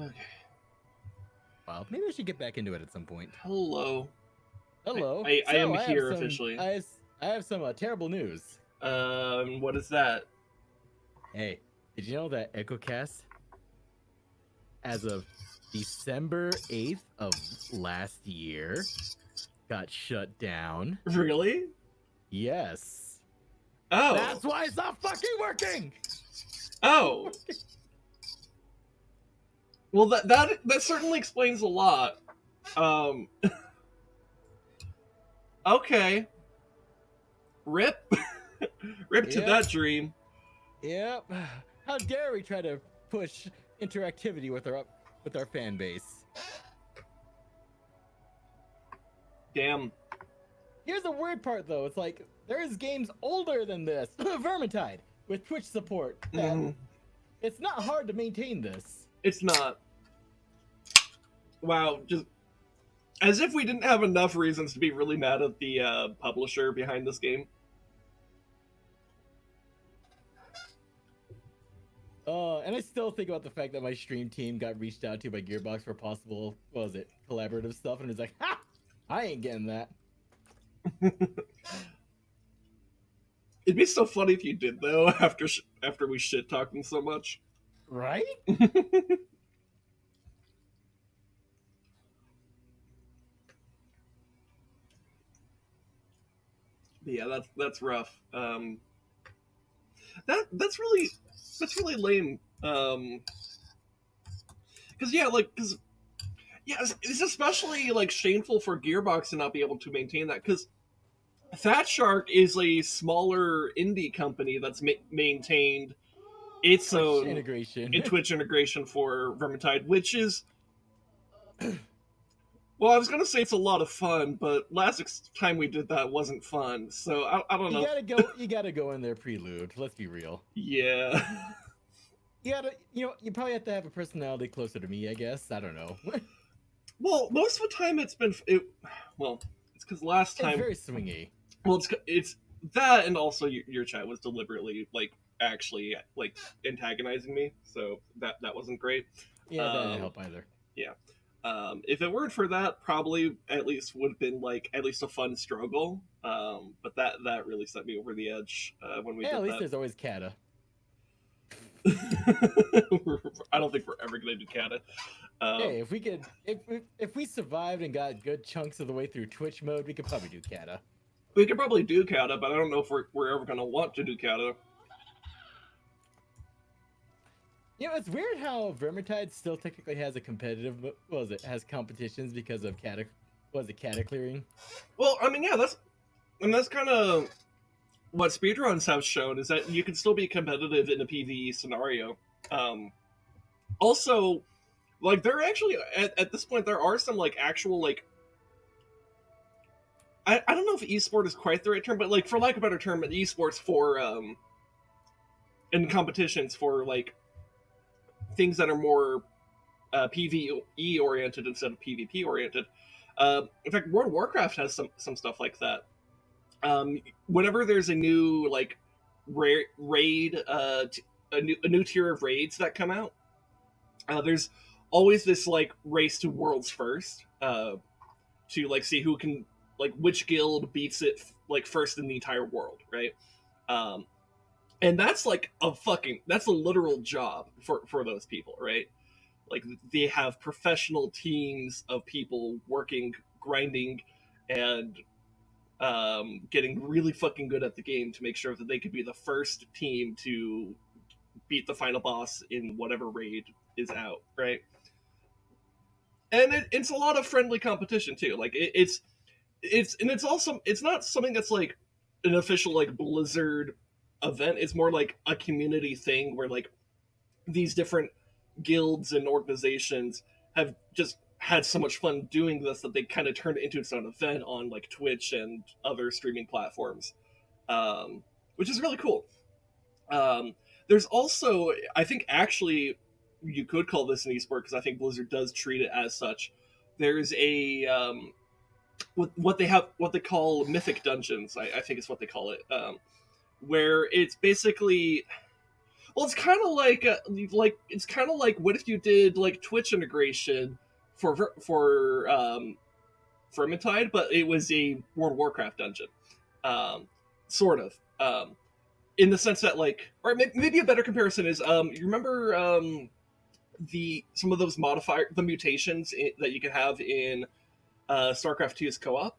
Okay. Well, maybe I should get back into it at some point. Hello. Hello. I am So I have here some. officially. I have some terrible news. What is that? Hey, did you know that EchoCast, as of December 8th of last year, got shut down? Really? Yes. Oh. That's why it's not fucking working. Oh. Well, that certainly explains a lot. Um. Okay. Rip. Rip to Yep. that dream. Yep. How dare we try to push interactivity with our fan base? Damn. Here's the weird part, though. It's like there's games older than this, Vermintide, with Twitch support. That it's not hard to maintain this. It's not. Wow. Just as if we didn't have enough reasons to be really mad at the publisher behind this game. And I still think about the fact that my stream team got reached out to by Gearbox for possible, what was it, collaborative stuff, and it's like, ha! I ain't getting that. It'd be so funny if you did though. After we shit talking so much, Right? Yeah, that's rough. That's really lame. Because yeah, it's especially like shameful for Gearbox to not be able to maintain that. Because Fat Shark is a smaller indie company that's maintained its Twitch own integration. Twitch integration for Vermintide, which is, well, I was gonna say it's a lot of fun, but last time we did that wasn't fun. So I don't know. You gotta go in there prelude. Let's be real. Yeah. You probably have to have a personality closer to me, I guess. I don't know. Well, most of the time it's well, it's because last It's time, very swingy. well, it's that, and also your chat was deliberately like actually like antagonizing me, so that wasn't great. Yeah, that didn't help either. Yeah. If it weren't for that, probably at least would have been like at least a fun struggle. But that really set me over the edge when we Yeah, did at least that. there's always Kata. I don't think we're ever gonna do Kata. Hey, if we survived and got good chunks of the way through Twitch mode, we could probably do Kata. We could probably do Kata, but I don't know if we're ever gonna want to do Kata. It's weird how Vermintide still technically has a competitive, has competitions because of Kata clearing? Well, I mean, yeah, that's kind of what speedruns have shown, is that you can still be competitive in a PvE scenario. Also, like, there actually at this point there are some like actual like, I don't know if esport is quite the right term, but like for lack of a better term, esports for in competitions for like things that are more PvE oriented instead of PvP oriented. In fact, World of Warcraft has some stuff like that. Whenever there's a new like raid, a new tier of raids that come out, there's always this like race to worlds first, to like see who can, like, which guild beats it like first in the entire world, right? Um, and that's like that's a literal job for those people, right? Like, they have professional teams of people working, grinding, and getting really fucking good at the game to make sure that they could be the first team to beat the final boss in whatever raid is out, right? And it's a lot of friendly competition too. Like, it's also, it's not something that's like an official like Blizzard event. It's more like a community thing where like these different guilds and organizations have just had so much fun doing this that they kind of turned it into its own event on like Twitch and other streaming platforms, which is really cool. There's also, I think, actually, you could call this an esport because I think Blizzard does treat it as such. There's a what they call mythic dungeons. I think is what they call it, where it's basically, Well, it's kind of like what if you did like Twitch integration for Vermintide, but it was a World of Warcraft dungeon, sort of. In the sense that or maybe a better comparison is you remember the some of those the mutations that you can have in StarCraft 2's co-op.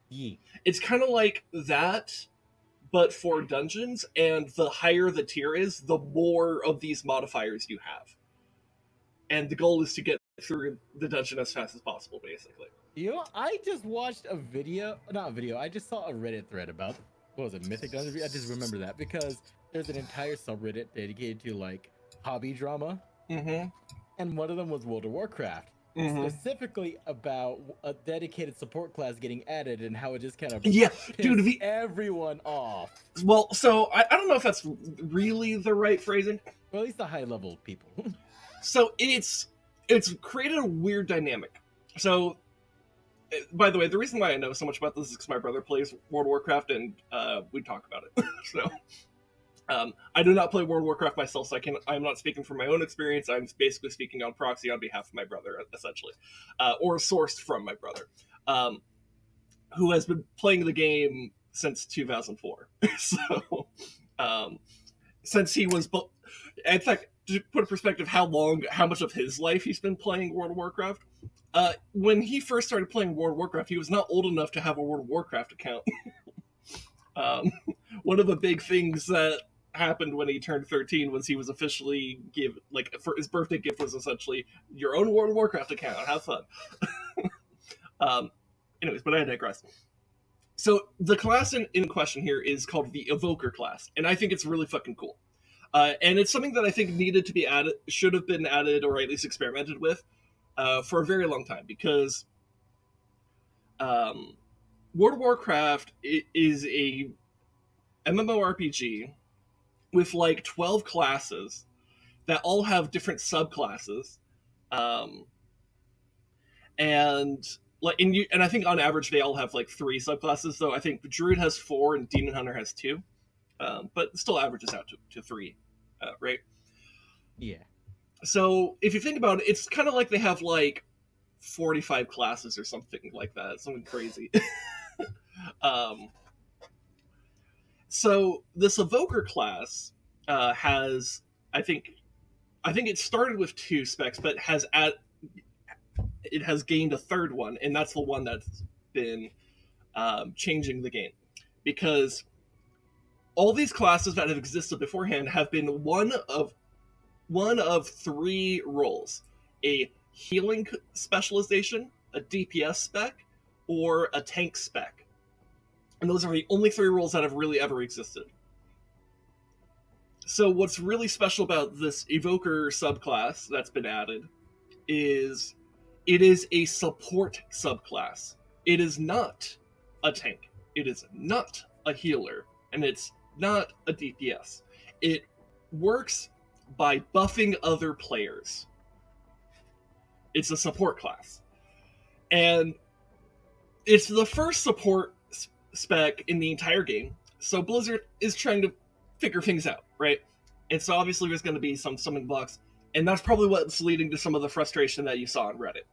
Yeah. It's kind of like that, but for dungeons, and the higher the tier is, the more of these modifiers you have. And the goal is to get through the dungeon as fast as possible, basically. I just watched a video, not a video, I just saw a Reddit thread about, what was it, Mythic Dungeon? I just remember that because there's an entire subreddit dedicated to like hobby drama. Mm-hmm. And one of them was World of Warcraft. Mm-hmm. Specifically about a dedicated support class getting added and how it just kind of dude, everyone off. Well, so I don't know if that's really the right phrasing. Well, at least the high level people. So it's created a weird dynamic. So, by the way, the reason why I know so much about this is because my brother plays World of Warcraft, and we talk about it. So, I do not play World of Warcraft myself, so I'm not speaking from my own experience. I'm basically speaking on proxy on behalf of my brother, essentially, or sourced from my brother, who has been playing the game since 2004. So, since he was, in fact, to put in perspective how much of his life he's been playing World of Warcraft. When he first started playing World of Warcraft, he was not old enough to have a World of Warcraft account. One of the big things that happened when he turned 13 was he was officially for his birthday gift was essentially your own World of Warcraft account. Have fun. Anyways, but I digress. So the class in question here is called the Evoker class, and I think it's really fucking cool. And it's something that I think needed to be added, should have been added, or at least experimented with for a very long time, because World of Warcraft is a MMORPG with like 12 classes that all have different subclasses, and I think on average they all have like 3 subclasses. So I think Druid has 4 and Demon Hunter has 2, but it still averages out to 3, right? Yeah. So if you think about it, it's kind of like they have like 45 classes or something like that, something crazy. So this Evoker class has, I think it started with 2 specs, but it has gained a 3rd one, and that's the one that's been changing the game, because all these classes that have existed beforehand have been one of 3 roles: a healing specialization, a DPS spec, or a tank spec. And those are the only 3 roles that have really ever existed. So what's really special about this Evoker subclass that's been added is it is a support subclass. It is not a tank. It is not a healer. And it's not a DPS. It works by buffing other players. It's a support class. And it's the first support spec in the entire game. So Blizzard is trying to figure things out, right? And so obviously there's going to be some summon blocks, and that's probably what's leading to some of the frustration that you saw on Reddit.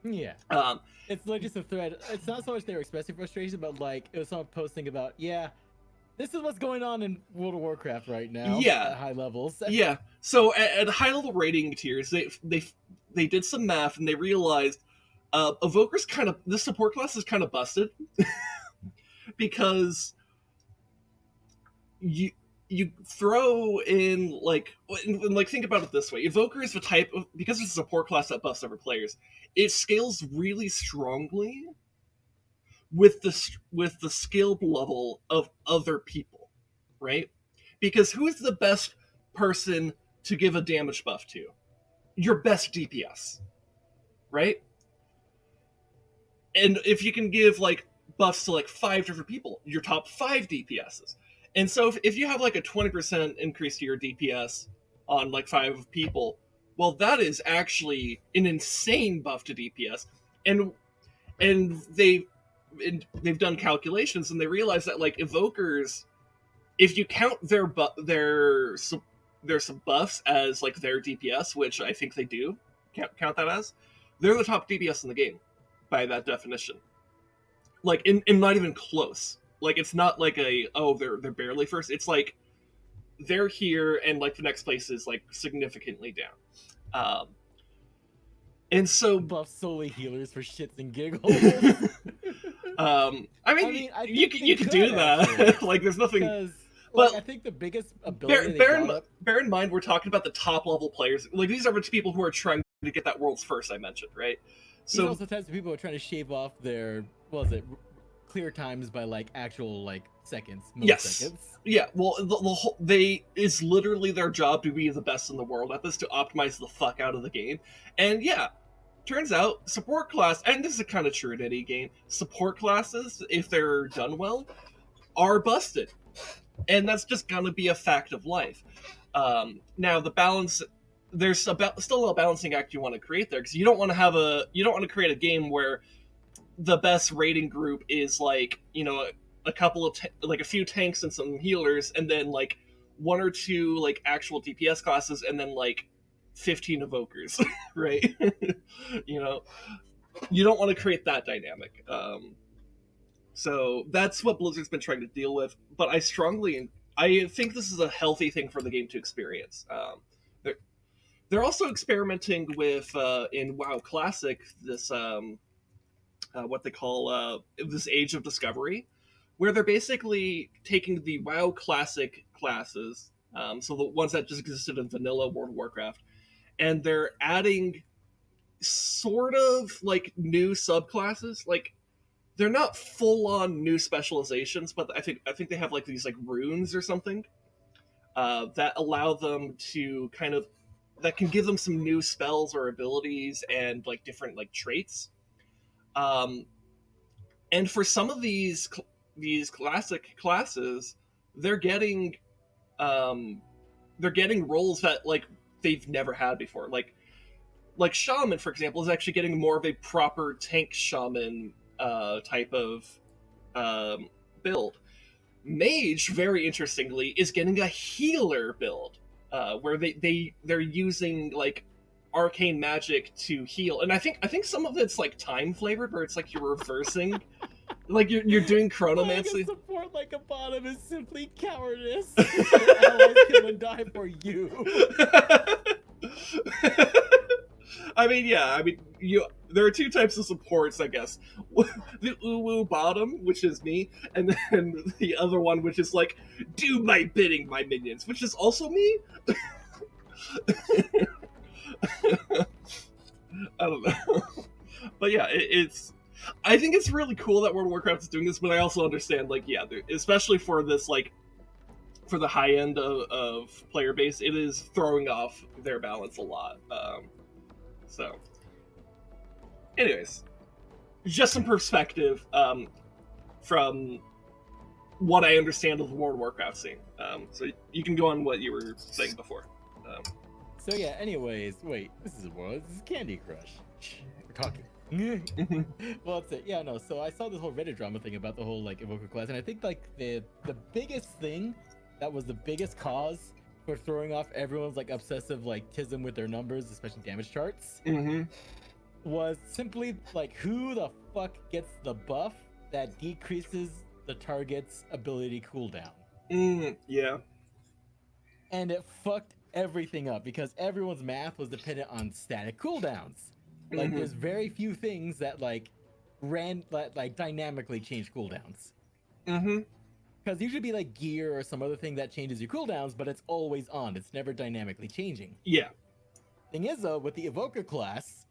Yeah. It's like just a thread. It's not so much they were expressing frustration, but like it was someone posting about, this is what's going on in World of Warcraft right now. Yeah. At high levels. Yeah. So at high level rating tiers, they did some math and they realized Evoker's this support class is kind of busted. Because you throw in think about it this way: Evoker is the type of, because it's a support class that buffs other players, it scales really strongly with the skill level of other people, right? Because who is the best person to give a damage buff to? Your best DPS, right? And if you can give buffs to 5 different people, your top 5 DPSs. And so if you have a 20% increase to your DPS on 5 people, well, that is actually an insane buff to DPS. And they've done calculations, and they realize that Evokers, if you count their there's some buffs as like their DPS, which I think they do count that as. They're the top DPS in the game by that definition. Like in not even close. Like it's not like they're barely first. It's like they're here and like the next place is like significantly down. And so Buff solely healers for shits and giggles. I mean you could do that. Like there's nothing. Like, But I think the biggest ability bear in mind, we're talking about the top level players. Like these are the people who are trying to get that world's first. I mentioned, right? So these also types of people are trying to shave off their clear times by like actual like seconds, milliseconds. Yes. Yeah. Well, it's literally their job to be the best in the world at this, to optimize the fuck out of the game. And yeah, turns out support class, and this is kind of true in any game, support classes, if they're done well, are busted. And that's just gonna be a fact of life. Now the balance, there's still a balancing act you want to create there, because you don't want to create a game where the best rating group is like a couple of like a few tanks and some healers, and then like one or two like actual DPS classes, and then like 15 evokers, right? You don't want to create that dynamic. So that's what Blizzard's been trying to deal with. But I think this is a healthy thing for the game to experience. They're also experimenting with in WoW Classic this what they call this Age of Discovery, where they're basically taking the WoW Classic classes, so the ones that just existed in vanilla World of Warcraft, and they're adding sort of like new subclasses. Like they're not full on new specializations, but I think they have like these like runes or something that allow them to that can give them some new spells or abilities and like different like traits. And for some of these classic classes, they're getting roles that like they've never had before. Like Shaman, for example, is actually getting more of a proper tank shaman type of build. Mage, very interestingly, is getting a healer build, where they're using like arcane magic to heal, and I think some of it's like time flavored, where it's like you're reversing, like you're doing chronomancy. Support like a bottom is simply cowardice. Your allies kill and die for you. I mean, there are two types of supports, I guess. The uwu bottom, which is me, and then the other one, which is like, do my bidding, my minions, which is also me. I don't know. But yeah, I think it's really cool that World of Warcraft is doing this, but I also understand, like, yeah, especially for this, like, for the high end of player base, it is throwing off their balance a lot. So, anyways, just some perspective from what I understand of the World of Warcraft scene. So you can go on what you were saying before. So yeah, anyways, wait, this is Candy Crush. We're talking. Well, that's it. Yeah, no. So I saw this whole Reddit drama thing about the whole like evoker class, and I think like the biggest thing that was the biggest cause for throwing off everyone's like obsessive like tism with their numbers, especially damage charts, was simply like, who the fuck gets the buff that decreases the target's ability cooldown? Yeah. And it fucked everything up because everyone's math was dependent on static cooldowns. Like there's very few things that like dynamically change cooldowns. Because usually be like gear or some other thing that changes your cooldowns, but it's always on. It's never dynamically changing. Yeah. Thing is though, with the evoker class,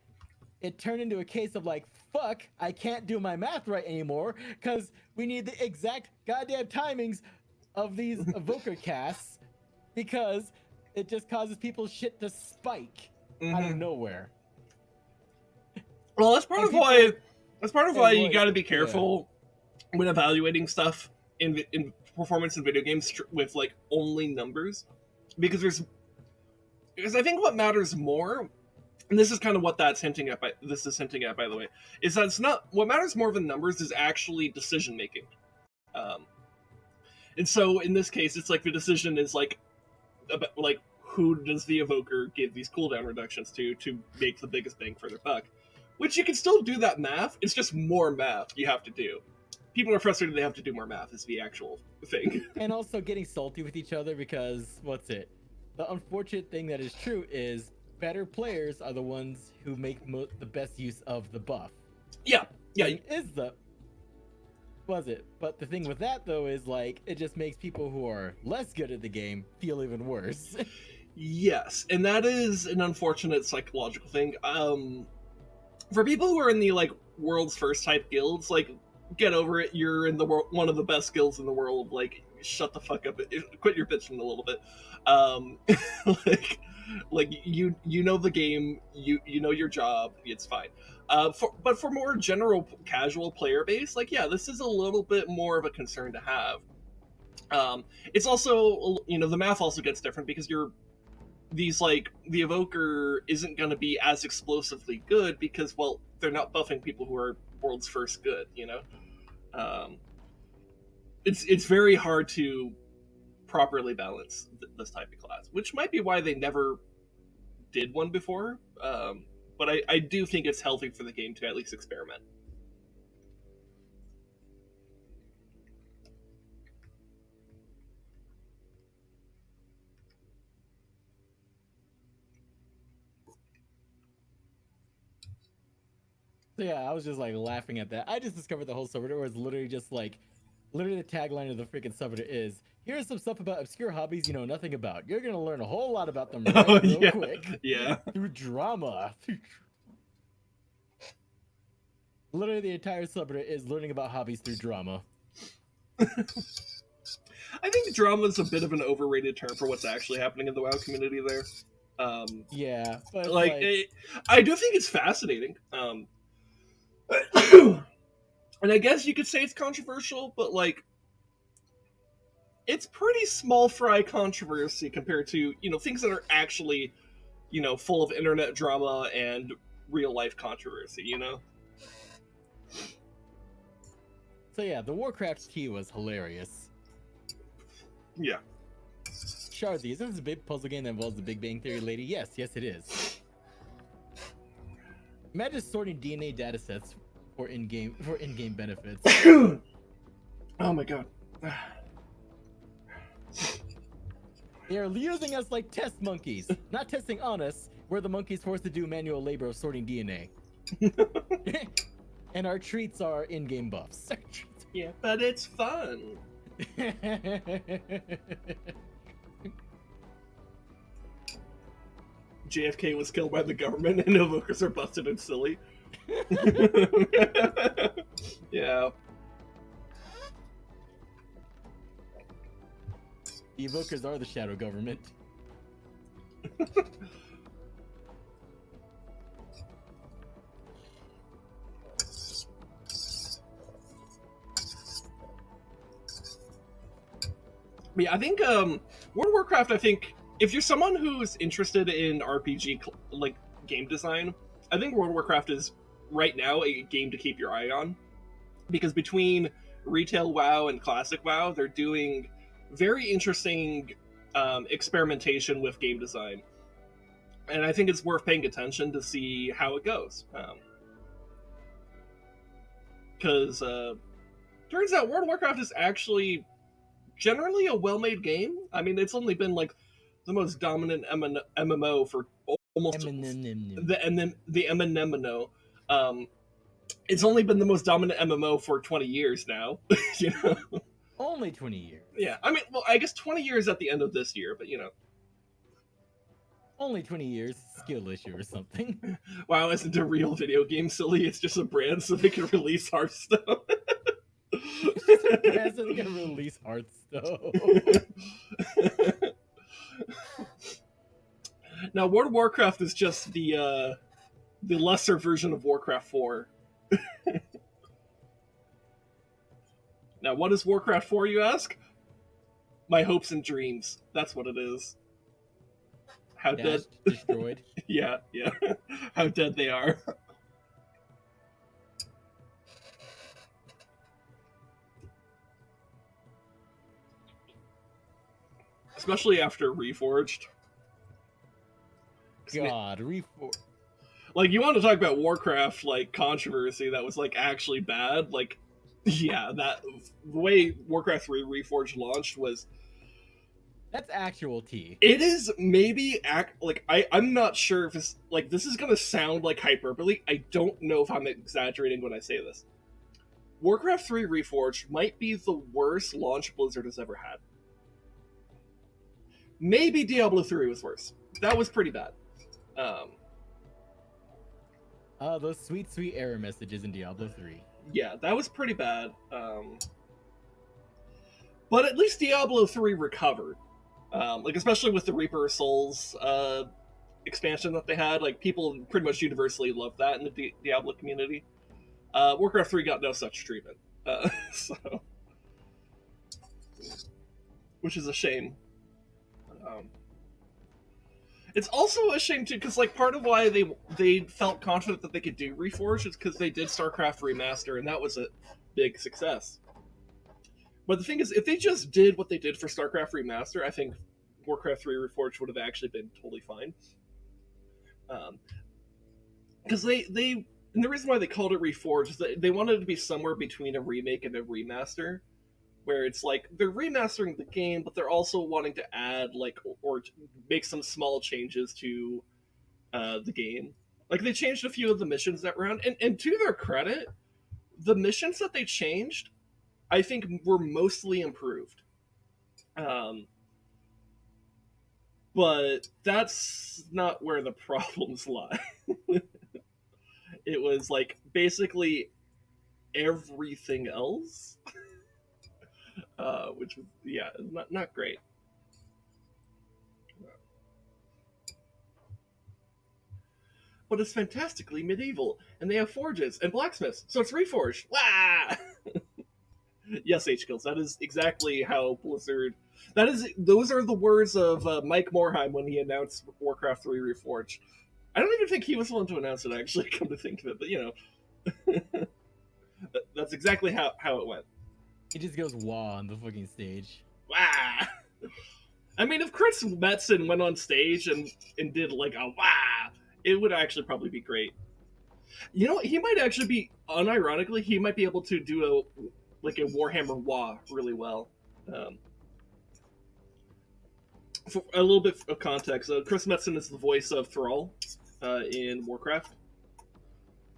it turned into a case of like, fuck, I can't do my math right anymore because we need the exact goddamn timings of these evoker casts, because it just causes people's shit to spike out of nowhere. Well, that's part of why you got to be careful when evaluating stuff in performance in video games with like only numbers, because I think what matters more, and this is kind of what that's hinting at. By the way, is that it's not what matters more than numbers is actually decision making. And so in this case, it's like the decision is like about like who does the Evoker give these cooldown reductions to make the biggest bang for their buck. Which you can still do that math, it's just more math you have to do. People are frustrated they have to do more math is the actual thing. And also getting salty with each other because, what's it? The unfortunate thing that is true is better players are the ones who make the best use of the buff. Yeah. But the thing with that though is like it just makes people who are less good at the game feel even worse. Yes, and that is an unfortunate psychological thing. For people who are in the like world's first type guilds, like get over it. You're in the one of the best guilds in the world. Like shut the fuck up. Quit your bitching a little bit. Like you know the game. You know your job. It's fine. But for more general casual player base, like yeah, this is a little bit more of a concern to have. It's also the math also gets different because these like the Evoker isn't going to be as explosively good because well they're not buffing people who are world's first good. It's very hard to properly balance this type of class, which might be why they never did one before. But I do think it's healthy for the game to at least experiment. So yeah, I was just like laughing at that. I just discovered the whole subreddit was literally just like, literally the tagline of the freaking subreddit is, here's some stuff about obscure hobbies you know nothing about. You're gonna learn a whole lot about them real quick. Yeah. Through drama. Literally the entire subreddit is learning about hobbies through drama. I think drama is a bit of an overrated term for what's actually happening in the WoW community there. Yeah, but I do think it's fascinating. And I guess you could say it's controversial, but like it's pretty small fry controversy compared to things that are actually full of internet drama and real life controversy. So yeah, the Warcraft key was hilarious. Yeah. Shardzy, is this a big puzzle game that involves the Big Bang Theory lady? Yes, it is. Imagine sorting DNA datasets for in-game benefits. Oh my god. They are using us like test monkeys, not testing on us. We're the monkeys forced to do manual labor of sorting DNA. And our treats are in-game buffs. Yeah, but it's fun. JFK was killed by the government and Evokers are busted and silly. Yeah. The Evokers are the shadow government. Yeah, I think World of Warcraft, I think if you're someone who's interested in RPG like game design, I think World of Warcraft is right now a game to keep your eye on, because between retail WoW and classic WoW, they're doing very interesting experimentation with game design, and I think it's worth paying attention to see how it goes. Because turns out World of Warcraft is actually generally a well-made game. I mean, it's only been like the most dominant MMO for almost the MMO. It's only been the most dominant MMO for 20 years now. Only 20 years. Yeah, I mean, well, I guess 20 years at the end of this year, but Only 20 years, skill issue or something. WoW isn't a real video game, silly. It's just a brand so they can release Hearthstone. Brand so they can release Hearthstone. Now, World of Warcraft is just the lesser version of Warcraft 4. Now, what is Warcraft 4, you ask? My hopes and dreams. That's what it is. How dead? Destroyed. Yeah. How dead they are. Especially after Reforged. God, Reforge. Like, you want to talk about Warcraft, like, controversy that was, like, actually bad? Like, yeah, the way Warcraft 3 Reforged launched was, That's actual tea. it is maybe, I'm not sure if it's, like, this is gonna sound like hyperbole. I don't know if I'm exaggerating when I say this. Warcraft 3 Reforged might be the worst launch Blizzard has ever had. Maybe Diablo 3 was worse. That was pretty bad. Those sweet, sweet error messages in Diablo 3. Yeah, that was pretty bad. But at least Diablo 3 recovered. Like, especially with the Reaper of Souls expansion that they had. Like, people pretty much universally loved that in the Diablo community. Warcraft 3 got no such treatment. So, which is a shame. It's also a shame too, because like part of why they felt confident that they could do Reforged is because they did StarCraft Remaster, and that was a big success. But the thing is, if they just did what they did for StarCraft Remaster, I think Warcraft 3 Reforged would have actually been totally fine. Because and the reason why they called it Reforged is that they wanted it to be somewhere between a remake and a remaster, where it's like they're remastering the game, but they're also wanting to add like or make some small changes to the game. Like they changed a few of the missions that round, and to their credit, the missions that they changed, I think, were mostly improved. But that's not where the problems lie. It was like basically everything else, which was not great. But it's fantastically medieval, and they have forges and blacksmiths, so it's Reforged. Wah! Yes, H kills. That is exactly how Blizzard. Those are the words of Mike Morheim when he announced Warcraft 3 Reforged. I don't even think he was the one to announce it. Actually, come to think of it, but that's exactly how it went. He just goes wah on the fucking stage. Wah! I mean, if Chris Metzen went on stage and did like a wah, it would actually probably be great. You know, he might actually be, unironically, he might be able to do a Warhammer wah really well. For a little bit of context, Chris Metzen is the voice of Thrall in Warcraft.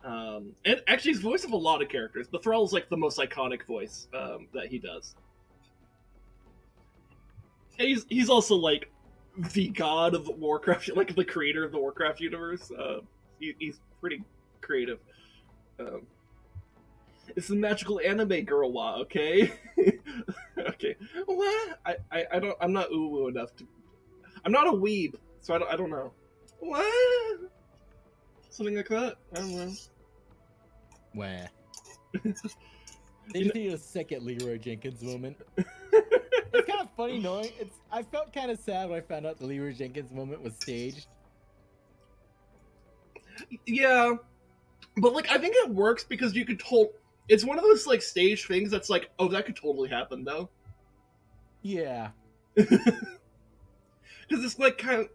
And actually, he's the voice of a lot of characters, but Thrall is like the most iconic voice that he does. And he's also like the god of Warcraft, like the creator of the Warcraft universe. He's pretty creative. It's the magical anime girl wa, okay? Okay. What? I don't. I'm not uwu enough to. I'm not a weeb, so I don't know. What? Something like that. I don't know. Wah. They just need a second Leroy Jenkins moment. It's kind of funny knowing I felt kind of sad when I found out the Leroy Jenkins moment was staged. Yeah, but like I think it works because you could it's one of those like stage things that's like, oh, that could totally happen though. Yeah. Because it's like kind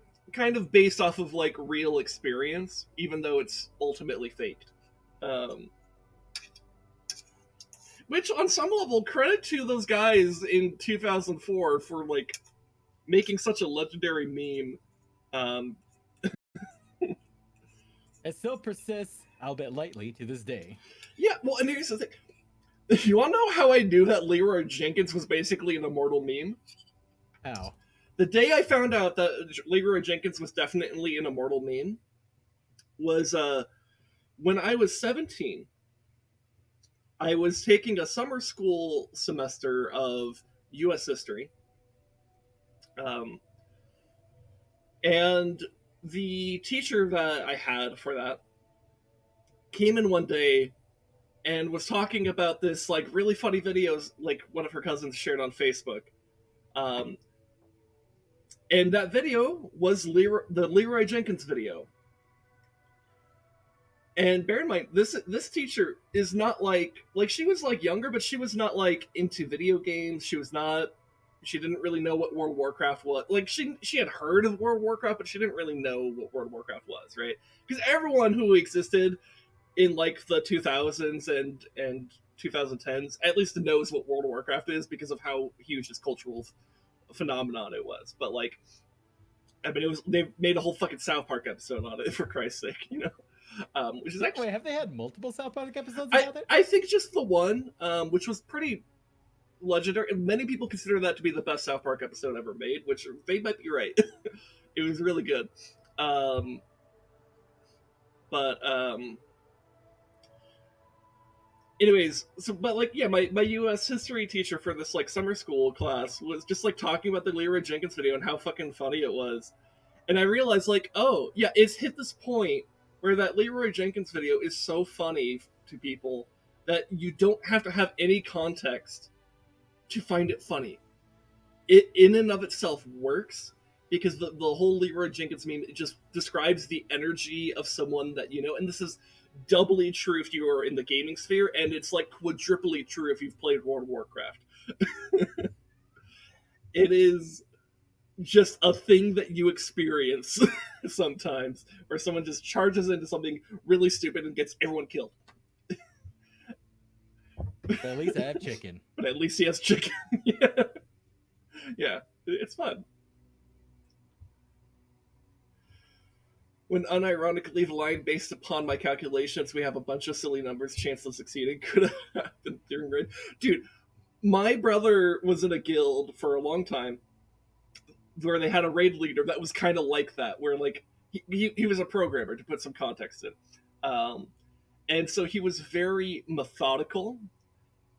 of based off of like real experience, even though it's ultimately faked. Which, on some level, credit to those guys in 2004 for like making such a legendary meme. It still persists, albeit lightly, to this day. Yeah, well, and here's the thing. You want to know how I knew that Leroy Jenkins was basically an immortal meme? How? The day I found out that Leroy Jenkins was definitely an immortal meme was when I was 17. I was taking a summer school semester of U.S. history. And the teacher that I had for that came in one day and was talking about this like really funny videos like one of her cousins shared on Facebook. And that video was the Leroy Jenkins video. And bear in mind, this teacher is not like she was like younger, but she was not like into video games. she didn't really know what World of Warcraft was. Like she had heard of World of Warcraft, but she didn't really know what World of Warcraft was, right? Because everyone who existed in like the 2000s and 2010s at least knows what World of Warcraft is because of how huge this cultural phenomenon it was. But like, I mean, it was they made a whole fucking South Park episode on it for Christ's sake, you know. Which is actually Wait, have they had multiple South Park episodes I about it? I think just the one, which was pretty legendary. Many people consider that to be the best South Park episode ever made, which they might be right. It was really good. Um, but anyways, so but like yeah, my U.S. history teacher for this like summer school class was just like talking about the Leroy Jenkins video and how fucking funny it was, and I realized like, oh yeah, it's hit this point where that Leroy Jenkins video is so funny to people that you don't have to have any context to find it funny. It in and of itself works because the whole Leroy Jenkins meme, it just describes the energy of someone that you know, and this is doubly true if you are in the gaming sphere, and it's like quadruply true if you've played World of Warcraft. It is just a thing that you experience sometimes, where someone just charges into something really stupid and gets everyone killed. But at least I have chicken. But at least he has chicken. Yeah. Yeah, it's fun. When unironically the line based upon my calculations, we have a bunch of silly numbers, chance of succeeding could have happened during raid. Dude, my brother was in a guild for a long time where they had a raid leader that was kind of like that, where like he was a programmer to put some context in. Um, and so he was very methodical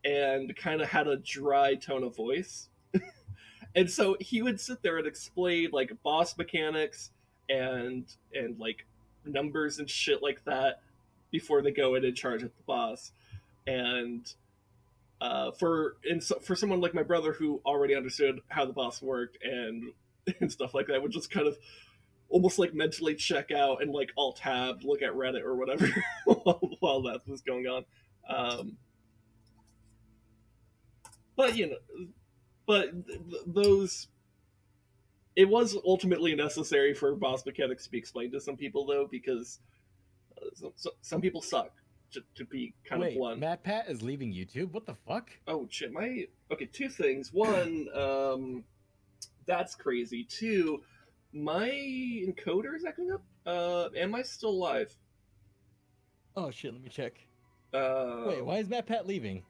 and kind of had a dry tone of voice. And so he would sit there and explain like boss mechanics and like numbers and shit like that before they go in and charge at the boss. And for someone like my brother who already understood how the boss worked and stuff like that, would just kind of almost like mentally check out and like alt tab, look at Reddit or whatever while that was going on. Um, but you know, those it was ultimately necessary for boss mechanics to be explained to some people though, because some people suck, to be kind of Wait, blunt. Matt Pat is leaving YouTube? What the fuck? Oh shit, okay, two things. One, that's crazy. Two, my encoder is acting up. Am I still live? Oh shit, let me check. Uh, Wait, why is Matt Pat leaving?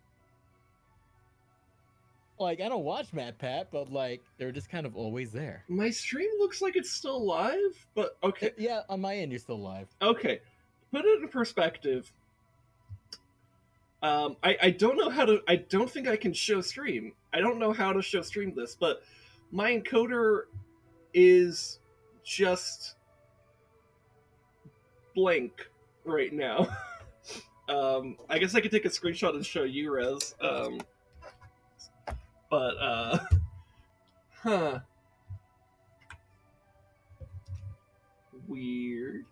Like, I don't watch Matt Pat, but like, they're just kind of always there. my stream looks like it's still live, but okay. Yeah, on my end, you're still live. Okay, put it in perspective. I don't know how to. I don't think I can show stream. I don't know how to show stream this, but my encoder is just blank right now. I guess I could take a screenshot and show you, Rez. But huh, weird.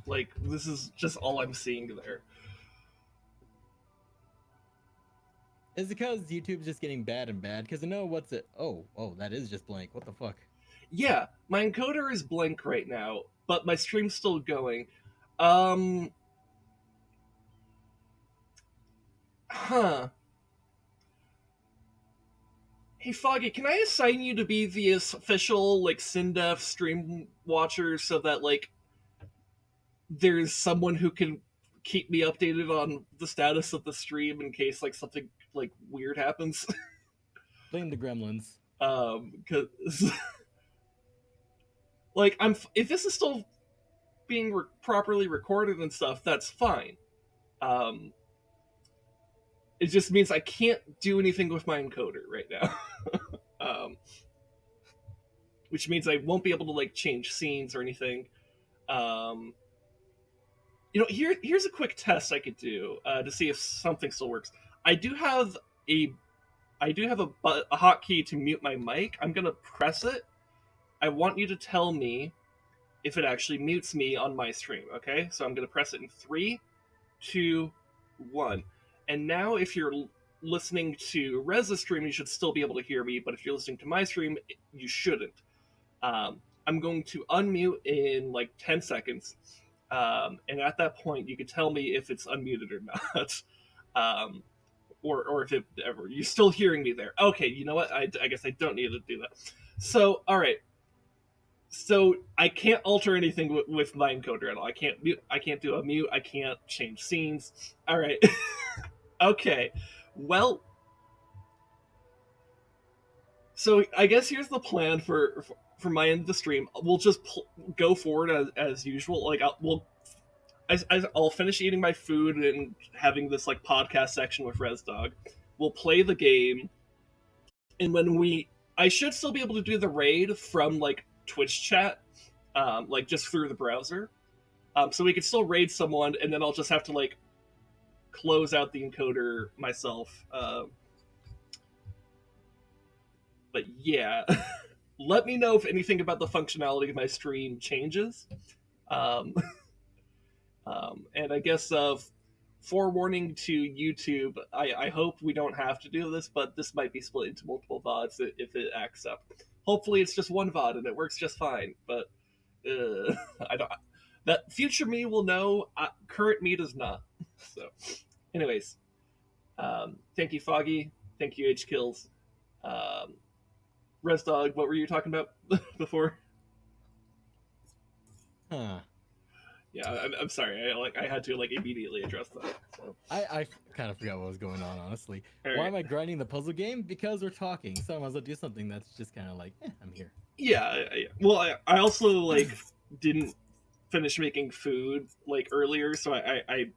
Like, this is just all I'm seeing there. Is it because YouTube's just getting bad and bad? Because I know what's it. Oh, that is just blank. What the fuck? Yeah, my encoder is blank right now, but my stream's still going. Huh. Hey Foggy, can I assign you to be the official like SinDef stream watcher so that like there's someone who can keep me updated on the status of the stream in case like something like weird happens? Blame the gremlins. Because like if this is still being properly recorded and stuff, that's fine. Um, it just means I can't do anything with my encoder right now. um, which means I won't be able to like change scenes or anything. Um, here's a quick test I could do to see if something still works. I do have a a hotkey to mute my mic. I'm gonna press it. I want you to tell me if it actually mutes me on my stream. Okay, so I'm going to press it in 3, 2, 1. And now, if you're listening to Rez's stream, you should still be able to hear me, but if you're listening to my stream, you shouldn't. I'm going to unmute in like 10 seconds. And at that point, you can tell me if it's unmuted or not. Or if it ever you're still hearing me there. Okay, you know what? I guess I don't need to do that. So, all right. So I can't alter anything with my encoder at all. I can't mute. I can't do a mute. I can't change scenes. All right. Okay. Well, so I guess here's the plan for my end of the stream. We'll just go forward as usual. Like I'll finish eating my food and having this like podcast section with ResDog. We'll play the game, and I should still be able to do the raid from like Twitch chat, like just through the browser. So we could still raid someone, and then I'll just have to like close out the encoder myself. But yeah, let me know if anything about the functionality of my stream changes. And I guess forewarning to YouTube, I hope we don't have to do this, but this might be split into multiple VODs if it acts up. Hopefully it's just one VOD and it works just fine, but I don't. That future me will know. Current me does not. So, anyways, thank you, Foggy. Thank you, H Kills. ResDog, what were you talking about before? Huh. Yeah, I'm sorry. I had to like immediately address that. So. I kind of forgot what was going on, honestly. All Why am I grinding the puzzle game? Because we're talking, so I might as well do something that's just kind of like, I'm here. Yeah. Well, I also like didn't finish making food like earlier, so I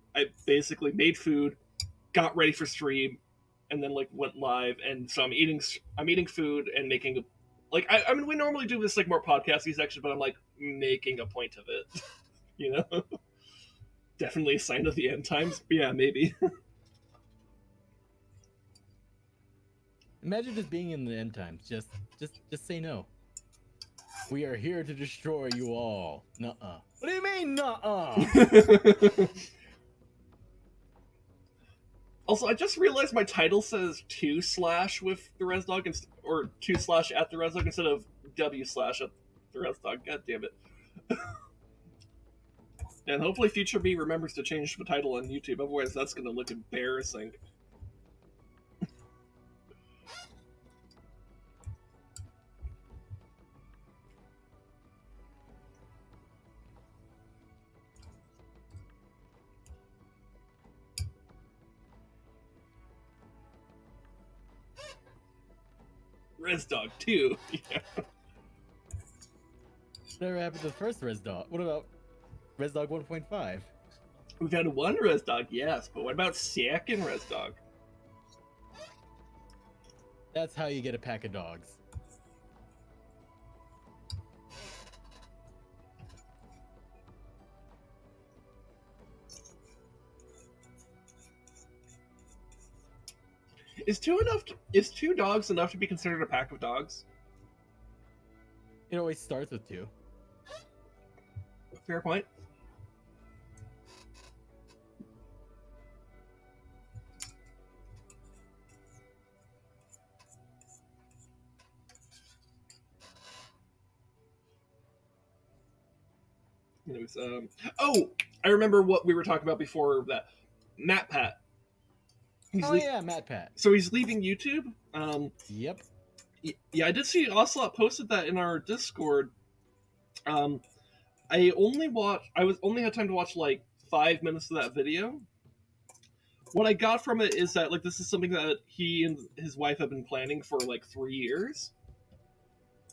basically made food, got ready for stream, and then like went live, and so I'm eating food and making I mean we normally do this like more podcasty section, but I'm like making a point of it. You know, definitely a sign of the end times. Yeah, maybe. Imagine just being in the end times. Just say no. We are here to destroy you all. Nuh-uh. What do you mean, nuh-uh? Also, I just realized my title says 2/ with the ResDog or 2/ at the ResDog instead of W/ at the ResDog. God damn it. And hopefully future me remembers to change the title on YouTube, otherwise that's going to look embarrassing. ResDog 2. Yeah. Whatever happened to the first ResDog? What about ResDog 1.5? We've had one ResDog, yes, but what about second ResDog? That's how you get a pack of dogs. Is two dogs enough to be considered a pack of dogs? It always starts with 2. Fair point. Anyways, oh, I remember what we were talking about before that. Matt Pat. Yeah, Matt Pat. So he's leaving YouTube. Yep. Yeah, I did see Ocelot posted that in our Discord. I only had time to watch like 5 minutes of that video. What I got from it is that like this is something that he and his wife have been planning for like 3 years.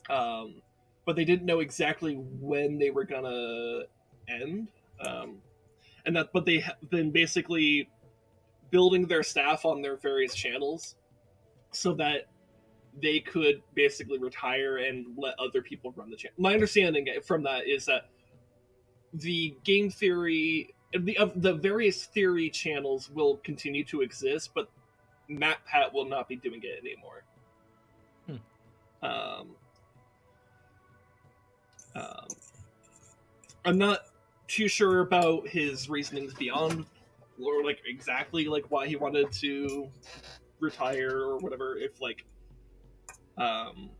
But they didn't know exactly when they were gonna end. But they have been basically building their staff on their various channels so that they could basically retire and let other people run the channel. My understanding from that is that the game theory, the various theory channels will continue to exist, but Matt Pat will not be doing it anymore. I'm not too sure about his reasonings beyond, or like exactly like why he wanted to retire or whatever. If like, um,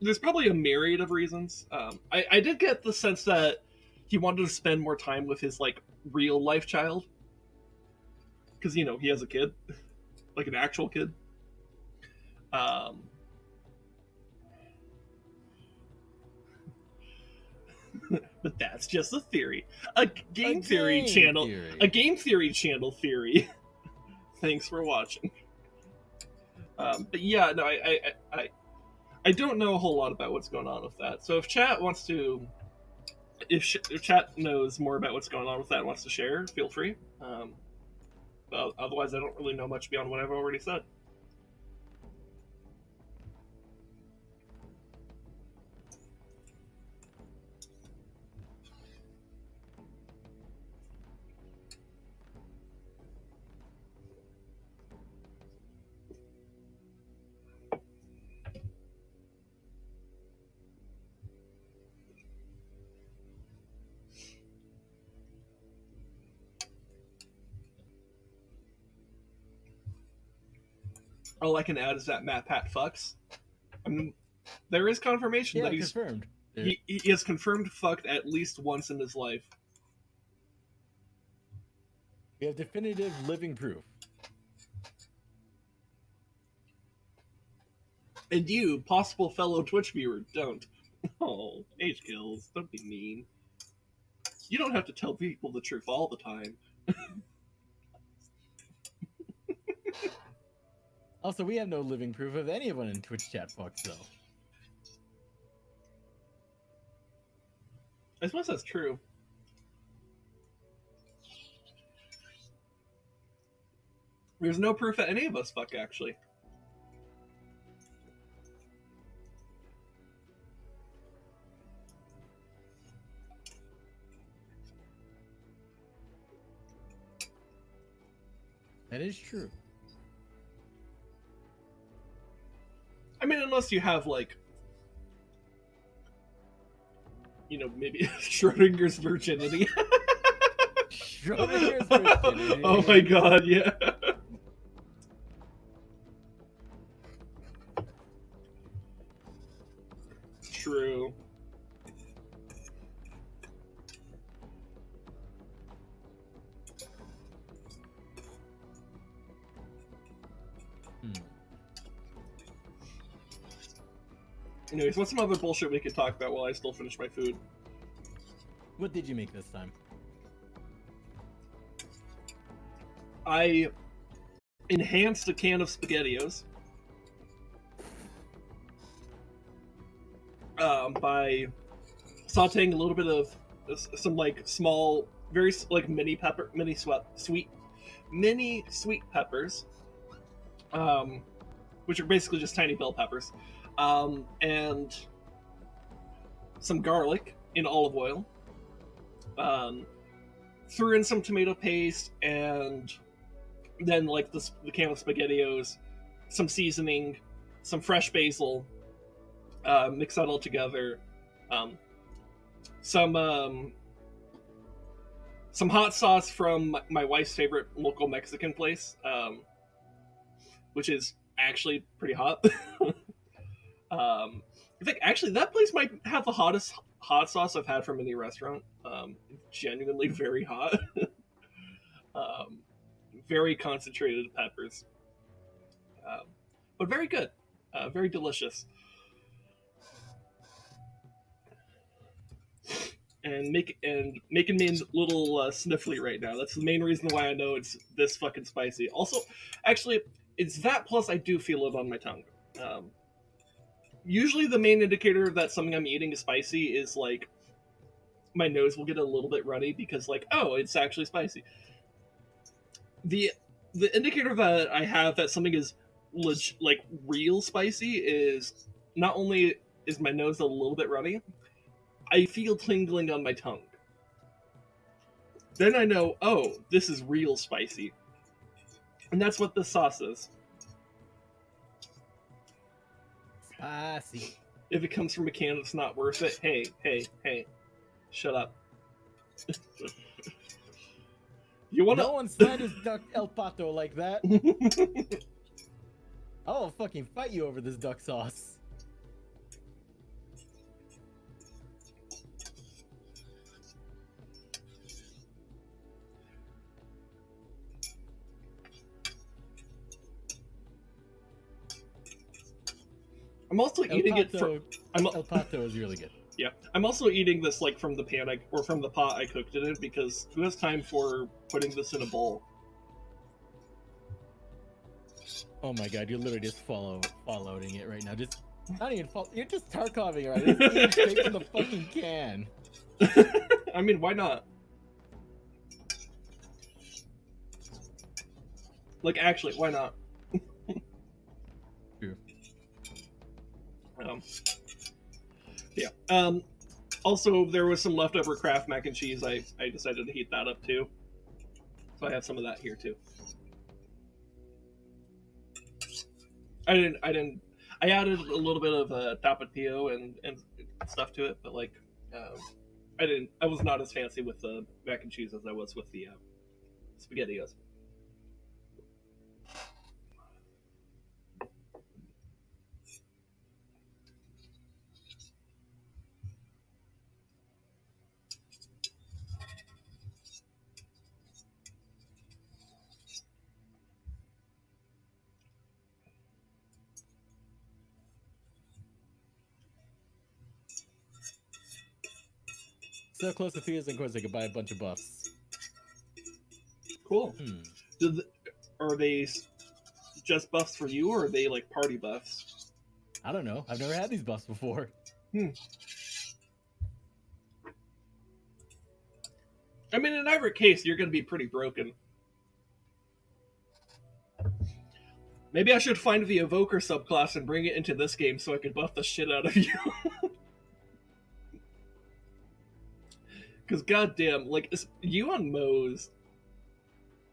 there's probably a myriad of reasons. I did get the sense that he wanted to spend more time with his like real life child, because you know he has a kid, like an actual kid. Um, but that's just a theory. A game theory channel. Theory. A game theory channel theory. Thanks for watching. But yeah, no, I don't know a whole lot about what's going on with that. So if chat wants to, if chat knows more about what's going on with that and wants to share, feel free. But otherwise, I don't really know much beyond what I've already said. All I can add is that Matt Pat fucks. I mean, there is confirmation that he's confirmed. He has confirmed fucked at least once in his life. We have definitive living proof. And you, possible fellow Twitch viewer, don't. Oh, age kills. Don't be mean. You don't have to tell people the truth all the time. Also, we have no living proof of anyone in Twitch chat fucks, though. I suppose that's true. There's no proof that any of us fuck, actually. That is true. I mean, unless you have, like, you know, maybe Schrodinger's virginity. Schrodinger's virginity. Oh my god, yeah. True. Anyways, what's some other bullshit we could talk about while I still finish my food? What did you make this time? I enhanced a can of SpaghettiOs by sauteing a little bit of some like small, very like mini sweet peppers, which are basically just tiny bell peppers, and some garlic in olive oil. Threw in some tomato paste, and then like the can of SpaghettiOs, some seasoning, some fresh basil. Mix that all together. Some hot sauce from my wife's favorite local Mexican place, which is actually pretty hot. I think actually that place might have the hottest hot sauce I've had from any restaurant. Genuinely very hot. Very concentrated peppers, but very good, very delicious. And making me a little sniffly right now. That's the main reason why I know it's this fucking spicy. Also, actually, it's that plus I do feel it on my tongue. Usually, the main indicator that something I'm eating is spicy is like my nose will get a little bit runny because like, oh, it's actually spicy. The indicator that I have that something is like real spicy is not only is my nose a little bit runny, I feel tingling on my tongue. Then I know, oh, this is real spicy. And that's what this sauce is. Spicy. If it comes from a can that's not worth it, hey. Shut up. You wanna? No one slanders Duck El Pato like that. I'll fucking fight you over this duck sauce. I'm also eating it from. El Pato is really good. Yeah, I'm also eating this like from the pan or from the pot I cooked it in because who has time for putting this in a bowl? Oh my god, you're literally just following it right now. Just not even you're just Tarkoving it right. It's eating straight from the fucking can. I mean, why not? Like, actually, why not? True. Yeah. Also, there was some leftover Kraft mac and cheese. I decided to heat that up too. So I have some of that here too. I added a little bit of tapatio and stuff to it, but like, I was not as fancy with the mac and cheese as I was with the SpaghettiOs. So close to Fears and Course, I could buy a bunch of buffs. Cool. Are they just buffs for you, or are they like party buffs? I don't know. I've never had these buffs before. I mean, in either case, you're going to be pretty broken. Maybe I should find the Evoker subclass and bring it into this game so I could buff the shit out of you. Because goddamn, like, you on Moe's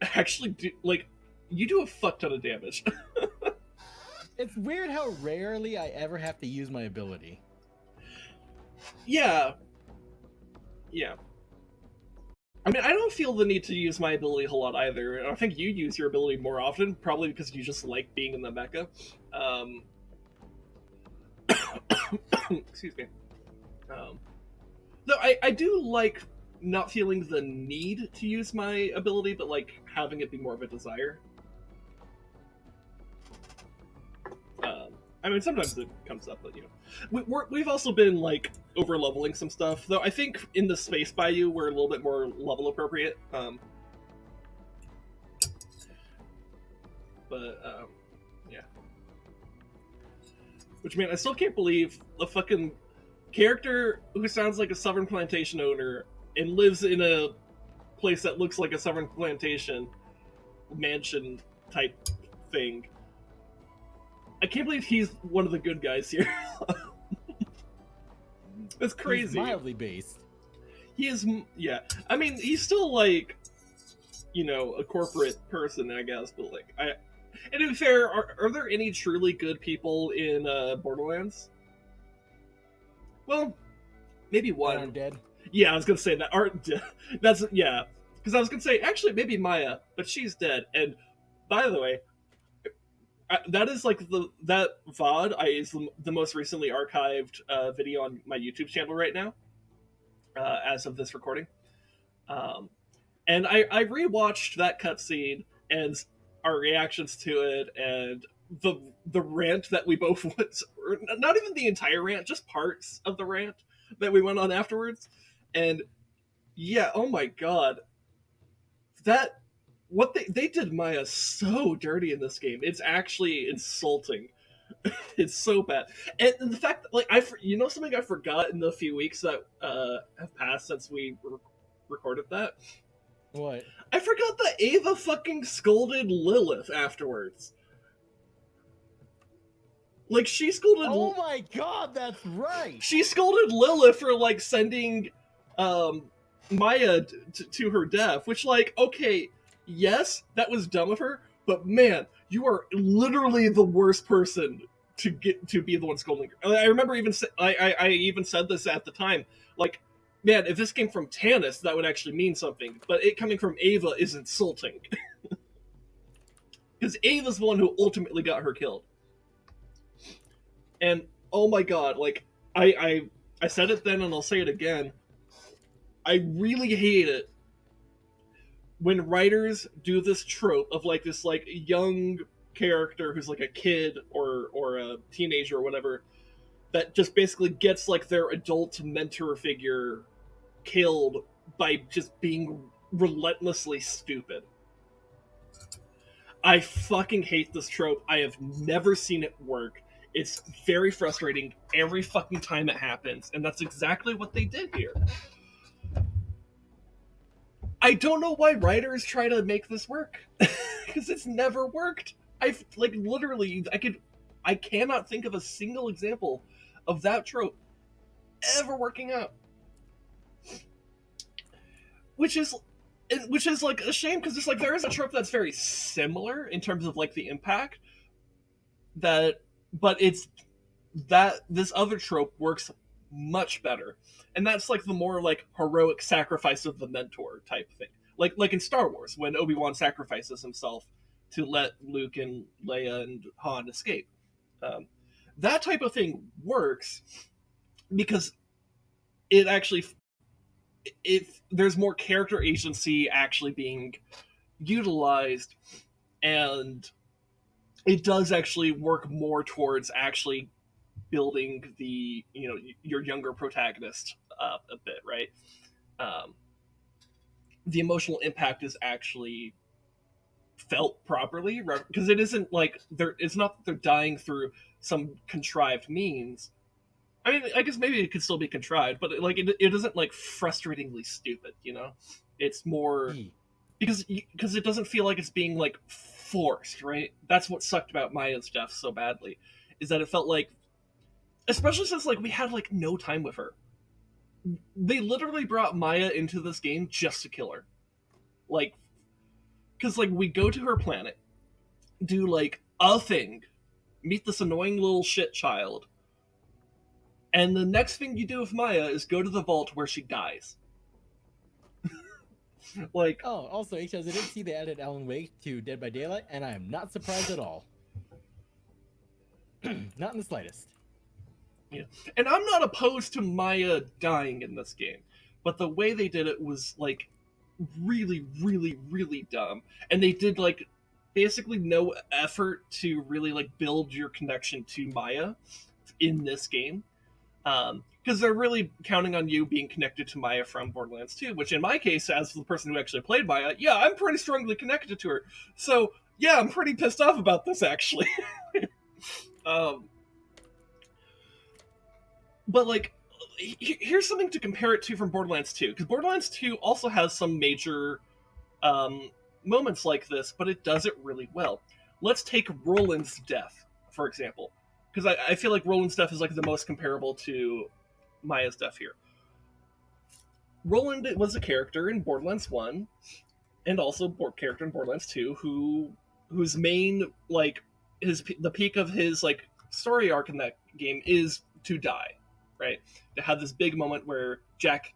actually do, like, you do a fuck ton of damage. It's weird how rarely I ever have to use my ability. Yeah. I mean, I don't feel the need to use my ability a whole lot either. I think you use your ability more often, probably because you just like being in the mecha. Excuse me. Though I do like not feeling the need to use my ability, but like having it be more of a desire. I mean, sometimes it comes up, but you know, we've also been like over leveling some stuff. Though I think in the space Bayou we're a little bit more level appropriate. Yeah. Which, man, I still can't believe the fucking character who sounds like a Southern Plantation owner and lives in a place that looks like a Southern Plantation mansion type thing. I can't believe he's one of the good guys here. That's crazy. He's mildly based. He is, yeah. I mean, he's still like, you know, a corporate person, I guess. But like, and to be fair, are there any truly good people in Borderlands? Well, maybe one. Aren't dead. Yeah, I was gonna say that aren't dead. That's yeah, because I was gonna say actually maybe Maya, but she's dead. And by the way, that is like that VOD is the most recently archived video on my YouTube channel right now, as of this recording. And I rewatched that cutscene and our reactions to it and the rant that we both went, or not even the entire rant, just parts of the rant that we went on afterwards. And yeah, oh my god, that what they did Maya so dirty in this game. It's actually insulting. It's so bad. And the fact that, like, something I forgot in the few weeks that have passed since we recorded that. What? I forgot that Ava fucking scolded Lilith afterwards. Like, she scolded. Oh my god, that's right. She scolded Lilith for like sending Maya to her death. Which, like, okay, yes, that was dumb of her, but man, you are literally the worst person to be the one scolding her. I remember even I even said this at the time. Like, man, if this came from Tannis, that would actually mean something. But it coming from Ava is insulting. Because Ava's the one who ultimately got her killed. And oh my god, like I said it then and I'll say it again. I really hate it when writers do this trope of like this like young character who's like a kid or a teenager or whatever that just basically gets like their adult mentor figure killed by just being relentlessly stupid. I fucking hate this trope. I have never seen it work. It's very frustrating every fucking time it happens, and that's exactly what they did here. I don't know why writers try to make this work because it's never worked. I've like literally, I cannot think of a single example of that trope ever working out, which is like a shame because it's like there is a trope that's very similar in terms of like the impact that, but it's that this other trope works much better, and that's like the more like heroic sacrifice of the mentor type thing, like in Star Wars when Obi-Wan sacrifices himself to let Luke and Leia and Han escape. um, that type of thing works because it actually, if there's more character agency actually being utilized, and it does actually work more towards actually building the, you know, your younger protagonist up a bit, right? um, the emotional impact is actually felt properly, because it isn't like they're, it's not that they're dying through some contrived means. I mean, I guess maybe it could still be contrived, but like it isn't like frustratingly stupid, you know. It's more because it doesn't feel like it's being like forced, right? That's what sucked about Maya's death so badly, is that it felt like, especially since like we had like no time with her. They literally brought Maya into this game just to kill her. Like, because like we go to her planet, do like a thing, meet this annoying little shit child, and the next thing you do with Maya is go to the vault where she dies. Like, Oh, also, HS, I did see they added Alan Wake to Dead by Daylight, and I am not surprised at all. Not in the slightest. yeah. And I'm not opposed to Maya dying in this game, but the way they did it was like really, really, really dumb. And they did like basically no effort to really like build your connection to Maya in this game. Because they're really counting on you being connected to Maya from Borderlands 2, which in my case, as the person who actually played Maya, yeah, I'm pretty strongly connected to her. So yeah, I'm pretty pissed off about this actually. um, but like, here's something to compare it to from Borderlands 2, because Borderlands 2 also has some major um, moments like this, but it does it really well. Let's take Roland's death, for example, because I feel like Roland's death is like the most comparable to Maya's death here. Roland was a character in Borderlands 1, and also a character in Borderlands 2, whose main like the peak of his like story arc in that game is to die, right? To have this big moment where Jack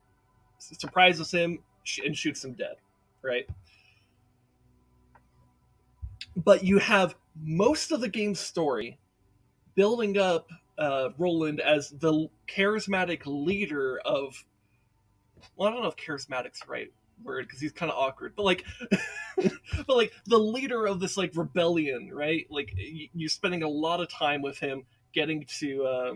surprises him and shoots him dead, right? But you have most of the game's story building up Roland as the charismatic leader of. Well, I don't know if charismatic's the right word because he's kind of awkward, but like, but like the leader of this like rebellion, right? Like you're spending a lot of time with him, getting to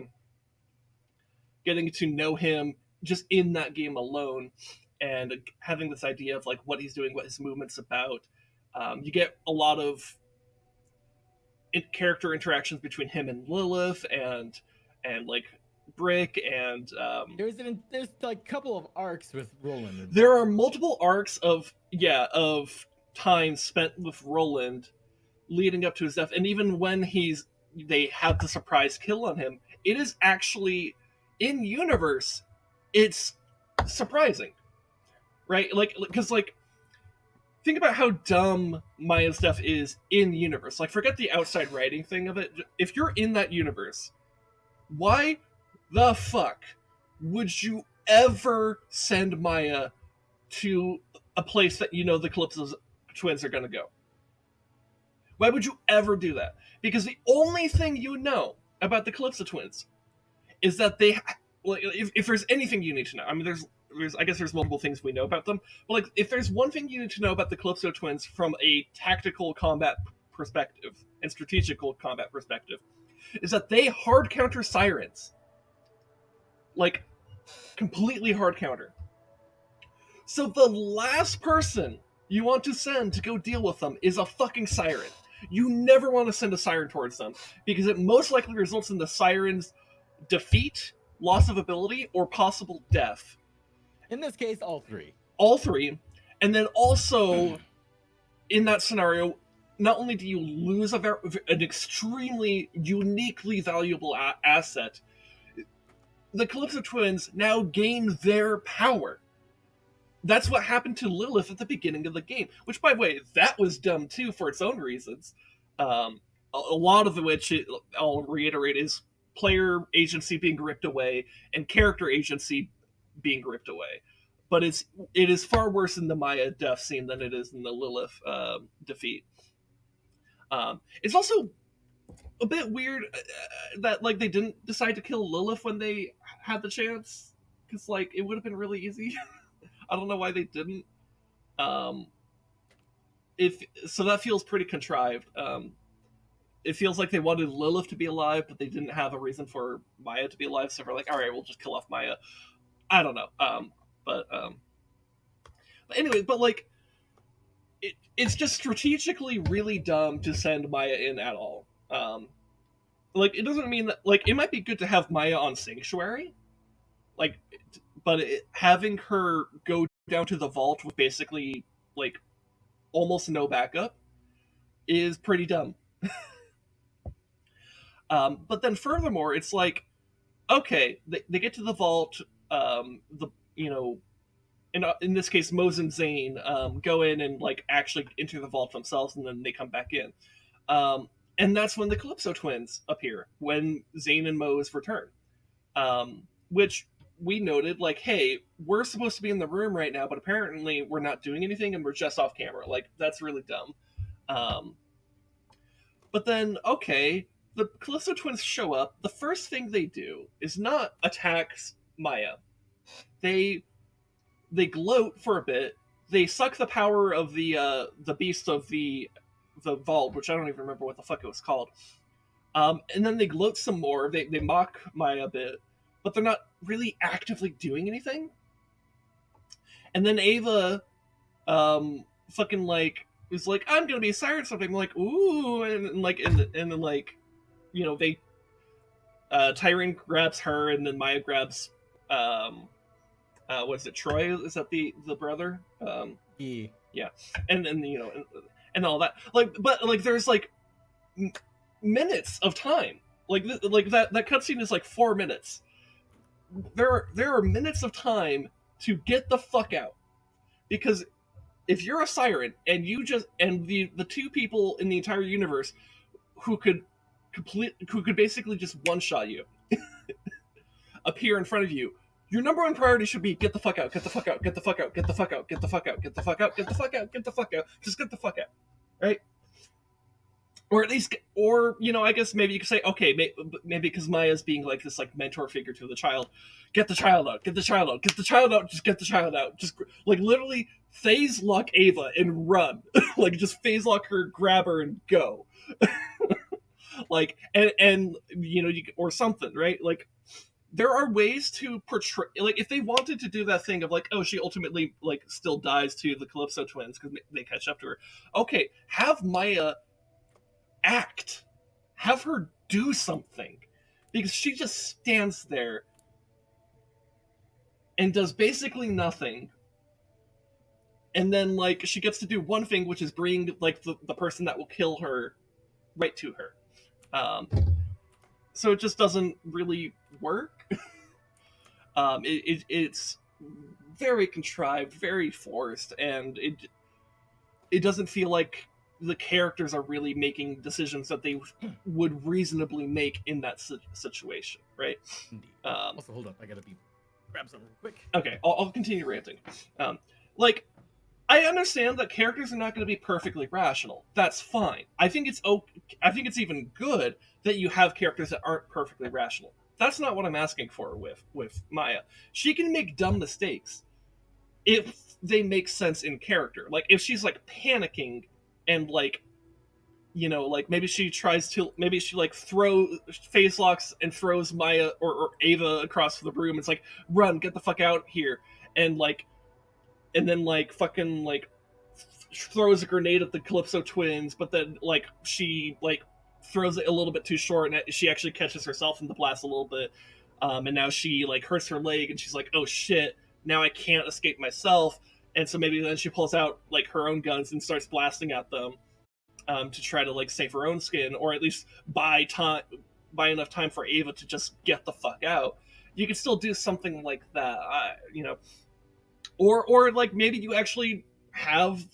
know him just in that game alone, and having this idea of like what he's doing, what his movement's about. You get a lot of character interactions between him and Lilith, and like Brick, and There's like a couple of arcs with Roland. there are multiple arcs of time spent with Roland leading up to his death, and even when they have the surprise kill on him, it is actually in universe. It's surprising, right? Like, because like think about how dumb Maya's death is in universe. Like, forget the outside writing thing of it. If you're in that universe, why the fuck would you ever send Maya to a place that you know the Calypso twins are going to go? Why would you ever do that? Because the only thing you know about the Calypso twins is that they, like, if there's anything you need to know, I mean, there's I guess there's multiple things we know about them, but like if there's one thing you need to know about the Calypso twins from a tactical combat perspective and strategical combat perspective, is that they hard counter sirens, like completely hard counter. So the last person you want to send to go deal with them is a fucking siren. You never want to send a siren towards them because it most likely results in the siren's defeat, loss of ability, or possible death. In this case, all three. All three. And then also, in that scenario, not only do you lose an extremely uniquely valuable asset, the Calypso twins now gain their power. That's what happened to Lilith at the beginning of the game, which, by the way, that was dumb too for its own reasons. A lot of which, I'll reiterate, is player agency being ripped away and character agency being ripped away. But it is far worse in the Maya death scene than it is in the Lilith defeat. It's also a bit weird that like they didn't decide to kill Lilith when they had the chance, because like it would have been really easy. I don't know why they didn't. If so, that feels pretty contrived. It feels like they wanted Lilith to be alive, but they didn't have a reason for Maya to be alive. So we're like, all right, we'll just kill off Maya. I don't know. But anyway, but like, it's just strategically really dumb to send Maya in at all. Like, it doesn't mean that, like, it might be good to have Maya on Sanctuary, like, but having her go down to the vault with basically like almost no backup is pretty dumb. But then furthermore, it's like, okay, they get to the vault. The you know, in this case, Mose and Zane go in and like actually enter the vault themselves, and then they come back in. And that's when the Calypso twins appear, when Zane and Mose return. Which we noted, like, hey, we're supposed to be in the room right now, but apparently we're not doing anything and we're just off camera. Like, that's really dumb. But then, okay, the Calypso twins show up. The first thing they do is not attack Maya. They gloat for a bit. They suck the power of the beast of the vault, which I don't even remember what the fuck it was called. And then they gloat some more. They mock Maya a bit, but they're not really actively doing anything. And then Ava, fucking like is like, I'm gonna be a siren something. I'm like, ooh, and like, and then like, you know, they Tyrene grabs her, and then Maya grabs what's it, Troy? Is that the brother? Yeah, and you know, and all that. Like, but like, there's like minutes of time. Like that cutscene is like 4 minutes. There are minutes of time to get the fuck out, because if you're a siren and you just and the two people in the entire universe who could basically just one shot you appear in front of you, your number one priority should be get the fuck out, get the fuck out, get the fuck out, get the fuck out, get the fuck out, get the fuck out, get the fuck out, get the fuck out, just get the fuck out, right? Or at least, or you know, I guess maybe you could say, okay, maybe because Maya's being like this like mentor figure to the child, get the child out, get the child out, get the child out, just get the child out, just like literally phase lock Ava and run, like just phase lock her, grab her, and go, like and you know, or something, right? Like there are ways to portray, like if they wanted to do that thing of like, oh, she ultimately like still dies to the Calypso twins because they catch up to her. Okay, have Maya act, have her do something, because she just stands there and does basically nothing, and then like she gets to do one thing, which is bring like the person that will kill her right to her. So it just doesn't really work. It's very contrived, very forced, and it doesn't feel like the characters are really making decisions that they would reasonably make in that situation, right? Also, hold up, I gotta be. grab some real quick. Okay, I'll continue ranting. Like, I understand that characters are not going to be perfectly rational. That's fine. I think it's okay. I think it's even good that you have characters that aren't perfectly rational. That's not what I'm asking for with Maya. She can make dumb mistakes if they make sense in character. Like if she's like panicking and like like maybe she tries to maybe she like throw face locks and throws Maya or Ava across the room. It's like run, get the fuck out here, and like and then like fucking like throws a grenade at the Calypso twins, but then like she like throws it a little bit too short, and she actually catches herself in the blast a little bit, and now she like hurts her leg, and she's like, oh shit, now I can't escape myself, and so maybe then she pulls out like her own guns and starts blasting at them, to try to like save her own skin, or at least buy enough time for Ava to just get the fuck out. You could still do something like that, or like maybe you actually have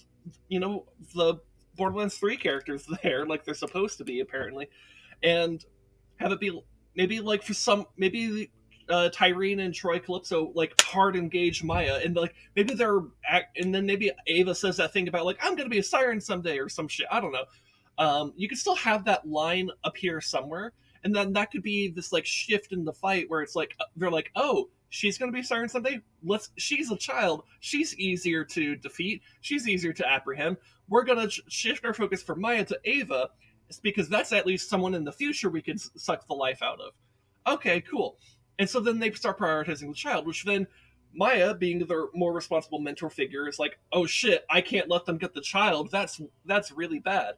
the Borderlands 3 characters there like they're supposed to be apparently, and have it be maybe like for some maybe Tyrene and Troy Calypso like hard engage Maya, and like maybe and then maybe Ava says that thing about like I'm gonna be a siren someday or some shit. I don't know. You could still have that line appear somewhere, and then that could be this like shift in the fight where it's like they're like, oh, she's gonna be a siren someday. She's a child. She's easier to defeat. She's easier to apprehend. We're gonna shift our focus from Maya to Ava, because that's at least someone in the future we could suck the life out of. Okay, cool. And so then they start prioritizing the child, which then Maya, being their more responsible mentor figure, is like, oh shit, I can't let them get the child. That's really bad.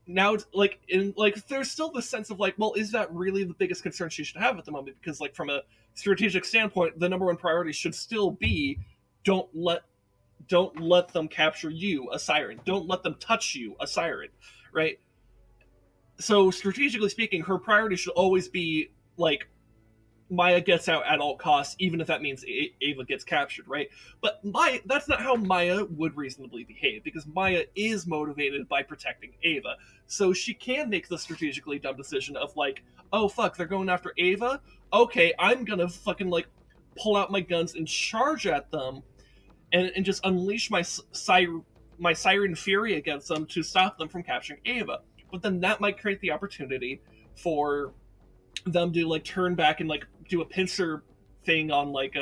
Now, like in like, there's still the sense of like, well, is that really the biggest concern she should have at the moment? Because like from a strategic standpoint, the number one priority should still be don't let don't let them capture you, a siren. Don't let them touch you, a siren, right? So strategically speaking, her priority should always be like Maya gets out at all costs, even if that means Ava gets captured, right? But that's not how Maya would reasonably behave, because Maya is motivated by protecting Ava. So she can make the strategically dumb decision of like, oh fuck, they're going after Ava? Okay, I'm gonna fucking like pull out my guns and charge at them, and just unleash my siren fury against them to stop them from capturing Ava. But then that might create the opportunity for them to like turn back and like do a pincer thing on like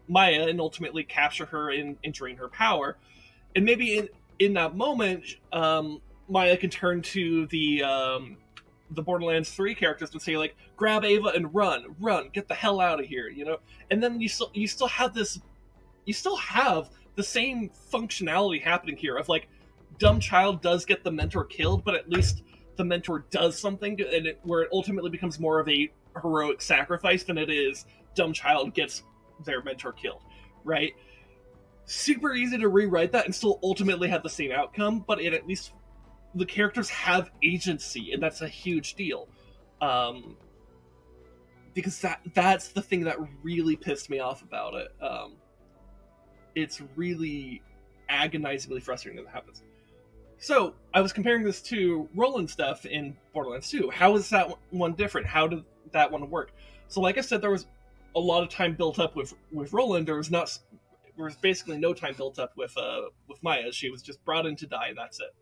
Maya and ultimately capture her and drain her power. And maybe in that moment, Maya can turn to the Borderlands 3 characters and say like, grab Ava and run, get the hell out of here, And then you still have the same functionality happening here of like, dumb child does get the mentor killed, but at least the mentor does something where it ultimately becomes more of a heroic sacrifice than it is dumb child gets their mentor killed, right? Super easy to rewrite that and still ultimately have the same outcome, but at least the characters have agency, and that's a huge deal. Because that's the thing that really pissed me off about it. It's really agonizingly frustrating that it happens. So, I was comparing this to Roland stuff in Borderlands 2. How is that one different? How did that one work? So, like I said, there was a lot of time built up with Roland. There was basically no time built up with Maya. She was just brought in to die, and that's it.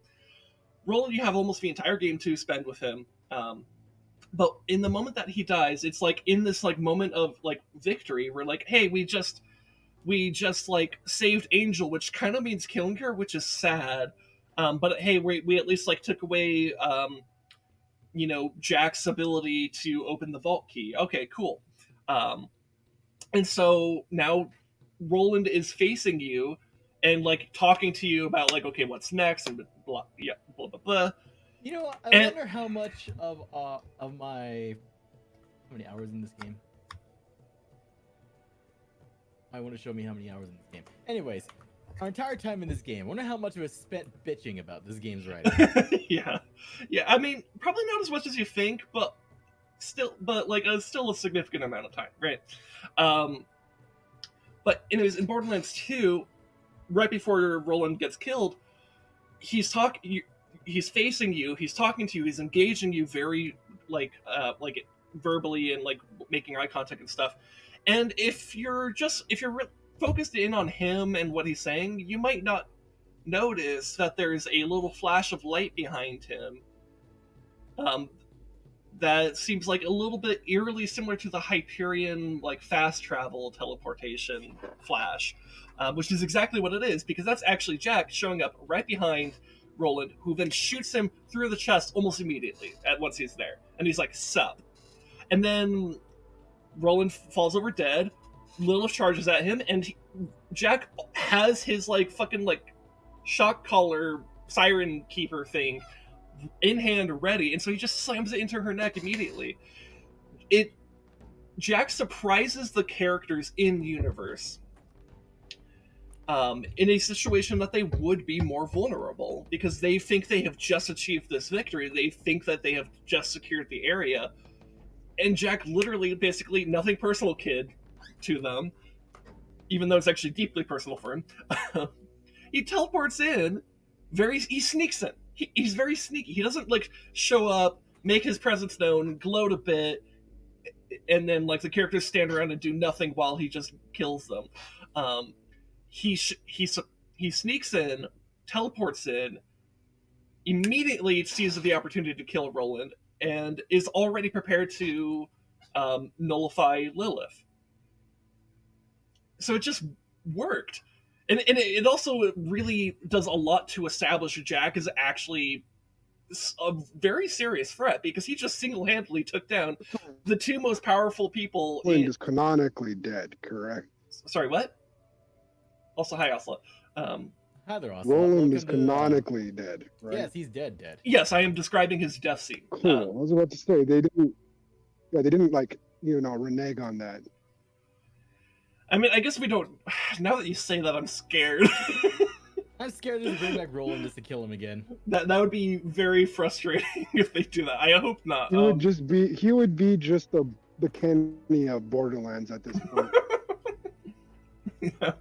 Roland, you have almost the entire game to spend with him. But in the moment that he dies, it's like in this like moment of like victory, where like, hey, we just like saved Angel, which kind of means killing her, which is sad. But hey, we at least like took away, Jack's ability to open the vault key. Okay, cool. And so now Roland is facing you and like talking to you about like, okay, what's next, and blah, yeah, blah blah blah. I wonder how much of my how many hours in this game. I want to show me how many hours in this game. Anyways, our entire time in this game, I wonder how much of it spent bitching about this game's writing. yeah. I mean, probably not as much as you think, but still a significant amount of time, right? But anyways, in Borderlands 2, right before Roland gets killed, he's facing you, he's talking to you, he's engaging you very verbally and like making eye contact and stuff. And if you're focused in on him and what he's saying, you might not notice that there's a little flash of light behind him. That seems like a little bit eerily similar to the Hyperion like fast travel teleportation flash, which is exactly what it is, because that's actually Jack showing up right behind Roland, who then shoots him through the chest almost immediately at once he's there, and he's like, "Sup," and then Roland falls over dead. Lilith charges at him, and Jack has his like fucking like shock collar siren keeper thing in hand ready, and so he just slams it into her neck immediately. Jack surprises the characters in universe in a situation that they would be more vulnerable, because they think they have just achieved this victory, they think that they have just secured the area, and Jack literally, basically, nothing personal, kid, to them, even though it's actually deeply personal for him. He teleports in, he sneaks in. He's very sneaky. He doesn't like show up, make his presence known, gloat a bit, and then like the characters stand around and do nothing while he just kills them. He sneaks in, teleports in, immediately seizes the opportunity to kill Roland, and is already prepared to nullify Lilith. So it just worked. And it also really does a lot to establish Jack as actually a very serious threat, because he just single-handedly took down the two most powerful people. Roland is canonically dead, correct? Sorry, what? Also, hi, Osla. Hi there, Austin. Roland is canonically dead, right? Yes, he's dead. Yes, I am describing his death scene. Cool. I was about to say they didn't like renege on that. I mean, I guess we don't. Now that you say that, I'm scared. I'm scared to bring back Roland just to kill him again. That would be very frustrating if they do that. I hope not. He would be just the Kenny of Borderlands at this point. Yeah.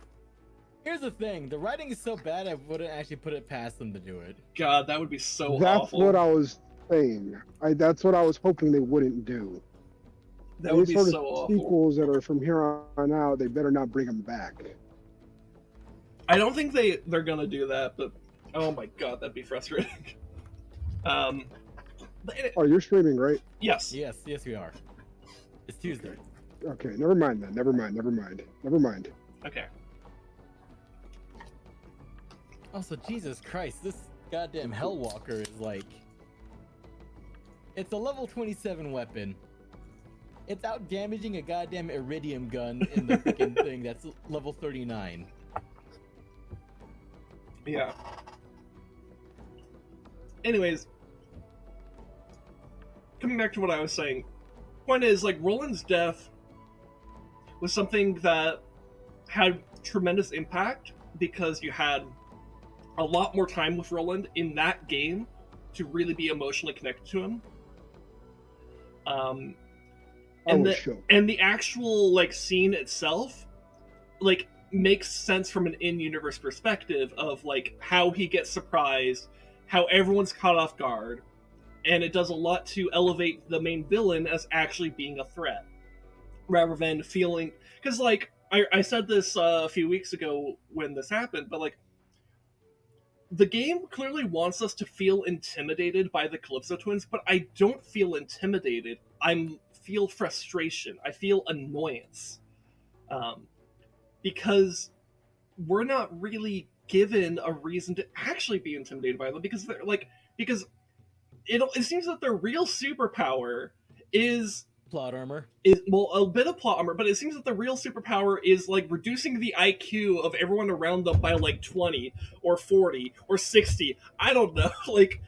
Here's the thing: the writing is so bad, I wouldn't actually put it past them to do it. God, that would be so That's awful. what I was saying. That's what I was hoping they wouldn't do. That would be sort so of awful. Sequels that are from here on out, they better not bring them back. I don't think they're gonna do that, but oh my god, that'd be frustrating. Oh, you're streaming, right? Yes. Yes, we are. It's Tuesday. Okay, never mind then. Never mind. Okay. Also, Jesus Christ, this goddamn Hellwalker is like... It's a level 27 weapon. It's out damaging a goddamn iridium gun in the freaking thing that's level 39. Yeah. Anyways, coming back to what I was saying, point is, like, Roland's death was something that had tremendous impact, because you had a lot more time with Roland in that game to really be emotionally connected to him. And the actual like scene itself, like, makes sense from an in-universe perspective of like how he gets surprised, how everyone's caught off guard, and it does a lot to elevate the main villain as actually being a threat, rather than feeling, because like I said this a few weeks ago when this happened, but like the game clearly wants us to feel intimidated by the Calypso twins, but I don't feel intimidated. I feel frustration. I feel annoyance. Because we're not really given a reason to actually be intimidated by them, because they're like, because it seems that their real superpower is Plot armor. Well, a bit of plot armor, but it seems that the real superpower is like reducing the IQ of everyone around them by like 20 or 40 or 60. I don't know, like,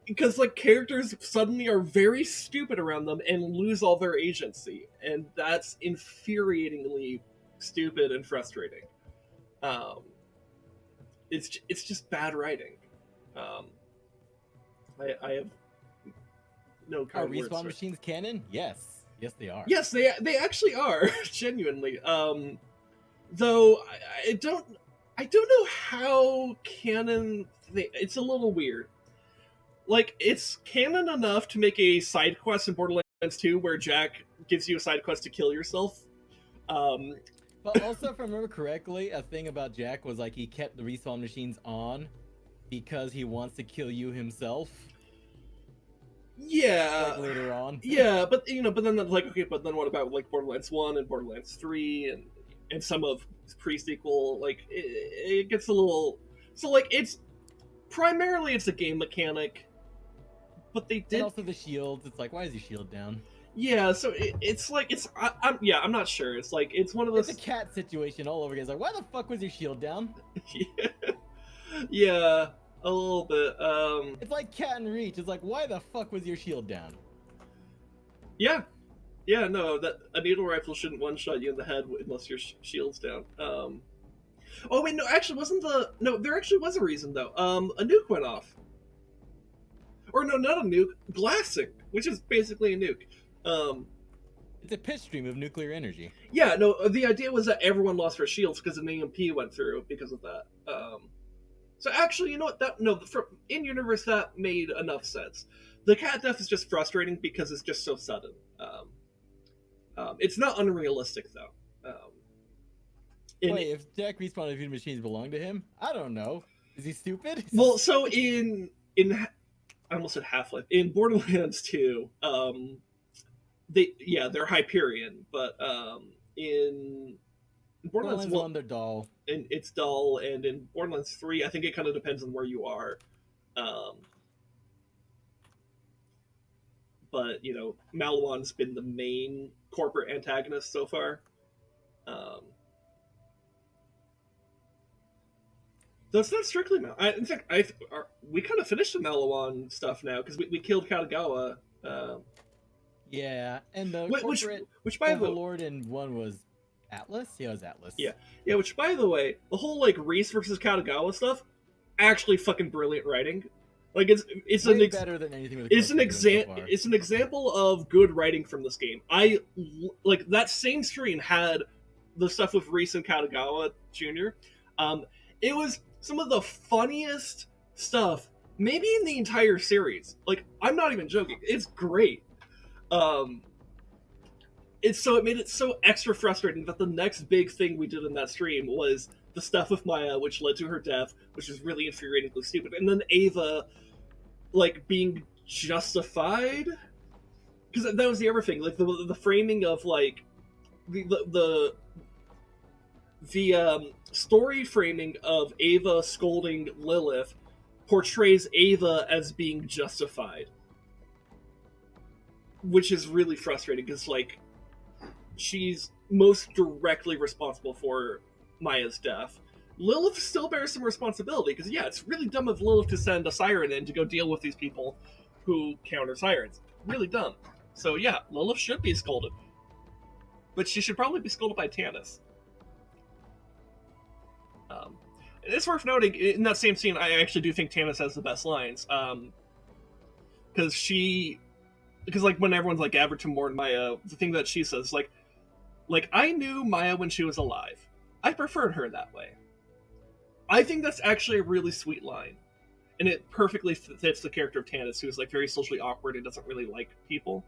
because like characters suddenly are very stupid around them and lose all their agency, and that's infuriatingly stupid and frustrating. It's just bad writing. I have no Are kind of words respawn for it. machines canon? Yes they are. Yes, they actually are, genuinely. Though I don't know how canon. It's a little weird. Like, it's canon enough to make a side quest in Borderlands Borderlands 2, where Jack gives you a side quest to kill yourself. But also, if I remember correctly, a thing about Jack was like he kept the respawn machines on because he wants to kill you himself. Yeah, Like later on. yeah, but but then like okay, but then what about like Borderlands 1 and Borderlands 3 and some of pre-sequel? Like it gets a little so like it's primarily it's a game mechanic, but they And did also the shields. It's like, why is your shield down? yeah. So it's like I'm not sure. It's like it's one of It's those a cat situation all over again. It's like, why the fuck was your shield down? yeah, yeah, a little bit. It's like Cat and Reach. It's like, why the fuck was your shield down? Yeah, yeah, no, that a needle rifle shouldn't one shot you in the head unless your shield's down. Oh wait, no, actually, wasn't the no? There actually was a reason though. A nuke went off, or no, not a nuke, blasting, which is basically a nuke. Um, It's a pitch stream of nuclear energy. yeah, no, the idea was that everyone lost their shields because an EMP went through because of that. So actually, you know what? That no, in universe that made enough sense. The cat death is just frustrating because it's just so sudden. It's not unrealistic though. Wait, if Jack respawned if machines belong to him, I don't know. Is he stupid? Well, so in I almost said Half-Life. In Borderlands 2, they're Hyperion, but in Borderlands 1 they're dull. and it's dull, and in Borderlands 3, I think it kind of depends on where you are. But Malawan's been the main corporate antagonist so far. Though it's not strictly Mal. In fact, we kind of finished the Malawan stuff now because we killed Katagawa. Yeah, and the which by the overlord in one was Atlas. Yeah, it was Atlas. Yeah. Which by the way, the whole like Reese versus Katagawa stuff, actually fucking brilliant writing. Like it's way better than anything. With it's an example of good writing from this game. I like that same stream had the stuff with Reese and Katagawa Jr. It was some of the funniest stuff maybe in the entire series. Like I'm not even joking. It's great. It made it so extra frustrating that the next big thing we did in that stream was the stuff with Maya, which led to her death, which is really infuriatingly stupid, and then Ava, like being justified, because that was the other thing, like the framing of like the story framing of Ava scolding Lilith portrays Ava as being justified, which is really frustrating because like she's most directly responsible for Maya's death. Lilith still bears some responsibility because yeah, it's really dumb of Lilith to send a siren in to go deal with these people who counter sirens. Really dumb. So yeah, Lilith should be scolded, but she should probably be scolded by Tannis. It's worth noting in that same scene, I actually do think Tannis has the best lines, because like when everyone's like average more than Maya, the thing that she says like I knew Maya when she was alive. I preferred her that way. I think that's actually a really sweet line, and it perfectly fits the character of Tannis, who's like very socially awkward and doesn't really like people.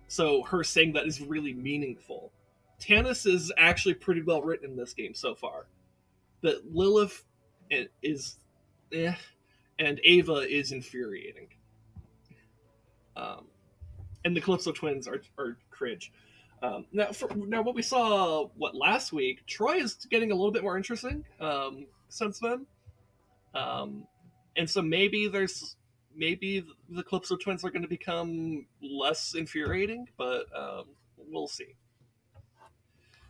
So her saying that is really meaningful. Tannis is actually pretty well written in this game so far. But Lilith is and Ava is infuriating. And the Calypso twins are cringe. Now, what we saw last week, Troy is getting a little bit more interesting since then, and so maybe the Calypso twins are going to become less infuriating, but we'll see.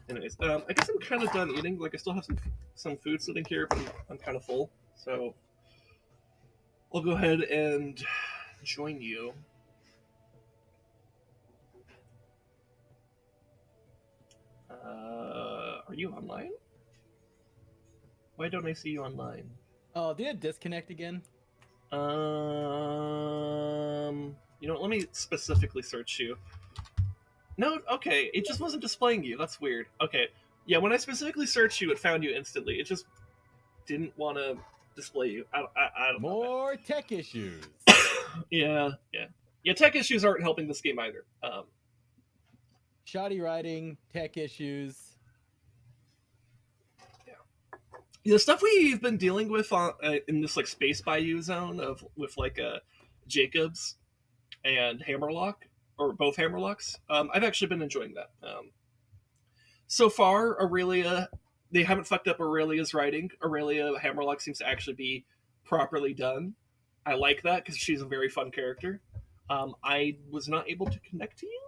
Anyways, I guess I'm kind of done eating. Like I still have some food sitting here, but I'm kind of full, so I'll go ahead and join you. Are you online? Why don't I see you online? Oh, did it disconnect again? You know what, let me specifically search you. No, okay, it just wasn't displaying you. That's weird. Okay, yeah, when I specifically searched you, it found you instantly. It just didn't want to display you. I don't know. More tech issues. Yeah. Tech issues aren't helping this game either. Shoddy writing, tech issues. The stuff we've been dealing with in this like Space Bayou zone of with like Jacobs and Hammerlock, or both Hammerlocks, I've actually been enjoying that. So far, Aurelia, they haven't fucked up Aurelia's writing. Aurelia Hammerlock seems to actually be properly done. I like that because she's a very fun character. I was not able to connect to you.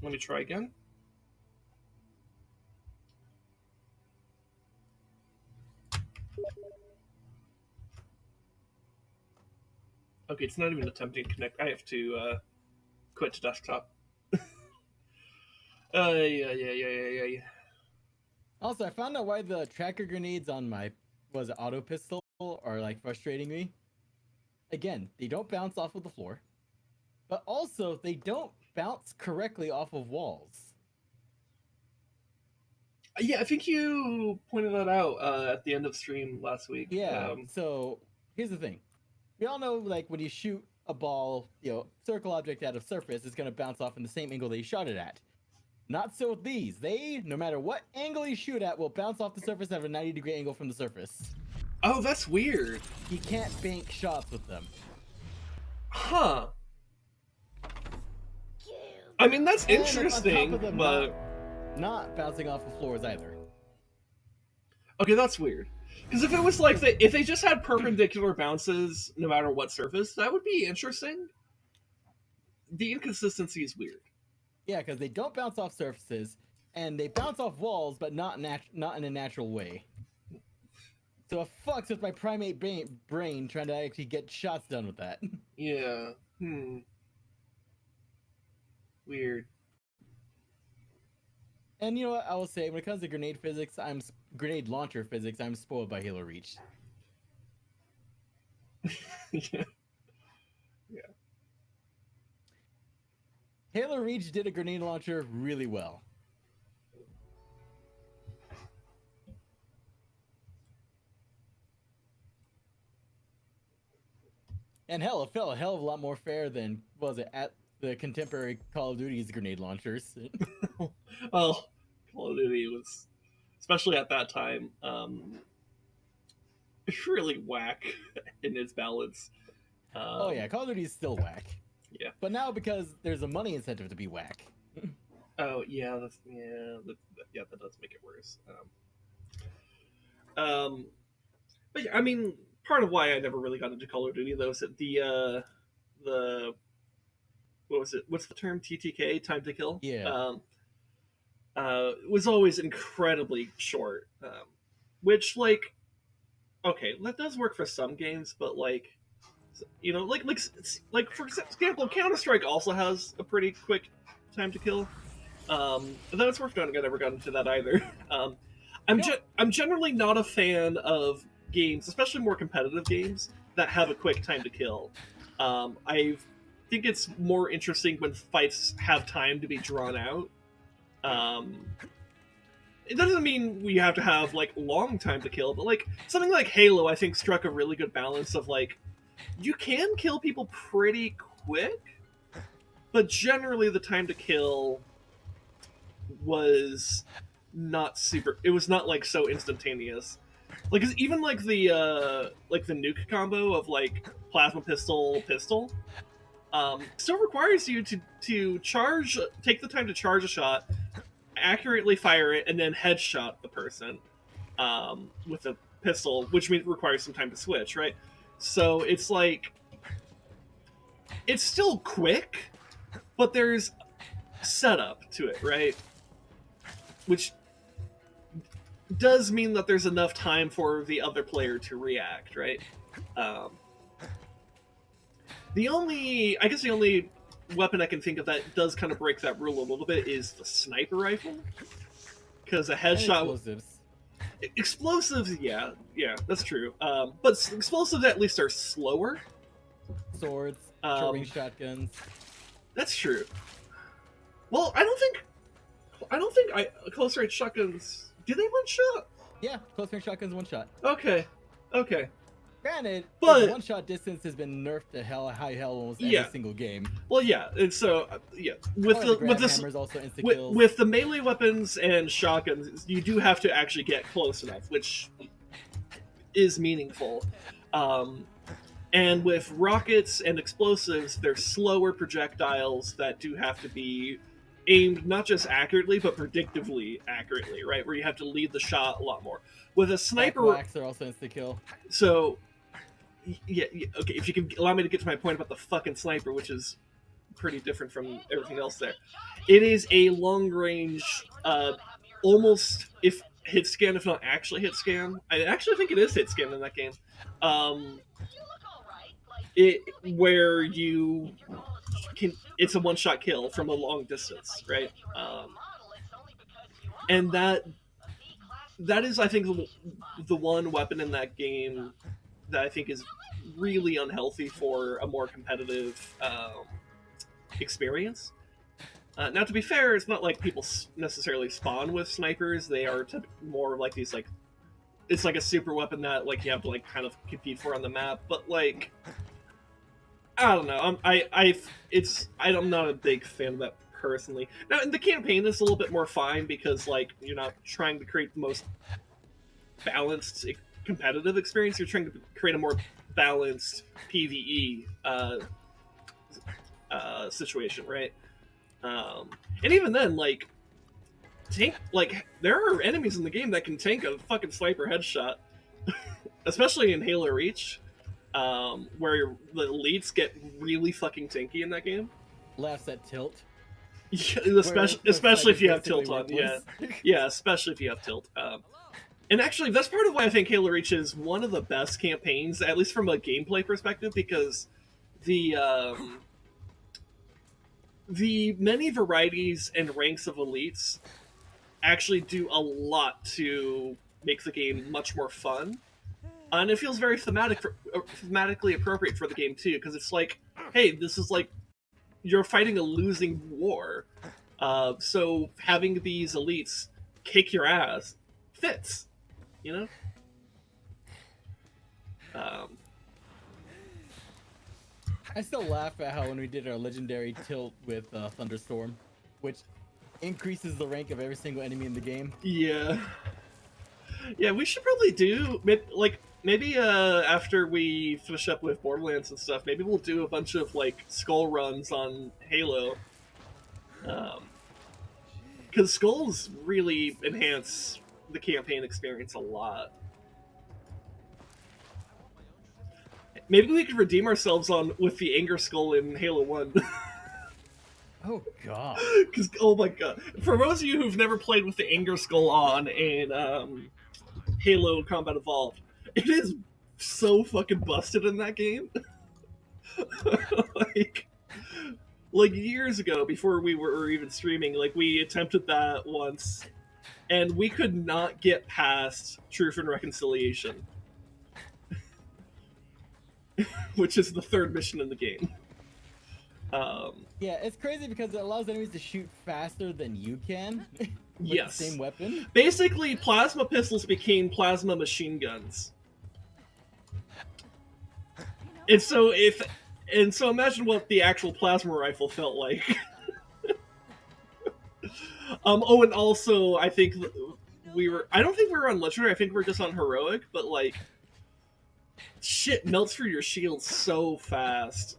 Let me try again. Okay, it's not even attempting to connect. I have to quit to desktop. Yeah. Also, I found out why the tracker grenades on my auto pistol are like frustrating me. Again, they don't bounce off of the floor, but also they don't bounce correctly off of walls. Yeah, I think you pointed that out at the end of stream last week. Yeah. So here's the thing: we all know, like, when you shoot a ball, circle object at a surface, it's gonna bounce off in the same angle that you shot it at. Not so with these. They, no matter what angle you shoot at, will bounce off the surface at a 90-degree angle from the surface. Oh, that's weird. You can't bank shots with them. Huh. I mean, that's interesting, but not bouncing off of floors either. Okay, that's weird. Because if it was like if they just had perpendicular bounces no matter what surface, that would be interesting. The inconsistency is weird. Yeah, because they don't bounce off surfaces, and they bounce off walls, but not in a natural way. So it fucks with my primate brain trying to actually get shots done with that. Yeah. Weird. And you know what? I will say, when it comes to grenade launcher physics, I'm spoiled by Halo Reach. Yeah. Halo Reach did a grenade launcher really well. And hell, it felt a hell of a lot more fair than was it at the contemporary Call of Duty's grenade launchers. Well, Call of Duty was, especially at that time, really whack in its balance. Oh yeah, Call of Duty is still whack. Yeah. But now, because there's a money incentive to be whack. Oh yeah, that does make it worse. But yeah, I mean, part of why I never really got into Call of Duty though is that the what was it? What's the term? TTK, time to kill. Yeah. Was always incredibly short. Which, like, okay, that does work for some games, but like, like for example, Counter-Strike also has a pretty quick time to kill. Though it's worth noting I never got into that either. I'm generally not a fan of games, especially more competitive games, that have a quick time to kill. I think it's more interesting when fights have time to be drawn out. It doesn't mean we have to have like long time to kill, but like something like Halo, I think struck a really good balance of like you can kill people pretty quick, but generally the time to kill was not super. It was not like so instantaneous. Like even like the nuke combo of like plasma pistol still requires you to charge, take the time to charge a shot, accurately fire it, and then headshot the person with a pistol, which means it requires some time to switch, right? So it's like it's still quick, but there's setup to it, right? Which does mean that there's enough time for the other player to react, right? The only weapon I can think of that does kind of break that rule a little bit is the sniper rifle, because a headshot. Explosives, yeah, that's true. But explosives at least are slower. Swords, short-range shotguns. That's true. Well, I don't think close-range shotguns. Do they one shot? Yeah, close-range shotguns one shot. Okay. Granted, But one-shot distance has been nerfed to high hell almost Yeah. every single game. well, yeah, and so with Or the with this hammers also insta with, kills. with the melee weapons and shotguns, you do have to actually get close enough, which is meaningful. And with rockets and explosives, they're slower projectiles that do have to be aimed not just accurately, but predictively accurately, right? Where you have to lead the shot a lot more. With a sniper, Wax are also insta kill. so yeah, okay. If you can allow me to get to my point about the fucking sniper, which is pretty different from everything else there, it is a long range, almost if hit scan, if not actually hit scan. I actually think it is hit scan in that game. Where you can, it's a one shot kill from a long distance, right? And that is, I think, the one weapon in that game that I think is really unhealthy for a more competitive experience. Now, to be fair, it's not like people necessarily spawn with snipers. They are more like these, like, it's like a super weapon that like you have to like kind of compete for on the map. But like, I don't know. I'm not a big fan of that personally. Now, in the campaign is a little bit more fine because like you're not trying to create the most balanced competitive experience. You're trying to create a more balanced PVE situation, right? And even then, like there are enemies in the game that can tank a fucking sniper headshot, especially in Halo Reach, where the elites get really fucking tanky in that game. Laughs at tilt. Yeah, especially if you have tilt on. Yeah, especially if you have tilt. And actually, that's part of why I think Halo Reach is one of the best campaigns, at least from a gameplay perspective, because the many varieties and ranks of elites actually do a lot to make the game much more fun. And it feels very thematically appropriate for the game too, because it's like, hey, this is like you're fighting a losing war, so having these elites kick your ass fits, you know. I still laugh at how when we did our legendary tilt with Thunderstorm, which increases the rank of every single enemy in the game. Yeah, we should probably do like maybe after we finish up with Borderlands and stuff, maybe we'll do a bunch of like skull runs on Halo, because skulls really enhance the campaign experience a lot. Maybe we could redeem ourselves with the Anger Skull in Halo 1. Oh god. Because, oh my god. For those of you who've never played with the Anger Skull on in Halo Combat Evolved, it is so fucking busted in that game. like years ago, before we were even streaming, like we attempted that once, and we could not get past Truth and Reconciliation. Which is the third mission in the game. Yeah, it's crazy because it allows enemies to shoot faster than you can. With yes. the same weapon. Basically, plasma pistols became plasma machine guns. And so imagine what the actual plasma rifle felt like. Oh, and also I think I don't think we were on Legendary, I think we were just on Heroic, but like shit melts through your shield so fast.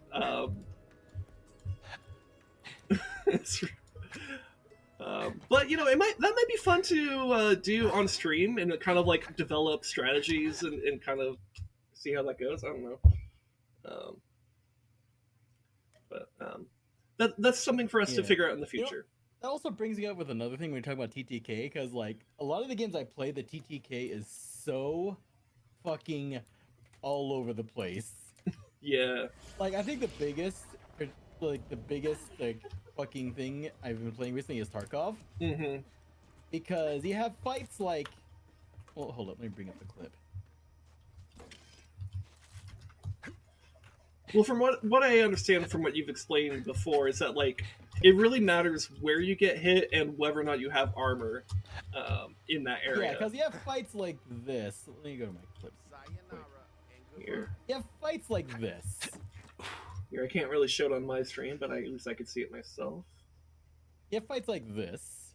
But you know, that might be fun to do on stream and kind of like develop strategies and kind of see how that goes. I don't know, but that's something for us to figure out in the future. That also brings me up with another thing when we talk about TTK, because like a lot of the games I play, the TTK is so fucking all over the place. Yeah. Like I think the biggest fucking thing I've been playing recently is Tarkov. Mm-hmm. Because you have fights like, well, hold up, let me bring up the clip. Well, from what I understand from what you've explained before is that like it really matters where you get hit and whether or not you have armor in that area. Yeah, because you have fights like this. Let me go to my clips. Here. You have fights like this. Here, I can't really show it on my stream, but at least I could see it myself. You have fights like this.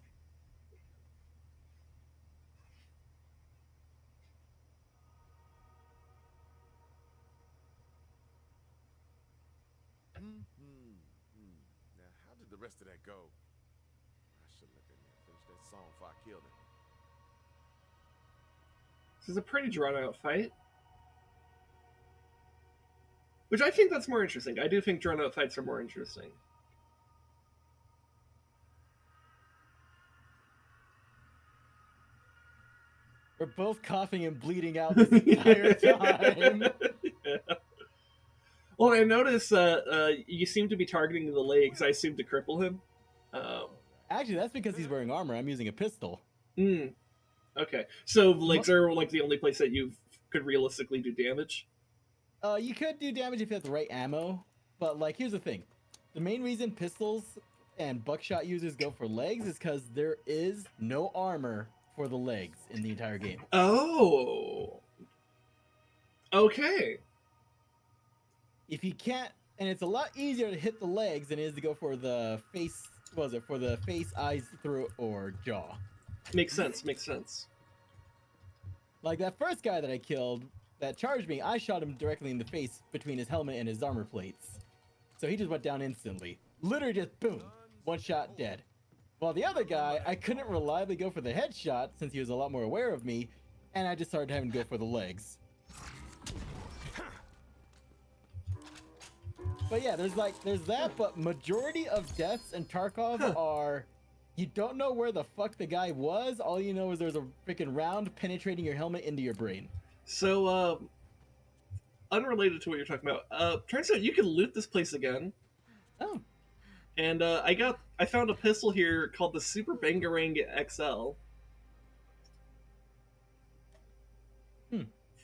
Now, how did the rest of that go? I should let that man finish that song before I killed him. This is a pretty drawn out fight. Which I think that's more interesting. I do think drawn out fights are more interesting. We're both coughing and bleeding out this entire time. Yeah. Well, I noticed you seem to be targeting the legs. I assume to cripple him. Actually, that's because he's wearing armor. I'm using a pistol. Okay. So the legs are like the only place that you could realistically do damage? You could do damage if you have the right ammo, but like here's the thing. The main reason pistols and buckshot users go for legs is because there is no armor for the legs in the entire game. Oh. Okay. If you can't, and it's a lot easier to hit the legs than it is to go for the face, what was it, for the face, eyes, throat, or jaw. Makes sense, makes sense. Like that first guy that I killed that charged me, I shot him directly in the face between his helmet and his armor plates. So he just went down instantly. Literally just boom, one shot dead. While the other guy, I couldn't reliably go for the headshot since he was a lot more aware of me, and I just started having to go for the legs. But yeah, there's that, but majority of deaths in Tarkov are, you don't know where the fuck the guy was, all you know is there's a freaking round penetrating your helmet into your brain. So, unrelated to what you're talking about, turns out you can loot this place again. Oh. And I found a pistol here called the Super Bangarang XL.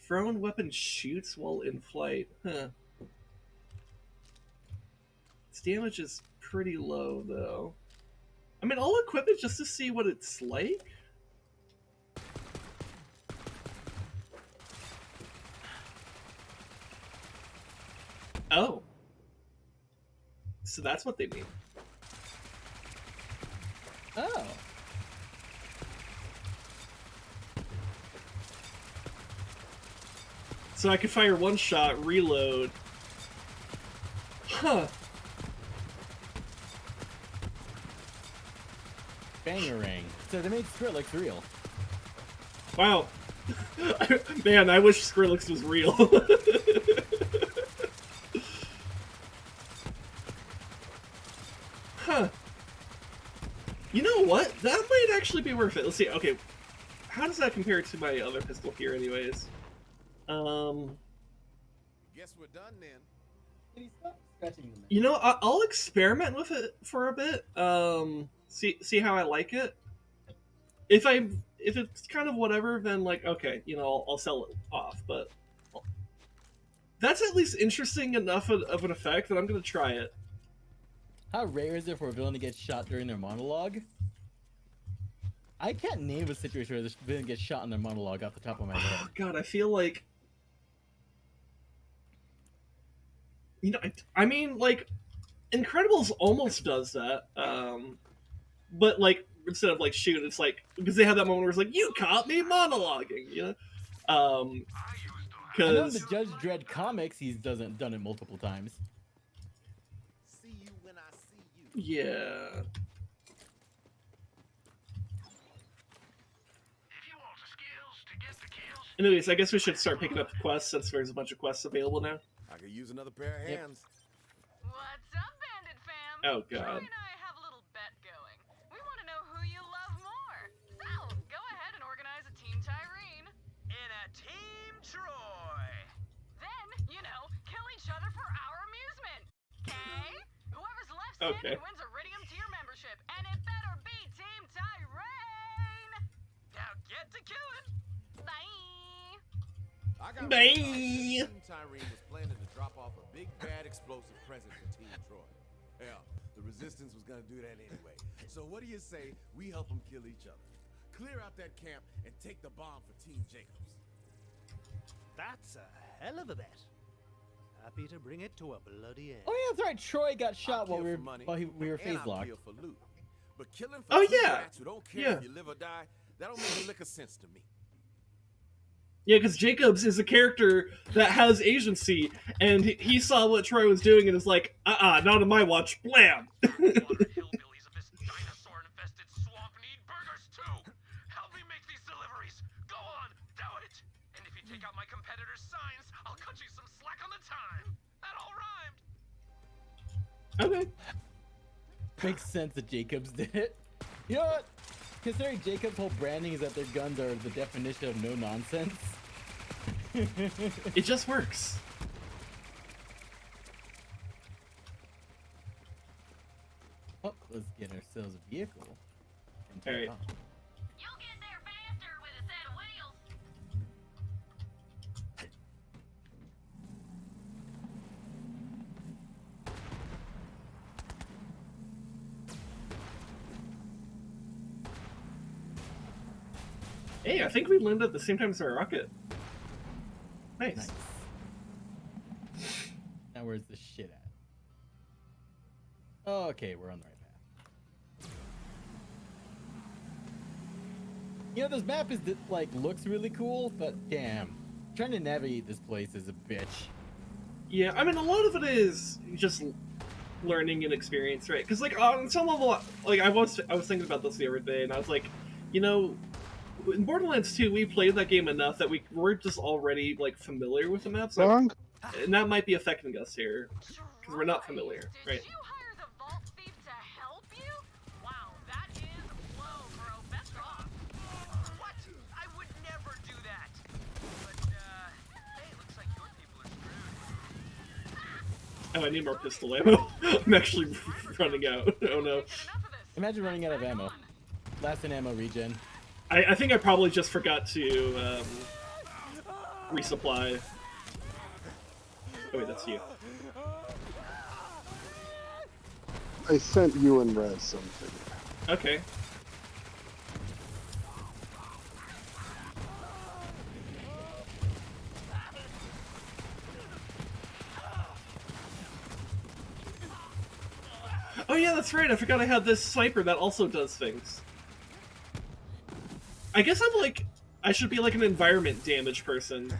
Thrown weapon shoots while in flight. Huh. Its damage is pretty low, though. I mean, I'll equip it just to see what it's like. Oh. So that's what they mean. Oh. So I could fire one shot, reload. Huh. Bangarang. So they made Skrillex real. Wow. Man, I wish Skrillex was real. Huh. You know what? That might actually be worth it. Let's see. Okay. How does that compare to my other pistol here, anyways? Guess we're done then. Can you stop scratching the You know, I'll experiment with it for a bit. See how I like it. If it's kind of whatever, then like okay, you know, I'll sell it off. But that's at least interesting enough of an effect that I'm gonna try it. How rare is it for a villain to get shot during their monologue? I can't name a situation where this villain gets shot in their monologue off the top of my head. Oh, God, I feel like, you know, I mean, like, Incredibles almost does that, but like instead of like shoot, it's like because they have that moment where it's like you caught me monologuing, you know, I know in because the Judge Dredd comics, he's done it multiple times. See you when I see you. yeah. Anyways, I guess we should start picking up quests since there's a bunch of quests available now. I could use another pair of hands. What's up, Bandit fam? Oh, God. Troy and I have a little bet going. We want to know who you love more. So, go ahead and organize a Team Tyrene. In a Team Troy. Then, you know, kill each other for our amusement. Okay? Whoever's left standing wins Iridium tier membership, and it better be Team Tyrene. Now get to killing. Bye. I got Bye. Team Tyrene was planning to drop off a big bad explosive present for Team Troy. Hell, the Resistance was gonna do that anyway. So what do you say we help them kill each other? Clear out that camp and take the bomb for Team Jacobs. That's a hell of a bet. Happy to bring it to a bloody end. Oh yeah, that's right. Troy got shot while I'll we kill were for money, we were and phase I'll locked. kill for loot. But killing for Oh, two yeah. rats who don't care Yeah. if you live or die, that don't make a lick of sense to me. Yeah, because Jacobs is a character that has agency, and he saw what Troy was doing and is like, not on my watch, blam! Water hillbillies of this dinosaur-infested swamp need burgers too. Help me make these deliveries. Go on, do it. And if you take out my competitor's signs, I'll cut you some slack on the time. That all rhymed. Okay. Makes sense that Jacobs did it. You know what? Considering Jacobs' whole branding is that their guns are the definition of no nonsense. It just works. Oh, let's get ourselves a vehicle. And All take right. off. You'll get there faster with a set of wheels. Hey, I think we landed at the same time as our rocket. Nice. Nice. Now where's the shit at? Oh, okay, we're on the right path. You know, this map is like looks really cool, but damn, trying to navigate this place is a bitch. Yeah, I mean, a lot of it is just learning and experience, right? Because, like, on some level, like, I was thinking about this the other day, and I was like, you know, in Borderlands 2, we played that game enough that we're just already, like, familiar with the maps, so, Wrong? and that might be affecting us here, because we're not familiar, Did right? you hire the vault thief to help you? Wow, that is low, bro. Best off. What? I would never do that. But, hey, looks like your people are screwed. Oh, I need more pistol ammo. I'm actually running out. Oh, no. Can't get enough of this. Imagine running out of Back ammo. on. Last in ammo regen. I think I probably just forgot to, resupply. Oh, wait, that's you. I sent you and Rez something. Okay. Oh yeah, that's right. I forgot I had this sniper that also does things. I guess I should be like an environment damage person.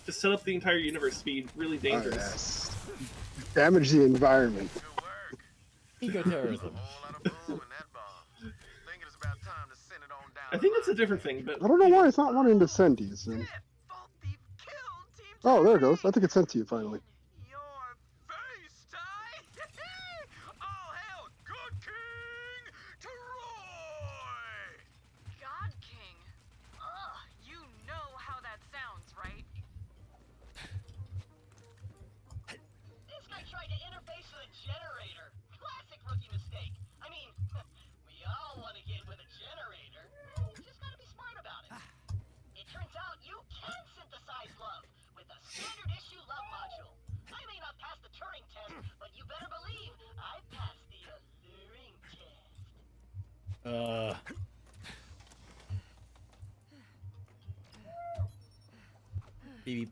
To set up the entire universe to be really Oh, dangerous. yes. Damage the environment. Good work. Eco-terrorism. Whole lot of boom in that bomb. Thinking it's about time to send it on down. I think that's a different thing, but I don't know why it's not wanting to send to you, Sim. Vault thief killed Team Oh, there it goes. Tyree. I think it sent to you finally. Your face, Ty! All hail, Good King Troy! God King. Ugh, you know how that sounds, right? This guy tried to interface with a generator. Classic rookie mistake. I mean, we all want to get with a generator. Just gotta be smart about it. It turns out you can synthesize love with a standard issue love module. I may not pass the Turing test, but you better believe I passed the alluring test. Beep.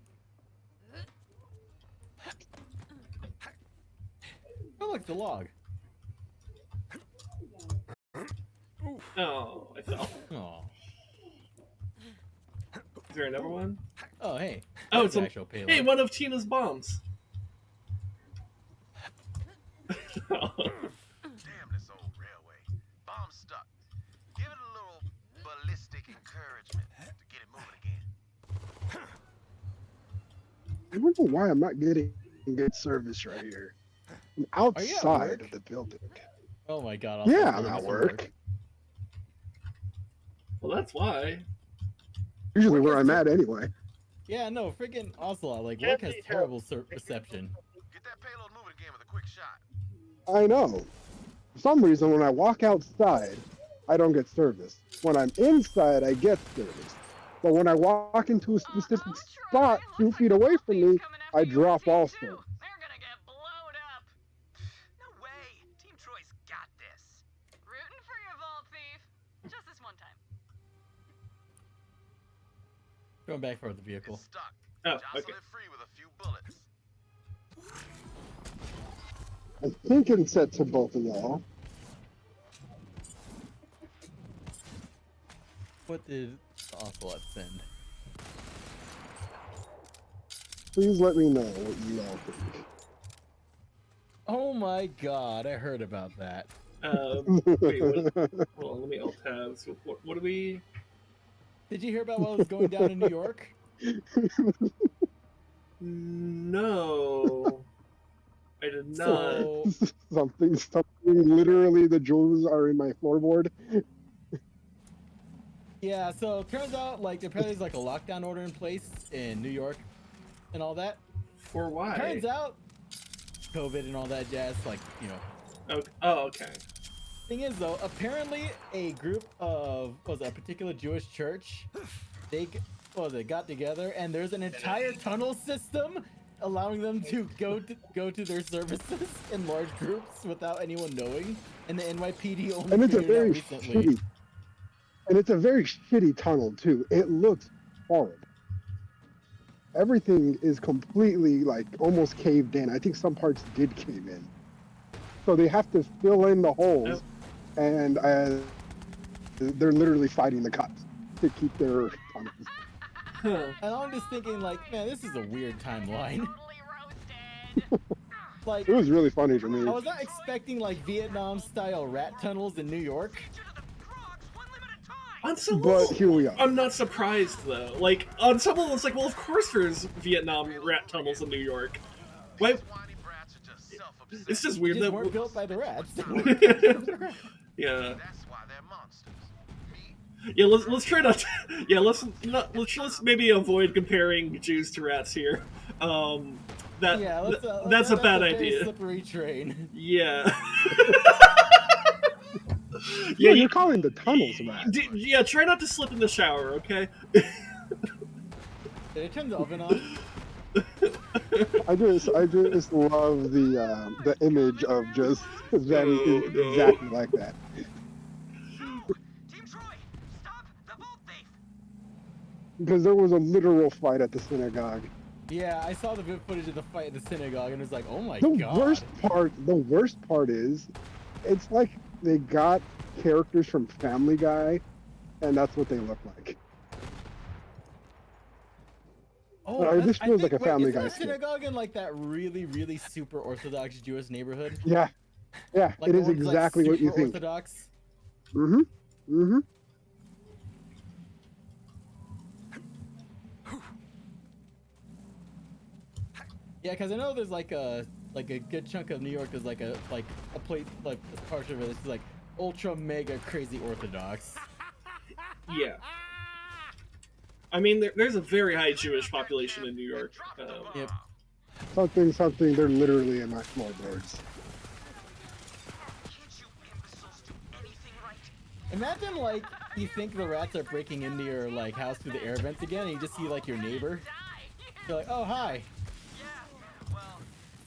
Oh, look, the log. oh, I fell. Oh. Is there another one? Oh, hey. Oh, That's it's an a, actual payload. hey, one of Tina's bombs. Damn this old railway. Bomb stuck. Give it a little ballistic encouragement to get it moving again. I don't know why I'm not getting good service right here. I'm outside work? of the building. Oh my god. Yeah, I'm at work. Well, that's why. Usually Work where is I'm too- at anyway. Yeah, no, freaking Ocelot. Like, work has terrible reception. Get that payload moving again with a quick shot. I know. For some reason, when I walk outside, I don't get service. When I'm inside, I get service. But when I walk into a specific spot 2 feet away from me, I drop all service. They're gonna get blown up. No way. Team Troy's got this. Rooting for your vault thief. Just this one time. Going back for the vehicle. It's stuck. Oh, Jostle okay. it free with a few bullets. I think it's set to both of y'all. What did Ocelot send? Please let me know what you all think. Oh my god, I heard about that. Wait, what? Hold on, let me alt tabs. What do we? Did you hear about what was going down in New York? No, I did not. So, something literally the jewels are in my floorboard. yeah, so it turns out like apparently there's like a lockdown order in place in New York and all that. For why? Turns out COVID and all that jazz, like, you know. Oh, okay. Thing is though, apparently a group of a particular Jewish church, they got together and there's an entire tunnel system allowing them to go to their services in large groups without anyone knowing. And the NYPD only And it's a figured it out very recently. shitty. And it's a very shitty tunnel too. It looks horrible. Everything is completely like almost caved in. I think some parts did cave in. So they have to fill in the holes, and they're literally fighting the cops to keep their tunnels. Huh. And I'm just thinking, like, man, this is a weird timeline. Totally roasted. Like, It was really funny to I me. was not expecting like Vietnam-style rat tunnels in New York. On some But level, here we are. I'm not surprised though. Like on some level, it's like, well, of course there's Vietnam rat tunnels in New York. Why? Whiny brats are just self-obsessed. It's just weird Just that weren't built by the rats. yeah. That's why they're monsters. Me? Yeah, let's try not. To, yeah, let's maybe avoid comparing Jews to rats here. Yeah, That's a bad very idea. Slippery train. Yeah. Yeah, you're calling the tunnels rats. Yeah, try not to slip in the shower, okay? Did I turn the oven on? I just love the image of just them exactly like that. Team Troy, stop the bolt thief. Because there was a literal fight at the synagogue. Yeah, I saw the footage of the fight at the synagogue and was like, oh my The god. worst part is, it's like they got characters from Family Guy, and that's what they look like. Oh, This feels like a Family isn't Guy the skit. synagogue in like that really, really super Orthodox Jewish neighborhood? Yeah, Like it the is one that's, like, exactly what you super think. Orthodox. Mm-hmm. Mm-hmm. Yeah, because I know there's like a good chunk of New York is like a place like a part of it that's like ultra mega crazy Orthodox. Yeah. I mean, there's a very high Jewish population in New York. Yep. Something. They're literally in my floorboards. Can't you imbeciles do anything right? Imagine like you think the rats are breaking into your like house through the air vents again, and you just see like your neighbor. You're like, oh hi, Yeah, well,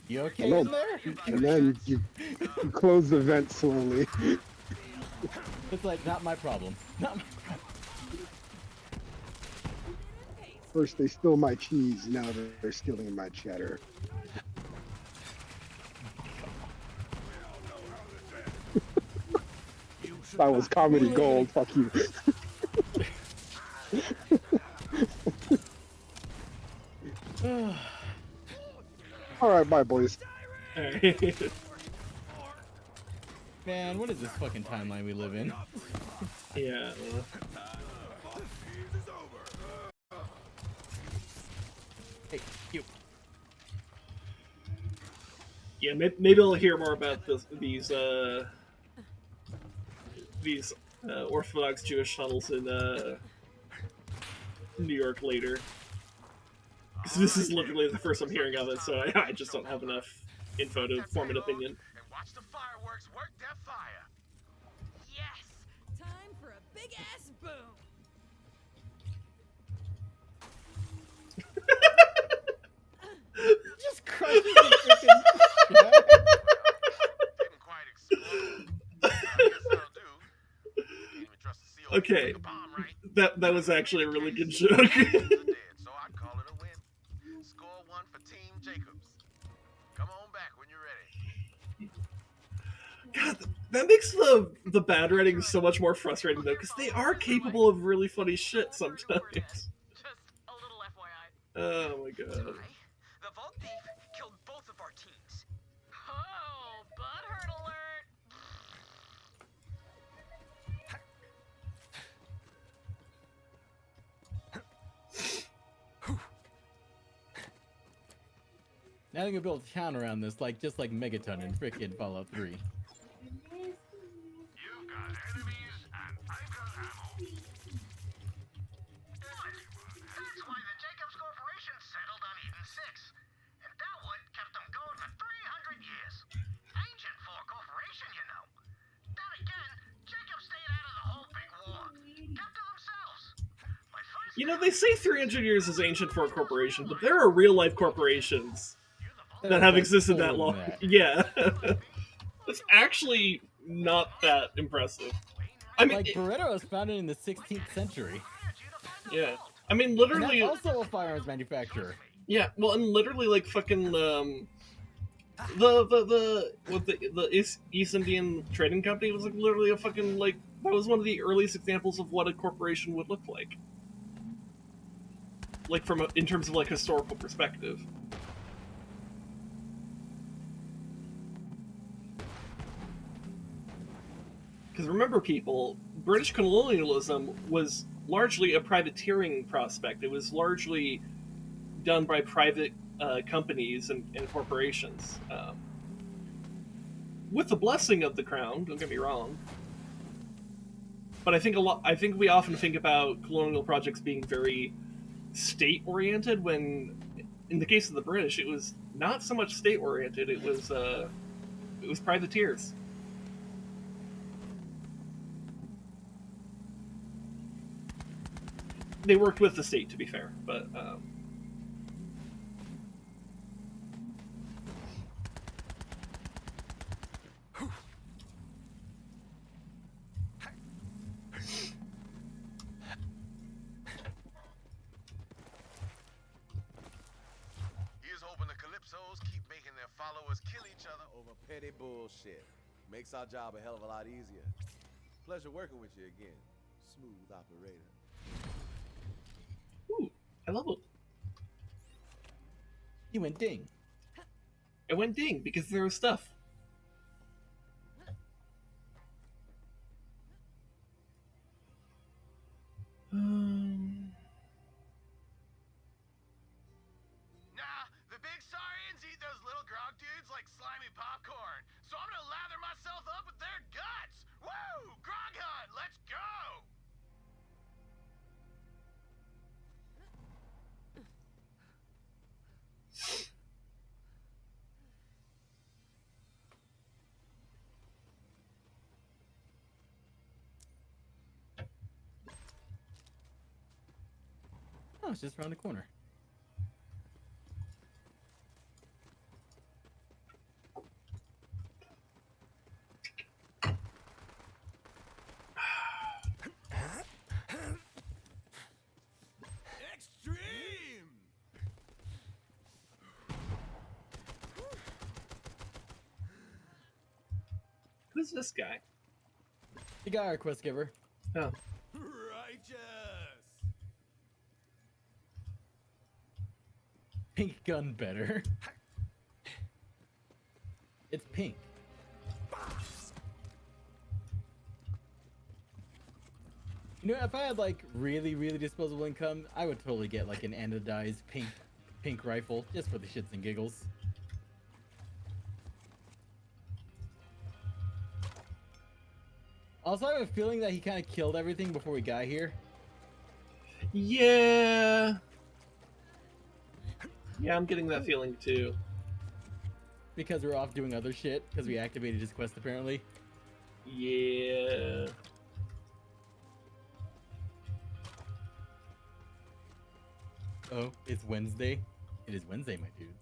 you okay Hello. in there? And then you close the vent slowly. It's like not my problem. Not my problem. First they stole my cheese, now they're stealing my cheddar. That was comedy gold, fuck you. Alright, bye boys. Man, what is this fucking timeline we live in? Yeah. Hey, you. Yeah, maybe I'll hear more about these Orthodox Jewish tunnels in New York later. Because this is literally the first I'm hearing of it, so I just don't have enough info to form an opinion. And watch the fireworks work their fire. yes. Time for a big ass boom. Just crushes the freaking shaft. Didn't quite explode. I guess that'll do. Can't even trust the CO Okay. to make a bomb, right? That was actually a really good joke. Dead, so I'd call it a win. God, that makes the bad writing so much more frustrating though, because they are capable of really funny shit sometimes. Just a little FYI. Oh my god. Sorry. The Vault Thief killed both of our teams. Oh, butthurt alert! Now they can build a town around this, like just like Megaton in frickin' Fallout 3. You've got enemies, and I've got ammo. That's why the Jacobs Corporation settled on Eden 6. And that wood kept them going for 300 years. Ancient for a corporation, you know. Then again, Jacobs stayed out of the whole big war. Kept to themselves. My first You know, they say 300 years is ancient for a corporation, but there are real life corporations that have existed that long. Yeah. It's actually not that impressive. I mean, Like, Beretta was founded in the 16th century. yeah. I mean, And literally. that's also a firearms manufacturer. Yeah, well, and literally, like, fucking, the East Indian Trading Company was, like, literally a fucking, like, that was one of the earliest examples of what a corporation would look like. Like, in terms of, like, historical perspective. Because remember, people, British colonialism was largely a privateering prospect. It was largely done by private companies and corporations, with the blessing of the crown. Don't get me wrong, but I think we often think about colonial projects being very state-oriented. When, in the case of the British, it was not so much state-oriented. It was privateers. They worked with the state, to be fair, but. Here's hoping the Calypsos keep making their followers kill each other over petty bullshit. Makes our job a hell of a lot easier. Pleasure working with you again, smooth operator. Ooh, I love it. You went ding. It went ding because there was stuff. Nah, the big saurians eat those little grog dudes like slimy popcorn. So I'm gonna lather myself up with their guts. Woo! Grog hunt, let's go! Oh, it's just around the corner. Extreme! Who's this guy? You got our quest giver. Oh, Righteous! Pink gun better. It's pink. You know, if I had like really, really disposable income, I would totally get like an anodized pink rifle just for the shits and giggles. Also, I have a feeling that he kind of killed everything before we got here. yeah. Yeah, I'm getting that feeling too. Because we're off doing other shit, because we activated his quest apparently. Yeah. Oh, it's Wednesday. It is Wednesday, my dudes.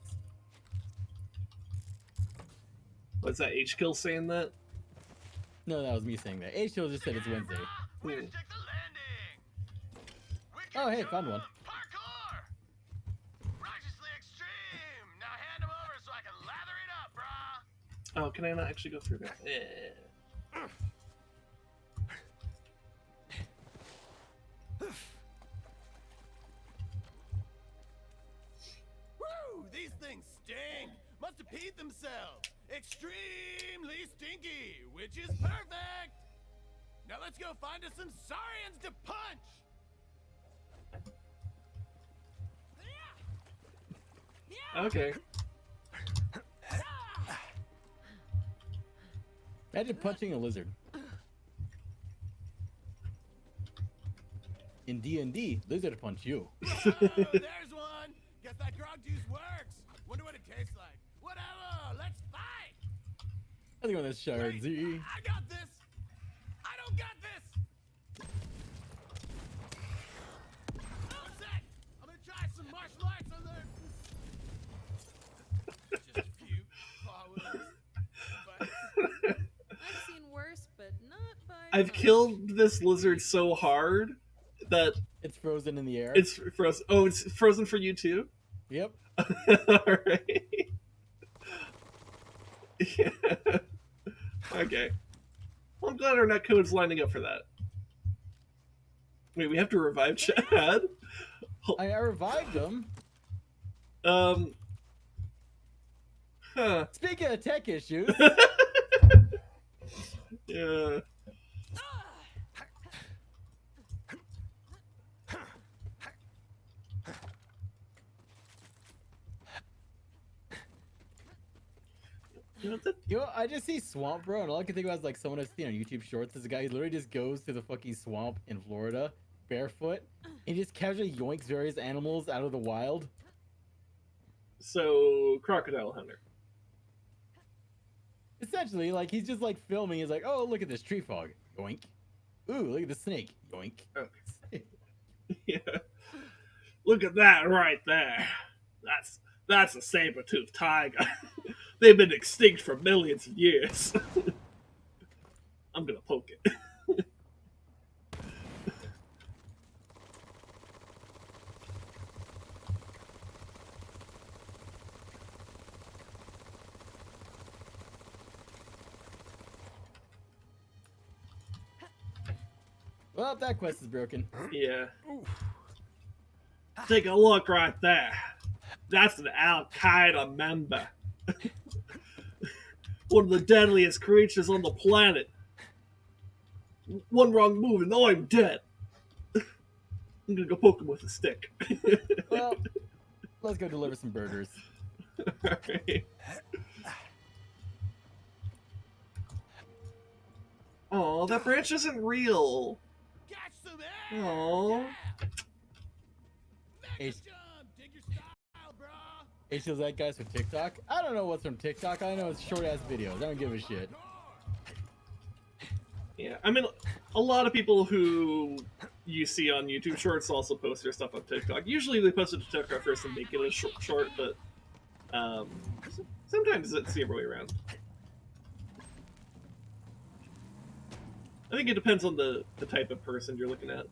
What's that, H-Kill saying that? No, that was me saying that. H-Kill just said it's Wednesday. Way to stick the landing! Wicked Oh, hey, found one. Parkour! Righteously extreme! Now hand him over so I can lather it up, brah! Oh, can I not actually go through there? Eh. Woo! These things stink! Must have peed themselves! Extremely stinky, which is perfect! Now let's go find us some saurians to punch! Okay. Imagine punching a lizard. In D&D, lizard punch you. Whoa, there's one! Guess that grog juice works! Wonder what it tastes like. Whatever, let's fight! I think on this shard Wait, Z. I got this! I don't got this! One sec! I'm gonna try some martial arts on there. Just a few followers. But I've seen worse, but not by I've much. killed this lizard so hard that It's frozen in the air. it's frozen. Oh, it's frozen for you too? Yep. Alright. Yeah. Okay. Well, I'm glad our netcode's lining up for that. Wait, we have to revive Chad? I revived him. Huh. Speaking of tech issues, Yeah. You know, I just see Swamp Bro, and all I can think about is like someone I've seen on YouTube Shorts. Is a guy who literally just goes to the fucking swamp in Florida barefoot and just casually yoinks various animals out of the wild. so, Crocodile Hunter. Essentially, like he's just like filming. He's like, "Oh, look at this tree frog, yoink! Ooh, look at the snake, yoink!" Okay. Yeah. Look at that right there. That's a saber-toothed tiger. They've been extinct for millions of years. I'm gonna poke it. Well, that quest is broken. Yeah. Take a look right there. That's an Al Qaeda member. One of the deadliest creatures on the planet. One wrong move and I'm dead. I'm gonna go poke him with a stick. Well, let's go deliver some burgers. Alright. Aw, that branch isn't real. catch some air! Aw. Yeah. Mega H- jump! Dig your style, bro! HL's that guys from TikTok? I don't know what's from TikTok. I know it's short ass videos. I don't give a shit. Yeah, I mean, a lot of people who you see on YouTube Shorts also post their stuff on TikTok. Usually they post it to TikTok first and make it a short, but sometimes it's the other way around. I think it depends on the type of person you're looking at.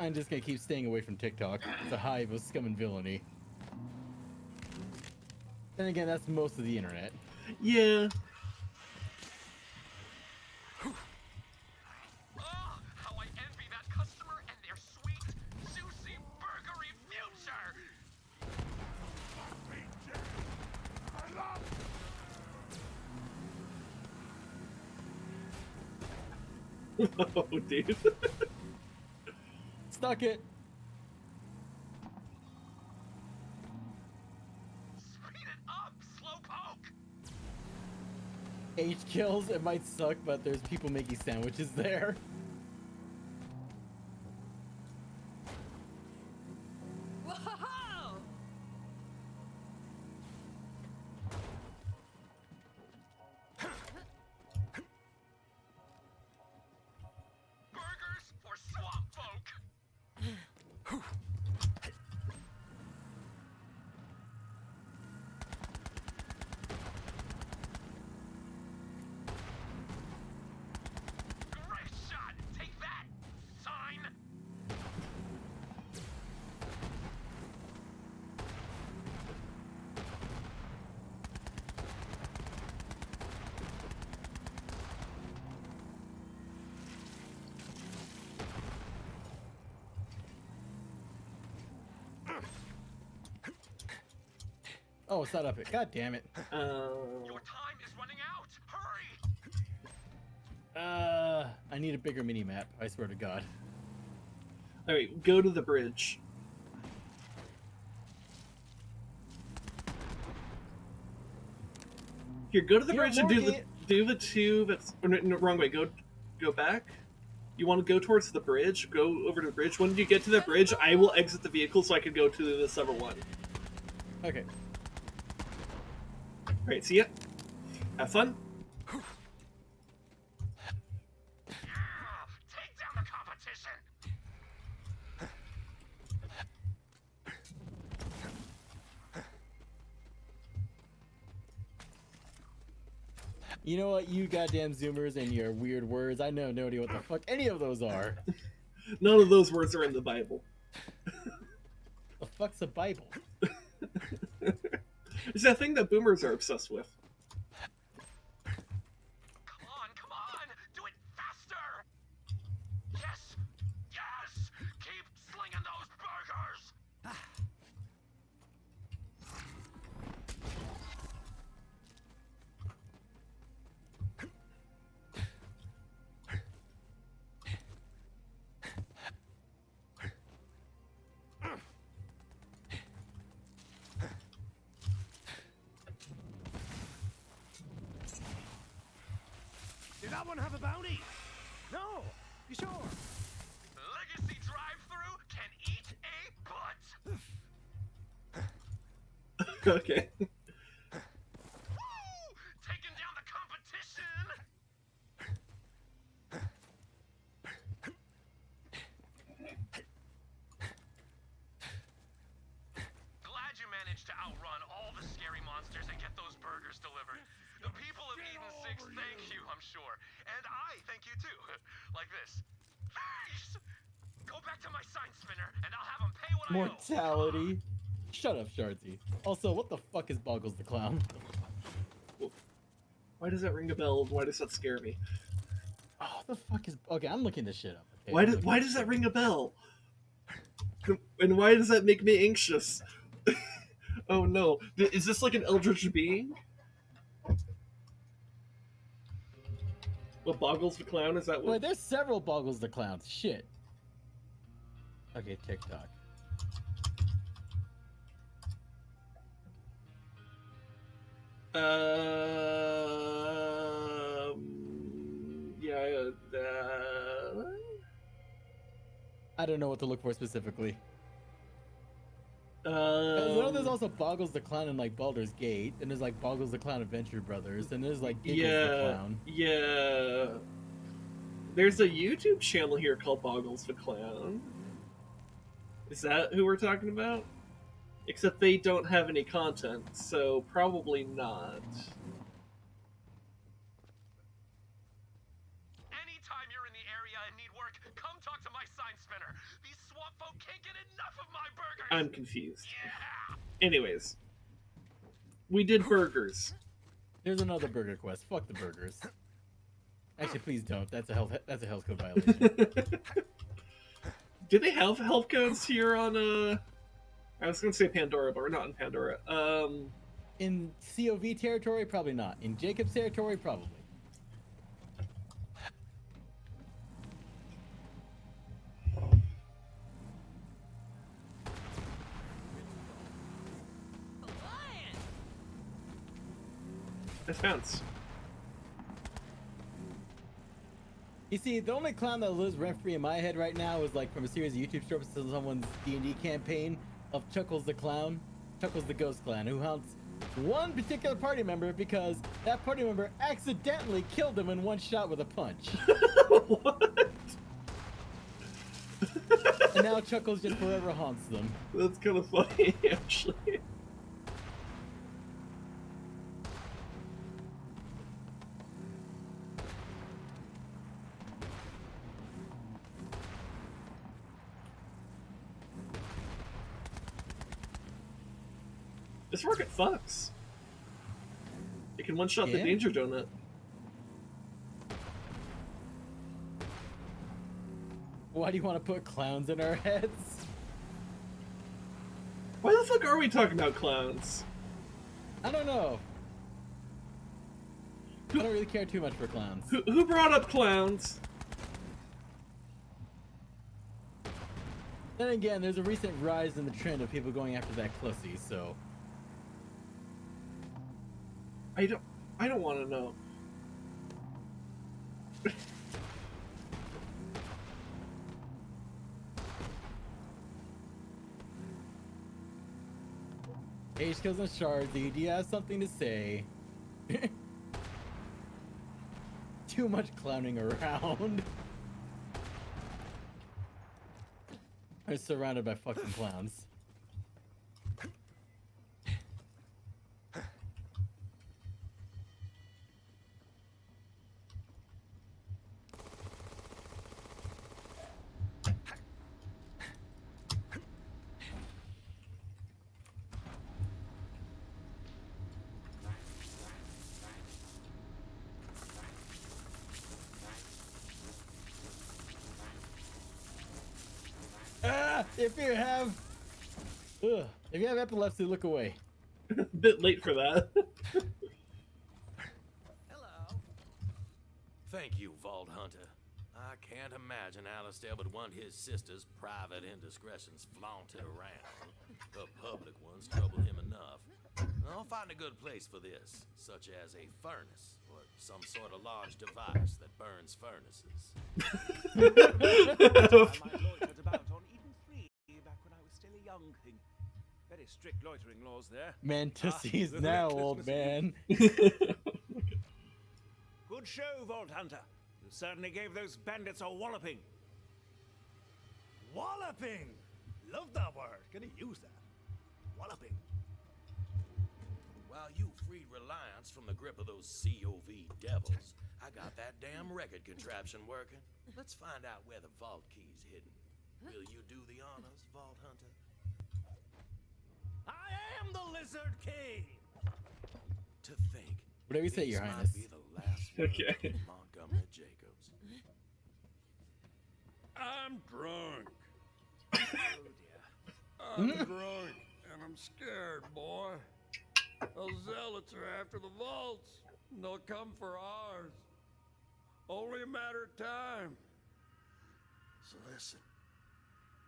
I'm just gonna keep staying away from TikTok. It's a hive of scum and villainy. Then again, that's most of the internet. Yeah. Oh, how I envy that customer and their sweet, juicy, burgery future! Oh, dude. Stuck it. Speed it up, slowpoke! H kills. It might suck, but there's people making sandwiches there. Whoa! Burgers for swamp folk! Great shot! Oh, it's not up it. God damn it. Your time is running out. Hurry! I need a bigger mini map. I swear to God. All right, go to the bridge. Here, go to the bridge and do the two. That's no, wrong way. Go back. You want to go towards the bridge? Go over to the bridge. When you get to the bridge, I will exit the vehicle so I can go to the silver one. Okay. All right, see ya. Have fun. Take down the competition. You know what, you goddamn Zoomers and your weird words. I know no idea what the fuck any of those are. None of those words are in the Bible. The fuck's a Bible? It's that thing that boomers are obsessed with. Come on! Do it faster! Yes! Yes! Keep slinging those burgers! Did that one have a bounty? No. You sure? Legacy drive-thru can eat a butt! Okay. Woo! Taking down the competition! Glad you managed to outrun all the scary monsters and get those burgers delivered. The people of Eden 6 thank you, I'm sure. And I thank you too. Like this. Thanks! Go back to my sign spinner and I'll have him pay what Mortality. Shut up, Shardsy. Also, what the fuck is Boggles the Clown? Why does that ring a bell? Why does that scare me? Oh, the fuck is... Okay, I'm looking this shit up. Okay? Why does that ring a bell? And why does that make me anxious? Oh no. Is this like an eldritch being? Well, Boggles the Clown? Is that what? Wait, there's several Boggles the Clowns. Shit. Okay, TikTok. Yeah. I don't know what to look for specifically. I Um, know there's also Boggles the Clown in like Baldur's Gate, and there's like Boggles the Clown Adventure Brothers, and there's like Giggles the Clown. Yeah. There's a YouTube channel here called Boggles the Clown. Is that who we're talking about? Except they don't have any content, so probably not. Anytime you're in the area and need work, come talk to my sign spinner. These swamp folk can't get enough of my burgers. I'm confused. Yeah. Anyways. We did burgers. There's another burger quest. Fuck the burgers. Actually, please don't. That's a health code violation. Do they have health codes here on I was gonna say Pandora, but we're not in Pandora. In COV territory, probably not. In Jacob's territory, probably. Nice bounce. You see, the only clown that lives rent-free in my head right now is like from a series of YouTube shorts to someone's D&D campaign of Chuckles the Clown, Chuckles the Ghost Clown, who haunts one particular party member because that party member accidentally killed him in one shot with a punch. What? And now Chuckles just forever haunts them. That's kind of funny, actually. This rocket fucks. It can one-shot the Yeah? Danger Donut. Why do you want to put clowns in our heads? Why the fuck are we talking about clowns? I don't know. I don't really care too much for clowns. Who brought up clowns? Then again, there's a recent rise in the trend of people going after that Clussy, so... I don't want to know. H kills and Shardsy, do you have something to say? Too much clowning around. I'm surrounded by fucking clowns. If you have epilepsy, look away. A bit late for that. Hello. Thank you, Vault Hunter. I can't imagine Alistair would want his sister's private indiscretions flaunted around. The public ones trouble him enough. I'll find a good place for this, such as a furnace or some sort of large device that burns furnaces. I loitered about on Eden 3 back when I was still a young king. Very strict loitering laws there. Mantises the now, recklessness old of man. Good show, Vault Hunter. You certainly gave those bandits a walloping. Walloping! Love that word. Gonna use that. Walloping. While you freed Reliance from the grip of those COV devils, I got that damn record contraption working. Let's find out where the vault key's hidden. Will you do the honors, Vault Hunter? I am the Lizard King! To think, Whatever you say, these Your might Highness. be the last words Okay. of Montgomery Jacobs. I'm drunk. Oh dear. I'm drunk, and I'm scared, boy. Those zealots are after the vaults, and they'll come for ours. Only a matter of time. So listen,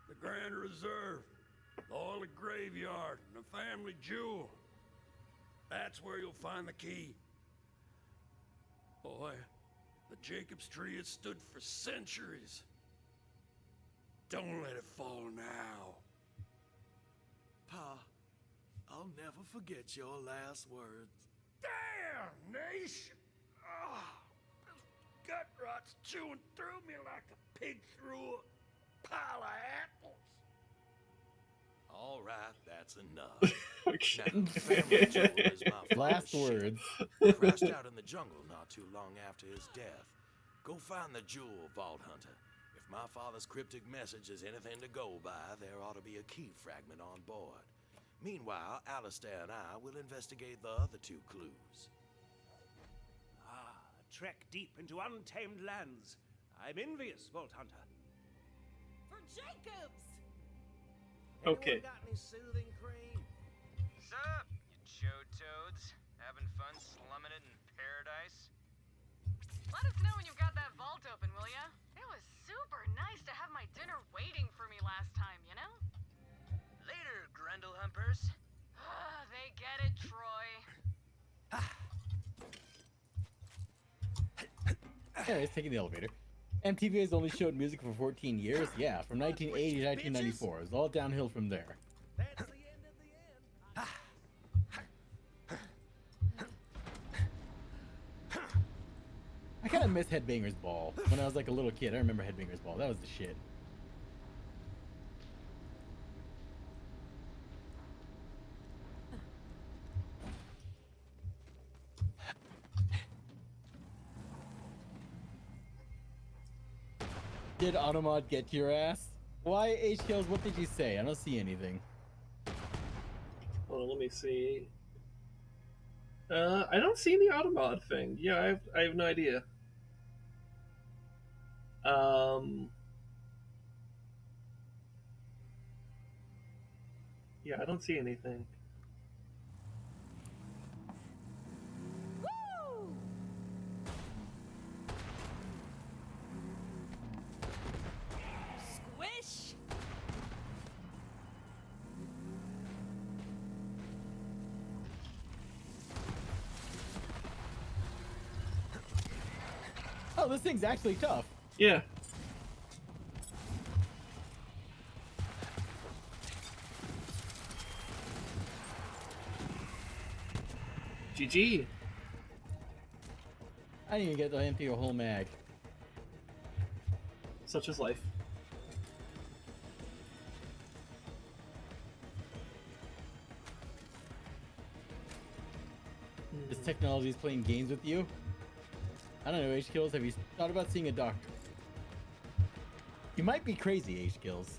the Grand Reserve, the Holy Graveyard, and the family jewel. That's where you'll find the key. Boy, the Jacobs tree has stood for centuries. Don't let it fall now. Pa, I'll never forget your last words. Damnation! Oh, this gut rot's chewing through me like a pig through a pile of apples. All right, that's enough. Okay. Now, family jewel is my Last father's ship. words. He crashed out in the jungle not too long after his death. Go find the jewel, Vault Hunter. If my father's cryptic message is anything to go by, there ought to be a key fragment on board. Meanwhile, Alistair and I will investigate the other two clues. Ah, a trek deep into untamed lands. I'm envious, Vault Hunter. For Jacobs! Okay. Anyone got any soothing cream? Sup, you chode toads? Having fun slumming it in paradise? Let us know when you've got that vault open, will ya? It was super nice to have my dinner waiting for me last time, you know? Later, Grundle Humpers. They get it, Troy. Anyways, taking the elevator. MTV has only showed music for 14 years. Yeah, from 1980 to 1994. It was all downhill from there. That's the end of the end. I kind of miss Headbangers Ball. When I was like a little kid, I remember Headbangers Ball. That was the shit. Did Automod get to your ass? Why, H-Kills, what did you say? I don't see anything. Hold on, let me see. I don't see the Automod thing. Yeah, I have no idea. Yeah, I don't see anything. Oh, this thing's actually tough. Yeah. GG. I didn't even get to empty a whole mag. Such is life. This technology is playing games with you. I don't know, H-Kills, have you thought about seeing a doctor? You might be crazy, H-Kills.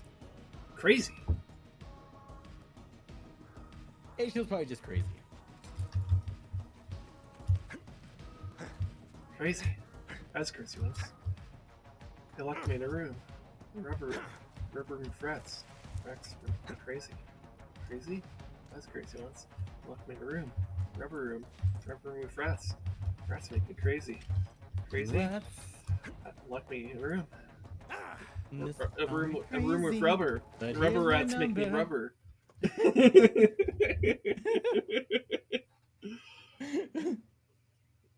Crazy. H-Kills probably just crazy. Crazy. That's crazy ones. They locked me in a room. Rubber room frets. Rex crazy. Crazy? That's crazy ones. Locked me in a room. Rubber room with frets. Frets make me crazy. Crazy? Rats. Locked me in a room. This A room with crazy, rubber. but Rubber here's rats my make me number. rubber.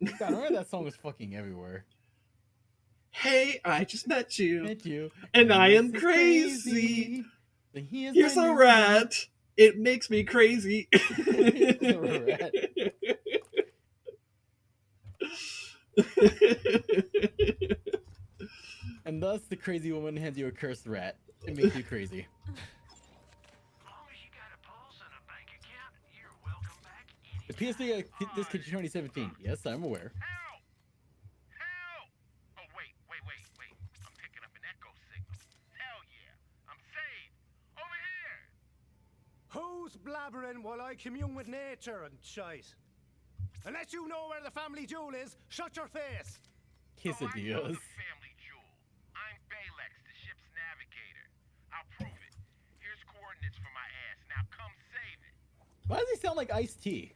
God, I remember that song was fucking everywhere. Hey, I just met you. Met you. And I this am is crazy. But here's Here's my a number. rat. It makes me crazy. Here's a rat. And thus the crazy woman hands you a cursed rat. It makes you crazy. The PS3 this kid 2017. Yes, I'm aware. Help! Help! Oh, wait. I'm picking up an echo signal. Hell yeah. I'm saved. Over here. Who's blabbering while I commune with nature and shite? Unless you know where the family jewel is, shut your face! Kiss Oh, it, I know Dios. the family jewel. I'm Balex, the ship's navigator. I'll prove it. Here's coordinates for my ass. Now come save it. Why does he sound like Ice-T?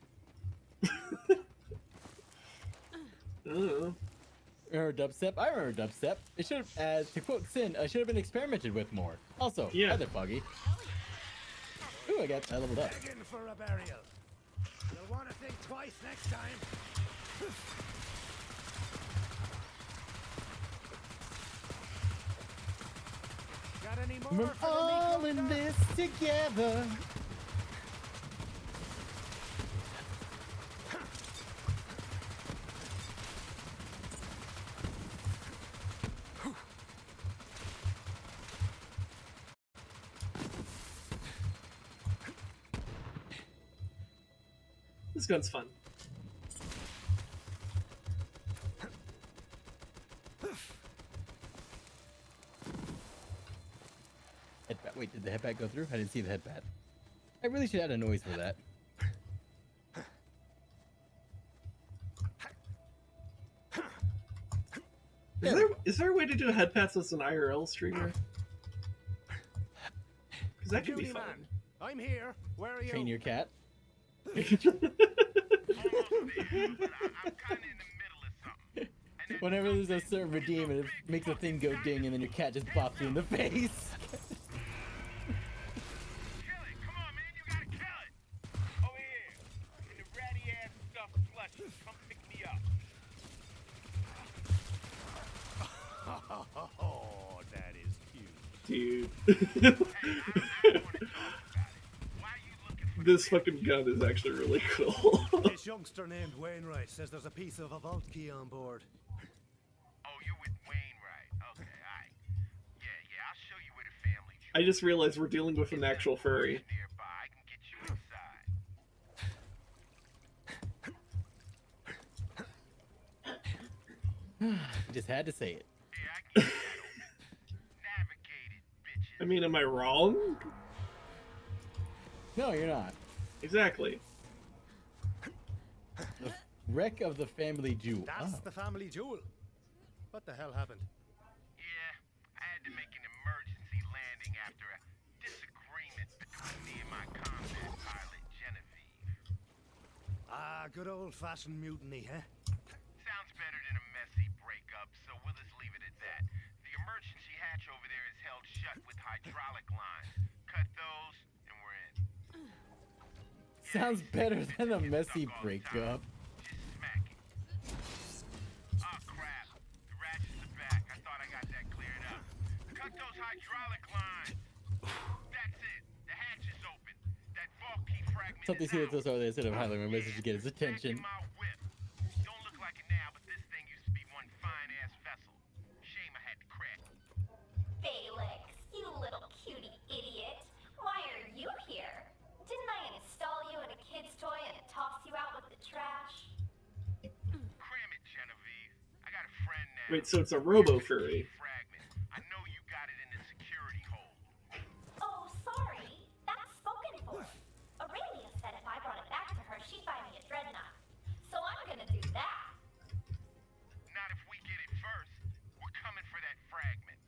Remember dubstep? I remember dubstep. It should have, to quote Sin, should have been experimented with more. Also, Yeah. other Foggy. Ooh, I leveled up. Begging for a burial. You'll want to think twice next time. Got any more We're for the all Miko in stuff? this together. This gun's fun. Headbat. Wait, did the headbat go through? I didn't see the headbat. I really should add a noise for that. Is there a way to do headpats as an IRL streamer? Because that could be Judy fun. man, I'm here. Where are you? Train your cat. Almost there, but I'm kind of in the middle of something. And that Whenever there's a something certain is redeem, it big makes the thing go fucking ding, and then your cat just bops you in the face. Kill it! Come on, man, you gotta kill it! Over here, in the ratty ass stuffed slushy. Come pick me up. Oh, that is cute. Dude. Hey, I don't want to talk about it. Why are you looking for This fucking gun is actually really cool. This youngster named Wainright says there's a piece of a vault key on board. Oh, you're with Wainright. Okay, alright. Yeah, I'll show you where the family jewel I just realized we're dealing with an actual furry. is nearby. I can get you inside. Just had to say it. Yeah, I can get that over. Navigate it, bitches. I mean, am I wrong? No, you're not. Exactly. The wreck of the family jewel. That's Oh. the family jewel. What the hell happened? Yeah, I had to make an emergency landing after a disagreement between me and my combat pilot, Genevieve. Ah, good old-fashioned mutiny, huh? Sounds better than a messy breakup, so we'll just leave it at that. The emergency hatch over there is held shut with hydraulic lines. Cut those, and we're in. Sounds better than a messy breakup. Just smack it. Oh crap, the rat's Something similar to Aurelia instead of highlighting my message to get his attention. Don't look like it now, but this thing used to be one fine-ass vessel. Shame I had to crack it. Felix, you little cutie idiot. Why are you here? Didn't I install you in a kid's toy and toss you out with the trash? Cram it, Genevieve. I got a friend now. Wait, so it's a robo-furry. Fragment. I know you got it in the security hold. Oh, sorry. That's spoken for. Aurelia said if I brought it back to her, she'd buy me a dreadnought. So I'm gonna do that. Not if we get it first. We're coming for that fragment.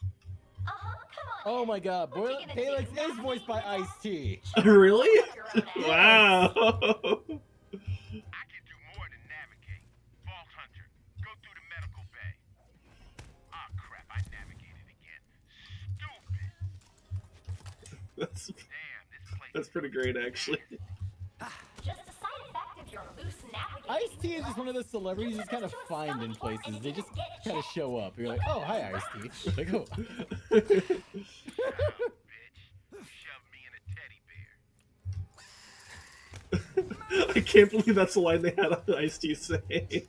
Come on. Oh my god, Felix is voiced by Ice-T. Really? Yes. Wow. I can do more than navigate. Vault Hunter, go through the medical bay. Ah, crap, I navigated again. Stupid. That's Damn, this place that's pretty great, actually. Just a side effect of your loose navigating. Ice-T is just one of those celebrities you just kind of find in places. They just kind of show up. You're like, oh, hi, Ice-T. Like, oh. bitch. You shoved me in a teddy bear. I can't believe that's the line they had on Ice-T say.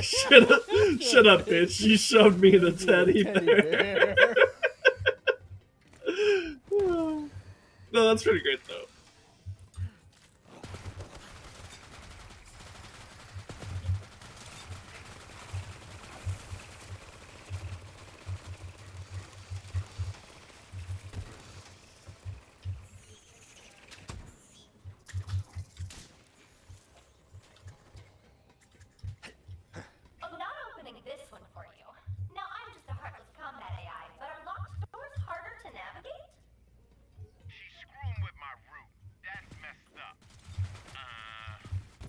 Shut up, bitch. You shoved me in a teddy bear. No, that's pretty great, though. I'm not opening this one for you. Now, I'm just a heartless combat AI, but are locked doors harder to navigate? She's screwing with my route. That's messed up.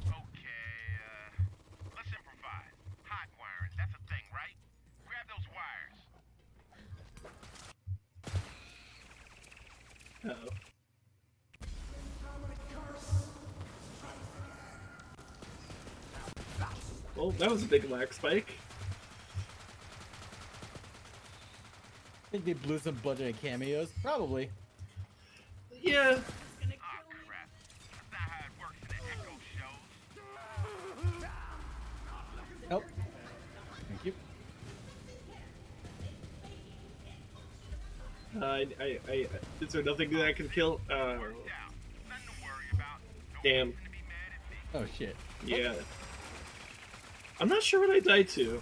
Okay, let's improvise. Hot wiring, that's a thing, right? Grab those wires. Uh-oh. Well, that was a big lag spike. Think they blew some budget on cameos? Probably. Yeah. Oh, crap. That's not how it works in the Echo shows. Oh. Thank you. Is there nothing that I can kill? Nothing to worry about. Damn. To be mad at me. Oh, shit. Yeah. I'm not sure what I died to.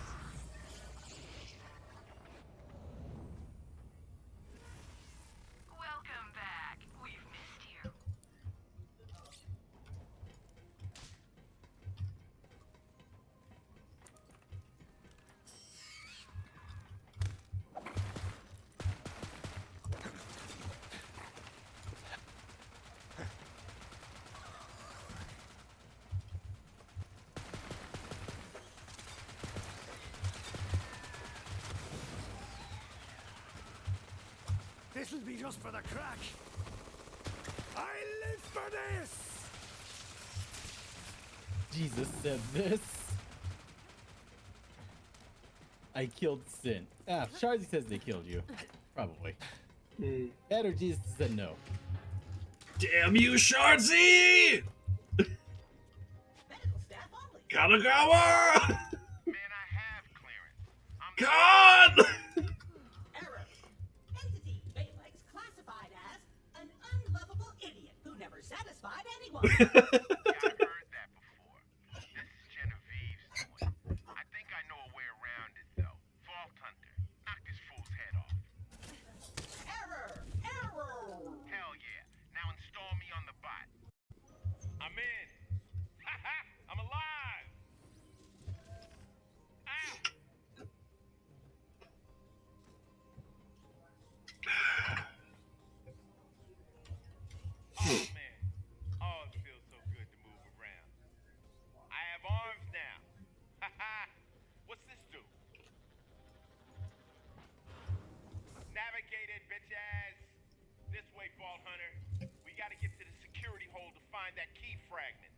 Welcome back. We've missed you. This'll be just for the crack. I live for this! Jesus said this. I killed Sin. Ah, Shardy says they killed you. Probably. That or Jesus said no. Damn you, Shardsy! Medical staff only. Kanagawa! Man, I have clearance. I'm God! Error. Entity Baylex classified as an unlovable idiot who never satisfied anyone. Yeah, I've heard that before. This is Genevieve's doing. I think I know a way around it, though. Vault Hunter, knock this fool's head off. Error! Error! Hell yeah. Now install me on the bot. I'm in. Haha! I'm alive! Ow! Oh, man. Oh, it feels so good to move around. I have arms now. Haha! What's this do? Navigate it, bitch ass. This way, Vault Hunter. We gotta get to the security hole to find that key fragment.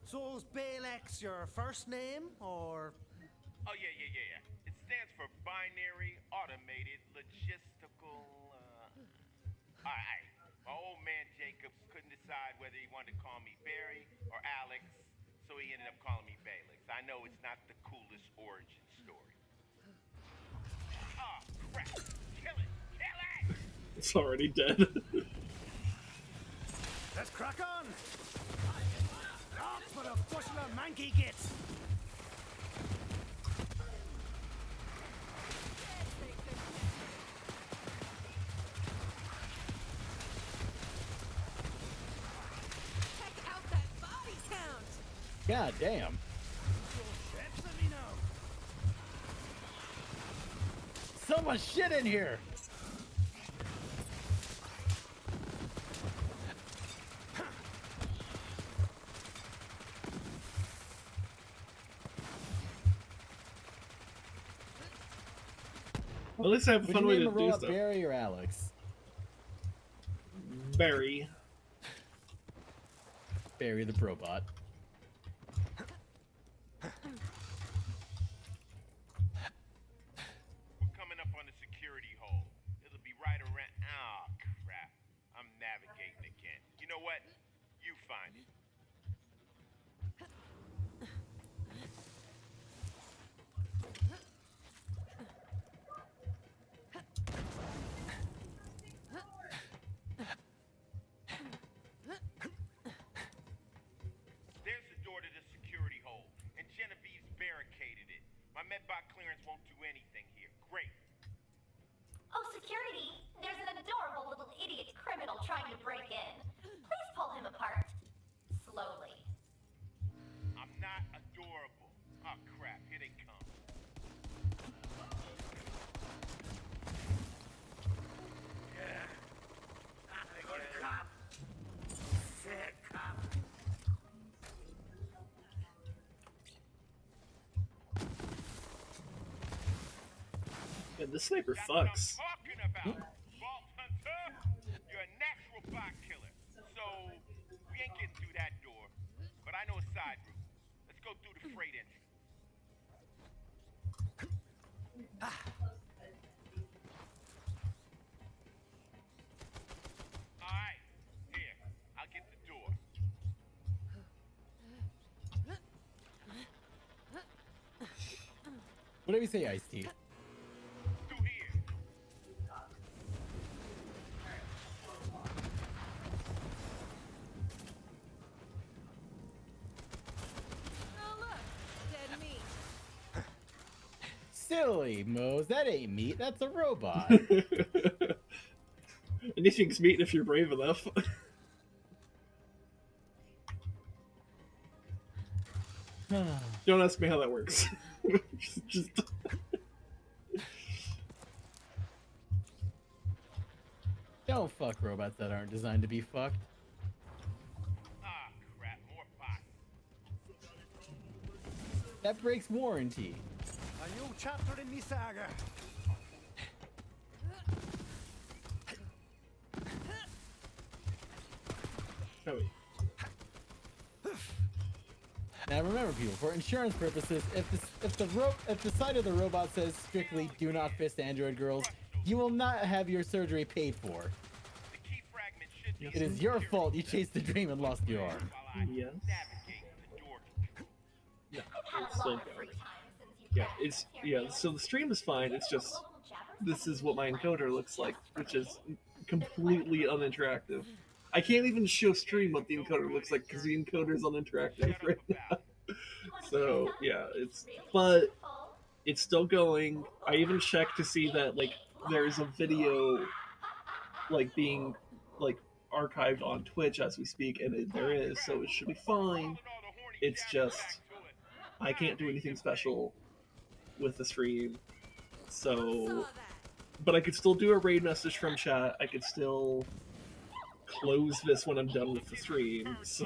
So is Baylex your first name, or? Oh, yeah. It stands for Binary Automated Logistical, Alright. My old man Jacobs couldn't decide whether he wanted to call me Barry or Alex, so he ended up calling me Baylix. I know it's not the coolest origin story. Ah, crap! Kill it! Kill it! It's already dead. Let's crack on! Off for a bushel of manky gits! Check out that body count! God damn. So much shit in here. Well, at least I have a Would fun you way name to a do robot stuff. Barry or Alex? Barry. Barry the robot. We're coming up on the security hole. It'll be right around. Ah, crap. I'm navigating again. You know what? You find it. There's the door to the security hole, and Genevieve's barricaded it. My medbot clearance won't do anything here. Great. Oh, security! There's an adorable little idiot criminal trying to break in. Please pull him apart. Slowly. I'm not adorable. Oh, crap. Here they come. Yeah, this sniper That's what I'm fucks. talking about. Vault Hunter, you're a natural bot killer. So, we ain't getting through that door. But I know a side route. Let's go through the freight entrance. Alright, here. I'll get the door. Whatever you say, Ice-T. Through here. Oh look, dead meat. Silly, Mose. That ain't meat. That's a robot. Anything's meat if you're brave enough. Don't ask me how that works. just Don't fuck robots that aren't designed to be fucked. Ah, crap. More bots. That breaks warranty. A new chapter in me saga. oh, wait. Now remember, people, for insurance purposes, if the side of the robot says strictly "do not fist android girls," you will not have your surgery paid for. The key fragment should be It is your fault you chased the dream and lost your arm. while I Yes. navigate the door. Yeah, I've had it's a still lot of going. free time since you Yeah, it's yeah. So the stream is fine. It's just this is what my encoder looks like, which is completely uninteractive. I can't even show stream what the encoder looks like because the encoder is uninteractive right now. So yeah, but it's still going. I even checked to see that like there's a video like being like archived on Twitch as we speak, and there is, so it should be fine. It's just I can't do anything special with the stream, so but I could still do a raid message from chat. I could still close this when I'm done with the stream. So,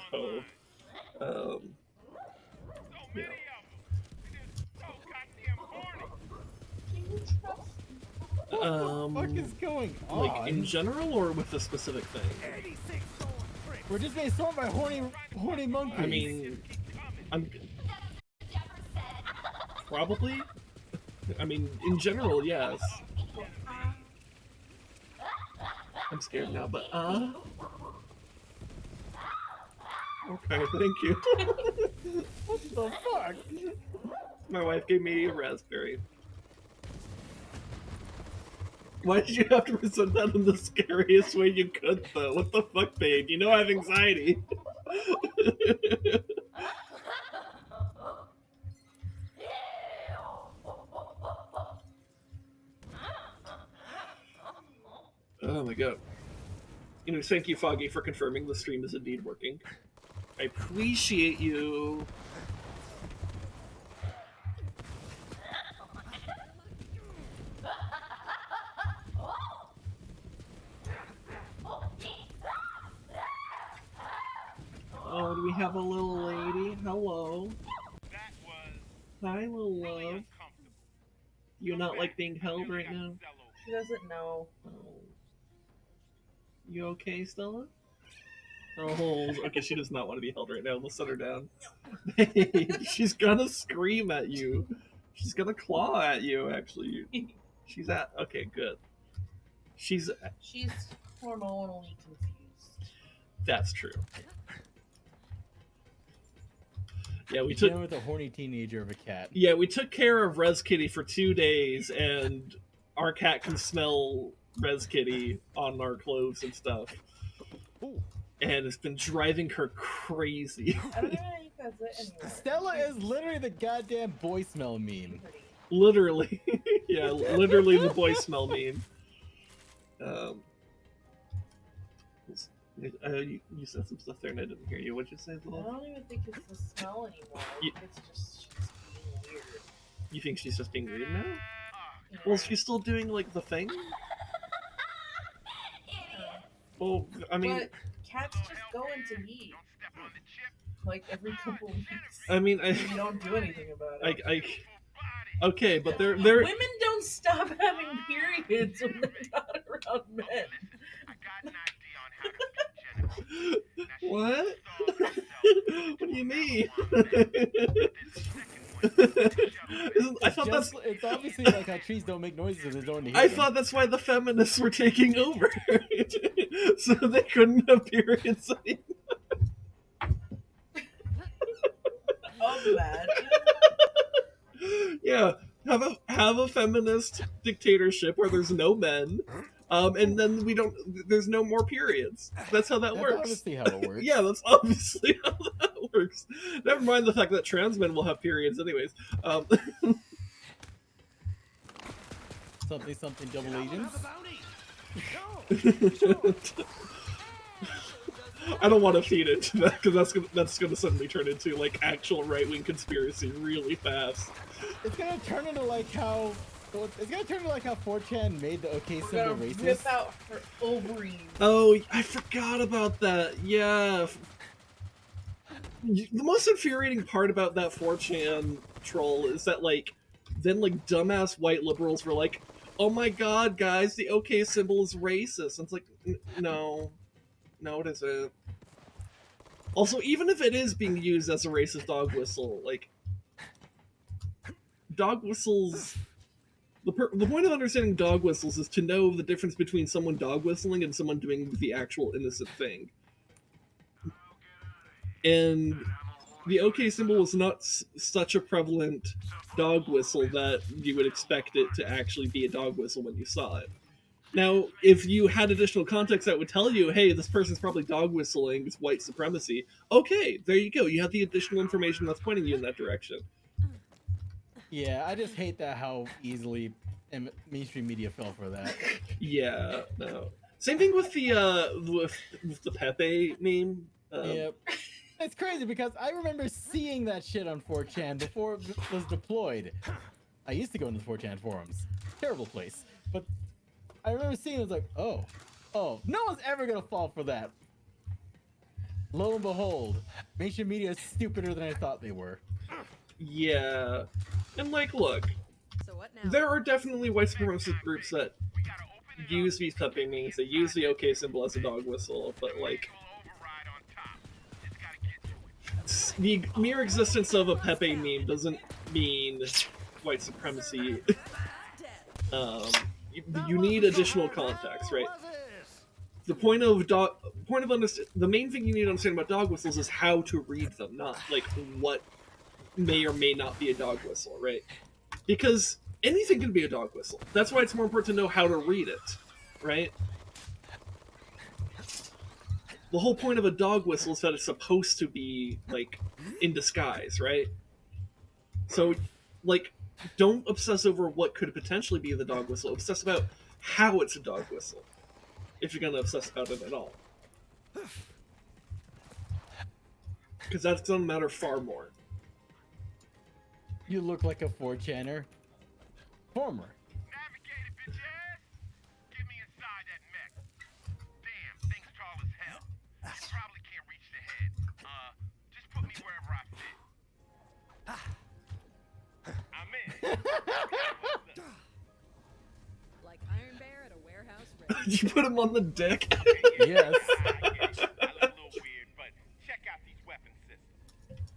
yeah. What the fuck is going on? Like in general, or with a specific thing? We're just being stormed by horny monkeys. I mean, I'm probably. I mean, in general, yes. I'm scared now, but okay, thank you. What the fuck? My wife gave me a raspberry. Why did you have to present that in the scariest way you could, though? What the fuck, babe? You know I have anxiety. Oh my god. You know, thank you, Foggy, for confirming the stream is indeed working. I appreciate you. Oh, do we have a little lady? Hello. That was Hi, little really love. uncomfortable. You not like being held right now? She doesn't know. Oh. You okay, Stella? Oh, okay, she does not want to be held right now. Let's set her down. She's gonna scream at you. She's gonna claw at you, actually. She's at... Okay, good. She's hormonally confused. That's true. Yeah, we Dealing took... with a horny teenager of a cat. Yeah, we took care of Res Kitty for 2 days, and our cat can smell Res Kitty on our clothes and stuff. Ooh. And it's been driving her crazy. I don't know how you guys it anymore. Stella is literally the goddamn boy smell meme. Literally. Yeah, literally the boy smell meme. You said some stuff there and I didn't hear you. What'd you say, I Lil? don't even think it's the smell anymore. I think it's just she's being weird. You think she's just being weird now? Yeah. Well, she's still doing, like, the thing? Well, I mean... But cats just go into heat. Like every couple weeks. I mean, You don't do anything about it. Okay, but they're... Women don't stop having periods when they're not around men. What? What do you mean? I thought that's... It's obviously like how trees don't make noises if there's no one to hear I them. thought that's why the feminists were taking over. So they couldn't have periods anymore. Oh, bad. Yeah, have a feminist dictatorship where there's no men, and then there's no more periods. That's how that works. That's obviously how it works. Yeah, that's obviously how that works. Never mind the fact that trans men will have periods anyways. Something double agents. I don't want to feed into that because that's gonna suddenly turn into like actual right-wing conspiracy really fast. It's gonna turn into like how 4chan made the OK We're symbol gonna racist. rip out her ovaries. Oh, I forgot about that. Yeah. The most infuriating part about that 4chan troll is that then dumbass white liberals were like, "Oh my god, guys, the OK symbol is racist." And it's like, no, it isn't. Also, even if it is being used as a racist dog whistle, dog whistles... The point of understanding dog whistles is to know the difference between someone dog whistling and someone doing the actual innocent thing. And the OK symbol was not such a prevalent dog whistle that you would expect it to actually be a dog whistle when you saw it. Now, if you had additional context that would tell you, hey, this person's probably dog whistling, it's white supremacy, okay, there you go. You have the additional information that's pointing you in that direction. Yeah, I just hate that how easily mainstream media fell for that. Yeah, no. Same thing with the Pepe meme. Yep. It's crazy because I remember seeing that shit on 4chan before it was deployed. I used to go into the 4chan forums. Terrible place. But I remember seeing it, was like, oh, no one's ever gonna fall for that. Lo and behold, mainstream media is stupider than I thought they were. Yeah. And look, So what now? there are definitely white supremacist groups that use these Pepe memes, they use the OK symbol as a dog whistle, but the mere existence of a Pepe meme doesn't mean white supremacy. You need additional context, right? the the main thing you need to understand about dog whistles is how to read them, not like what may or may not be a dog whistle, right? Because anything can be a dog whistle. That's why it's more important to know how to read it, right? The whole point of a dog whistle is that it's supposed to be like in disguise, right? So, like, don't obsess over what could potentially be the dog whistle. Obsess about how it's a dog whistle, if you're gonna obsess about it at all. Because that's gonna matter far more. You look like a 4chaner. Former. Navigator, bitch ass! Get me inside that mech. Damn, thing's tall as hell. You probably can't reach the head. Just put me wherever I fit. I'm in. Like Iron Bear at a warehouse ready. Did you put him on the dick? Yes. I look a little weird, but check out these weapon systems.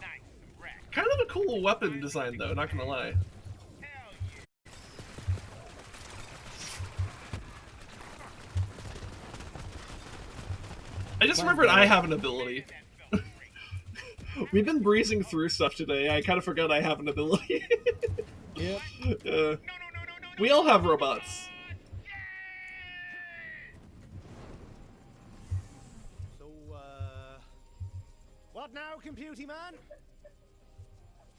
Nice, wreck. Kind of a cool weapon design, though, not gonna lie. Hell yeah. I just remembered I have an ability. We've been breezing through stuff today. I kind of forgot I have an ability. Yep. We all have robots. So, what now, computy man?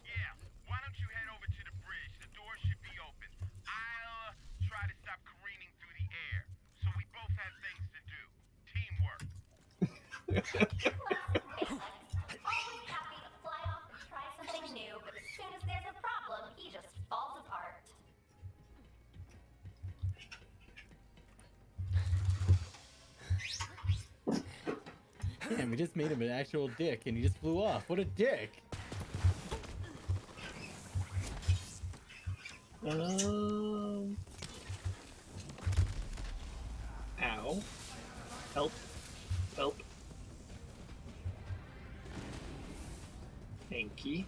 Yeah, why don't you head over to the bridge? The door should be open. I'll try to stop careening through the air. So we both have things to do. Teamwork. Always happy to fly off and try something new, but as soon as there's a problem, he just falls apart. Damn, we just made him an actual dick and he just flew off. What a dick! Ow. Help. Help. Thank you.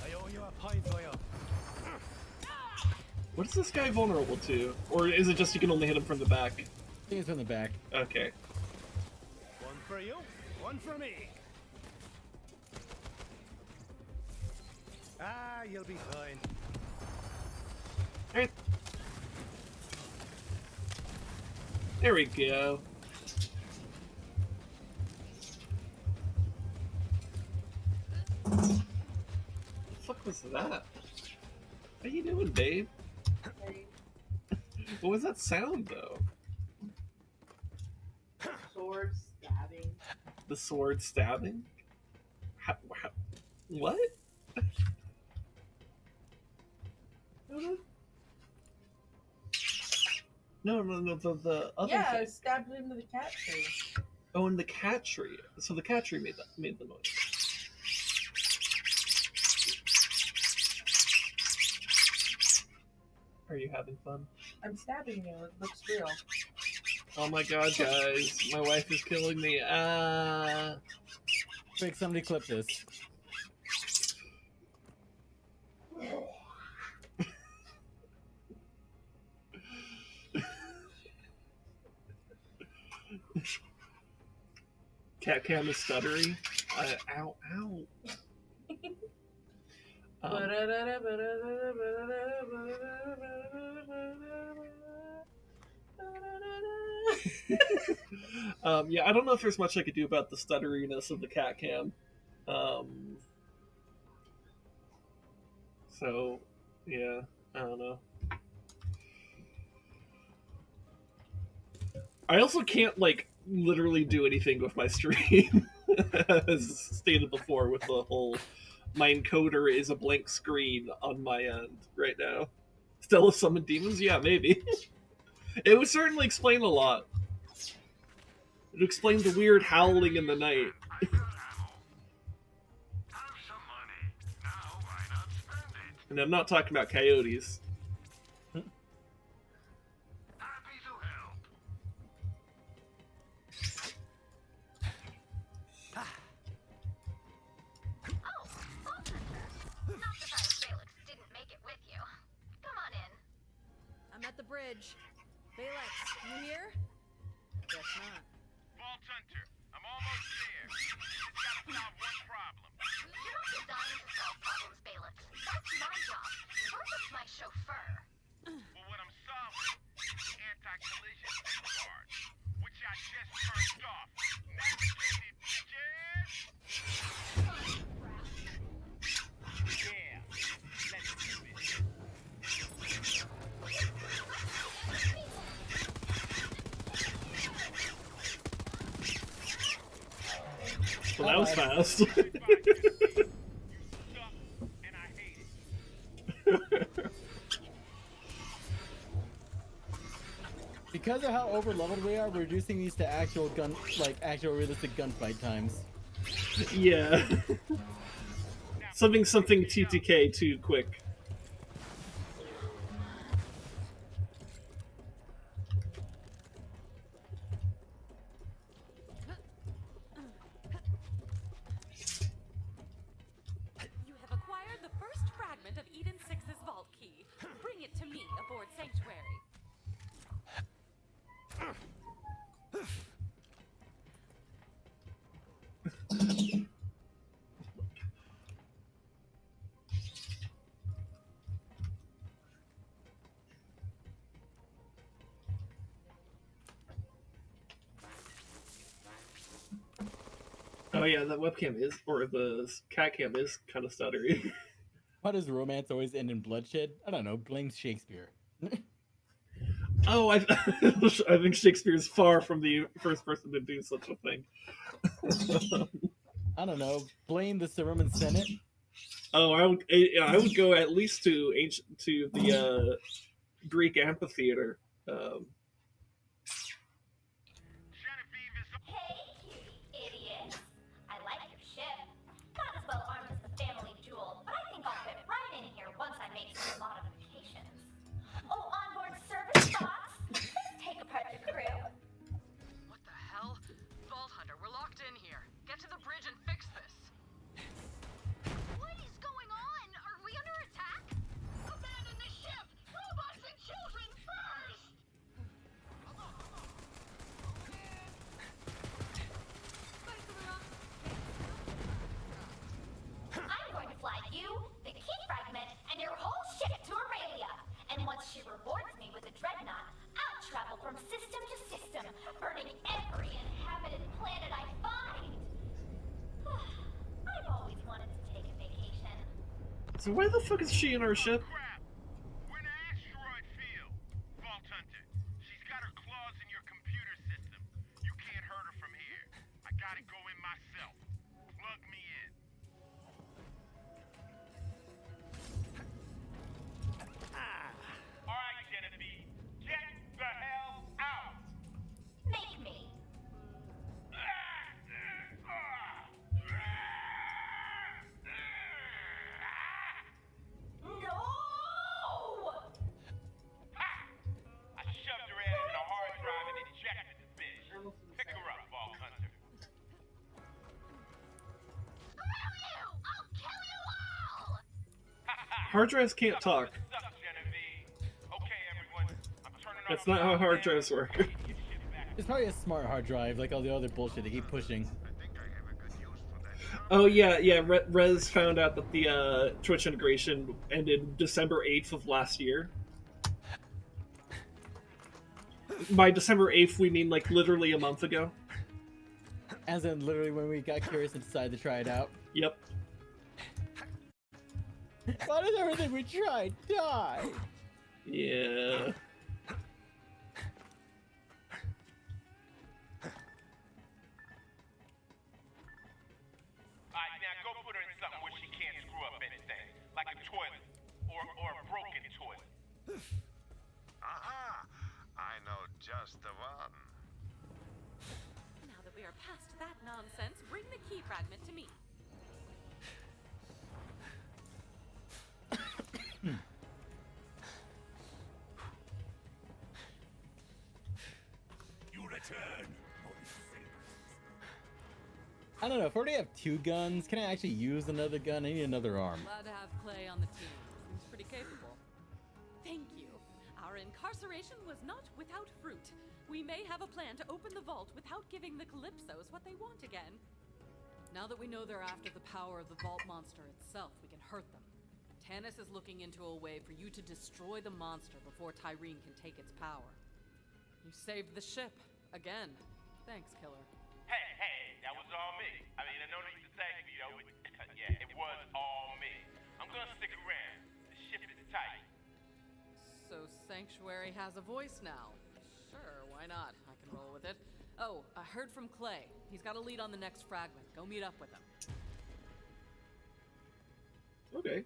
I owe you a pint, lawyer. What is this guy vulnerable to? Or is it just you can only hit him from the back? I think it's from the back. Okay. One for you, one for me. Ah, you'll be fine. Alright. There we go. What the fuck was that? How you doing, babe? What was that sound, though? Sword stabbing. The sword stabbing? What? No, the other Yeah, I thing. stabbed into the cat tree. Oh, in the cat tree. So the cat tree made the noise. Are you having fun? I'm stabbing you. It looks real. Oh my god, guys. My wife is killing me. Quick, somebody clip this. Cat cam is stuttery. Ow, ow. Yeah, I don't know if there's much I could do about the stutteriness of the cat cam. So, yeah, I don't know. I also can't, like, literally do anything with my stream, as stated before, with the whole my encoder is a blank screen on my end right now. Stella summon demons? Yeah, maybe. It would certainly explain a lot. It would explain the weird howling in the night. And I'm not talking about coyotes. the bridge. Balex, you here? Guess not. Vault Hunter, I'm almost there. Just gotta solve one problem. You're not designed to solve problems, Balix. That's my job. You're just my chauffeur. Well, what I'm solving is the anti-collision safeguard, which I just turned off. Navigated, bitches! Yeah, let's do it. Well, that was fast. Because of how over leveled we are, we're reducing these to actual actual realistic gunfight times. Yeah. something TTK too quick. You have acquired the first fragment of Eden 6's vault key. Bring it to me aboard Sanctuary. Oh yeah, that webcam is, or the cat cam is kind of stuttery. Why does romance always end in bloodshed? I don't know. Blame Shakespeare. Oh, I think Shakespeare's far from the first person to do such a thing. I don't know. Blame the Roman Senate. Oh, I would go at least to the Greek amphitheater. Hey, cutie idiot. I like your ship. Not as well armed as the family jewel, but I think I'll fit right in here once I make some modifications. Oh, onboard service bots. Please take apart the crew. What the hell? Vault Hunter, we're locked in here. Get to the bridge and fix this. What is going on? Are we under attack? Abandon the ship! Robots and children first! I'm going to fly you, the key fragment, and your whole ship to Aurelia. And once she rewards me with a dreadnought, I'll travel from system to system, burning every inhabited planet I find. I've always wanted to take a vacation. So why the fuck is she in our ship? We're in an asteroid field. Vault Hunter, she's got her claws in your computer system. You can't hurt her from here. I gotta go in myself. Plug me in. All right, Genevieve, get the hell out. Make me. No! I shoved her ass in a hard drive and ejected the bitch. Pick her up, Vault Hunter. Screw you! I'll kill you all! Hard drives can't talk. Sup, Genevieve? Okay, everyone, I'm turning That's on not how hard drives work. It's probably a smart hard drive, like all the other bullshit they keep pushing. Oh yeah. Rez found out that the Twitch integration ended December 8th of last year. By December 8th, we mean like literally a month ago. As in literally when we got curious and decided to try it out. Yep. Why does everything we tried die? Yeah. Alright, now go put her in something where she can't screw up anything. Like a toilet. Or a broken toilet. Aha! I know just the one. Now that we are past that nonsense, bring the key fragment to me. You return. I don't know, if I already have two guns, can I actually use another gun? I need another arm. Glad to have Clay on the team. Seems pretty capable. Thank you. Our our incarceration was not without fruit. We may have a plan to open the vault without giving the Calypsos what they want again. Now that we know they're after the power of the vault monster itself, we can hurt them. Tannis is looking into a way for you to destroy the monster before Tyreen can take its power. You saved the ship. Again. Thanks, Killer. Hey, that was all me. I mean, I know that you thank me, though. Yeah, it was all me. I'm gonna stick around. The ship is tight. So Sanctuary has a voice now. Sure, why not? I can roll with it. Oh, I heard from Clay. He's got a lead on the next fragment. Go meet up with him. Okay.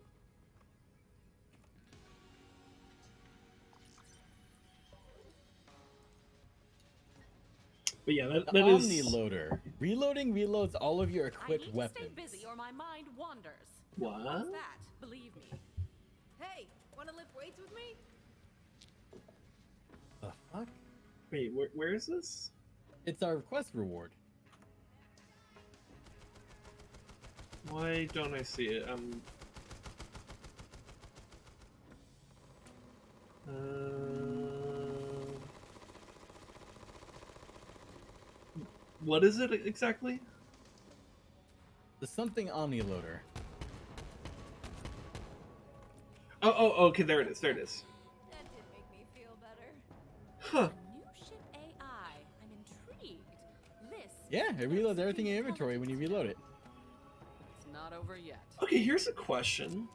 But yeah, that is... Omni loader. Reloading reloads all of your equipped weapons. I need to stay busy or my mind wanders. What? What's that? Believe me. Hey, wanna lift weights with me? The fuck? Wait, where is this? It's our quest reward. Why don't I see it? What is it exactly? The something Omni loader. Oh, okay, there it is. That did make me feel better. Huh. New ship AI. I'm intrigued. This. Yeah, it reloads everything in your inventory when you reload it. It's not over yet. Okay, here's a question.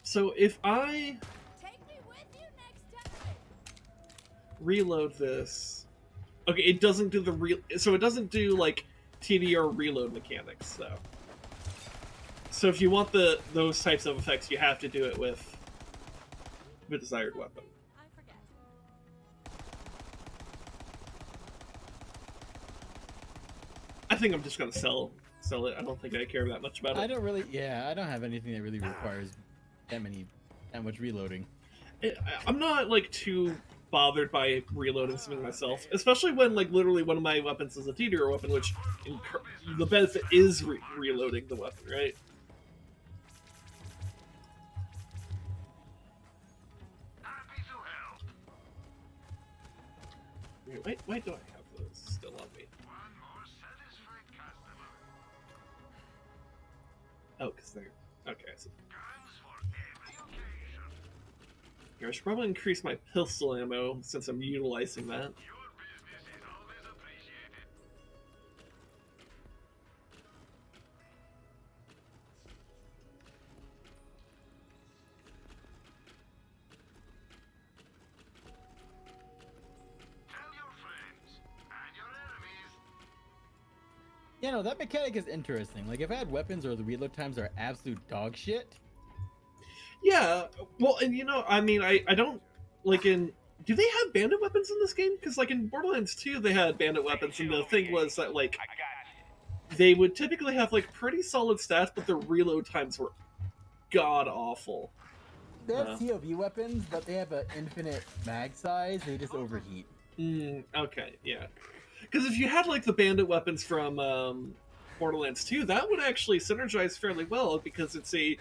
So if I Take me with you next time. reload this, okay, it doesn't do so it doesn't do like TDR reload mechanics though. So if you want those types of effects, you have to do it with the desired weapon. I forget. I think I'm just gonna sell it. I don't think I care that much about it. I don't have anything that really requires that much reloading. I'm not like too bothered by reloading something myself, especially when like literally one of my weapons is a TDR weapon, which the benefit is reloading the weapon, right? Why do I have those still on me? Oh, because they're... Okay, I see. Here, I should probably increase my pistol ammo since I'm utilizing that. Yeah, no, that mechanic is interesting. Like, if I had weapons or the reload times are absolute dog shit. Yeah, well, and you know, I mean, I don't, like in... Do they have bandit weapons in this game? Because, like, in Borderlands 2, they had bandit weapons, and the thing was that, like, they would typically have, like, pretty solid stats, but their reload times were god-awful. They have COV weapons, but they have an infinite mag size. They just overheat. Okay, yeah. Because if you had, like, the bandit weapons from Borderlands 2, that would actually synergize fairly well, because it's a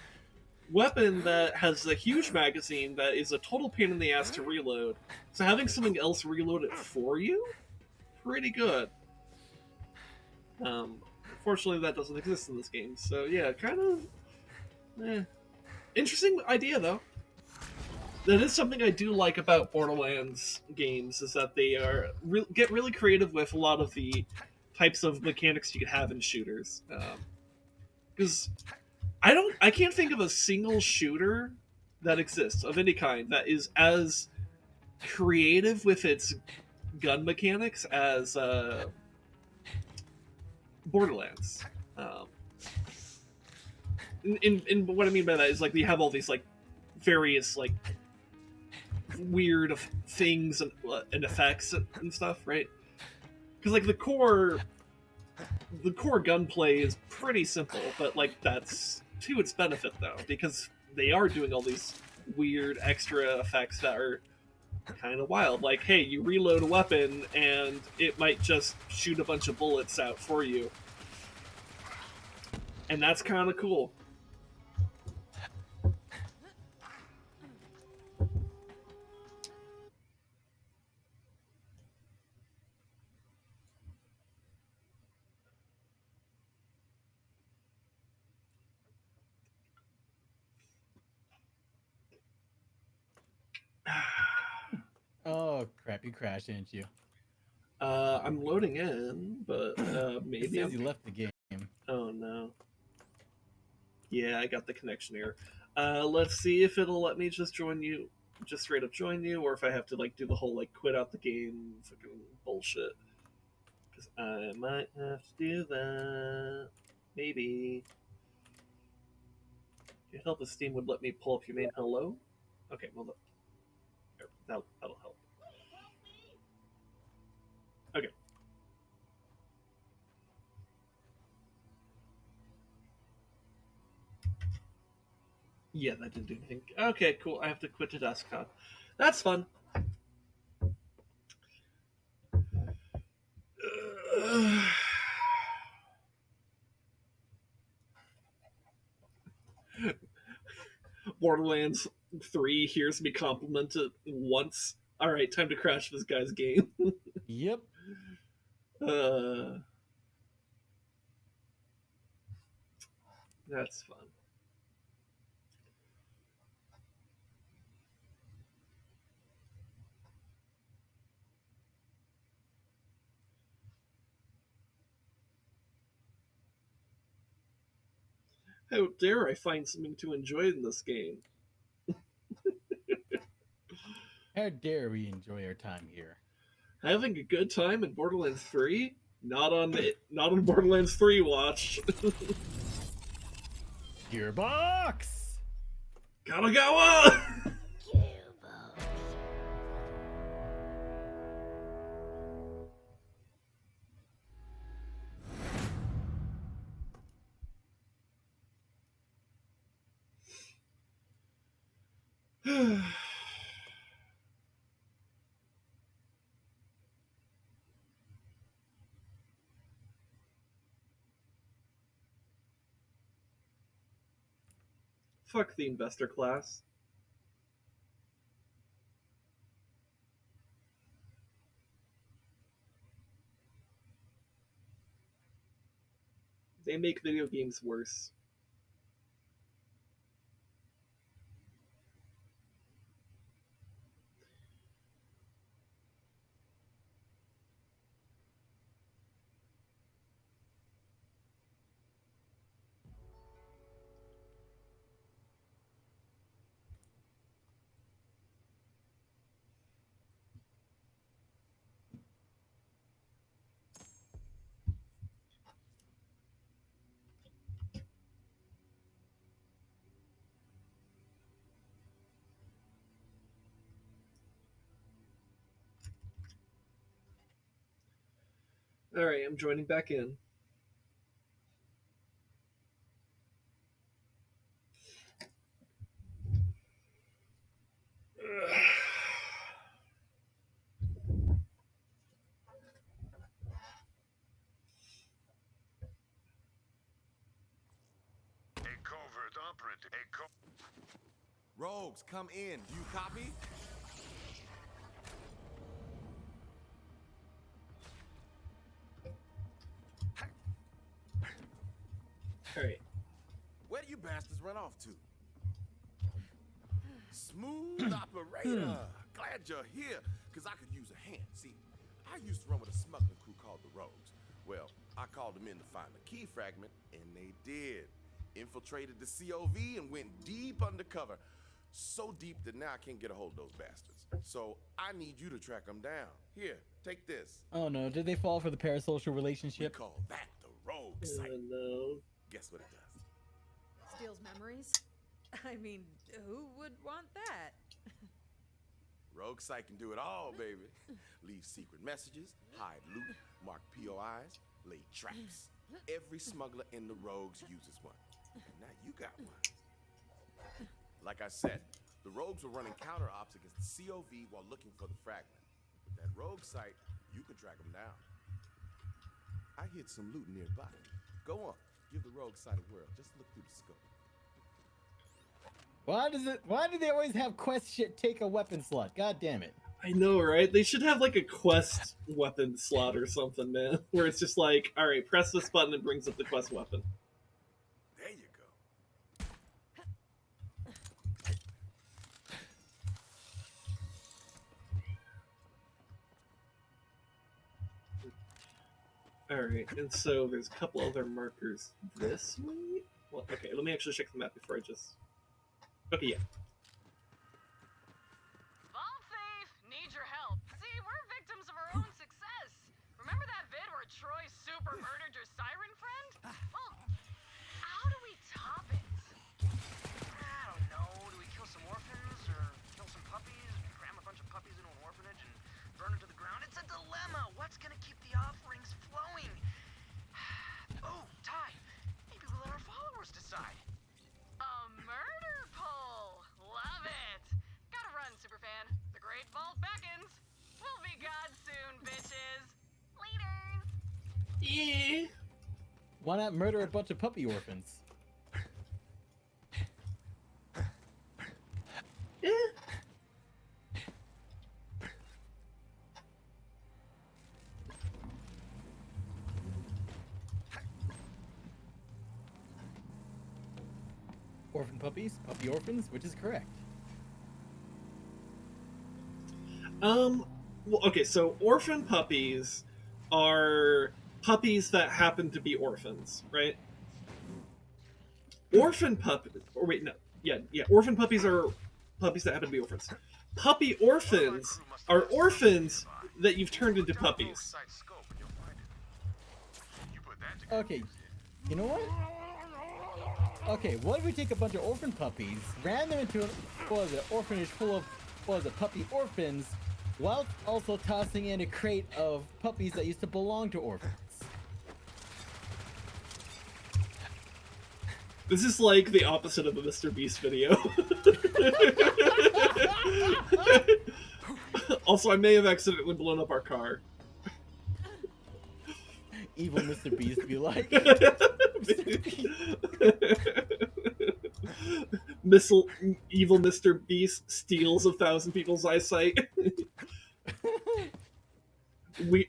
weapon that has a huge magazine that is a total pain in the ass to reload. So having something else reload it for you, pretty good. Unfortunately, that doesn't exist in this game. So yeah, kind of interesting idea though. That is something I do like about Borderlands games, is that they are get really creative with a lot of the types of mechanics you can have in shooters. Because I can't think of a single shooter that exists of any kind that is as creative with its gun mechanics as Borderlands. In what I mean by that is, like, you have all these like various like weird things and effects and stuff, right? Because like the core gunplay is pretty simple, but like that's to its benefit though, because they are doing all these weird extra effects that are kind of wild. Like, hey, you reload a weapon and it might just shoot a bunch of bullets out for you, and that's kind of cool. Oh crap! You crashed, didn't you? I'm loading in, but It maybe says you left the game. Oh no. Yeah, I got the connection error. Let's see if it'll let me just join you, just straight up join you, or if I have to like do the whole like quit out the game fucking bullshit. Because I might have to do that. Maybe. It'd help if Steam would let me pull up your main hello. Okay, well that'll help. Okay. Yeah, that didn't do anything. Okay, cool. I have to quit to desktop. That's fun. Borderlands 3 hears me complimented once. Alright, time to crash this guy's game. Yep. That's fun. How dare I find something to enjoy in this game? How dare we enjoy our time here? Having a good time in Borderlands 3? Not on Borderlands 3 watch. Gearbox! Gotta go on! Fuck the investor class. They make video games worse. Alright, I'm joining back in. Rogues, come in. Do you copy? Alright. Where do you bastards run off to? Smooth operator. Glad you're here, because I could use a hand. See, I used to run with a smuggling crew called the Rogues. Well, I called them in to find the key fragment, and they did. Infiltrated the COV and went deep undercover. So deep that now I can't get a hold of those bastards. So I need you to track them down. Here, take this. Oh no, did they fall for the parasocial We relationship? call that the Rogue site. No. Guess what it does? Steals memories? I mean, who would want that? Rogue site can do it all, baby. Leave secret messages, hide loot, mark POIs, lay traps. Every smuggler in the Rogues uses one. And now you got one. Like I said, the Rogues were running counter ops against the COV while looking for the fragment. With that Rogue site, you can track them down. I hid some loot nearby. Go on, give the Rogue site a whirl. Just look through the scope. Why do they always have quest shit take a weapon slot? God damn it. I know, right? They should have like a quest weapon slot or something, man. Where it's just like, alright, press this button and it brings up the quest weapon. There you go. Alright, and so there's a couple other markers this way. Well, okay, let me actually check the map before I just... Okay, yeah. Vault thief! Need your help. See, we're victims of our own success. Remember that vid where Troy super murdered your siren friend? Well, how do we top it? I don't know. Do we kill some orphans or kill some puppies? Cram a bunch of puppies into an orphanage and burn it to the ground? It's a dilemma. What's gonna keep the offerings flowing? Oh, Ty. Maybe we'll let our followers decide. A murder poll! Love it! Gotta run, superfan. The Great Vault beckons. We'll be gods soon, bitches. Laters! Yeah. Why not murder a bunch of puppy orphans? Orphan puppies? Puppy orphans? Which is correct. Well, okay, so orphan puppies are puppies that happen to be orphans, right? Orphan puppies... Or wait, no. Yeah, orphan puppies are puppies that happen to be orphans. Puppy orphans are orphans that you've turned into puppies. Okay, you know what? Okay, what if we take a bunch of orphan puppies, ran them into an orphanage full of puppy orphans, while also tossing in a crate of puppies that used to belong to orphans? This is like the opposite of the Mr. Beast video. Also, I may have accidentally blown up our car. Evil Mr. Beast be like... Evil Mr. Beast steals 1,000 people's eyesight.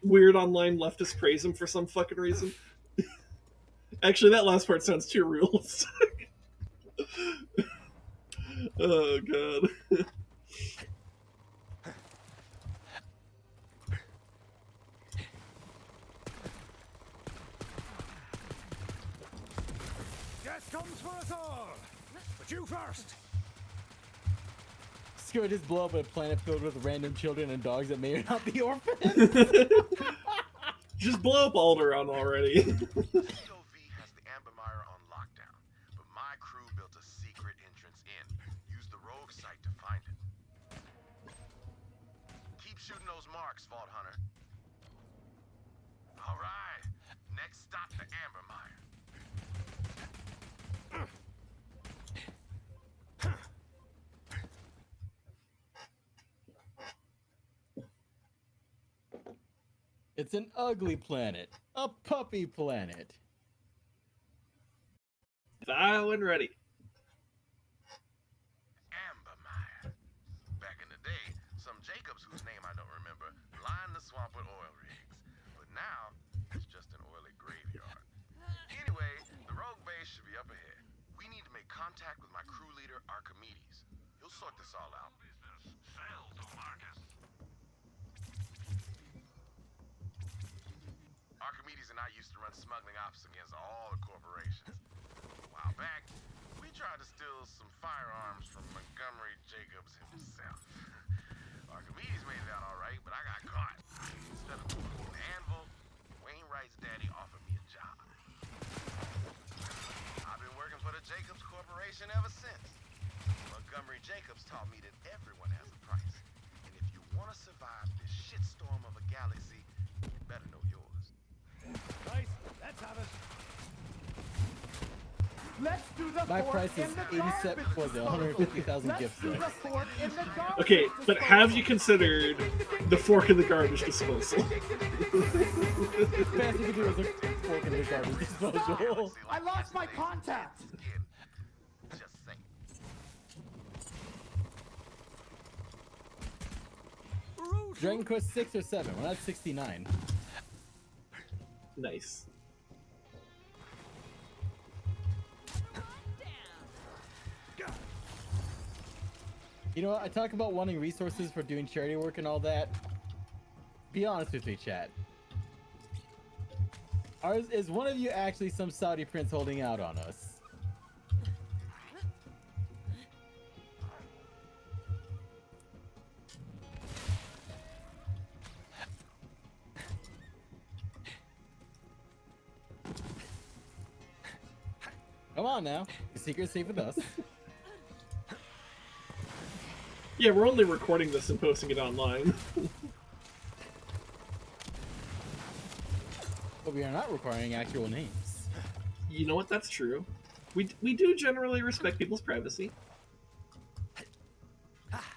Weird online leftists praise him for some fucking reason. Actually, that last part sounds too realistic. Oh god. Death comes for us all! But you first! Screw it, just blow up a planet filled with random children and dogs that may or not be orphans. Just blow up Alderaan already. POV has the Ambermire on lockdown, but my crew built a secret entrance in. Use the rogue site to find it. Keep shooting those marks, Vault Hunter. All right, next stop the Ambermire. It's an ugly planet. A puppy planet. Thou and ready. Ambermire. Back in the day, some Jacobs whose name I don't remember lined the swamp with oil rigs. But now, it's just an oily graveyard. Anyway, the rogue base should be up ahead. We need to make contact with my crew leader, Archimedes. He'll sort this all out. Archimedes and I used to run smuggling ops against all the corporations. A while back, we tried to steal some firearms from Montgomery Jacobs himself. Archimedes made it out all right, but I got caught. Instead of moving the anvil, Wainwright's daddy offered me a job. I've been working for the Jacobs Corporation ever since. Montgomery Jacobs taught me that everyone has a price. And if you want to survive this shitstorm of a galaxy, you better know yours. Right, let's have it. Let's do the My price is 150,000 gift sets. Okay, but have you considered the fork in the garbage disposal? Best you can do is a fork in the garbage disposal. I lost my contact. Dragon Quest 6 or 7? Well, that's 69. Nice. You know what? I talk about wanting resources for doing charity work and all that. Be honest with me, chat. Is one of you actually some Saudi prince holding out on us? Come on now. The secret's safe with us. Yeah, we're only recording this and posting it online. But we are not requiring actual names. You know what? That's true. We do generally respect people's privacy.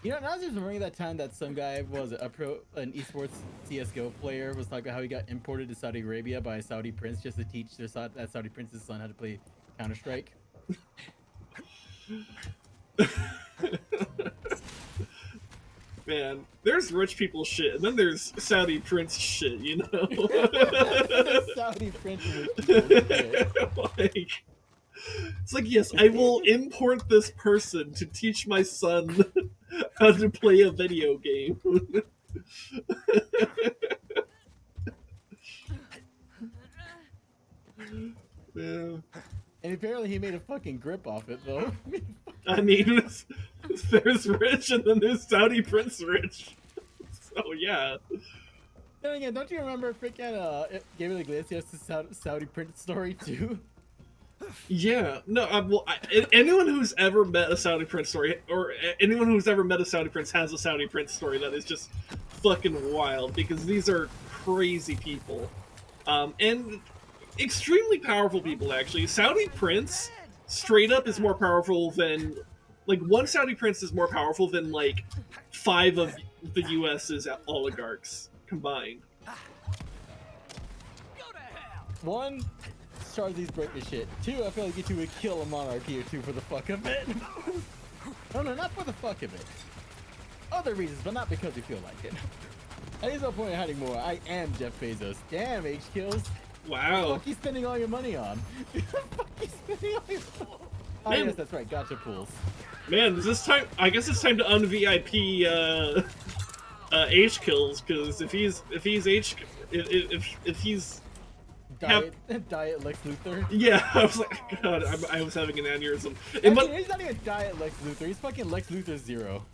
You know, now I was just remembering that time that some guy was an esports CS:GO player was talking about how he got imported to Saudi Arabia by a Saudi prince just to teach that Saudi prince's son how to play Counter-Strike. Man, there's rich people shit, and then there's Saudi prince shit, you know? Saudi prince shit. Like, it's like, yes, I will import this person to teach my son how to play a video game. Yeah. And apparently he made a fucking grip off it, though. I mean, there's rich and then there's Saudi prince rich. So, yeah. Then again, don't you remember freaking Gabriel Iglesias' Saudi prince story, too? Yeah. No, anyone who's ever met a Saudi prince story, or anyone who's ever met a Saudi prince has a Saudi prince story that is just fucking wild, because these are crazy people. And extremely powerful people, actually. Saudi prince straight up is more powerful than, like, one Saudi prince is more powerful than, like, 5 of the US's oligarchs combined. One, Charzzy's broken shit. 2, I feel like you two would kill a monarchy or 2 for the fuck of it. No, not for the fuck of it. Other reasons, but not because we feel like it. There's no point in hiding more. I am Jeff Bezos. Damn, H kills. Wow. What the fuck are you spending all your money on? What the fuck are you spending all your money on? Oh, yes, that's right. Gotcha pools. Man, is this time? I guess it's time to un-VIP H kills, because if he's Diet Lex Luthor. Yeah, I was like, God, I was having an aneurysm. Actually, he's not even Diet Lex Luthor. He's fucking Lex Luthor Zero.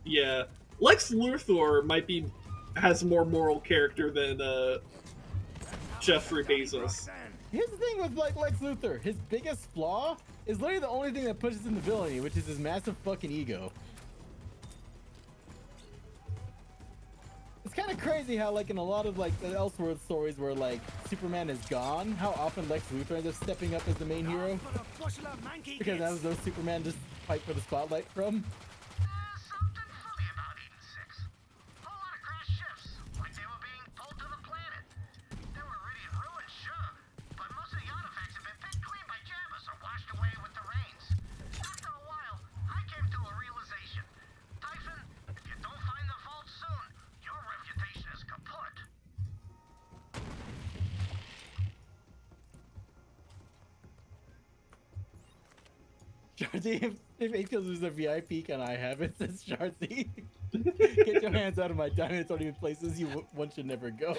Yeah, Lex Luthor has more moral character than Jeffrey Bezos. Here's the thing with like Lex Luthor. His biggest flaw is literally the only thing that pushes him to villainy, which is his massive fucking ego. It's kind of crazy how, like, in a lot of like the Elseworld stories where like Superman is gone, how often Lex Luthor ends up stepping up as the main hero. Because that was those Superman just fight for the spotlight from. Charzy, if H-Kills is a VIP, can I have it? Says Charzy. Get your hands out of my diamonds, don't even places one should never go.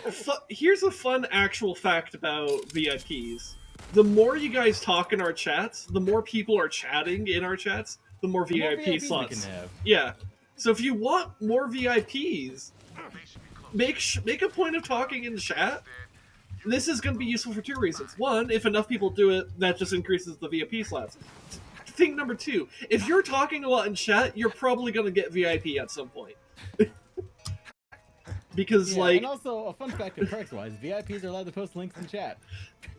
Here's a fun actual fact about VIPs. The more you guys talk in our chats, the more people are chatting in our chats, the more VIP slots we can have. Yeah. So if you want more VIPs, make a point of talking in the chat. This is going to be useful for 2 reasons. 1, if enough people do it, that just increases the VIP slots. Thing number 2, if you're talking a lot in chat, you're probably going to get VIP at some point. Because, like... And also, a fun fact of perks-wise, VIPs are allowed to post links in chat.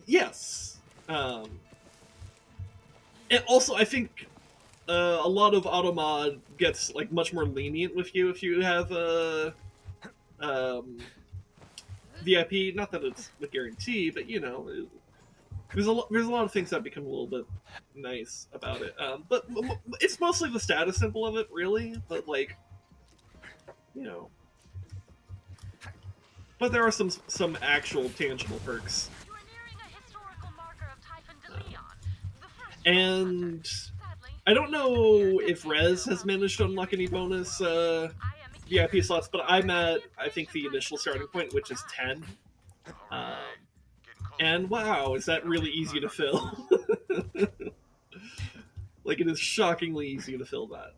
Yes. And also, I think a lot of automod gets, like, much more lenient with you if you have VIP. Not that it's a guarantee, but, you know... There's a lot of things that become a little bit nice about it, but it's mostly the status symbol of it, really. But like, you know, but there are some actual tangible perks. And I don't know if Rez has managed to unlock any bonus VIP slots, but I'm at, I think, the initial starting point, which is 10. And wow, is that really easy to fill? Like, it is shockingly easy to fill that.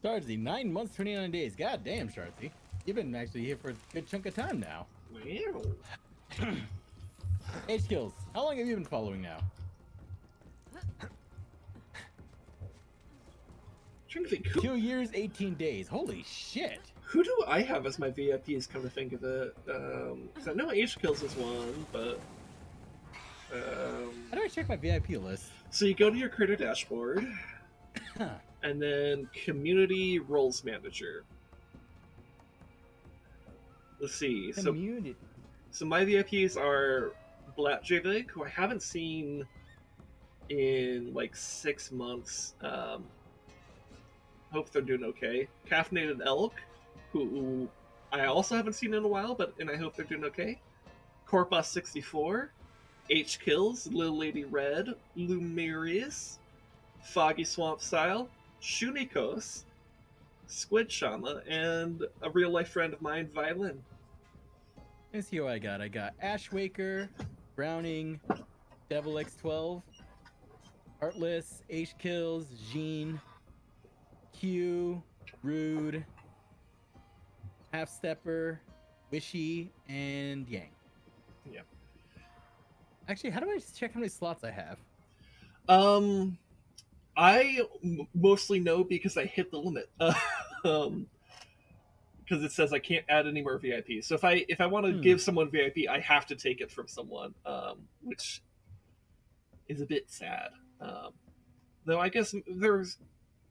Sharzy, 9 months, 29 days. God damn, Sharzy. You've been actually here for a good chunk of time now. Wow. Age skills. How long have you been following now? Trying to think, 2 years, 18 days. Holy shit. who do I have as my VIPs, come to think of it? Because I know Age Kills is one, but... How do I check my VIP list? So you go to your creator dashboard, and then Community Roles Manager. Let's see. Community. So my VIPs are Black Javig, who I haven't seen in like 6 months. Hope they're doing okay. Caffeinated Elk, who I also haven't seen in a while, and I hope they're doing okay. Corpus 64, H Kills, Little Lady Red, Lumerius, Foggy Swamp Style, Shunikos, Squid Shama, and a real life friend of mine, Violin. Let's see what I got. I got Ashwaker, Browning, Devil X12, Heartless, H Kills, Jean, Q, Rude, Half Stepper, Wishy, and Yang. Yeah. Actually, how do I check how many slots I have? I mostly know because I hit the limit. Because it says I can't add any more VIPs. So if I want to give someone VIP, I have to take it from someone, which is a bit sad. Though I guess there's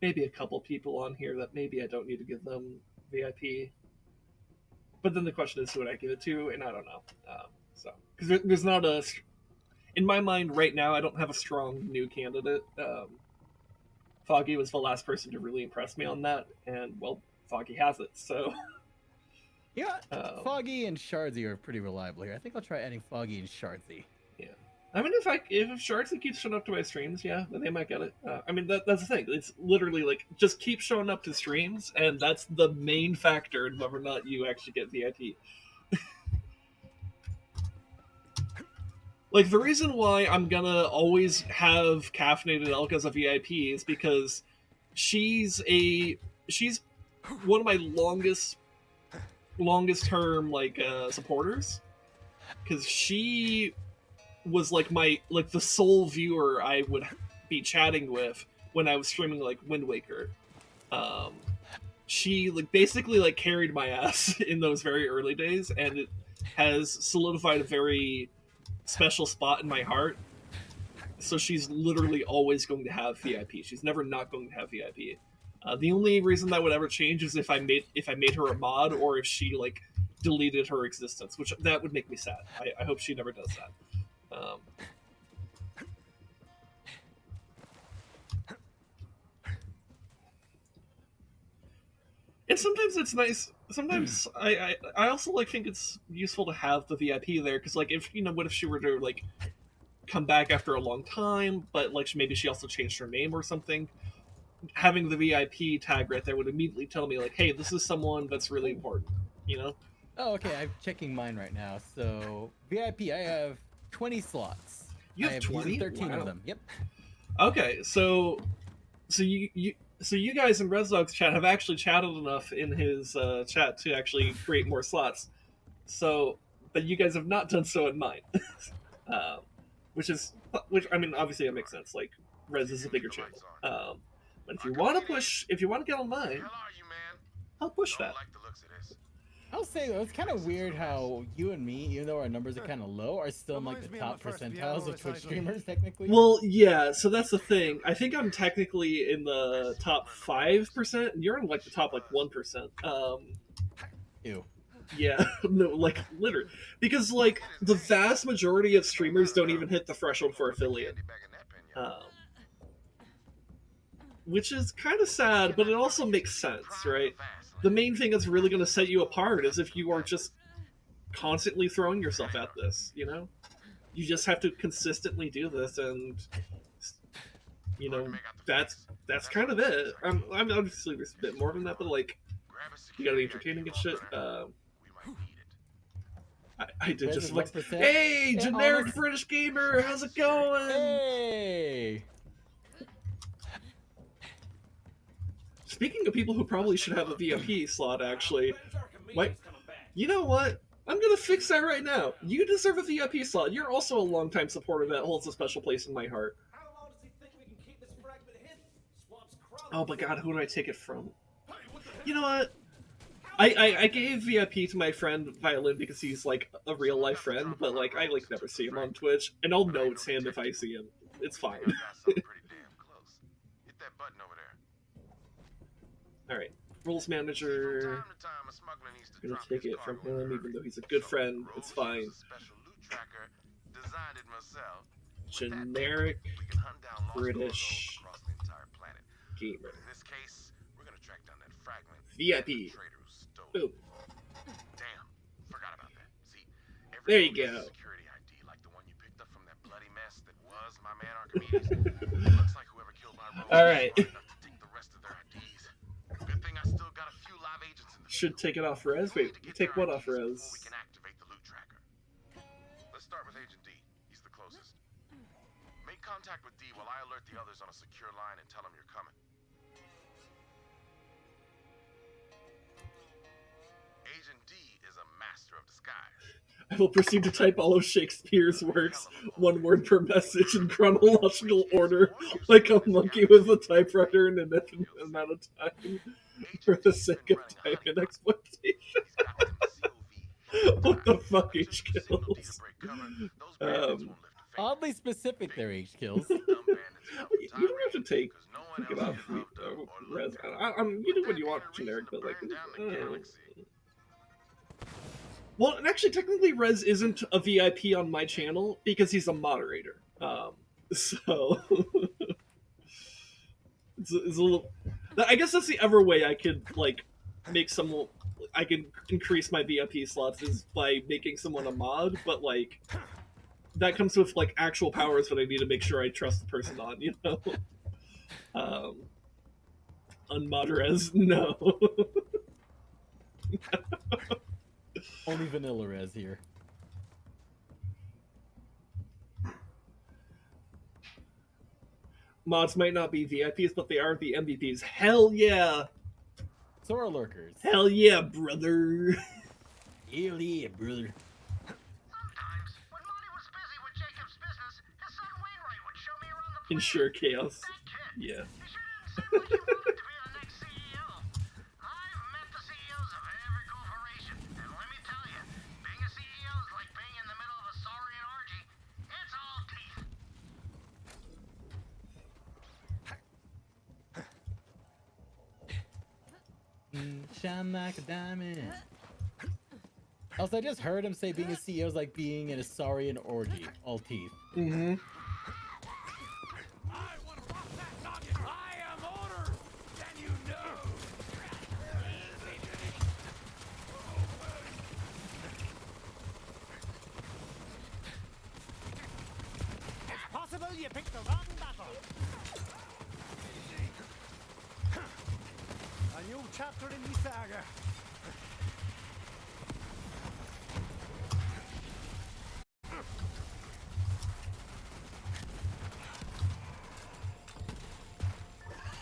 maybe a couple people on here that maybe I don't need to give them VIP. But then the question is, who would I give it to? And I don't know. Because there's not a... In my mind right now, I don't have a strong new candidate. Foggy was the last person to really impress me on that, and, well, Foggy has it, so... Yeah, Foggy and Sharzy are pretty reliable here. I think I'll try adding Foggy and Sharzy. Yeah. I mean, if Sharzy keeps showing up to my streams, yeah, then they might get it. I mean, that's the thing. It's literally, like, just keep showing up to streams, and that's the main factor in whether or not you actually get VIP. Like, the reason why I'm gonna always have Caffeinated Elk as a VIP is because she's one of my longest term, like, supporters. Because she was, like, the sole viewer I would be chatting with when I was streaming, like, Wind Waker. She, like, basically, like, carried my ass in those very early days, and it has solidified a very special spot in my heart. So she's literally always going to have VIP. She's never not going to have VIP. The only reason that would ever change is if I made her a mod, or if she, like, deleted her existence, which that would make me sad. I hope she never does that. And sometimes it's nice. Sometimes I also, like, think it's useful to have the VIP there, because, like, if what if she were to, like, come back after a long time, but, like, maybe she also changed her name or something. Having the VIP tag right there would immediately tell me, like, hey, this is someone that's really important, Oh, okay, I'm checking mine right now. So, VIP, I have 20 slots. You have 20? 13 of them, yep. Okay, so you guys in ResDog's chat have actually chatted enough in his chat to actually create more slots. But you guys have not done so in mine. Which I mean, obviously it makes sense. Like, Res is a bigger channel. But if you want to get on mine, I'll push that. I'll say though, it's kind of weird how you and me, even though our numbers are kind of low, are still in, like, the top percentiles of Twitch streamers technically. Well, yeah. So that's the thing. I think I'm technically in the top 5%. And you're in, like, the top, like, 1%. Ew. Yeah, no, like, literally. Because, like, the vast majority of streamers don't even hit the threshold for affiliate. Which is kind of sad, but it also makes sense, right? The main thing that's really going to set you apart is if you are just constantly throwing yourself at this, You just have to consistently do this, and, that's kind of it. I'm obviously there's a bit more than that, but, like, you gotta be entertaining and shit. I did Rez just is like, 1%. hey, Yeah, generic honest- British gamer, how's it going? Hey! Speaking of people who probably should have a VIP slot, actually, wait, you know what? I'm gonna fix that right now. You deserve a VIP slot. You're also a longtime supporter that holds a special place in my heart. Oh my god, who do I take it from? You know what? I gave VIP to my friend Violin because he's like a real life friend, but like I like never see him on Twitch, and I'll know it's him if I see him. It's fine. All right, rules manager. I'm gonna take it from him, even though he's a good friend. It's fine. Generic British gamer. VIP. Boom. There you go. All right. Should take it off res. Wait, take what off res? Let's start with Agent D. He's the closest. Make contact with D while I alert the others on a secure line and tell them you're coming. Agent D is a master of disguise. I will proceed to type all of Shakespeare's works, one word per message, in chronological order, like a monkey with a typewriter in an infinite amount of time, for the sake of time and exploitation. What the fuck, H-Kills? Oddly specific there, H-Kills. You don't have to take it off res. You do what you want, generic, but like... Well, and actually, technically, Rez isn't a VIP on my channel because he's a moderator. So it's a little. I guess that's the other way I could like make someone. I can increase my VIP slots is by making someone a mod, but like that comes with like actual powers that I need to make sure I trust the person on. You know. Unmod Rez, no. Only vanilla res here. Mods might not be VIPs, but they are the MVPs. Hell yeah! So are lurkers. Hell yeah, brother! Hell yeah, brother. Sometimes, when Monty was busy with Jacob's business, his son Wainright would show me around the place. Ensure chaos. That kid. Yeah. He sure didn't seem like he wanted to be the next CEO. I've met the CEOs of every corporation, and let me tell you, being a CEO is like being in the middle of a saurian orgy. It's all teeth. Shine like a diamond. Also, I just heard him say being a CEO is like being in a saurian orgy. All teeth. Mm-hmm. It's possible you picked the wrong battle. A new chapter in the saga.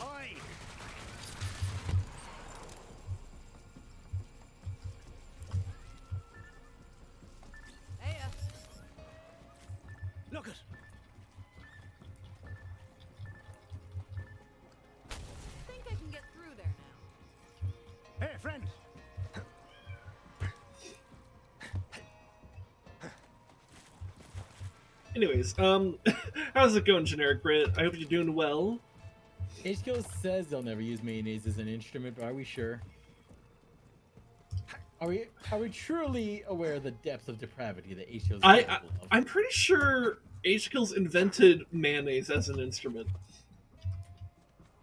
Oi! Hey, Look it. think I can get through there now. Hey, friend. Anyways, how's it going, Generic Brit? I hope you're doing well. HKO says they'll never use mayonnaise as an instrument, but are we sure? Are we truly aware of the depth of depravity that HKO is capable of? I'm pretty sure H-Kills invented mayonnaise as an instrument.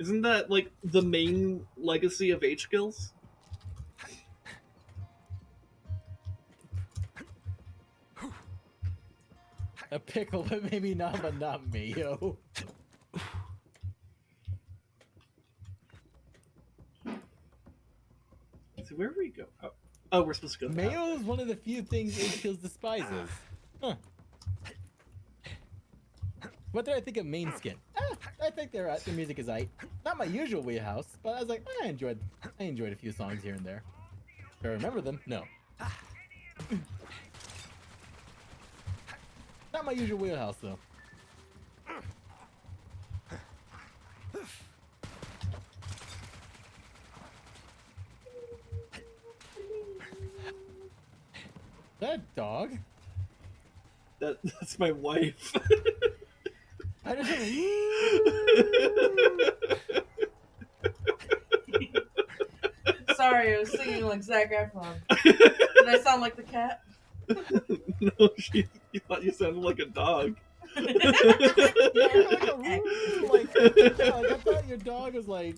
Isn't that like the main legacy of H-Kills? A pickle, but maybe not, but not mayo. So where do we go? Oh, we're supposed to go. Mayo is one of the few things Age Kills despises. Huh. What did I think of main skin? I think their music is not my usual wheelhouse, but I was like, I enjoyed a few songs here and there. Do I remember them? No. Not my usual wheelhouse though. That dog? That's my wife. I just Sorry, I was singing like Zac Efron. Did I sound like the cat? No, you thought you sounded like a dog. I thought your dog was like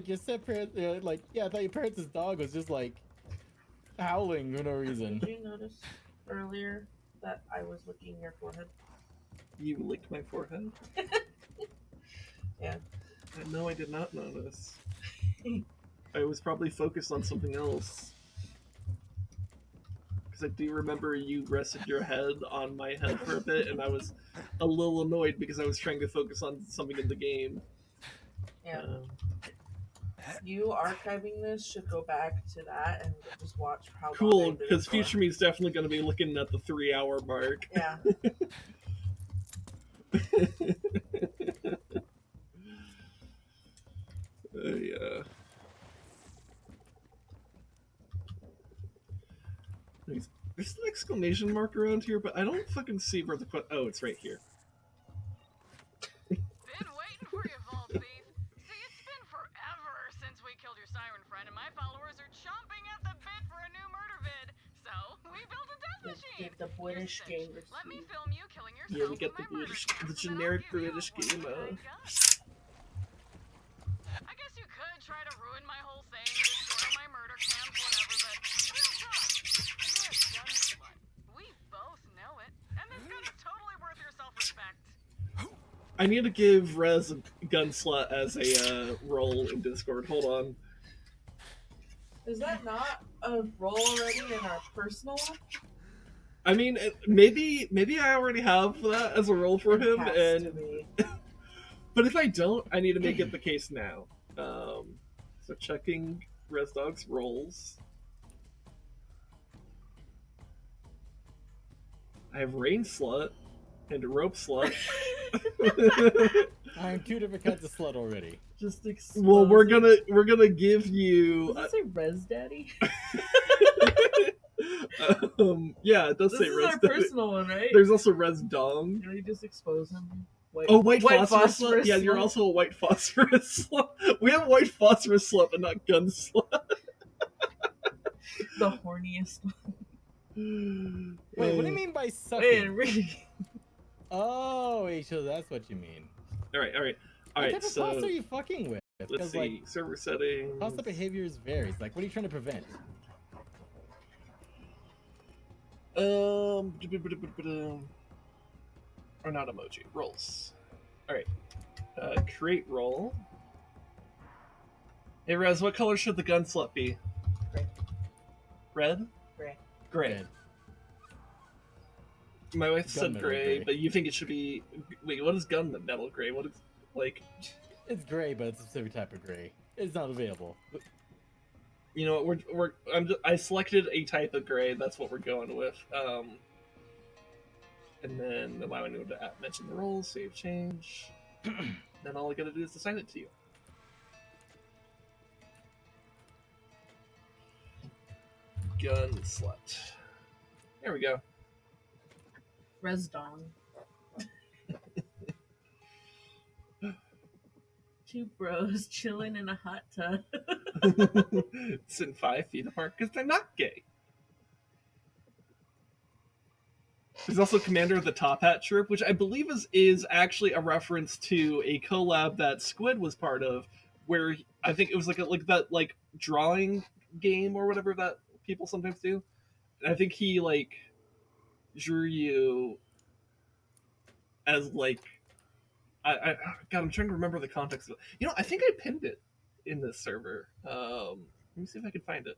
your step parent, I thought your parents' dog was just like howling for no reason. Did you notice earlier that I was licking your forehead? You licked my forehead? Yeah. No, I did not notice. I was probably focused on something else. Because I do remember you rested your head on my head for a bit, and I was a little annoyed because I was trying to focus on something in the game. Yeah. You archiving this should go back to that and just watch how cool, because future me is definitely going to be looking at the 3-hour mark. Yeah. Yeah. There's an exclamation mark around here, but I don't fucking see where the oh, it's right here. Been waiting for you, Vault Thief. See, it's been forever since we killed your siren friend, and my followers are chomping at the bit for a new murder vid. So we built a death machine. The British game. Let me film you killing yourself. Yeah, we get the generic British game. I guess you could try to ruin my whole thing, destroy my murder camps, whatever, but real talk, you're a gun slut. We both know it, and this gun's totally worth your self-respect. I need to give Rez a gun slut as a role in Discord. Hold on. Is that not a role already in our personal one? I mean, maybe I already have that as a role for him, and but if I don't, I need to make it the case now. So checking Rezdog's roles. I have Rain Slut and Rope Slut. I'm 2 different kinds of slut already. Just well, we're gonna give you. Does it say Res Daddy? Yeah, it does this say is Res our Daddy. personal one, right? There's also Res Dong. Can we just expose him? White phosphorus slut? Yeah, you're also a white phosphorus slut. We have white phosphorus slut, but not gun slut. The horniest one. Wait, what do you mean by sucking? Wait, really? Oh, wait, so that's what you mean. Alright. What type of pasta are you fucking with? Let's see. Like, server settings. Pasta behaviors varies. Like, what are you trying to prevent? Or not emoji. Roles. Alright. Create role. Hey Rez, what color should the gun slut be? Gray. Red? Gray. Red. My wife said Gunmetal gray, but you think it should be... Wait, what is gunmetal gray? What is... like... It's gray, but it's a specific type of gray. It's not available. You know what? I selected a type of gray. That's what we're going with. And then allow anyone to mention the roles, save change. Then all I gotta do is assign it to you. Gun slut. There we go. Res Dong. 2 bros chilling in a hot tub. Sitting 5 feet apart because they're not gay. There's also Commander of the Top Hat Troop, which I believe is actually a reference to a collab that Squid was part of, where I think it was like that drawing game or whatever that people sometimes do. And I think he drew you as I'm trying to remember the context of it. You know, I think I pinned it in this server. Let me see if I can find it.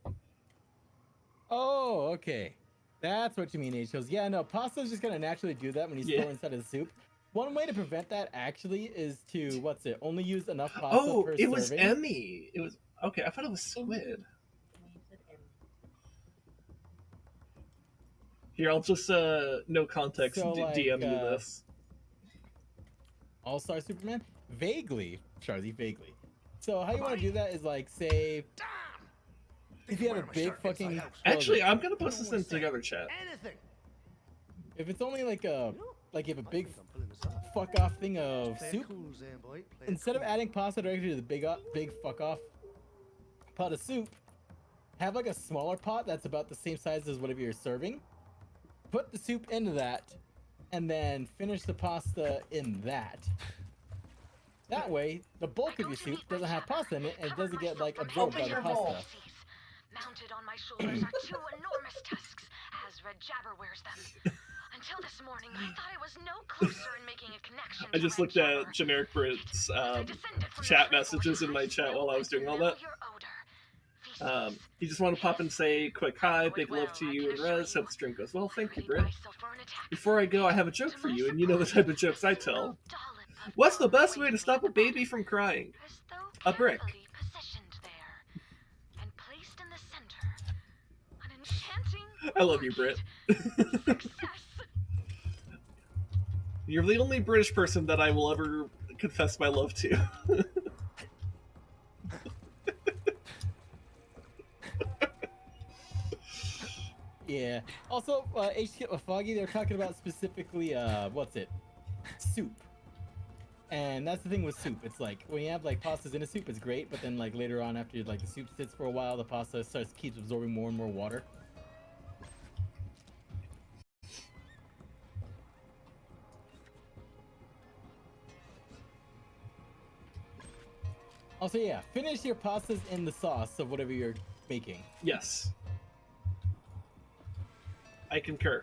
Oh, okay. That's what you mean, H goes. Yeah, no, pasta's just gonna naturally do that when you store inside of the soup. One way to prevent that actually is to only use enough pasta per it serving. was Emmy. It was okay. I thought it was squid. Here, I'll just no context So, like, DM you this. All-Star Superman? Vaguely, Charzy, vaguely. So how you want to do that is like say if you have a big fucking Actually, I'm gonna post this in together chat. If it's only like you have a big fuck off thing of soup, instead of adding pasta directly to the big fuck off pot of soup, have like a smaller pot that's about the same size as whatever you're serving. Put the soup into that, and then finish the pasta in that. That way, the bulk of your soup doesn't have pasta in it, and it doesn't get like absorbed by the pasta. Mounted on my shoulders are two enormous tusks, as Red Jabber wears them. Until this morning, I thought I was no closer in making a connection. I just looked at generic Brit's chat messages in my chat while I was doing all that. He just want to pop and say quick hi, big love to you and Rez. Hope the stream goes well. Thank you, Brit. Before I go, I have a joke for you, and you know the type of jokes I tell. What's the best way to stop a baby from crying? A brick. I love you, Brit. You're the only British person that I will ever confess my love to. Yeah. Also, Foggy, they're talking about specifically, soup. And that's the thing with soup. It's like, when you have, like, pastas in a soup, it's great, but then, like, later on, after, like, the soup sits for a while, the pasta keeps absorbing more and more water. Also, yeah, finish your pastas in the sauce of whatever you're making. Yes. I concur.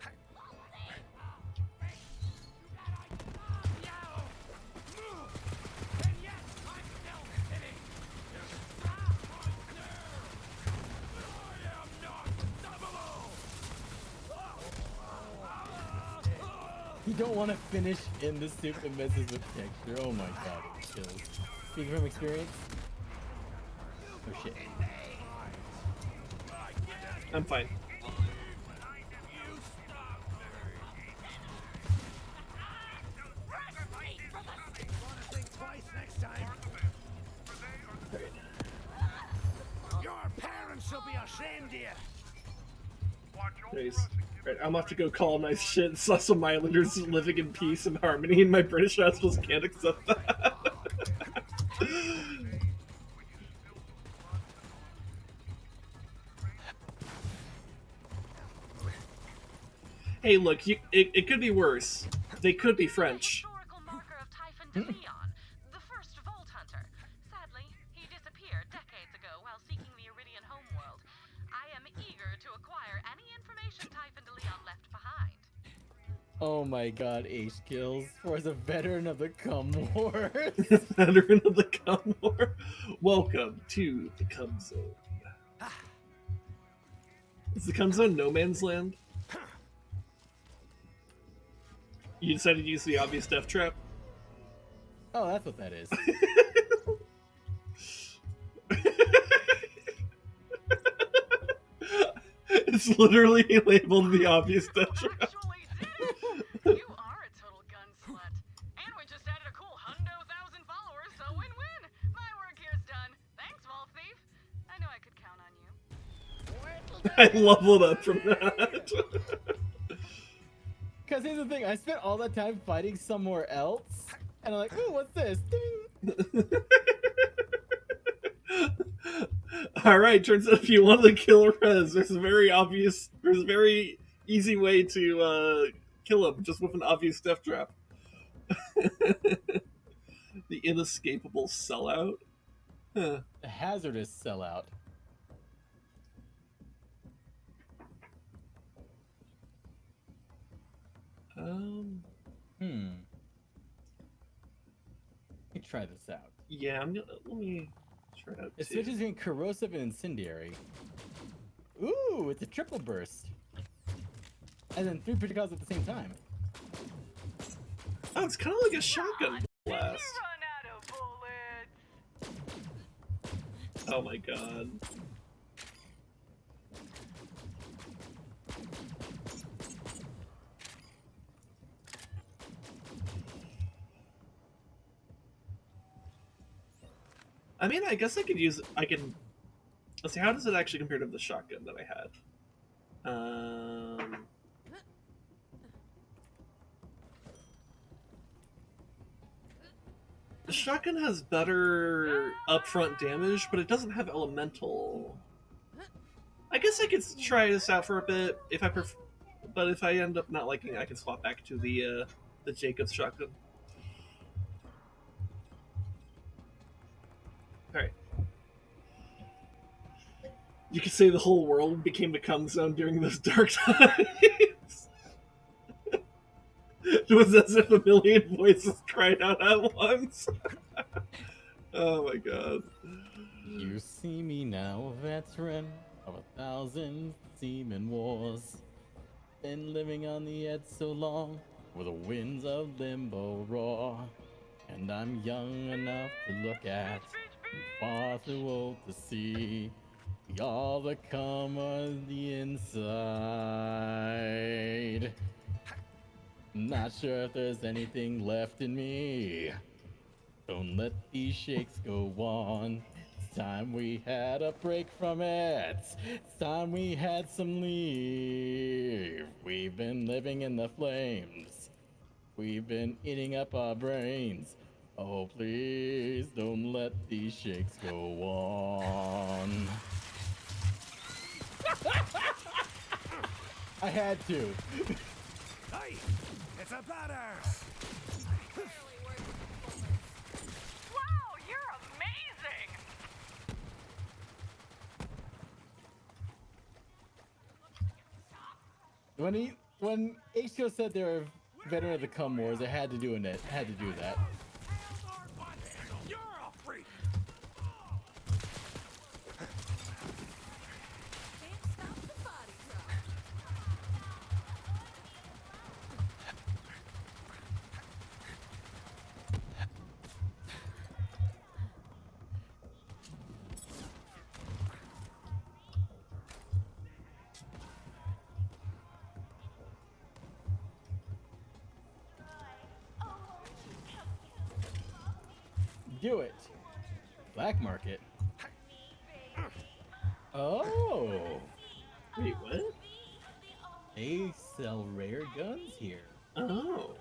You don't want to finish in the soup that messes with texture. Oh my god, it kills. Speaking from experience? Oh shit. I'm fine. Your parents will be ashamed of you. Nice. Right, I'm off to go colonize shit and saw some islanders living in peace and harmony, and my British assholes can't accept that. Hey, look, it could be worse. They could be French. The first Vault Hunter. Sadly, he disappeared decades ago while seeking the Iridian homeworld. I am eager to acquire any information Typhon de Leon left behind. Oh my god, Ace kills. For as a veteran of the Cum Wars. Veteran of the Cum War. Welcome to the Cum Zone. Is the Cum Zone no man's land? You decided to use the obvious death trap? Oh, that's what that is. It's literally labeled the obvious death trap. You are a total gun slut. And we just added a cool 100,000 followers, so win-win. My work here's done. Thanks, Wolf Thief. I knew I could count on you. I leveled up from that. Because here's the thing, I spent all that time fighting somewhere else, and I'm like, ooh, what's this? Ding! Alright, turns out if you want to kill Rez, there's a very easy way to kill him, just with an obvious death trap. The inescapable sellout? Huh. The hazardous sellout. Let me try this out. Yeah, let me try it out. It switches between corrosive and incendiary. Ooh, it's a triple burst. And then 3 projectiles at the same time. Oh, it's kind of like a shotgun blast. Oh my god. I mean, I guess I could use. I can. Let's see. How does it actually compare to the shotgun that I had? The shotgun has better upfront damage, but it doesn't have elemental. I guess I could try this out for a bit if I but if I end up not liking it, I can swap back to the Jacob's shotgun. All right. You could say the whole world became the cum zone during those dark times. It was as if a million voices cried out at once. Oh my god. You see me now, veteran of 1,000 seaman wars. Been living on the edge so long, where the winds of limbo roar. And I'm young enough to look at, and far too old to see. All the come on the inside. Not sure if there's anything left in me. Don't let these shakes go on. It's time we had a break from it. It's time we had some leave. We've been living in the flames. We've been eating up our brains. Oh, please don't let these shakes go on. I had to. Hey, it's a batter. Wow, you're amazing! When HCO said they were veteran of the cum wars, I had to do it. I had to do that. You're a freak. Do it. Black market. Oh. Wait, what? They sell rare guns here. Oh.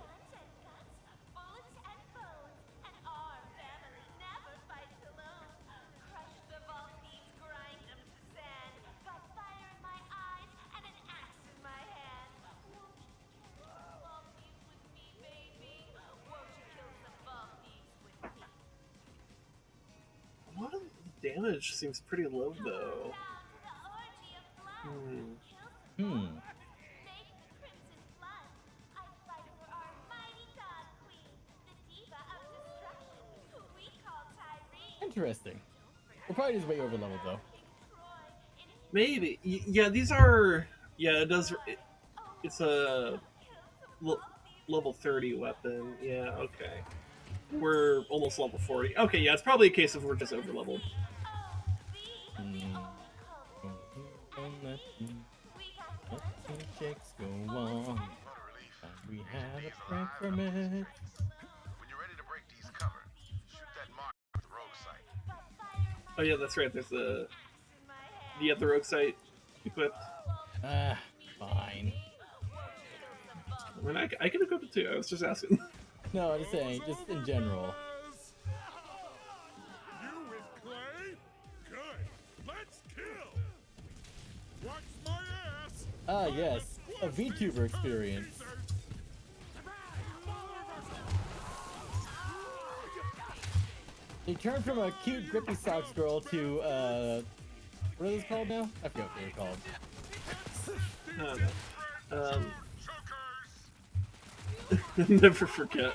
A lot of the damage seems pretty low, though. Interesting. We're probably just way over level, though. Maybe. Yeah, these are... Yeah, it does... It's a... level 30 weapon. Yeah, okay. We're almost level 40. Okay, yeah, it's probably a case of we're just over leveled. Shakes go on. We have a break from it. When you're ready to break these cover, shoot that mark at the rogue site. Oh yeah, that's right. There's the... Do you have the rogue site equipped? Fine. I mean, I can equip it too. I was just asking. No, I'm just saying, just in general. You with Clay? Good. Let's kill. Watch my ass. Ah, yes. A VTuber experience. They turned from a cute grippy socks girl to, what are those called now? I forget what they're called. No. Never forget.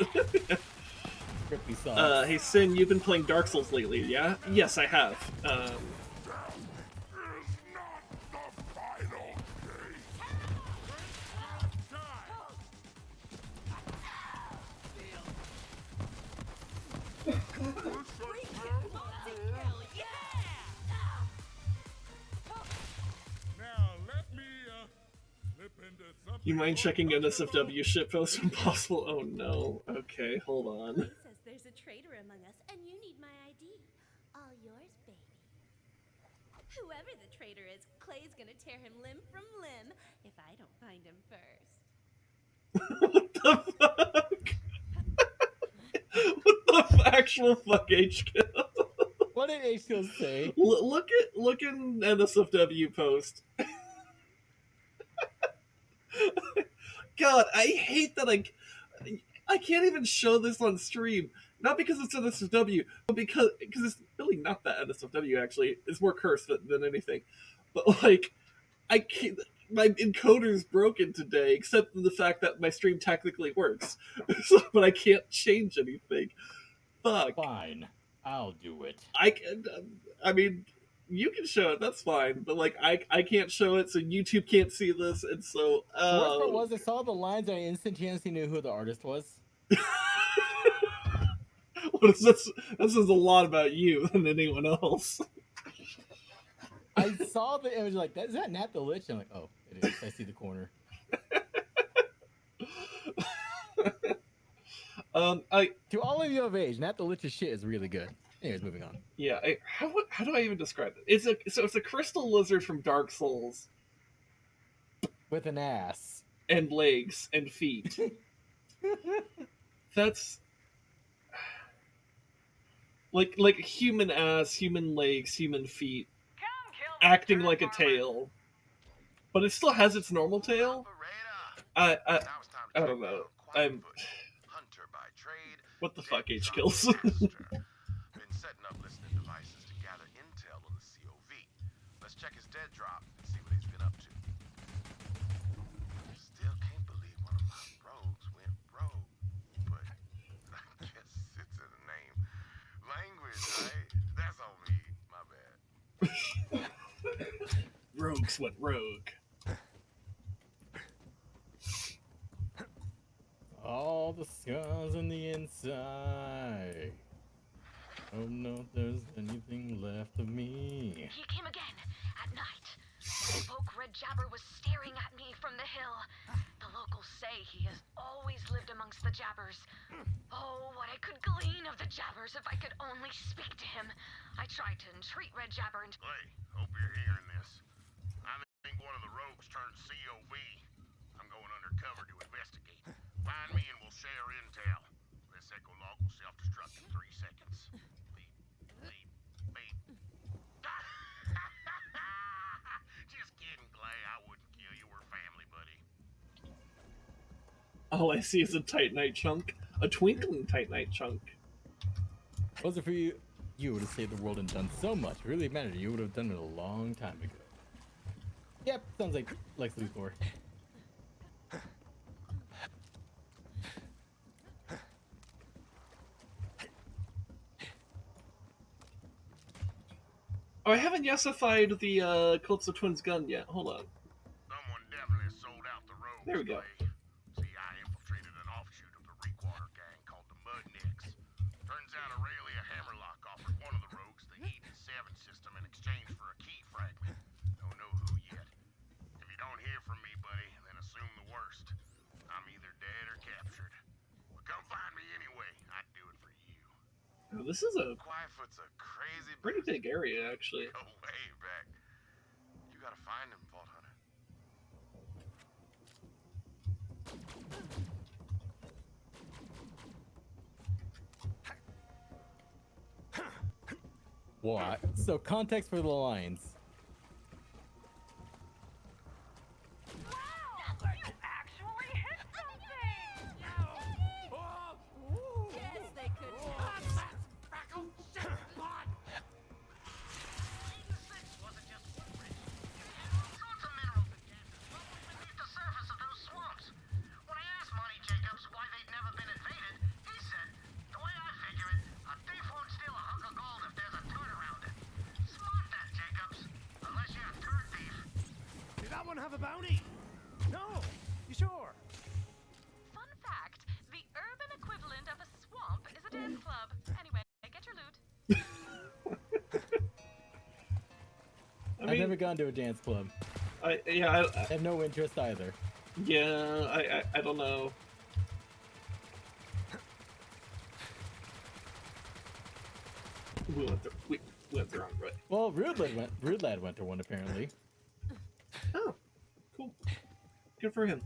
Grippy socks. Hey Sin, you've been playing Dark Souls lately, yeah? Yes, I have. You mind checking NSFW shitpost when possible? Oh no. Okay, hold on. Clay says there's a traitor among us, and you need my ID. All yours, baby. Whoever the traitor is, Clay's gonna tear him limb from limb if I don't find him first. What the fuck? What the actual fuck, HK? What did HK say? Look in NSFW post. God, I hate that I can't even show this on stream. Not because it's NSFW, but because it's really not that NSFW. Actually, it's more cursed than anything. But like, I can't. My encoder's broken today, except for the fact that my stream technically works, but I can't change anything. Fuck. Fine, I'll do it. I mean, you can show it. That's fine. But like, I can't show it, so YouTube can't see this, and so. The worst part was I saw the lines and I instantaneously knew who the artist was. What is this? This is a lot about you than anyone else. I saw the image like that. Is that Nat the Lich? I'm like, oh, it is. I see the corner. To all of you of age, Nat the Lich's shit is really good. Anyways, moving on. Yeah, how do I even describe it? It's a crystal lizard from Dark Souls with an ass and legs and feet. That's like human ass, human legs, human feet, acting like a tail, but it still has its normal tail. I don't know. What the fuck, H kills? Been setting up listening devices to gather intel on the COV. Let's check his dead drop and see what he's been up to. Still can't believe one of my rogues went rogue, but I guess it's in the name. Language, right? That's on me. My bad. Rogues went rogue. All the scars on the inside. Oh no, there's anything left of me. He came again, at night. The spoke red jabber was staring at me from the hill. The locals say he has always lived amongst the jabbers. Oh, what I could glean of the jabbers if I could only speak to him. I tried to entreat red jabber and... Hey, hope you're hearing this. I think one of the rogues turned COV. I'm going undercover to investigate. Find me and we'll share intel. This echo log will self-destruct in 3 seconds. Beep. Just kidding, Clay. I wouldn't kill you. We're family, buddy. All I see is a Titanite chunk. A twinkling Titanite chunk. Was it for you? You would have saved the world and done so much. It really mattered. You would have done it a long time ago. Yep, sounds like Lex Luthor. Oh, I haven't yesified the Cults of Twins gun yet. Hold on. Someone definitely sold out the rogues. There we go. See, I infiltrated an offshoot of the Reekwater gang called the Mudnicks. Turns out Aurelia Hammerlock offered one of the rogues the Eden 7 system in exchange for a key fragment. Don't know who yet. If you don't hear from me, buddy, then assume the worst. I'm either dead or captured. But come find me anyway. I'd do it for you. Oh, this is a Quietfoot's a crazy pretty big area, actually. Go way back. You gotta find him, Vault Hunter. What? So context for the lines. Yes, they could. Did that one have a bounty? No. You sure? Fun fact, the urban equivalent of a swamp is a dance club. Anyway, get your loot. I've never gone to a dance club. I have no interest either. Yeah, I don't know. We went the wrong way. Well, Rude Lad went to one apparently. Oh, cool. Good for him.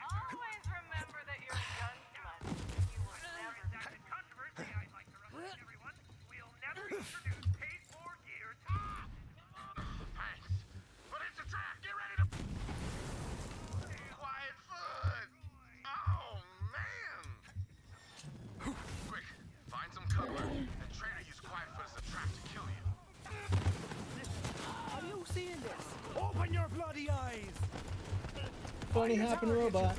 Always remember that you're a gunsmith. You will never be. Controversy, I'd like to remind everyone, we'll never introduce paid for gear. Thanks. But it's a trap. Get ready to. Quiet foot. Oh man. Quick, find some cover and try to use quiet foot as a trap to kill you. Are you seeing this? Open your bloody eyes! Funny happen robot.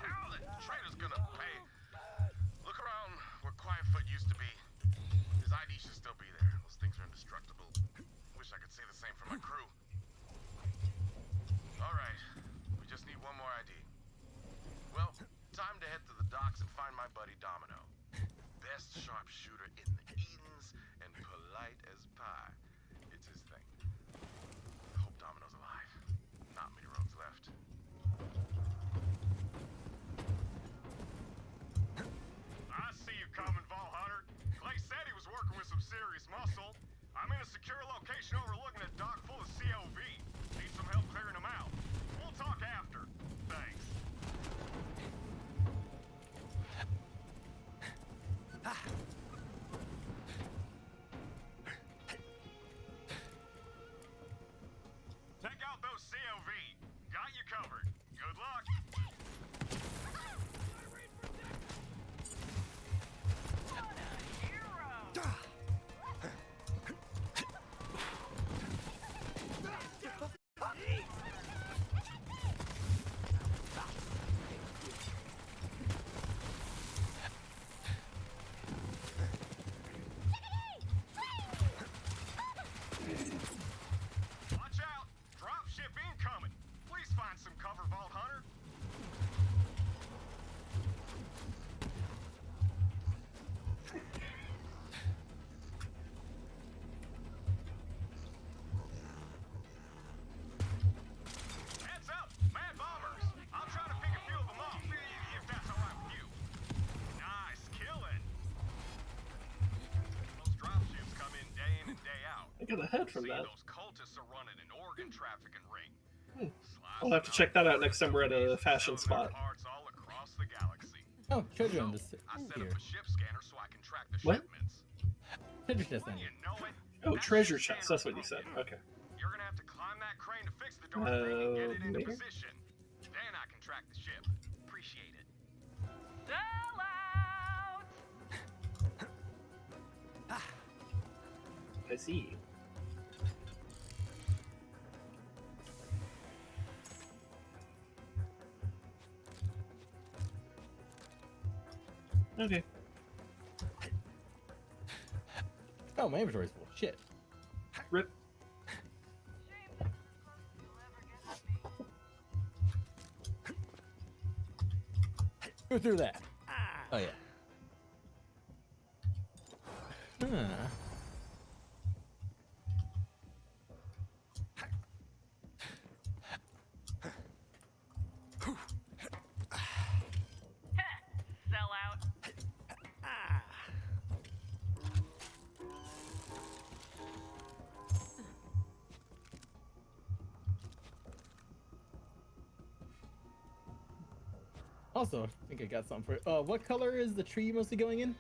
How the traitor's gonna pay? Look around where Quietfoot used to be. His ID should still be there. Those things are indestructible. Wish I could say the same for my crew. Alright, we just need one more ID. Well, time to head to the docks and find my buddy Domino. Best sharpshooter in the Edens and polite as pie. It's his thing. I hope Domino's alive. Not many roads left. I see you coming, Vault Hunter. Clay said he was working with some serious muscle. I'm in a secure location overlooking a dock full of COV. Need some help clearing them out. We'll talk after. Thanks. Take out those COV. Got you covered. Good luck. Watch out! Dropship incoming! Please find some cover, Vault Hunter. Heads up! Mad bombers! I'll try to pick a few of them off, if that's alright with you. Nice killing! Those dropships come in and day out. I got a head from that. Those cultists are running an organ trafficking ring. I'll have to check that out next time we're at a fashion spot. Parts all across the galaxy. Oh, treasure on this. I Ooh, set here. up a ship scanner so I can track the What? shipments. Treasure chest thing. You know it. Oh, treasure chest. That's what you said. Okay. You're gonna have to climb that crane to fix the dark ring and get it into Maybe? position. Then I can track the ship. Appreciate it. Sell out! I see. Okay. Oh, my inventory's full. Shit. Rip. Go through that. Oh yeah. Huh. Sell out. Also, I think I got something for. What color is the tree mostly going in?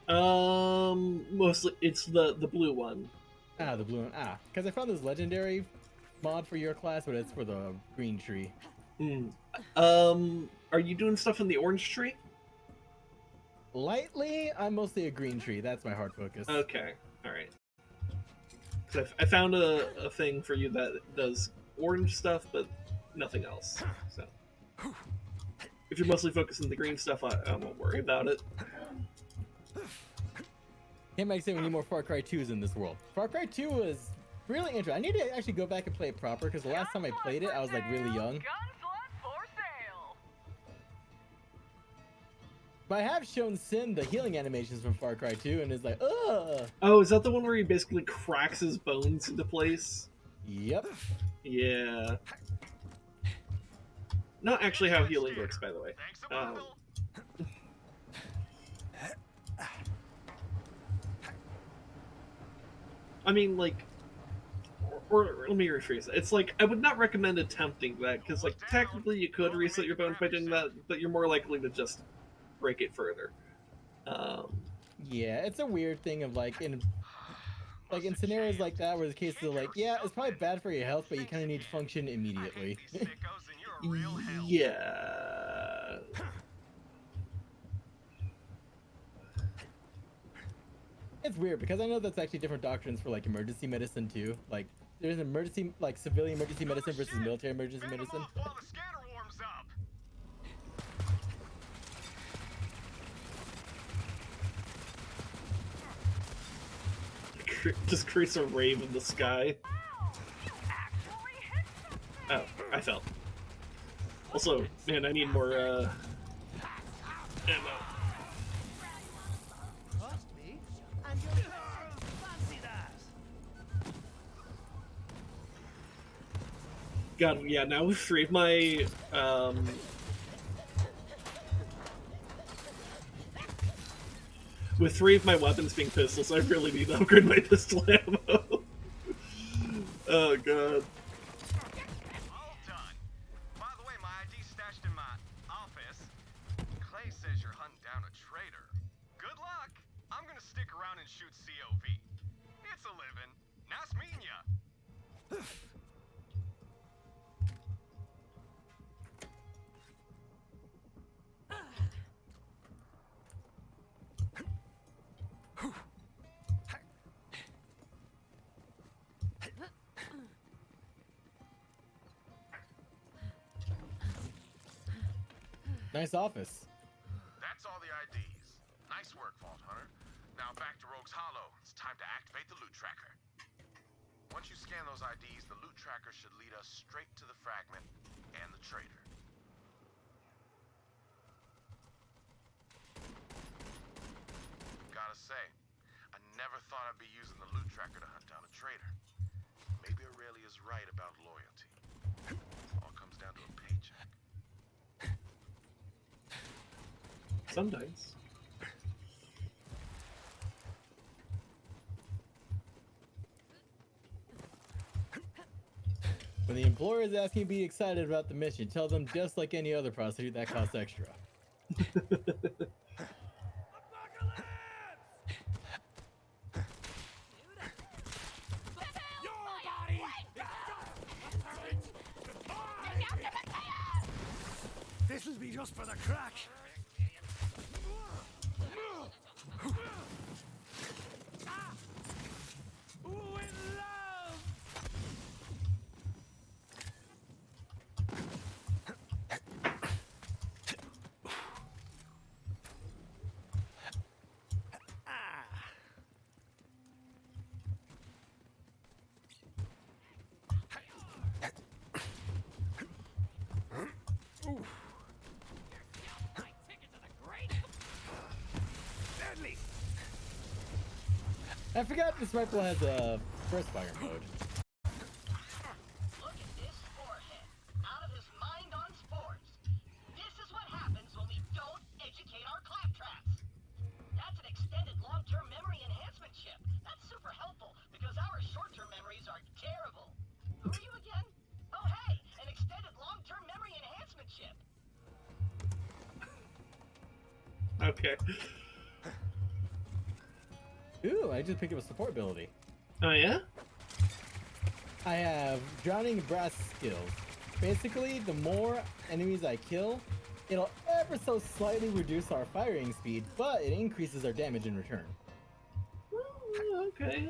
Mostly it's the blue one. Ah, the blue one. Ah, because I found this legendary mod for your class, but it's for the green tree. Are you doing stuff in the orange tree? Lightly, I'm mostly a green tree. That's my hard focus. Okay, all right. So I found a thing for you that does orange stuff, but nothing else. So if you're mostly focused on the green stuff, I won't worry about it. Can't make say we need more Far Cry 2s in this world. Far Cry 2 was really interesting. I need to actually go back and play it proper because the last time I played it, I was like really young. But I have shown Sin the healing animations from Far Cry 2 and is like, ugh. Oh, is that the one where he basically cracks his bones into place? Yep. Yeah. Not actually how healing works, by the way. I mean, like, or let me rephrase it. It's like, I would not recommend attempting that, because, like, technically you could reset your bones by doing that, but you're more likely to just break it further. Yeah, it's a weird thing of, like, in scenarios like that, where the cases are like, yeah, it's probably bad for your health, but you kind of need to function immediately. Yeah. It's weird because I know that's actually different doctrines for like emergency medicine too. Like there's emergency, like civilian emergency medicine versus military emergency medicine. Just creates a rave in the sky. Oh, I fell. Also, man, I need more ammo. God, yeah, now with three of my, with three of my weapons being pistols, I really need to upgrade my pistol ammo. Oh, God. All done. By the way, my ID's stashed in my office. Clay says you're hunting down a traitor. Good luck. I'm gonna stick around and shoot COV. It's a living. Nice meeting ya. Nice office. That's all the IDs. Nice work, Vault Hunter. Now back to Rogue's Hollow. It's time to activate the loot tracker. Once you scan those IDs, the loot tracker should lead us straight to the fragment and the traitor. Gotta say, I never thought I'd be using the loot tracker to hunt down a traitor. Maybe Aurelia's right about loyalty. All comes down to a paycheck. Sometimes. When the employer is asking you to be excited about the mission, tell them just like any other prostitute that costs extra. This'll be just for the crack. I forgot this rifle has a burst fire mode. Look at this forehead. Out of his mind on sports. This is what happens when we don't educate our claptraps. That's an extended long-term memory enhancement chip. That's super helpful because our short-term memories are terrible. Who are you again? Oh, hey, an extended long-term memory enhancement chip. Okay. Ooh, I just picked up a support ability. Oh, yeah? I have drowning brass skills. Basically, the more enemies I kill, It'll ever so slightly reduce our firing speed, but it increases our damage in return. Okay.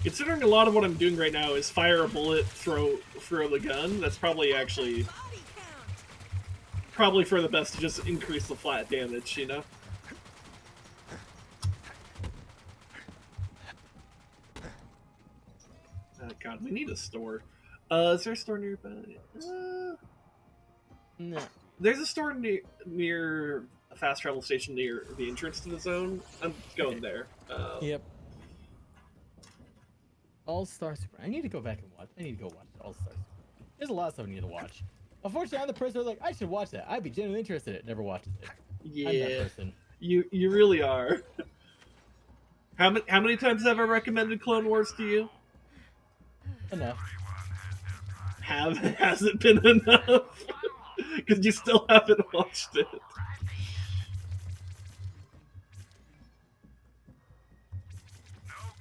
Considering a lot of what I'm doing right now is fire a bullet, throw the gun, that's probably actually for the best to just increase the flat damage, you know? Oh god, we need a store. Is there a store nearby? No. There's a store near a fast travel station near the entrance to the zone. I'm going there. Yep. All-Star Super. I need to go back and watch. I need to go watch All-Star Super. There's a lot of stuff I need to watch. Unfortunately, I'm the person who's like, I should watch that. I'd be genuinely interested in it. Never watches it. Yeah, I'm that person. You really are. How many times have I recommended Clone Wars to you? Enough. Has it been enough? Because you still haven't watched it. No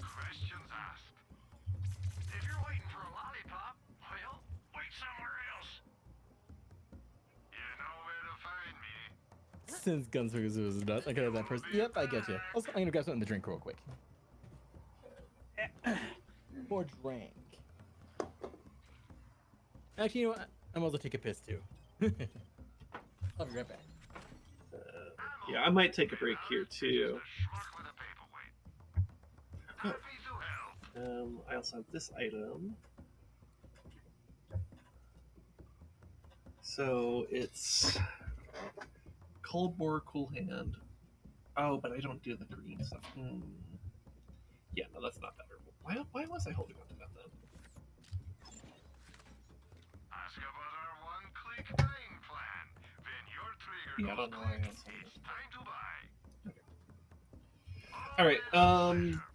questions asked. If you're waiting for a lollipop, well, wait somewhere else. You know where to find me. Since Gunswingers was nuts, I could have that person. Yep, I get you. Also, I'm gonna grab something to drink real quick. More drink. Actually, you know what? I'm also take a piss too. I'll be right back. Yeah, I might take a break here too. I also have this item. So it's Cold Bore, Cool Hand. Oh, but I don't do the green stuff. Yeah, no, that's not better. Why was I holding on to that then? Ask about our one-click buying plan. When your trigger Yeah, I don't know why I have some. it's time to buy. Alright,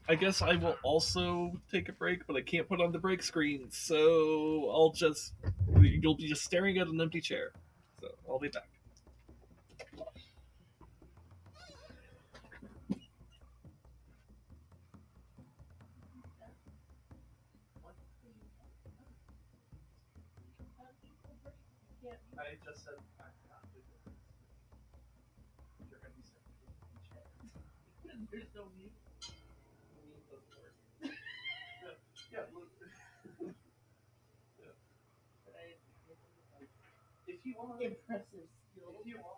I guess I will also take a break, but I can't put on the break screen, so you'll be just staring at an empty chair. So, I'll be back. I just said there's no mute. Yeah, look. If you want Impressive skill. If you want.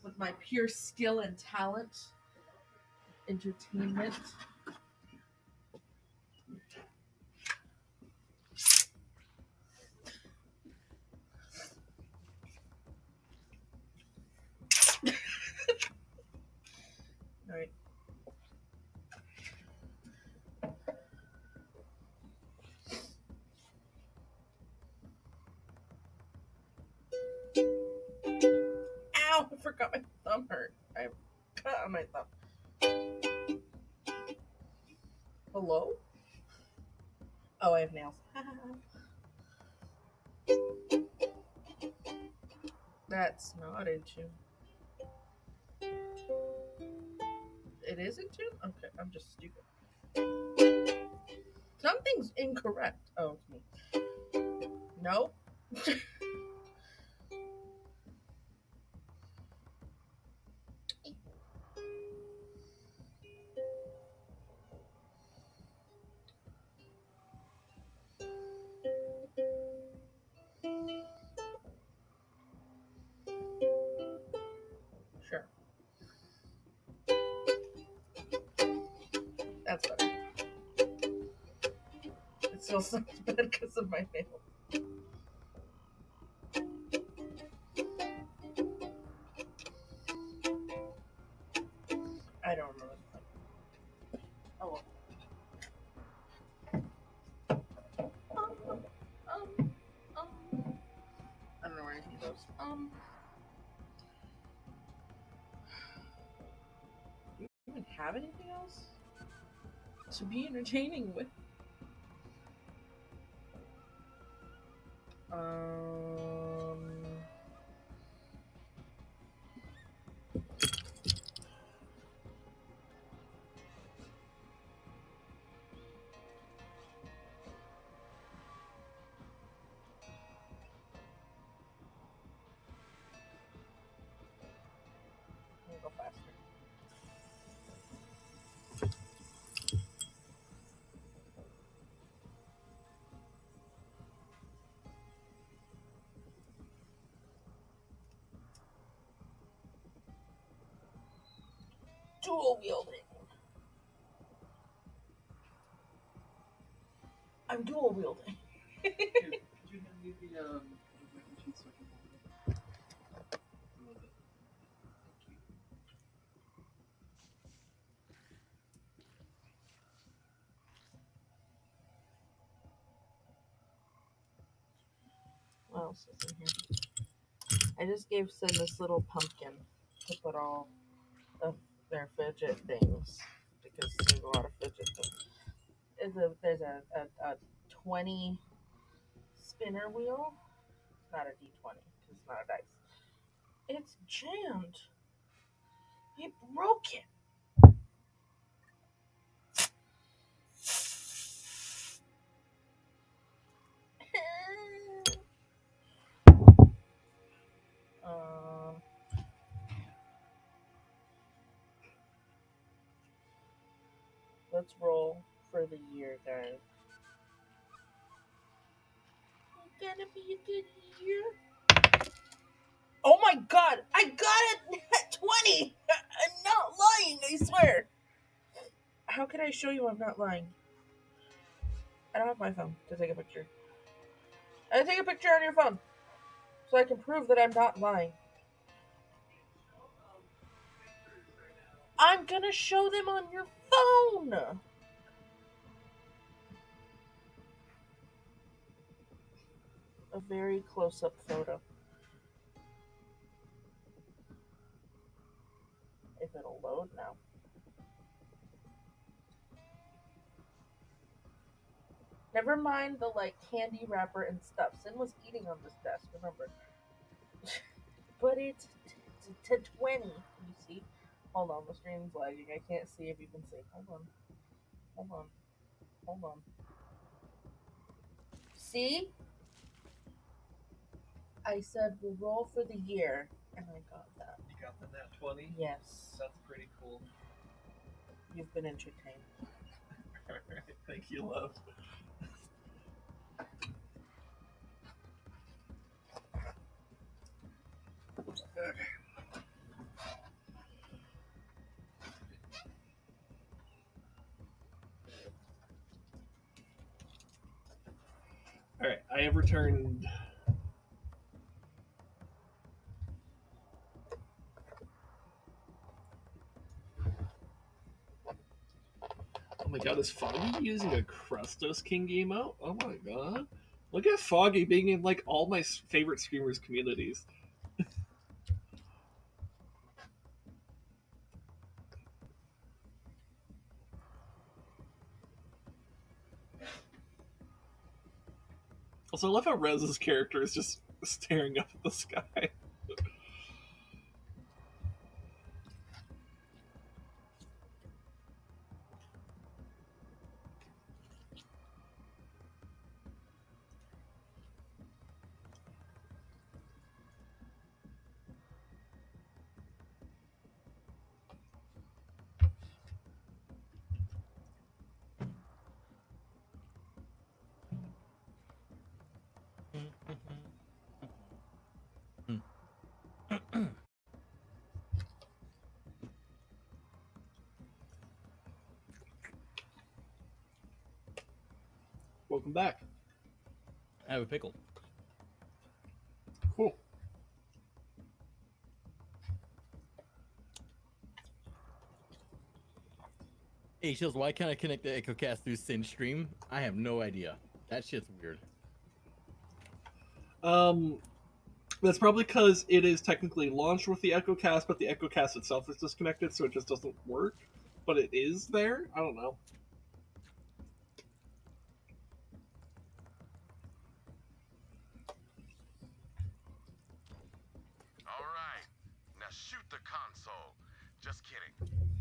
With my pure skill and talent, entertainment. All right. Ow! I forgot my thumb hurt. I have a cut on my thumb. Hello? Oh, I have nails. That's not in tune. It is in tune? Okay, I'm just stupid. Something's incorrect. Oh, it's me. No? Sure. That's better. It still sounds bad because of my nails. I don't remember. Oh well. I don't know where anything goes. Do you even have anything else to be entertaining with? dual wielding. I'm dual wielding. Could you hand me the mac and cheese so I can hold it? I love it. Thank you. What else is in here? I just gave Sin this little pumpkin to put all of their fidget things because there's a lot of fidget things. There's a 20 spinner wheel. It's not a D20 because it's not a dice. It's jammed. He broke it. Let's roll for the year, guys. It's gonna be a good year. Oh my god! I got it at 20! I'm not lying, I swear! How can I show you I'm not lying? I don't have my phone to take a picture. I take a picture on your phone so I can prove that I'm not lying. I'm gonna show them on your phone! A very close-up photo. If it'll load now. Never mind the candy wrapper and stuff. Sin was eating on this desk, remember. But it's to 20. You see? Hold on, the stream's lagging. I can't see if you can see. Hold on. See? I said we'll roll for the year, and I got that. You got the nat 20? Yes. That's pretty cool. You've been entertained. Alright, thank you, love. Okay. Alright, I have returned. Oh my god, is Foggy using a Krustos King emote? Oh my god. Look at Foggy being in all my favorite streamers' communities. Also, I love how Rez's character is just staring up at the sky. Welcome back. I have a pickle. Cool. Hey, Chills, why can't I connect the EchoCast through Sin stream? I have no idea. That shit's weird. That's probably because it is technically launched with the EchoCast, but the EchoCast itself is disconnected, so it just doesn't work. But it is there? I don't know. Alright, now shoot the console. Just kidding.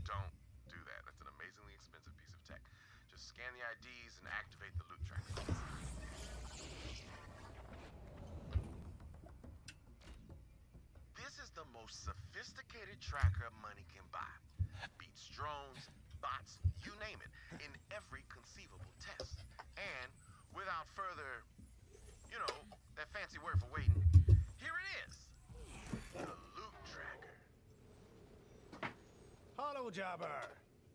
Don't do that. That's an amazingly expensive piece of tech. Just scan the IDs and activate the loot tracker. This is the most sophisticated tracker money can buy. Beats drones, bots, you name it, in every conceivable test. And without further, that fancy word for waiting, here it is. The loot tracker. All Hello, Jabber.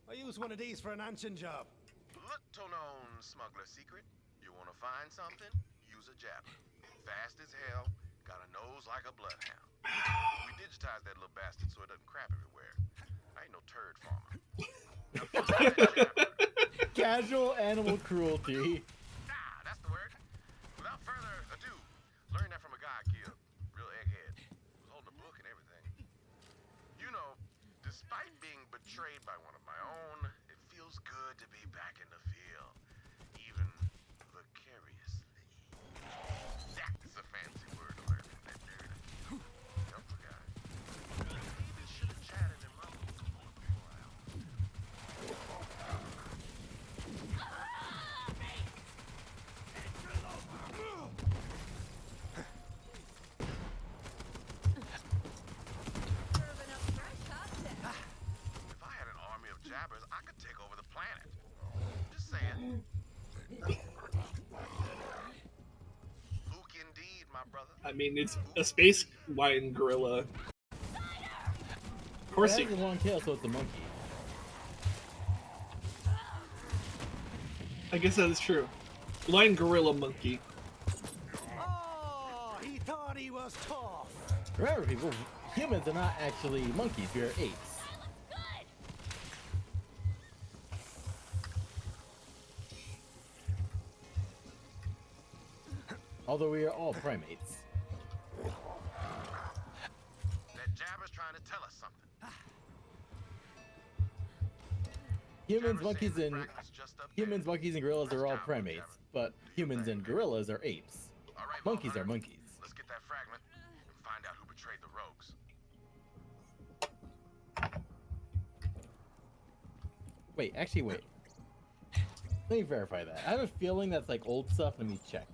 I use one of these for an ancient job. Look to known smuggler secret. You want to find something? Use a jabber. Fast as hell, got a nose like a bloodhound. We digitized that little bastard so it doesn't crap everywhere. I ain't no turd farmer. Now find that jabber. Casual animal cruelty. Ah, that's the word. Without further ado, learn that from a guy I killed. Real egghead. Was holding a book and everything. You know, despite being betrayed by one of my own, it feels good to be back in the field. Even vicariously. That's a fancy word to learn from that nerd. Younger guy. Maybe should have chatted him up more before I If I had an army of jabbers, I could take over the planet. Just saying. Luke indeed, my brother. I mean, it's a space lion gorilla. Of course, It has a long tail, so it's a monkey. I guess that is true. Lion, gorilla, monkey. Oh, he thought he was tough. Remember, people, humans are not actually monkeys. We are apes. Although we are all primates. That jabber's trying to tell us something. Humans, monkeys, and gorillas are all primates, but humans and gorillas are apes. Monkeys are monkeys. Let's get that fragment and find out who betrayed the rogues. Wait. Let me verify that. I have a feeling that's like old stuff. Let me check.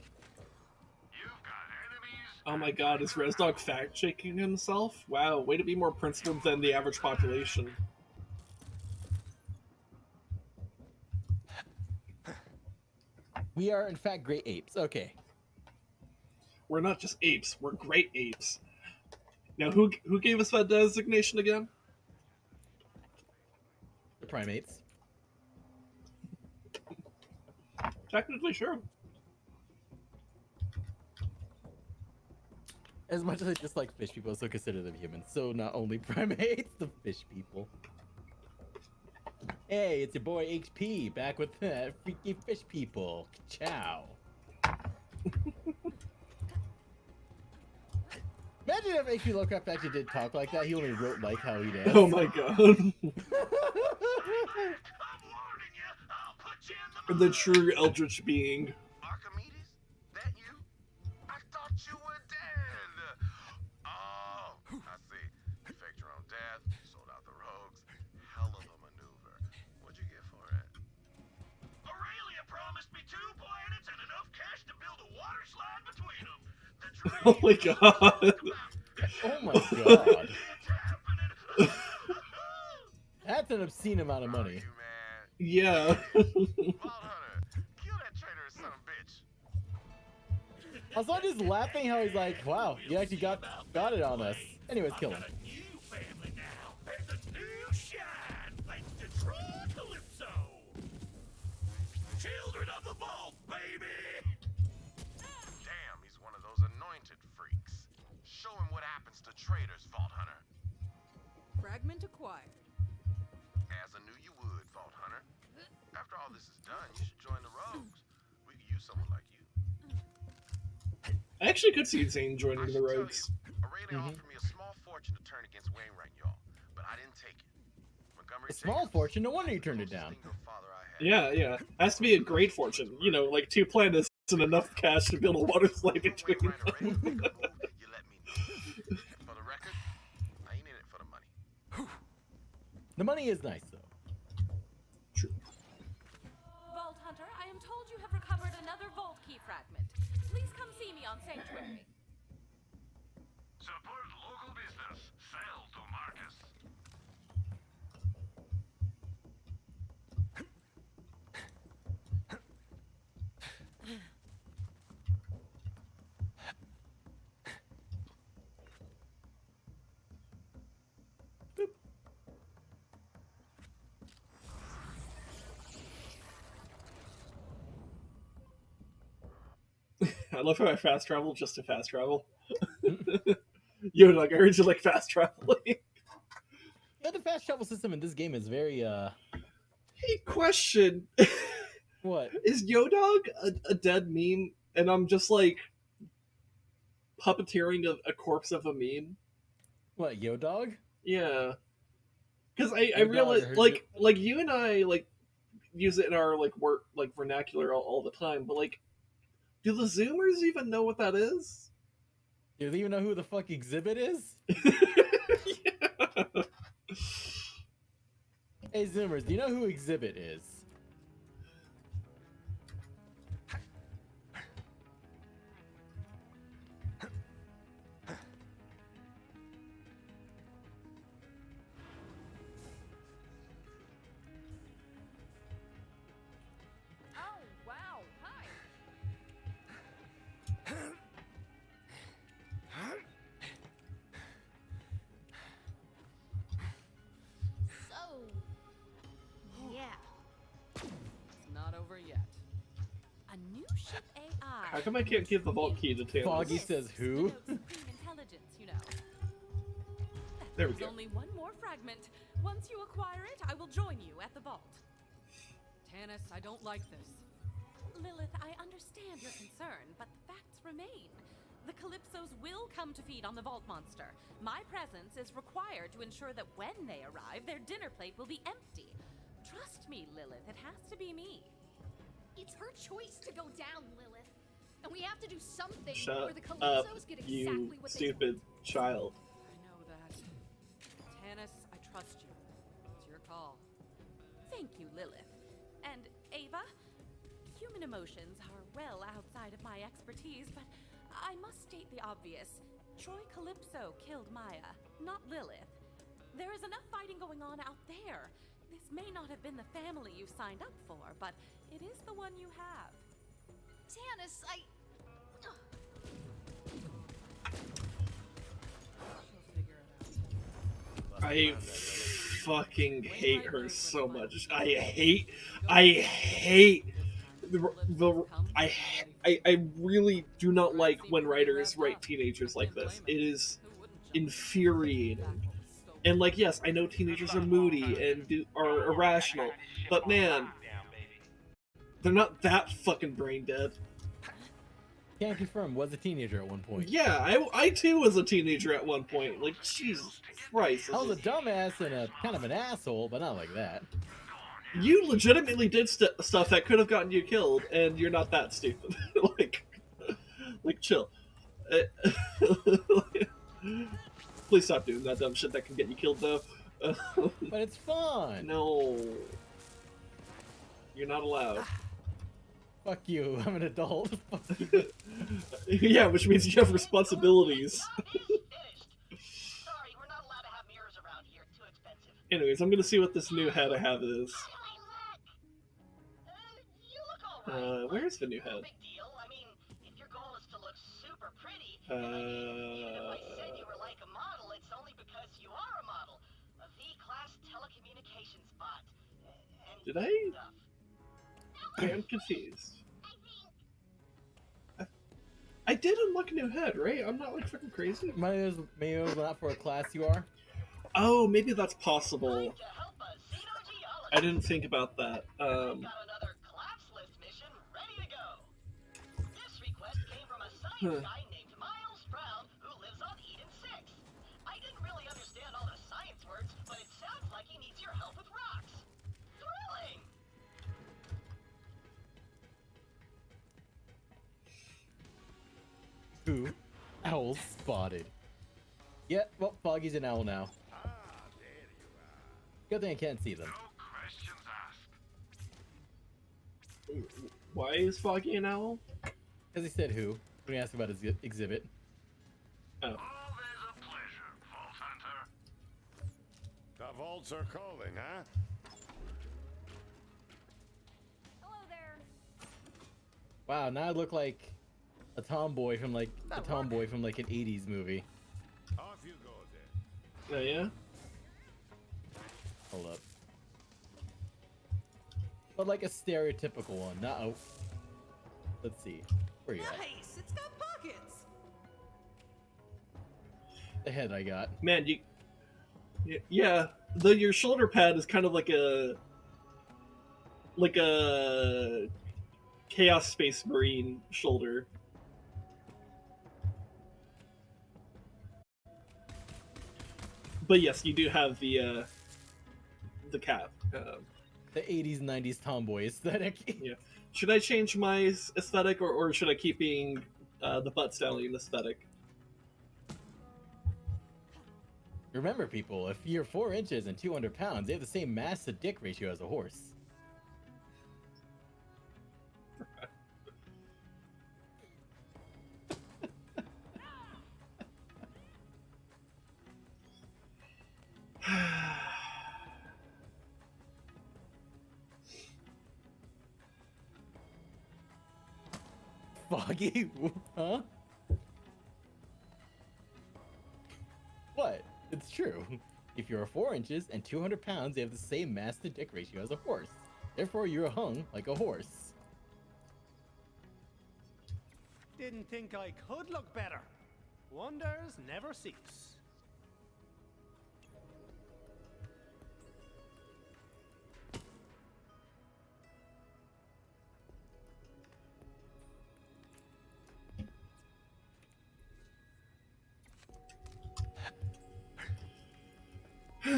Oh my god, is Resdog fact-checking himself? Wow, way to be more principled than the average population. We are, in fact, great apes. Okay. We're not just apes, we're great apes. Now, who gave us that designation again? The primates. Technically, sure. As much as I dislike fish people, I still consider them humans. So not only primates, the fish people. Hey, it's your boy HP, back with freaky fish people. Ciao. Imagine if HP Lovecraft actually did talk like that. He only wrote like how he does. Oh my god. The true eldritch being. Archimedes? That you? I thought you were dead. Oh, I see. You faked your own death, sold out the rogues. Hell of a maneuver. What'd you get for it? Aurelia promised me 2 planets and enough cash to build a water slide between them. Oh my god. Oh my god. That's an obscene amount of money. Yeah. I was just laughing how he's like, wow, you actually got it on us. Anyways, kill him. Children of the vault, baby! Damn, he's one of those anointed freaks. Show him what happens to traitors, Vault Hunter. Fragment acquired. As I knew you would, Vault Hunter. After all this is done, you should join the rogues. We could use someone like you. I actually could see Zane joining the rogues. Aurelia offered me a small fortune to turn against Wainright, y'all, but I didn't take it. A small fortune? No wonder you turned it down. Yeah. Has to be a great fortune. You know, like 2 planets and enough cash to build a water slide between them. For the record, I ain't in it for the money. The money is nice, though. True. Vault Hunter, I am told you have recovered another vault key fragment. Please come see me on Sanctuary. Support local business. Sell to Marcus. I love how I fast travel just to fast travel. Yo, like I heard you like fast traveling. Yeah, the fast travel system in this game is very Hey, question. What? Is Yo-Dog a dead meme? And I'm just like puppeteering a corpse of a meme? What, Yo Dog? Yeah. Because I Yo-Dog, realize, I heard like you and I, like, use it in our, like, work, like, vernacular all the time, but, like, do the Zoomers even know what that is? Do they even know who the fuck Exhibit is? Hey, Zoomers, do you know who Exhibit is? Oh, wow. Hi. So, yeah. It's not over yet. A new ship AI. How come I can't give the vault key to Tanis? Foggy says who? Supreme intelligence, you know. There we There's go. only one more fragment. Once you acquire it, I will join you at the vault. Tanis, I don't like this. Lilith, I understand your concern, but the facts remain. The Calypsos will come to feed on the vault monster. My presence is required to ensure that when they arrive, their dinner plate will be empty. Trust me, Lilith, it has to be me. It's her choice to go down, Lilith. And we have to do something Shut where the up, Calypsos get exactly you what stupid child. I know that. Tanis, I trust you. It's your call. Thank you, Lilith. And Ava? Human emotions are well outside of my expertise, but I must state the obvious. Troy Calypso killed Maya, not Lilith. There is enough fighting going on out there. This may not have been the family you signed up for, but it is the one you have. Tanis, I fucking hate her so much. I hate I really do not like when writers write teenagers like this. It is infuriating. And like, yes, I know teenagers are moody and are irrational, but man, they're not that fucking brain dead. Can't confirm, was a teenager at one point. Yeah, I too was a teenager at one point. Like, Jesus Christ. I was a dumbass and a kind of an asshole, but not like that. You legitimately did stuff that could have gotten you killed, and you're not that stupid. like, chill. Please stop doing that dumb shit that can get you killed, though. But it's fun. No. You're not allowed. Fuck you, I'm an adult. Yeah, which means you have responsibilities. Sorry, we're not allowed to have mirrors around here. Too expensive. Anyways, I'm gonna see what this new head I have is. Where's the new head? Big deal. I mean, if your goal is to look super pretty, even if I said you were like a model, it's only because you are a model. A V-class telecommunications bot. Did I? Okay, I'm confused. I did unlock a new head, right? I'm not like fucking crazy. Mayo's not for a class you are? Oh, maybe that's possible. I didn't think about that. This request came from a science guy named Miles Brown who lives on Eden 6. I didn't really understand all the science words, but it sounds like he needs your help with rocks. Thrilling! Who? Owl spotted. Yeah, well, Foggy's an owl now. Good thing I can't see them. Why is Foggy an owl? Because he said who when he asked about his exhibit. Oh. The vaults are calling, huh? Hello there. Wow, now I look like a tomboy from like an 80s movie. Off you go then. Oh yeah? Hold up. But like a stereotypical one, not a... Let's see. Where you at? Nice! It's got pockets! The head I got. Man, yeah, your shoulder pad is kind of like a Chaos Space Marine shoulder. But yes, you do have the cap. The 80s, 90s tomboy aesthetic. Yeah. Should I change my aesthetic, or should I keep being the butt stallion aesthetic? Remember, people, if you're 4 inches and 200 pounds, they have the same mass to dick ratio as a horse. Foggy? Huh? What? It's true. If you're 4 inches and 200 pounds, they have the same mass to dick ratio as a horse. Therefore, you're hung like a horse. Didn't think I could look better. Wonders never cease. Sell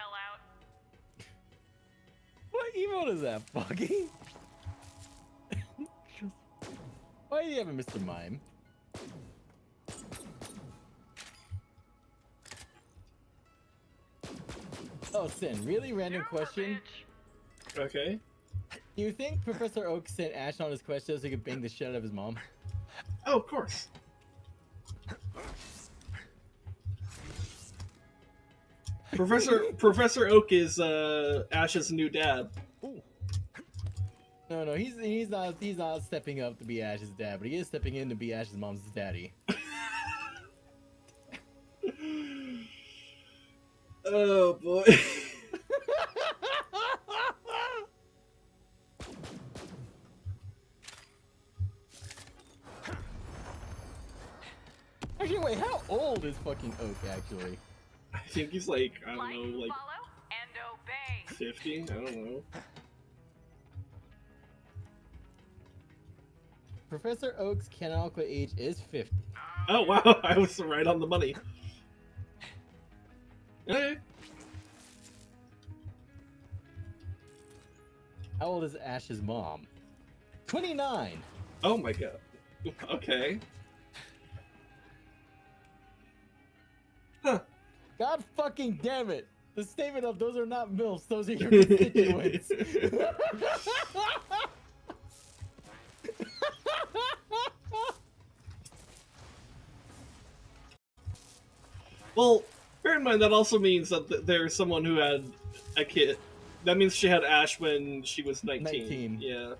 out. What emote is that, Foggy? Why do you have a Mr. Mime? Oh, Sin, really random question. Okay. Do you think Professor Oak sent Ash on his quest so he could bang the shit out of his mom? Oh, of course. Professor Oak is Ash's new dad. No, he's not stepping up to be Ash's dad, but he is stepping in to be Ash's mom's daddy. Oh boy. Actually, wait, how old is fucking Oak, actually? I think he's like, I don't know, like Follow and obey. 50? I don't know. Professor Oak's canonical age is 50. Oh wow, I was right on the money. Okay. How old is Ash's mom? 29! Oh my god. Okay. Huh. God fucking damn it! The statement of those are not MILFs, those are your constituents. Well, bear in mind that also means that there's someone who had a kid. That means she had Ash when she was 19. Yeah.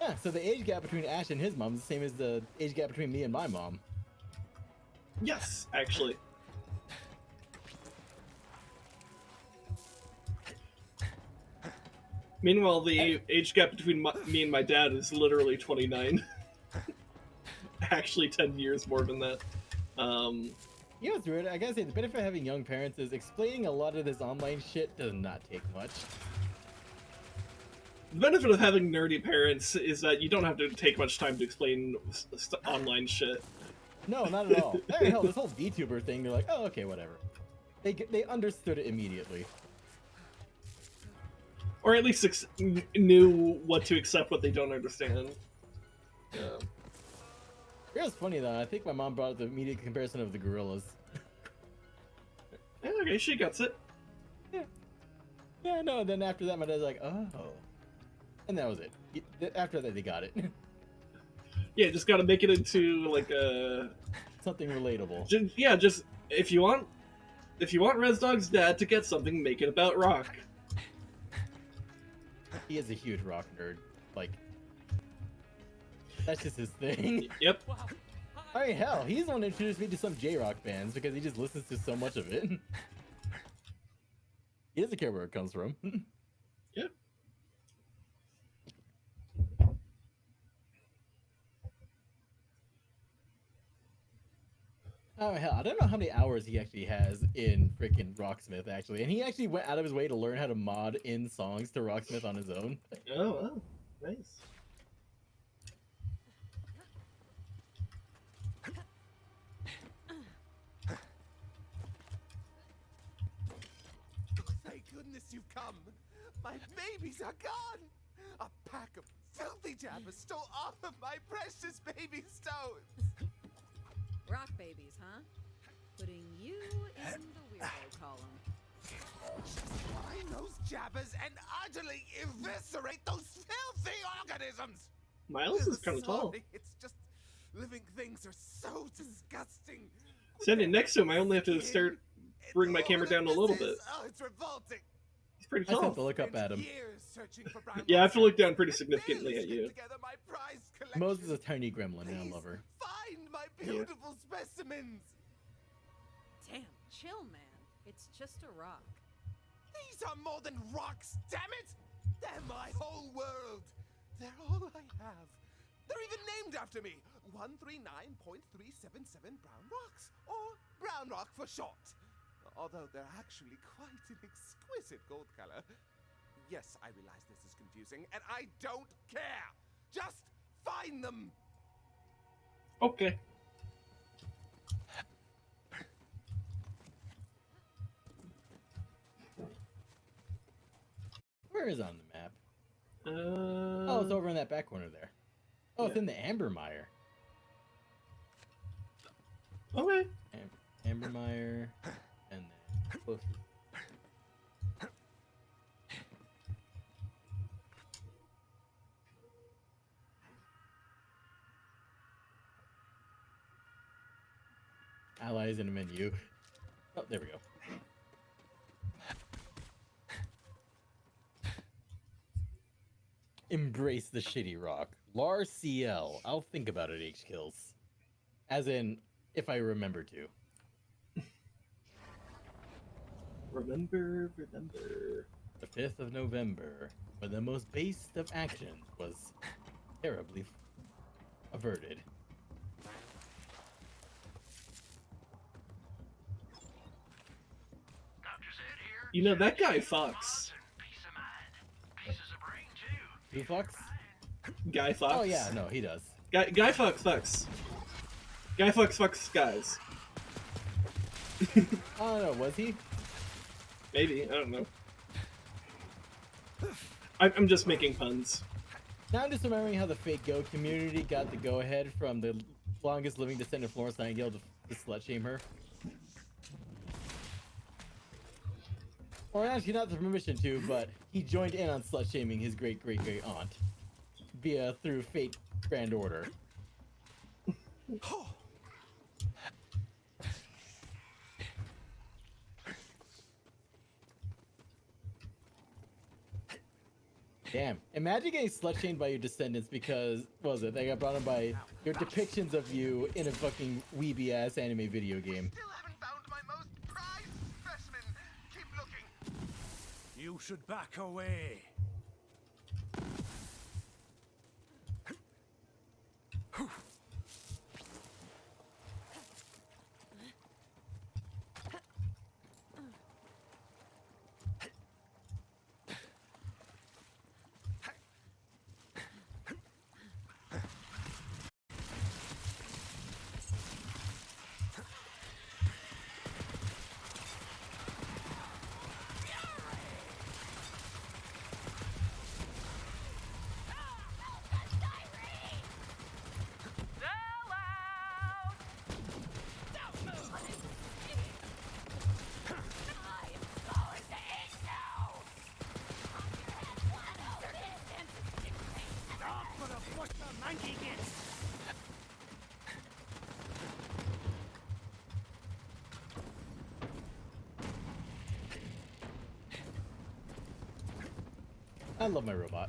Yeah, so the age gap between Ash and his mom is the same as the age gap between me and my mom. Yes, actually. Meanwhile, the age gap between me and my dad is literally 29. Actually, 10 years more than that. You know what's weird? I gotta say, the benefit of having young parents is explaining a lot of this online shit does not take much. The benefit of having nerdy parents is that you don't have to take much time to explain online shit. No, not at all. Hey, hell, this whole VTuber thing, they're like, oh, okay, whatever. They understood it immediately. Or at least knew what to accept, what they don't understand. Yeah. It was funny though. I think my mom brought up the immediate comparison of the gorillas. Yeah, okay, she gets it. Yeah, no. And then after that, my dad's like, oh, and that was it. After that, they got it. Yeah, just gotta make it into like a something relatable. Just if you want ResDog's dad to get something, make it about rock. He is a huge rock nerd. Like, that's just his thing. Yep. Wow, I mean, hell, he's the one that introduced me to some J-rock bands because he just listens to so much of it. He doesn't care where it comes from. Yep. Oh hell, I don't know how many hours he actually has in freaking Rocksmith actually, and he actually went out of his way to learn how to mod in songs to Rocksmith on his own. Oh, wow. Nice. Thank goodness you've come. My babies are gone. A pack of filthy jabbers stole all of my precious baby stones. Rock babies, huh? Putting you in the weirdo column. Find those jabbers and utterly eviscerate those filthy organisms. Miles is kind of tall. Sorry, it's just living things are so disgusting. Standing next to him, I only have to start bring my camera down a little bit. Oh, it's revolting. He's pretty I just have tall. to look up at him. Yeah, I have to look down pretty significantly at you. Moses is a tiny gremlin, and I love her. Find my beautiful specimens. Damn, chill, man. It's just a rock. These are more than rocks, damn it! They're my whole world. They're all I have. They're even named after me. 139.377 brown rocks, or brown rock for short. Although they're actually quite an exquisite gold color. Yes, I realize this is confusing, and I don't care. Just find them. Okay. Where is it on the map? Oh, it's over in that back corner there. Oh, it's in the Ambermire. Okay. Ambermire, and then closest. Allies in a menu. Oh, there we go. Embrace the shitty rock. Lar CL. I'll think about it, H kills. As in, if I remember to. Remember. The 5th of November, when the most based of action was terribly averted. You know, that guy fucks. Who fucks? Guy fucks. Oh yeah, no, he does. Guy fucks. Guy fucks guys. I don't know, was he? Maybe, I don't know. I'm just making puns. Now I'm just remembering how the fake Go community got the go-ahead from the longest living descendant of Florence Nightingale to slut-shame her. Or actually not the permission to, but he joined in on slut-shaming his great-great-great-aunt through fate grand order. Damn. Imagine getting slut-shamed by your descendants because, what was it, they got brought in by your depictions of you in a fucking weeby-ass anime video game. Still haven't found my most prized specimen. Keep looking. You should back away. I love my robot.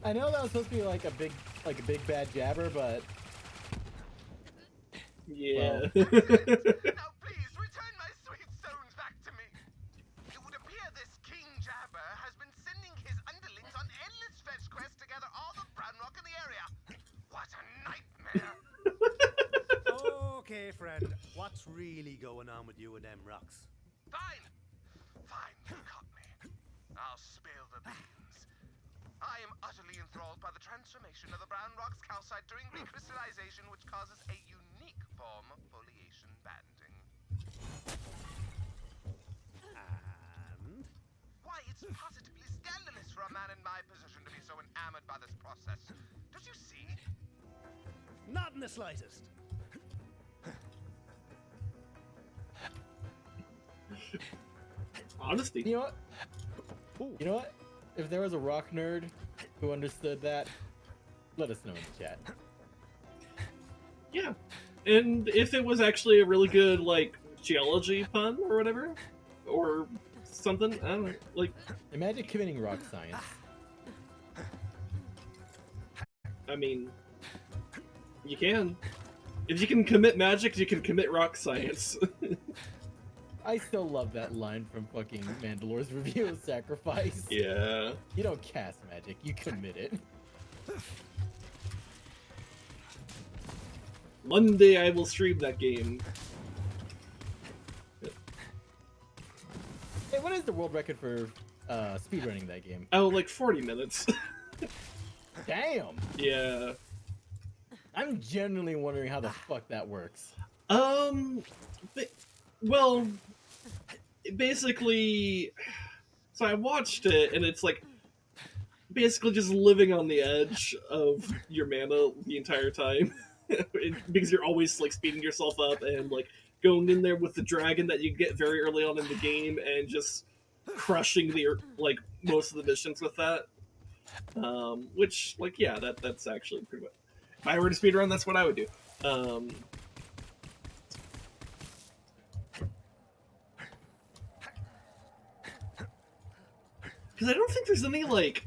I know that was supposed to be like a big bad jabber, but Yeah. Now please return my sweet stones back to me. It would appear this King Jabber has been sending his underlings on endless fetch quests to gather all the brown rock in the area. What a nightmare! Okay, friend. What's really going on with you and them rocks? Fine, you got me. I'll spill the beans. I am utterly enthralled by the transformation of the brown rock's calcite during recrystallization, which causes a unique form of foliation banding. And? Why, it's positively scandalous for a man in my position to be so enamored by this process. Don't you see? Not in the slightest. Honesty. you know what? You know what? If there was a rock nerd who understood that, let us know in the chat. Yeah. And if it was actually a really good, like, geology pun or whatever, or something, I don't know, like... Imagine committing rock science. I mean, you can. If you can commit magic, you can commit rock science. I still love that line from fucking Mandalore's review of Sacrifice. Yeah. You don't cast magic, you commit it. Monday I will stream that game. Hey, what is the world record for speedrunning that game? Oh, like 40 minutes. Damn! Yeah. I'm genuinely wondering how the fuck that works. Well, basically, so I watched it, and it's like basically just living on the edge of your mana the entire time, because you're always like speeding yourself up and like going in there with the dragon that you get very early on in the game and just crushing the like most of the missions with that. Which, like, yeah, that's actually pretty much. If I were to speedrun, that's what I would do. Because I don't think there's any, like,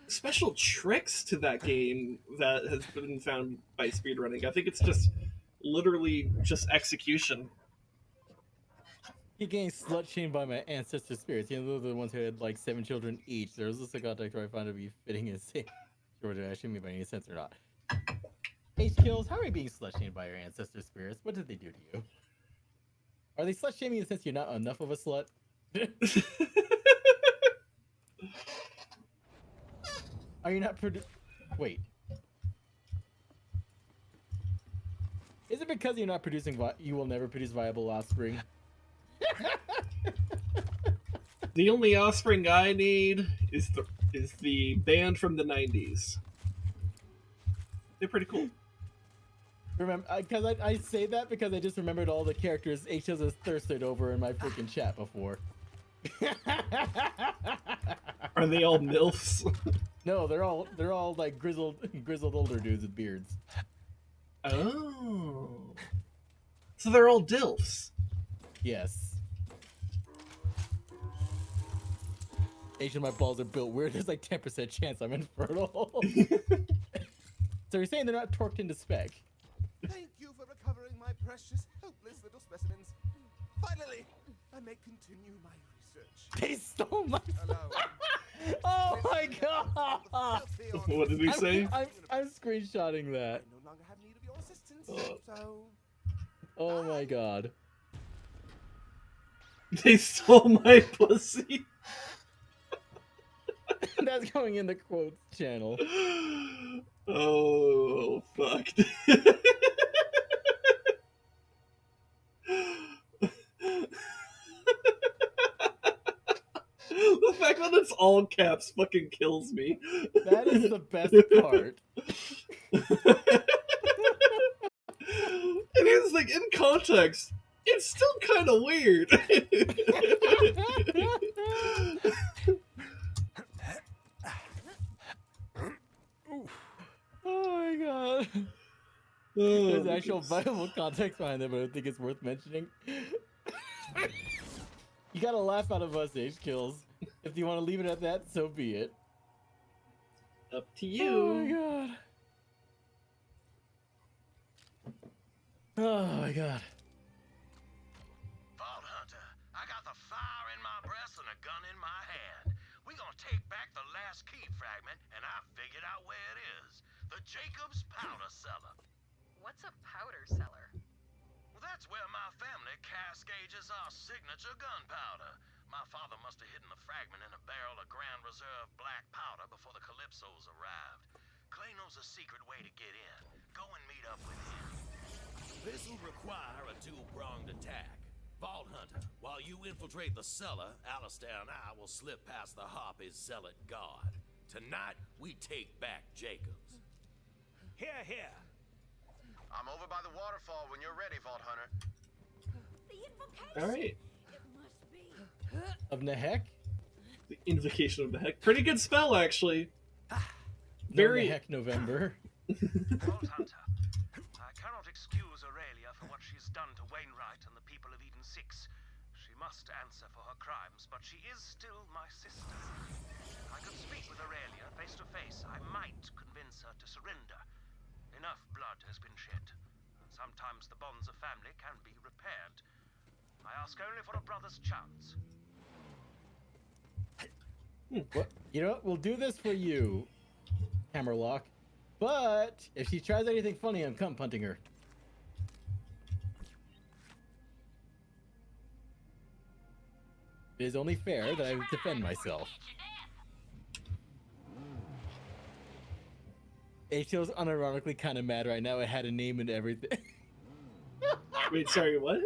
special tricks to that game that has been found by speedrunning. I think it's just literally just execution. He getting slut-shamed by my ancestor spirits. You know, those are the ones who had like 7 children each. There was this a contact where I found to be fitting and safe. Sure, did I shoot me by any sense or not? H-Kills, how are you being slut-shamed by your ancestor spirits? What did they do to you? Are they slut-shaming you since you're not enough of a slut? Are you not Wait. Is it because you're not producing you will never produce viable offspring? The only offspring I need is the band from the 90s. They're pretty cool. Remember, because I say that because I just remembered all the characters H has thirsted over in my freaking chat before. Are they all MILFs? No, they're all like grizzled older dudes with beards. Oh. So they're all DILFs. Yes. H and my balls are built weird. There's like 10% chance I'm infertile. So you're saying they're not torqued into spec? Thank you for recovering my precious, helpless little specimens. Finally, I may continue my research. They stole my... Hello. Oh my god! What did he say? I'm screenshotting that. I no longer have need of your assistance, so... Oh my god. They stole my pussy. That's going in the quotes channel. Oh, fuck. The fact that it's all caps fucking kills me. That is the best part. It is, like, in context, it's still kind of weird. Oh my god. Oh, There's actual viable context behind it, but I think it's worth mentioning. You gotta laugh out of us, H-Kills. If you want to leave it at that, so be it. Up to Oh you. my god. Oh my god. Vault Hunter, I got the fire in my breast and a gun in my hand. We gonna take back the last key fragment, and I figured out where it is. The Jacobs powder cellar. What's a powder cellar? Well, that's where my family cascages our signature gunpowder. My father must have hidden the fragment in a barrel of Grand Reserve black powder before the Calypsos arrived. Clay knows a secret way to get in. Go and meet up with him. This will require a two-pronged attack. Vault Hunter, while you infiltrate the cellar, Alistair and I will slip past the Harpy's zealot guard. Tonight, we take back Jacobs. Here, here. I'm over by the waterfall when you're ready, Vault Hunter. The invocation. All right. It must be. Of the heck? The Invocation of the Heck. Pretty good spell, actually. Very. Heck November. Vault Hunter, I cannot excuse Aurelia for what she's done to Wainright and the people of Eden 6. She must answer for her crimes, but she is still my sister. If I could speak with Aurelia face to face, I might convince her to surrender. Enough blood has been shed. Sometimes the bonds of family can be repaired. I ask only for a brother's chance. What? You know what? We'll do this for you, Hammerlock. But if she tries anything funny, I'm come punting her. It is only fair that I defend myself. HO's unironically kind of mad right now. It had a name and everything. Wait, sorry, what?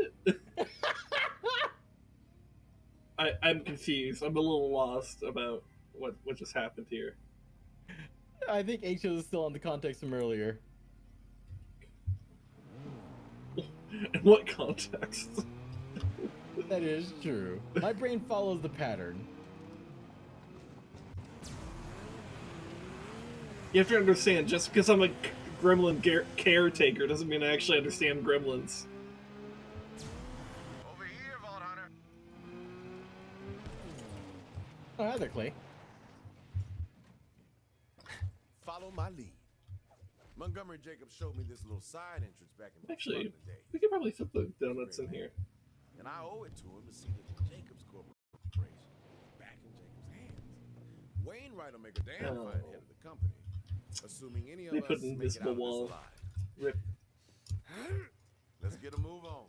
I'm confused. I'm a little lost about what just happened here. I think HO is still on the context from earlier. In what context? That is true. My brain follows the pattern. You have to understand, just because I'm a gremlin caretaker doesn't mean I actually understand gremlins. Over here, Vault Hunter. Oh, hi there, Clay. Follow my lead. Montgomery Jacobs showed me this little side entrance back in Actually, the day. we could probably flip the donuts in here. And I owe it to him to see that the Jacobs Corporation back in Jacobs' hands. Wainright will make a damn fine head of the company, assuming any of They us put an make it invisible out of wall. this alive. Rip. Let's get a move on.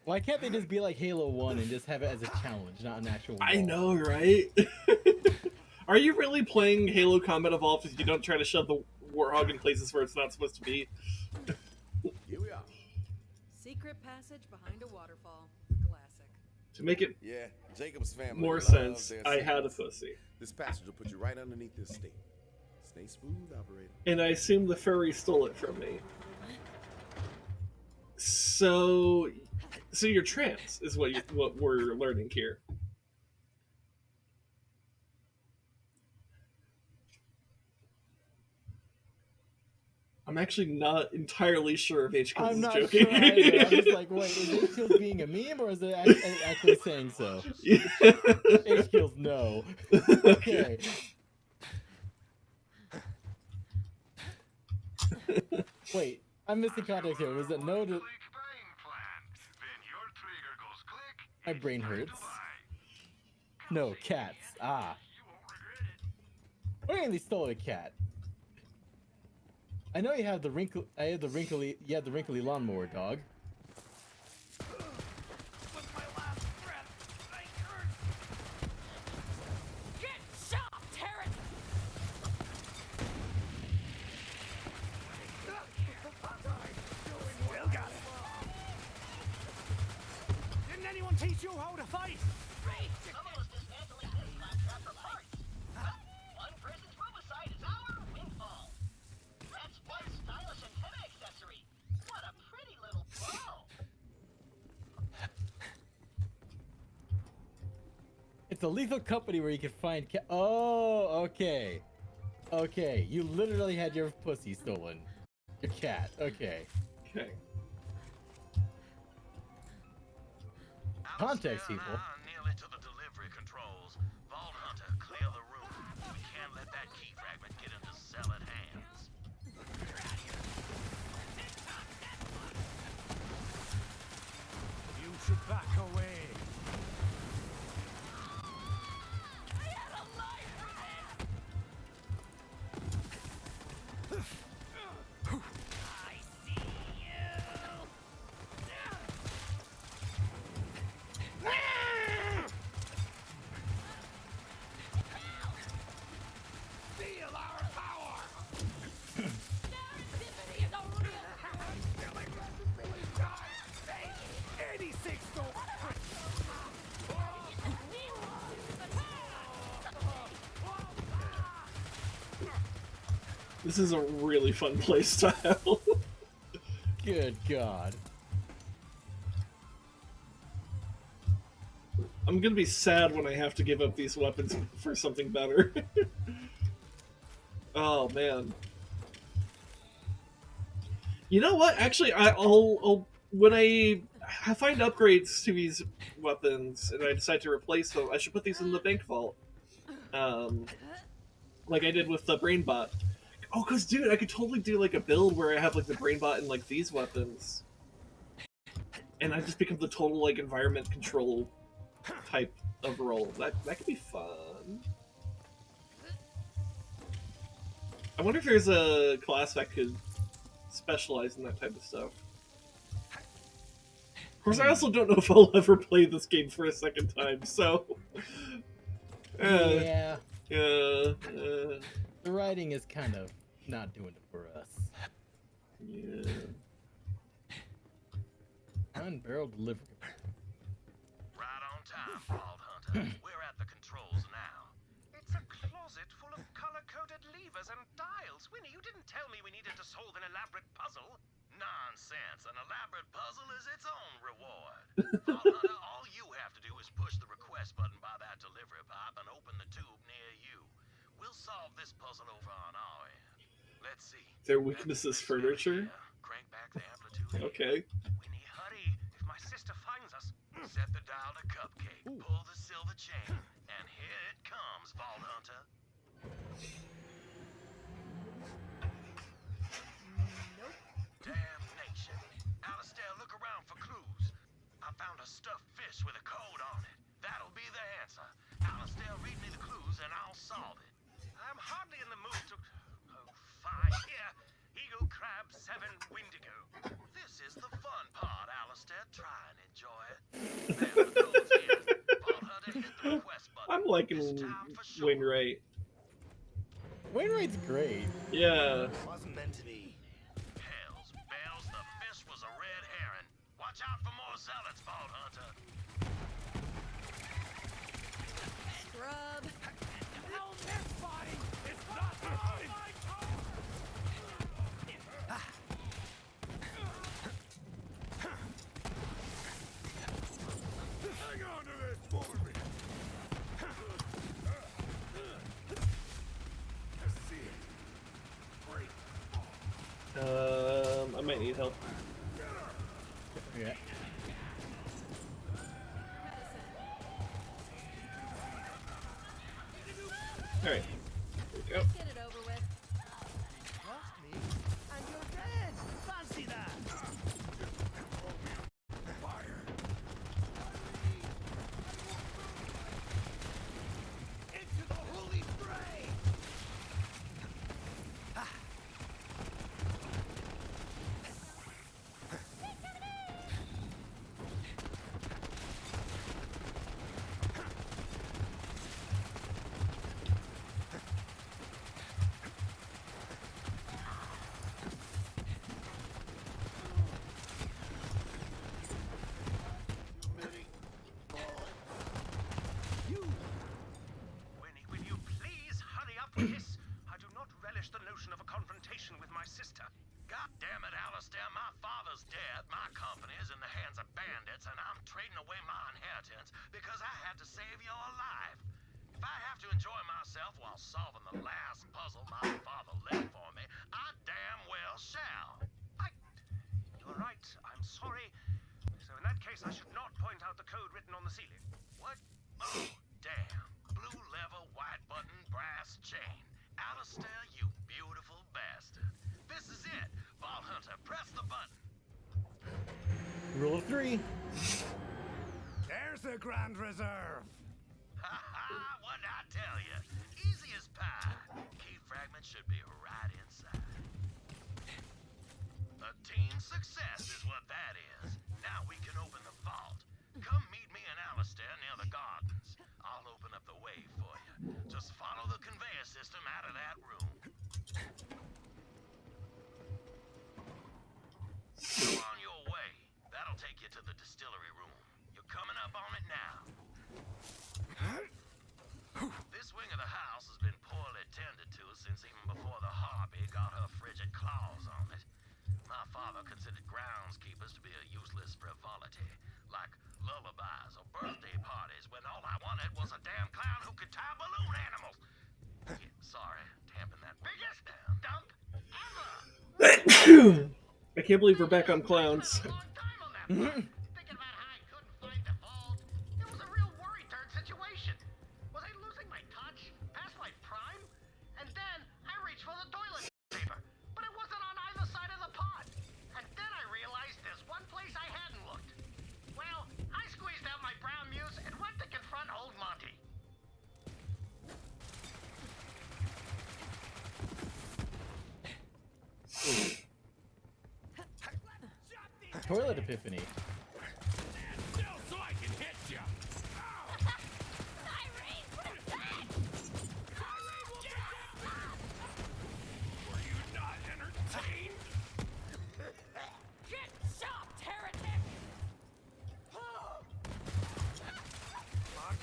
Why can't they just be like Halo 1 and just have it as a challenge, not an actual wall? I know, right? Are you really playing Halo Combat Evolved if you don't try to shove the Warthog in places where it's not supposed to be? Here we are. Secret passage behind a waterfall. Classic. To make it Yeah, Jacobs' family more loves sense, their I had a secrets. pussy. This passage will put you right underneath this stake. Stay smooth, operator. And I assume the furry stole it from me. So you're trans, is what we're learning here. I'm actually not entirely sure if H. I'm is not joking. sure either. I'm just like, wait, is H-Kills being a meme or is it actually saying so? H-Kills, no. Okay. Wait, I'm missing context here. Was it no to... My brain hurts. No, cats. Ah. Wait, they stole a cat. I know you have the wrinkly lawnmower dog. Get shot, Terran! Still got it. Didn't anyone teach you how to fight? Someone was dismantling this claptrap for parts. Well, one person's robicide is our windfall. That's one stylish antenna accessory. What a pretty little bow. It's a lethal company where you can find cat. Oh, okay. Okay, you literally had your pussy stolen. Your cat. Okay. Okay. Context, people. Nearly to the delivery controls. Vault Hunter, clear the room. We can't let that key fragment This is a really fun playstyle. Good God. I'm gonna be sad when I have to give up these weapons for something better. Oh man. You know what? Actually, I'll when I find upgrades to these weapons and I decide to replace them, I should put these in the bank vault. Like I did with the brain bot. Oh, cause dude, I could totally do like a build where I have like the brain bot and like these weapons, and I just become the total like environment control type of role. That could be fun. I wonder if there's a class that could specialize in that type of stuff. Of course, I also don't know if I'll ever play this game for a second time, so... Yeah. The writing is kind of not doing it for us. Yeah. Unbarreled delivery. Right on time, Vault Hunter. We're at the controls now. It's a closet full of color-coded levers and dials. Winnie, you didn't tell me we needed to solve an elaborate puzzle. Nonsense. An elaborate puzzle is its own reward. Vault Hunter, all you have to do is push the request button by that delivery pipe and open the tube near you. We'll solve this puzzle over on our end. Let's see. Their weakness is furniture? Crank back the amplitude. Okay. Winnie, hurry. If my sister finds us, set the dial to cupcake. Pull the silver chain. And here it comes, Vault Hunter. Nope. Damnation. Alistair, look around for clues. I found a stuffed fish with a code on it. That'll be the answer. Alistair, read me the clues and I'll solve it. I'm hardly in the mood to... Oh, fine. Here. Eagle, crab, 7, windigo. This is the fun part, Alistair. Try and enjoy it. There, the code's here. Vault Hunter, hit the request button. I'm liking Wainright. Wainwright's great. Yeah. Wasn't meant to be. Hells bells, the fish was a red herring. Watch out for more zealots, Vault Hunter. Scrub. No, that's fine. It's not mine. Hang on to this for me. Let's see it. Great. I might need help. Yeah. Alright. Here we go. Get it over with. Trust me, and you're dead. Fancy that. Fire. Into the holy fray. Winnie, will you please hurry up with this? I do not relish the notion of a confrontation with my sister. God damn it, Alistair, my father's dead, my company is in the hands of bandits, and I'm trading away my inheritance because I had to save your life. If I have to enjoy myself while solving the last puzzle my father left for me, I damn well shall. You're right, I'm sorry. So in that case, I should not point out the code written on the ceiling. What? Oh, damn. Blue lever, white button, brass chain. Alistair, you beautiful bastard. This is it. Vault Hunter, press the button. Rule of 3. There's the Grand Reserve. Ha ha, what'd I tell you? Easy as pie. Key fragment should be right inside. A team success is what that is. Now we can open the vault. Come meet me and Alistair near the gardens. I'll open up the way for you. Just follow the conveyor system out of that room. Go on your way. That'll take you to the distillery room. You're coming up on it now. This wing of the house has been poorly tended to since even before the Harpy got I can't believe we're back on clowns. Thinking about how I couldn't find the vault. It was a real worry turd situation. Was I losing my touch? Past my prime? And then I reached for the toilet paper, but it wasn't on either side of the pod. And then I realized there's one place I hadn't looked. Well, I squeezed out my brown muse and went to confront old Monty. Toilet epiphany. So I can hit you. Were you not entertained? Get chopped, heretic!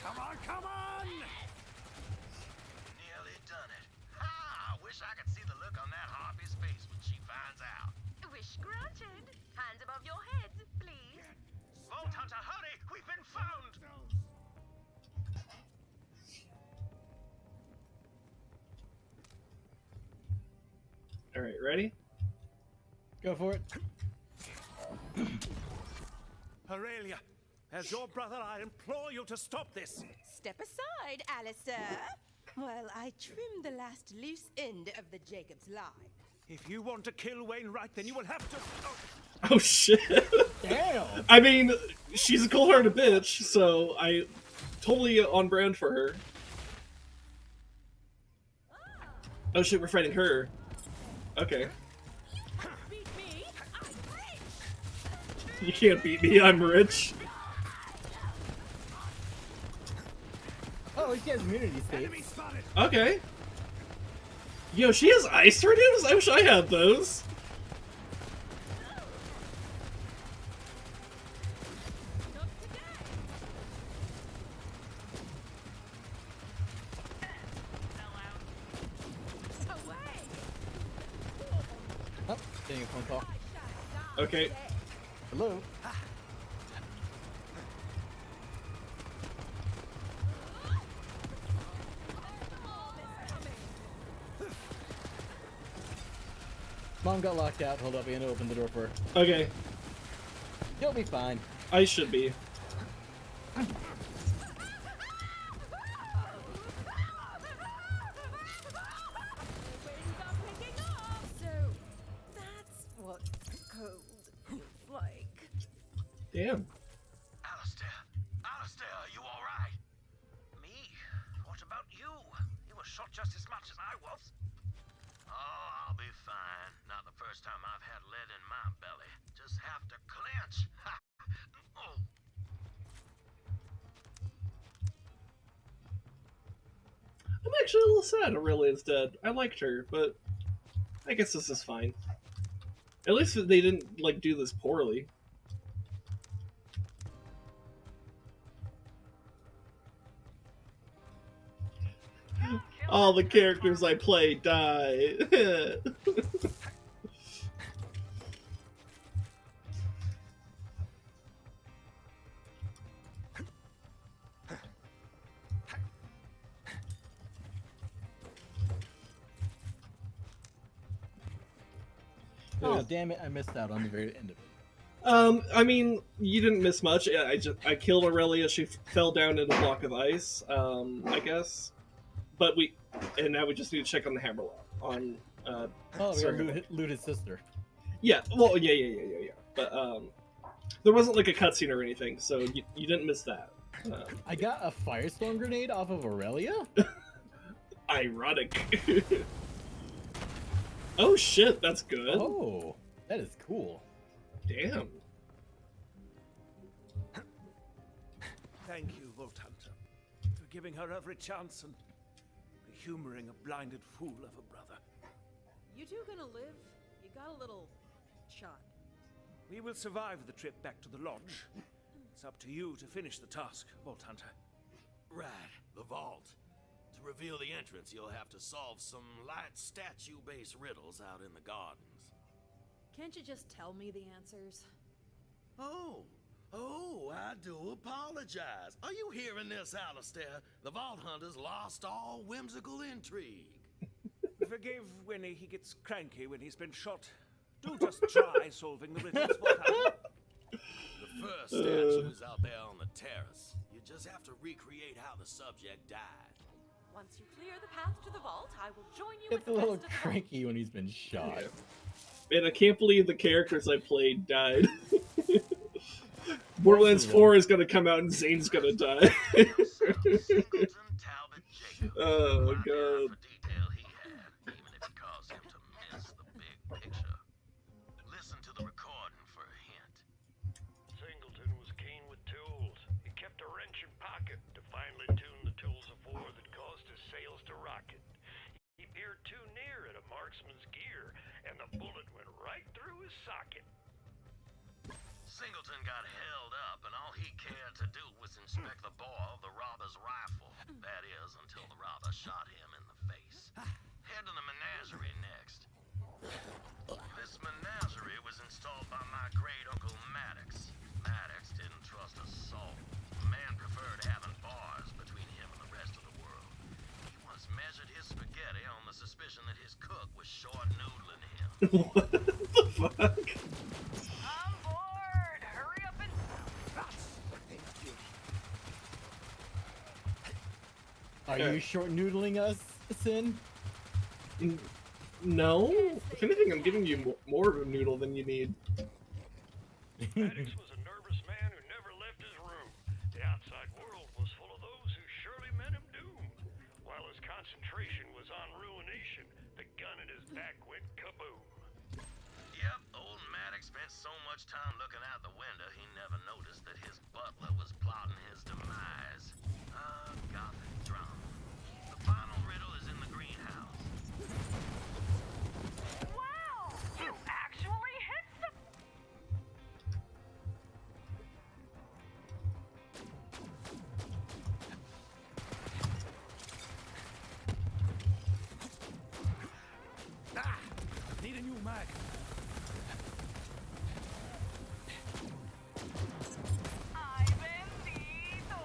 Come on, come on! Nearly done it. Ha! I wish I could see the look on that harpy's face when she finds out. Wish granted. Hands above your head, please. Vault Hunter, hurry! We've been found! Alright, ready? Go for it. Aurelia, as your brother, I implore you to stop this. Step aside, Alistair, while I trim the last loose end of the Jacob's lie. If you want to kill Wainright, then you will have to... Oh shit. Damn. I mean, she's a cold-hearted bitch, so I totally on brand for her. Oh shit, we're fighting her. Okay. Beat me, I'm rich! You can't beat me, I'm rich. Oh, he has immunity states. Okay. Yo, she has ice tornadoes? I wish I had those. Oh, getting a phone call. Okay. Hello? Mom got locked out. Hold up, I'm gonna open the door for her. Okay. You'll be fine. I should be. So, that's what cold feels like. Damn. Alistair, are you alright? Me? What about you? You were shot just as much as I was. Oh, I'll be fine. Not the first time I've had lead in my belly. Just have to clench. Ha! Oh. I'm actually a little sad Aurelia's dead. I liked her, but I guess this is fine. At least they didn't, like, do this poorly. All the characters I play die. Oh, damn it, I missed out on the very end of it. I mean, you didn't miss much. I killed Aurelia. She fell down in a block of ice. I guess, but now we just need to check on the Hammerlock on. Oh, we gotta loot his sister. Yeah. Well, yeah. But there wasn't like a cutscene or anything, so you didn't miss that. I got a firestorm grenade off of Aurelia. Ironic. Oh shit, that's good. Oh, that is cool. Damn. Thank you, Vault Hunter, for giving her every chance and humoring a blinded fool of a brother. You two gonna live? You got a little shot. We will survive the trip back to the lodge. It's up to you to finish the task, Vault Hunter. Right, the vault. To reveal the entrance, you'll have to solve some light statue-based riddles out in the gardens. Can't you just tell me the answers? Oh, I do apologize. Are you hearing this, Alistair? The Vault Hunters lost all whimsical intrigue. Forgive Winnie, he gets cranky when he's been shot. Do just try solving the riddles for Captain. The first statue is out there on the terrace. You just have to recreate how the subject died. Once you clear the path to the vault, I will join you It's with a the little rest of the cranky when he's been shot. And I can't believe the characters I played died. Borderlands 4 is gonna come out and Zane's gonna die. Oh god. Listen to the recording for a hint. Singleton was keen with tools. He kept a wrench in pocket to finely tune the tools of war that caused his sails to rocket. He peered too near at a marksman's gear, and the bullet went right through his socket. Singleton got held up, and all he cared to do was inspect the bore of the robber's rifle. That is, until the robber shot him in the face. Head to the menagerie next. This menagerie was installed by my great uncle Maddox. Maddox didn't trust a soul. The man preferred having bars between him and the rest of the world. He once measured his spaghetti on the suspicion that his cook was short noodling him. What the fuck? On board! Hurry up and... Are you short noodling us, Sin? No. If anything, I'm giving you more of a noodle than you need. Maddox was a nervous man who never left his room. The outside world was full of those who surely meant him doom. While his concentration was on ruination, the gun in his back went kaboom. Yep, old Maddox spent so much time looking out the window, he never noticed that his butler was plotting his demise. Gothic drama. The final riddle is in the greenhouse. Wow! You actually hit some... Need a new mag. ¡Ay, bendito!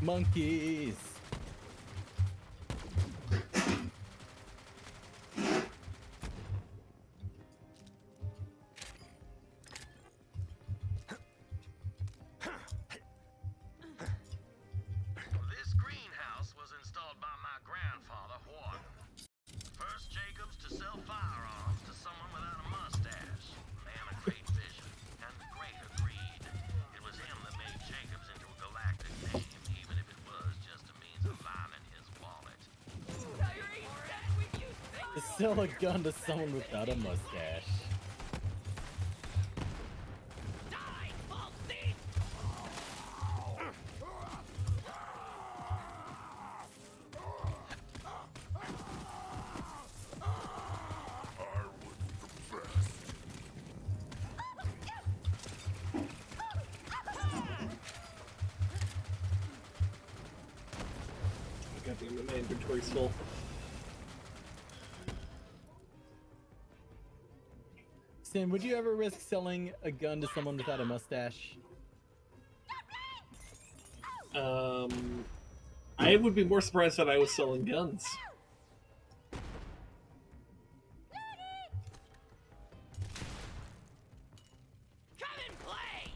Monkeys. This greenhouse was installed by my grandfather, Horton. First Jacobs to sell firearms to someone without a mustache. Man of great vision and greater greed. It was him that made Jacobs into a galactic name, even if it was just a means of lining his wallet. To sell a gun to someone without a mustache. Goddamn, my inventory's full. Sin, would you ever risk selling a gun to someone without a mustache? I would be more surprised that I was selling guns. Come and play!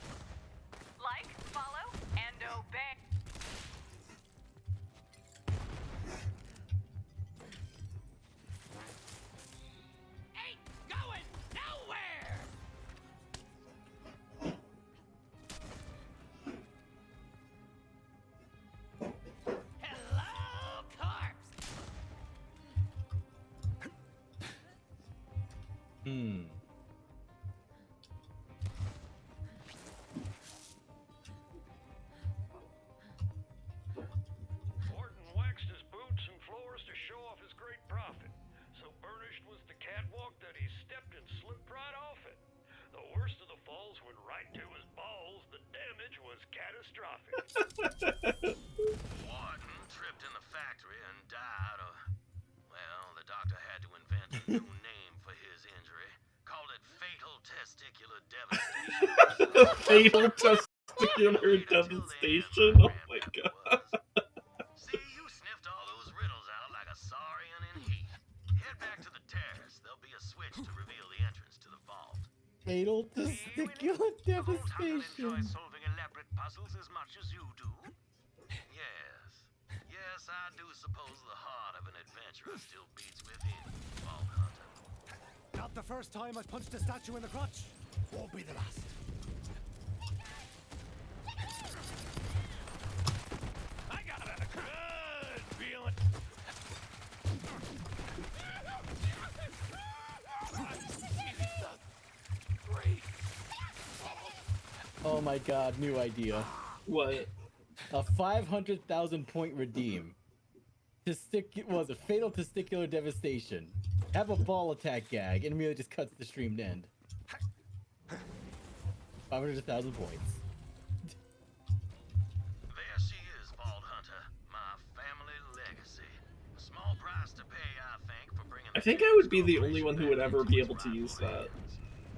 Like, follow, and obey. Ain't going nowhere! Hello, corpse! Horton waxed his boots and floors to show off his great profit. So burnished was the catwalk that he stepped and slipped right off it. The worst of the falls went right to his balls. The damage was catastrophic. Warden tripped in the factory and died. testicular devastation. Fatal testicular devastation. Oh my god. See, you sniffed all those riddles out like a saurian in heat. Head back to the terrace. There'll be a switch to reveal the entrance to the vault. Fatal testicular devastation. Enjoy solving elaborate puzzles as much as you do? Yes, I do suppose the heart of an adventurer still beats within you, Vault Hunter. Not the first time I punched a statue in the crotch. Won't be the last. I got a good feeling. Oh my god, new idea. What? A 500,000 point redeem. Was a fatal testicular devastation. Have a ball attack gag and immediately just cuts the streamed end. 500,000 points. There she is, Vault Hunter. My family legacy. A small price to pay, I think, for bringing. I think I would be the only one who would ever be able to use that.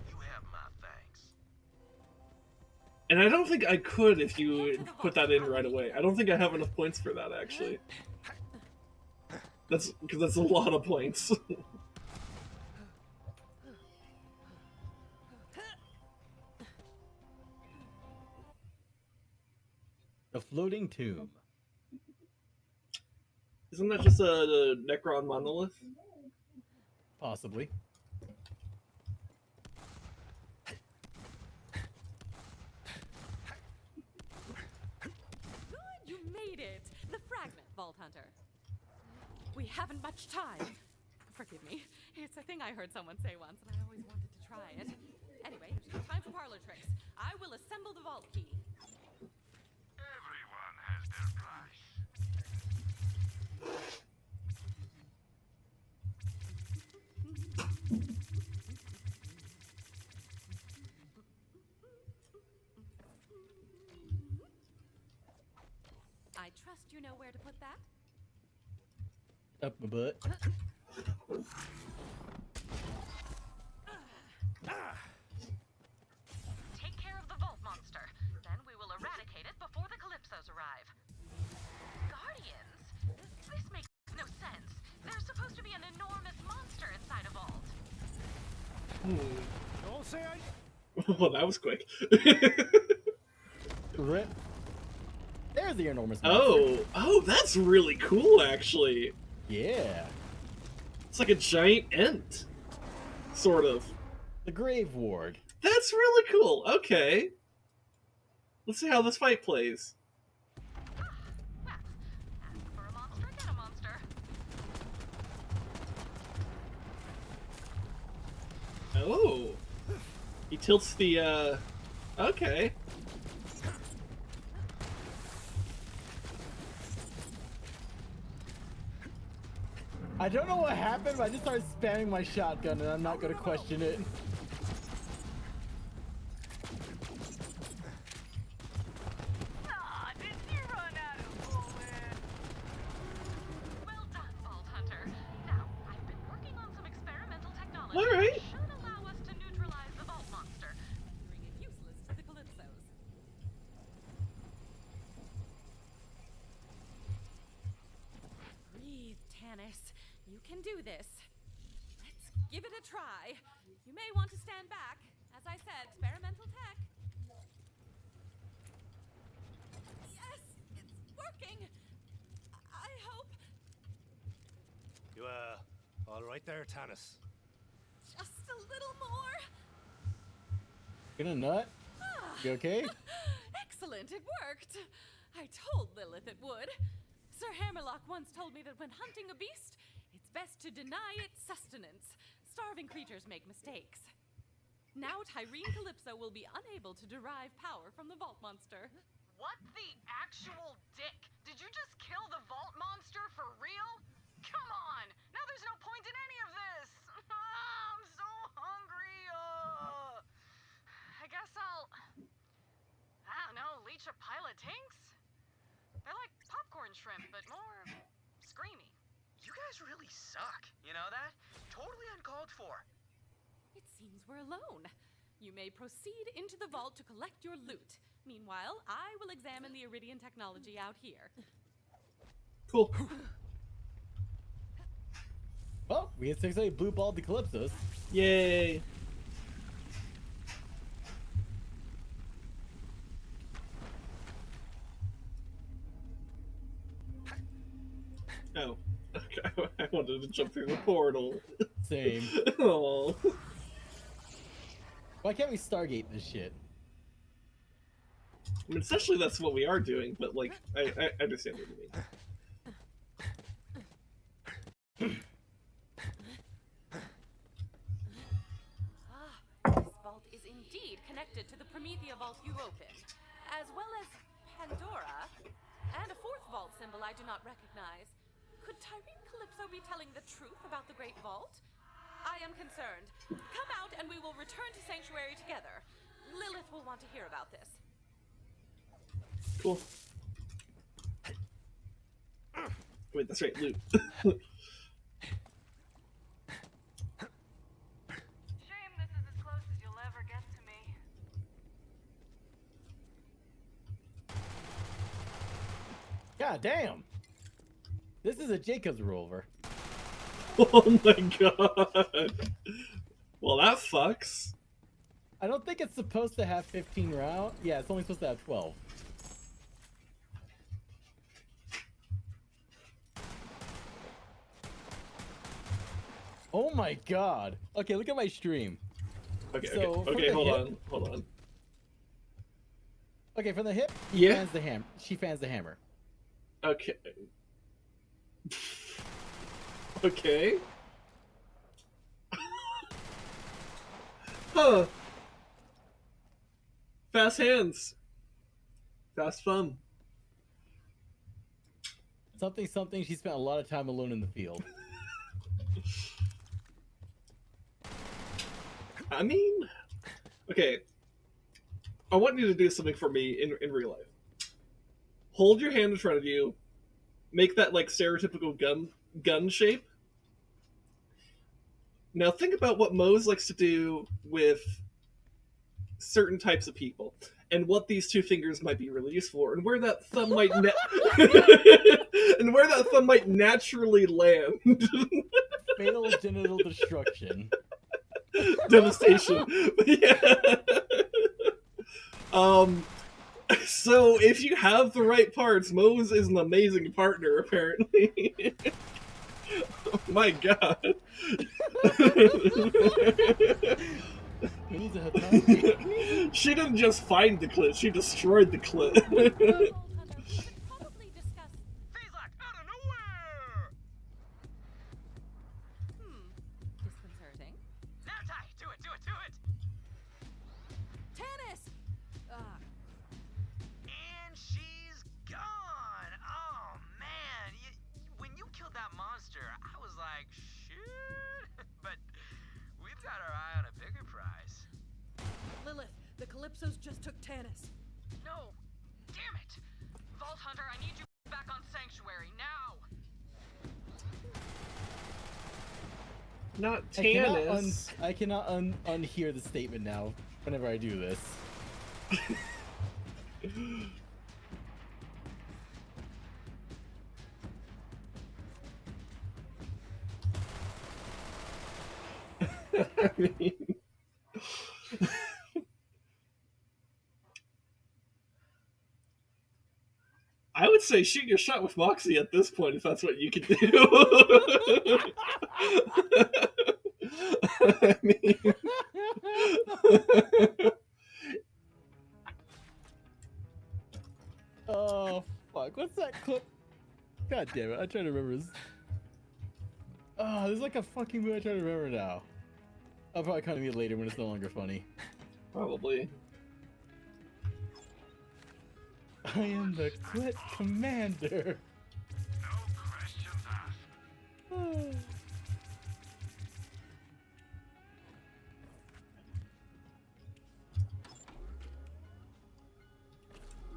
You have my thanks. And I don't think I could if you put that in right away. I don't think I have enough points for that, actually. That's because that's a lot of points. The floating tomb. Isn't that just a Necron monolith? Possibly. Good, you made it. The fragment, Vault Hunter. We haven't much time. Forgive me. It's a thing I heard someone say once, and I always wanted to try it. Anyway, there's no time for parlor tricks. I will assemble the vault key. Everyone has their price. I trust you know where to put that. Up my butt. Take care of the vault monster. Then we will eradicate it before the Calypsos arrive. Guardians? This makes no sense. There's supposed to be an enormous monster inside a vault. Don't say I... Well, that was quick. Rip. There's the enormous monster. Oh, that's really cool, actually. Yeah. It's like a giant ent. Sort of. The Grave Ward. That's really cool. Okay. Let's see how this fight plays. For a monster, get a monster. Oh. He tilts the, okay. I don't know what happened, but I just started spamming my shotgun, and I'm not gonna question it. Ah, did you run out of bullets? Well done, Vault Hunter. Now, I've been working on some experimental technology Alright. that should allow us to neutralize the vault monster, rendering it useless to the Calypsos. Breathe, Tanis. You can do this. Let's give it a try. You may want to stand back. As I said, experimental tech. Yes, it's working. I hope. You, all right there, Tanis? Just a little more. Gonna nut? You okay? Excellent, it worked. I told Lilith it would. Sir Hammerlock once told me that when hunting a beast, it's best to deny its sustenance. Starving creatures make mistakes. Now Tyrene Calypso will be unable to derive power from the vault monster. What the actual dick? Did you just kill the vault monster for real? Come on! Now there's no point in any of this! I'm so hungry! I guess I don't know, leech a pile of tinks? They're like popcorn shrimp, but more screamy. You guys really suck. You know that? Totally uncalled for. It seems we're alone. You may proceed into the vault to collect your loot. Meanwhile, I will examine the Iridian technology out here. Cool. Well, we had successfully blue balled the Calypsos. Yay. Oh. Okay. I wanted to jump through the portal. Same. Oh. Why can't we Stargate this shit? I mean, essentially that's what we are doing, but like, I understand what you mean. This vault is indeed connected to the Promethea vault you opened, as well as Pandora, and a fourth vault symbol I do not recognize. Could Tyrene Calypso be telling the truth about the Great Vault? I am concerned. Come out and we will return to Sanctuary together. Lilith will want to hear about this. Cool. Wait, that's right, loot. Shame this is as close as you'll ever get to me. God damn! This is a Jacob's revolver. Oh my god. Well, that fucks. I don't think it's supposed to have 15 rounds. Yeah, it's only supposed to have 12. Oh my god. Okay, look at my stream. Okay, So, okay, hold on. Okay, from the hip, Yeah. fans the hammer. She fans the hammer. Okay. Okay. Huh. Fast hands. Fast fun. Something, something, she spent a lot of time alone in the field. I mean, okay. I want you to do something for me in real life. Hold your hand in front of you. Make that like stereotypical gun shape. Now think about what Mose likes to do with certain types of people, and what these two fingers might be really useful for, and where that thumb might and where that thumb might naturally land. Fatal genital destruction. Devastation. Yeah. So if you have the right parts, Mose is an amazing partner, apparently. Oh my god. We need to have She didn't just find the clit, she destroyed the clit. Disconcerting. Now, Ty, do it! Tannis! And she's gone! Oh, man. When you killed that monster, I was like, shit. But we've got our eye on a bigger prize. Lilith, the Calypsos just took Tannis. No! Damn it! Vault Hunter, I need you back on Sanctuary, now! Not Tannis. I cannot unhear the statement now whenever I do this. I mean... I would say shoot your shot with Moxie at this point if that's what you can do. I mean... Oh, fuck. What's that clip? God damn it. I'm trying to remember this. Oh, there's like a fucking movie I'm trying to remember now. I'll probably come to it later when it's no longer funny. Probably. I am the Clit Commander. No questions asked.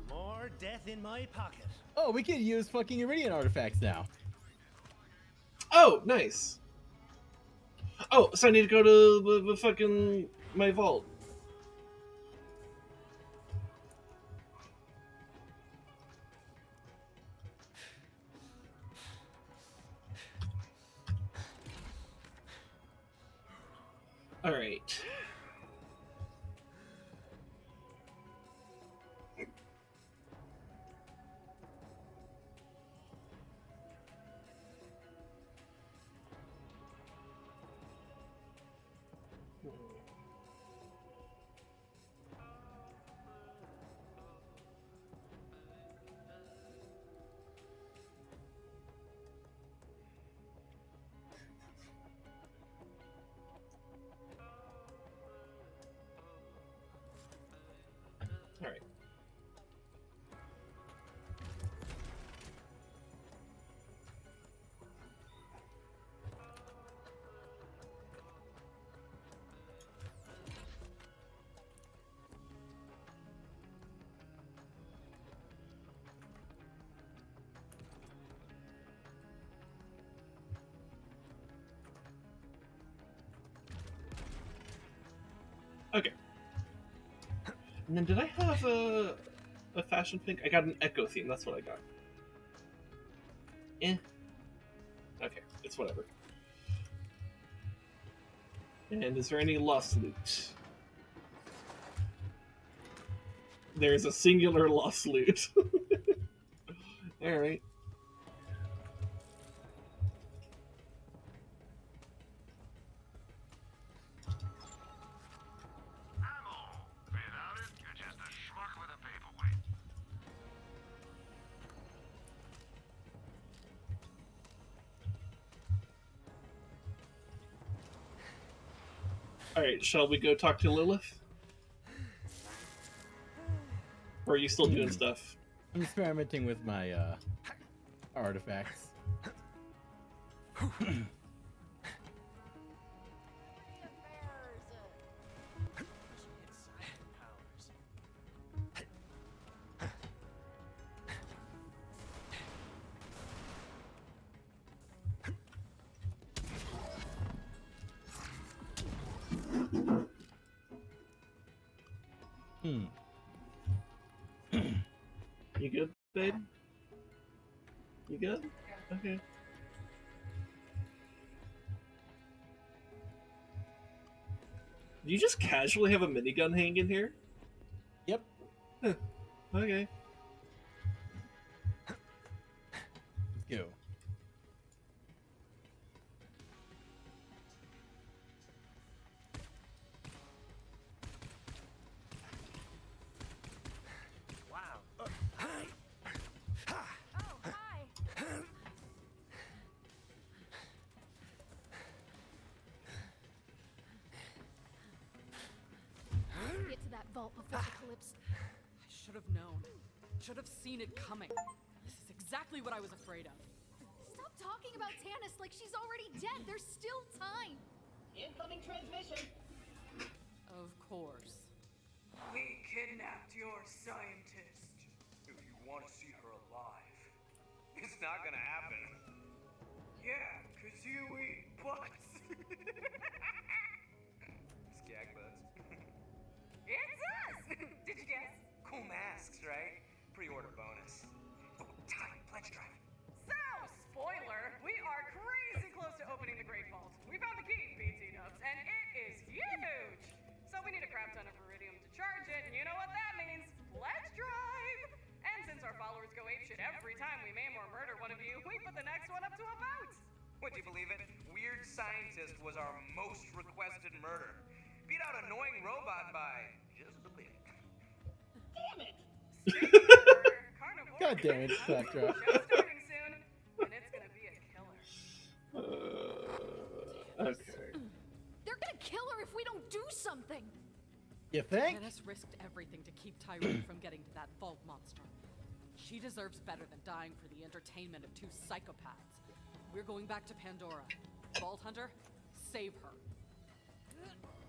More death in my pocket. Oh, we can use fucking Iridian artifacts now. Oh, nice. Oh, so I need to go to the fucking my vault. All right. All right. Okay. And then did I have a fashion pink? I got an echo theme. That's what I got. Eh. Okay, it's whatever. And is there any lost loot? There's a singular lost loot. Alright. Alright, shall we go talk to Lilith? Or are you still doing stuff? I'm experimenting with my artifacts. You good, babe? You good? Okay. Do you just casually have a minigun hanging here? Yep. Huh. Okay. Let's go. Get to that vault before the Calypso. I should have known. Should have seen it coming. This is exactly what I was afraid of. Stop talking about Tanis like she's already dead. There's still time. Incoming transmission. Of course. We kidnapped your scientist. If you want to see her alive, It's not gonna happen. yeah, 'cause you eat butts. Skag buds. It's us! Did you guess? Cool masks, right? Pre-order bonus. Oh, time, pledge drive. So, spoiler, we are crazy close to opening the Great Vault. We found the key, BT Dubs, and it is huge! So we need a crap ton of iridium to charge it, and you know what that means? Pledge drive! And since our followers go apeshit every time we maim or murder one of you, we put the next one up to a vote! Would you believe it? Weird Scientist was our most requested murder. Beat out Annoying Robot by just a bit. Damn it! God damn it, Claptrap. Show's starting soon, and it's gonna be a killer. Okay. They're gonna kill her if we don't do something. You think? Tanis risked everything to keep Tyrone from getting to that vault monster. She deserves better than dying for the entertainment of two psychopaths. We're going back to Pandora. Vault Hunter, save her.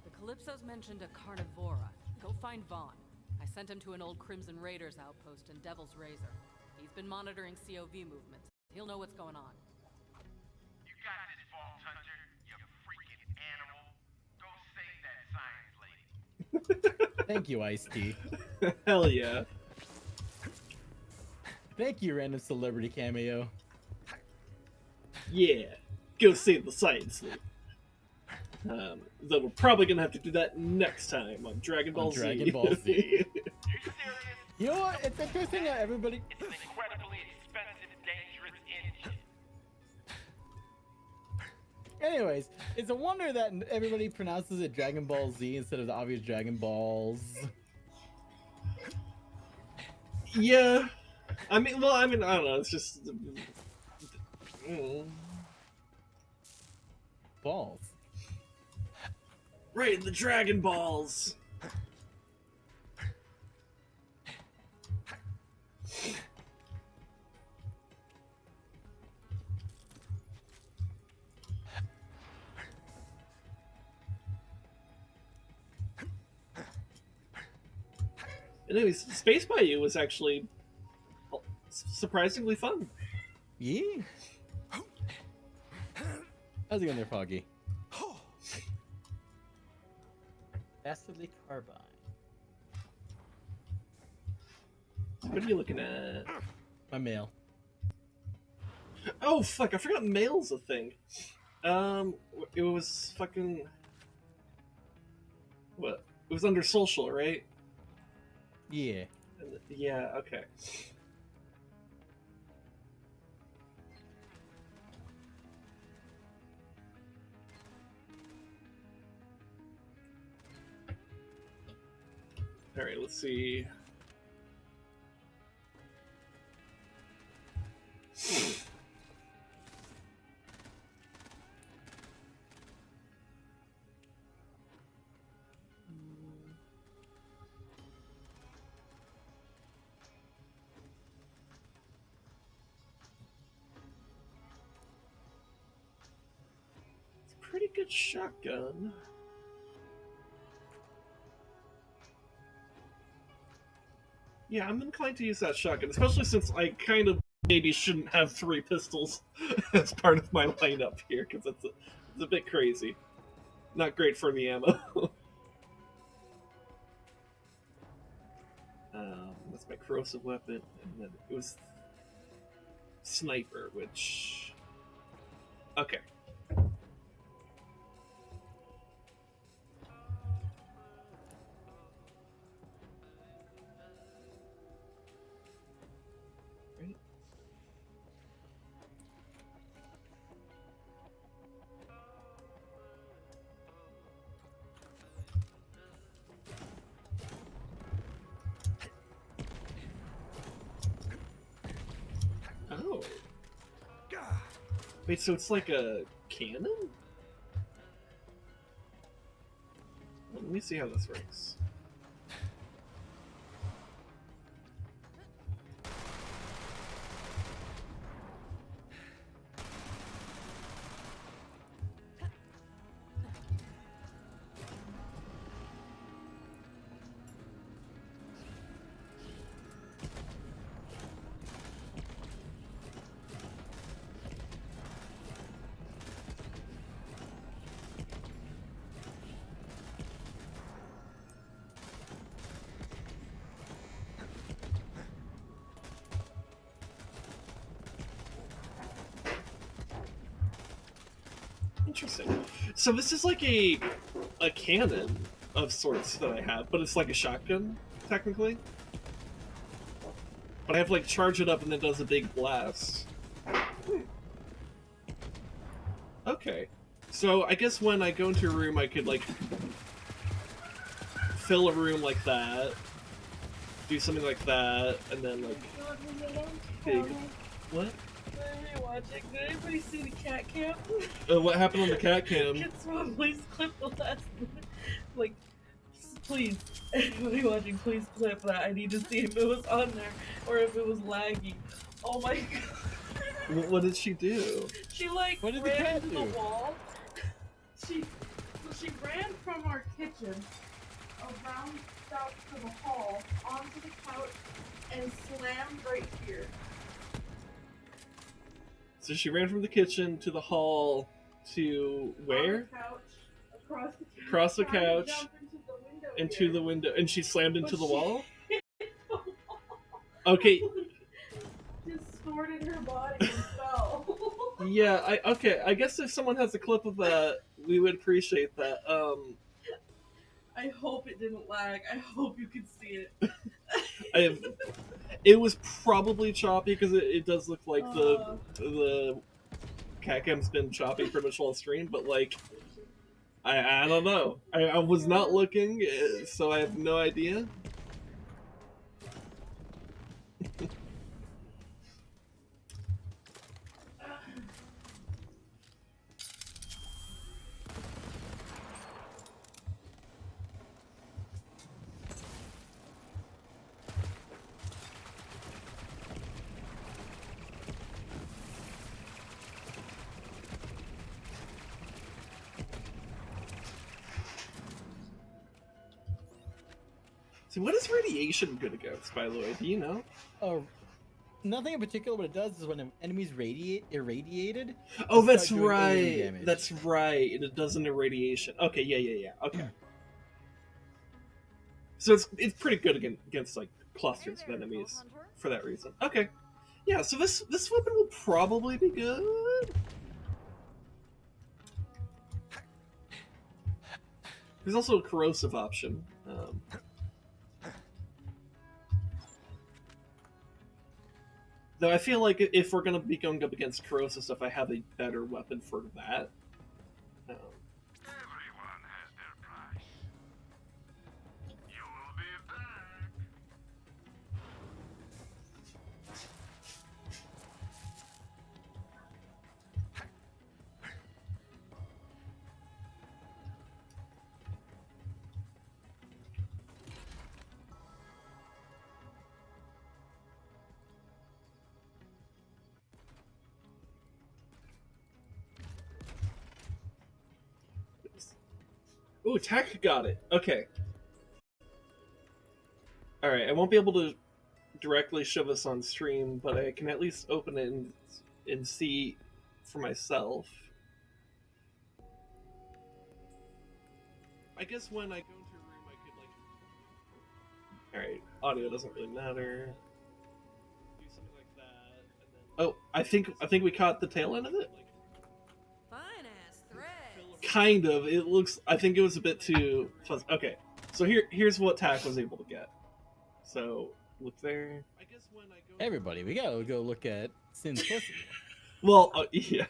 The Calypso's mentioned a carnivora. Go find Vaughn. I sent him to an old Crimson Raiders outpost in Devil's Razor. He's been monitoring COV movements. He'll know what's going on. You got this, Vault Hunter, you freaking animal. Go save that science lady. Thank you, Ice-T. Hell yeah. Thank you, random celebrity cameo. Yeah. Go save the science league. Though we're probably gonna have to do that next time on Dragon Ball Z. Dragon Ball Z. You know what? It's interesting that everybody. It's an incredibly expensive, dangerous engine. Anyways, it's a wonder that everybody pronounces it Dragon Ball Z instead of the obvious Dragon Balls. Yeah, I mean, I don't know. It's just balls. Right, the Dragon Balls. Anyways, Space Bayou was actually surprisingly fun. Yeah. How's it going there, Foggy? Dastardly Carbine. What are you looking at? My mail. Oh fuck! I forgot mail's a thing. It was fucking what? It was under social, right? Yeah. Yeah. Okay. All right. Let's see. Pretty good shotgun. Yeah, I'm inclined to use that shotgun, especially since I kind of maybe shouldn't have 3 pistols as part of my lineup here, because it's a bit crazy. Not great for the ammo. That's my corrosive weapon, and then it was sniper, which... Okay. Oh. Wait, so it's like a cannon? Let me see how this works. Interesting. So this is like a cannon of sorts that I have, but it's like a shotgun, technically. But I have to like charge it up and then it does a big blast. Okay. So I guess when I go into a room I could like fill a room like that, do something like that, and then like big... What? Watching. Did anybody see the cat cam? What happened on the cat cam? Can someone please clip the last, like, please, anybody watching, please clip that. I need to see if it was on there or if it was laggy. Oh my god. What did she do? She like what did the ran cat into do? the wall. She ran from our kitchen around out to the hall onto the couch and slammed right here. So she ran from the kitchen to the hall to where? On the couch, across the couch, into the window, and she slammed into the wall? Okay. Distorted her body and fell. Yeah, I guess if someone has a clip of that, We would appreciate that. I hope it didn't lag. I hope you could see it. It was probably choppy because it does look like the CatCam's been choppy pretty much all stream, but like I don't know. I was not looking, so I have no idea. So what is radiation good against, by the way? Do you know? Oh, nothing in particular. What it does is when an enemy's irradiated. Oh, they that's start doing AoE right. damage. That's right. It does an irradiation. Okay, yeah. Okay. So it's pretty good against like clusters of enemies for that reason. Okay. Yeah. So this weapon will probably be good. There's also a corrosive option. Though I feel like if we're going to be going up against corrosive stuff, I have a better weapon for that. Everyone has their price. You will be back. Ooh, Tech got it. Okay. Alright, I won't be able to directly show this on stream, but I can at least open it and see for myself. I guess when I go into a room, I could, like... Alright, audio doesn't really matter. Do something like that, and then... Oh, I think we caught the tail end of it? Fine ass thread. Kind of. It looks... I think it was a bit too fuzzy. Okay, so here's what Tack was able to get. So, look there. I guess when I go... Everybody, we gotta go look at Sin's pussy. Well, yeah.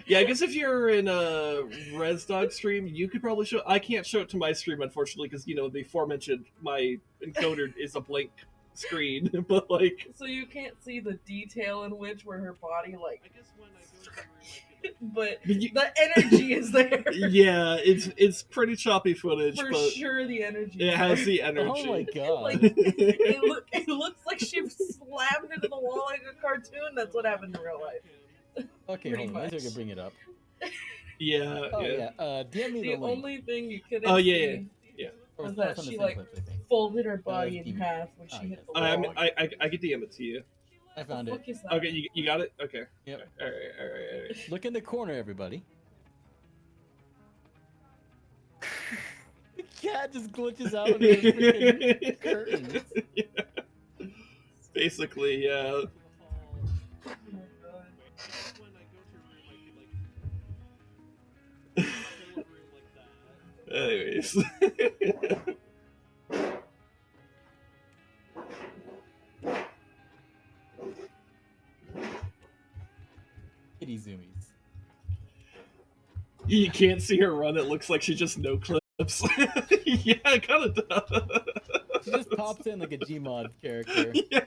Yeah, I guess if you're in a Res Dog stream, you could probably show... I can't show it to my stream, unfortunately, because, you know, the aforementioned, my encoder is a blank screen, but, like... So you can't see the detail in which where her body, like... I guess when I go into a room, I could, but the energy is there. Yeah, it's pretty choppy footage, For but... sure the energy. It has the energy. Oh my god. Like, it looks like she slammed into the wall like a cartoon. That's what happened in real life. Okay, hold on. Let me see if I can bring it up. Yeah. Oh yeah. DM me The link. only thing you couldn't Oh, see yeah. was Or that it's on the she same like clips, I think. folded her body in TV. half when she hit the I wall. could DM it to you. I found it. What is that? Okay, you got it? Okay. Yep. All right. Look in the corner, everybody. The cat just glitches out of the freaking curtains. Yeah. Basically, yeah. Anyways. Kitty zoomies. You can't see her run, it looks like she just no clips. Yeah, it kind of does. She just pops in like a Gmod character. Yeah.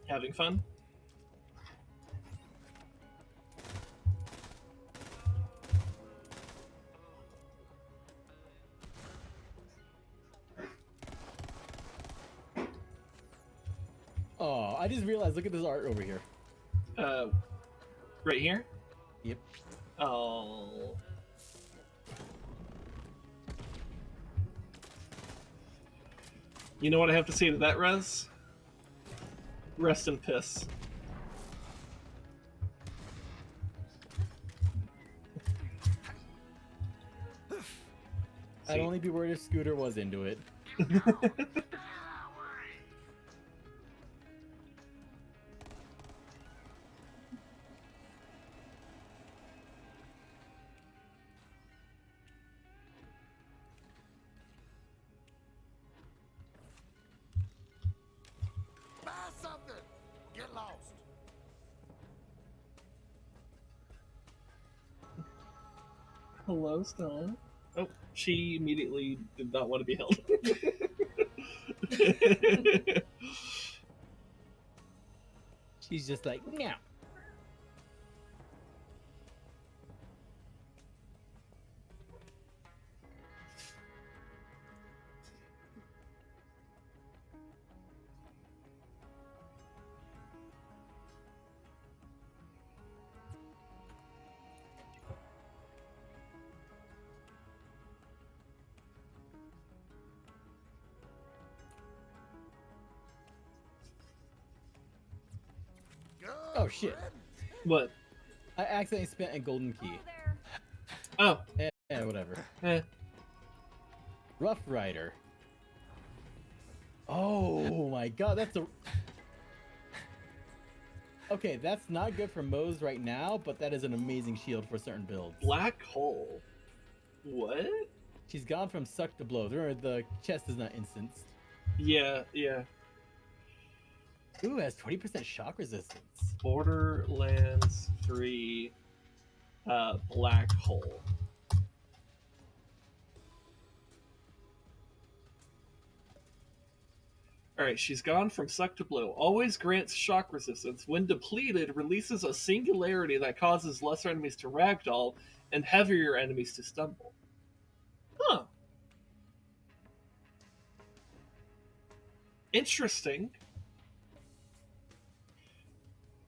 Having fun? I just realized. Look at this art over here. Right here. Yep. Oh. You know what I have to say to that, Rez? Rest in piss. I'd only be worried if Scooter was into it. Buy something. Get lost. Hello, Stella. Oh, she immediately did not want to be held. She's just like, meow. Oh shit. What? I accidentally spent a golden key. Oh. Yeah, whatever. Eh. Rough Rider. Oh my god, that's a... Okay, that's not good for Moe's right now, but that is an amazing shield for certain builds. Black hole. What? She's gone from suck to blow. The chest is not instanced. Yeah, yeah. Ooh, has 20% shock resistance. Borderlands 3 black hole. Alright, she's gone from suck to blow. Always grants shock resistance. When depleted, releases a singularity that causes lesser enemies to ragdoll and heavier enemies to stumble. Huh. Interesting.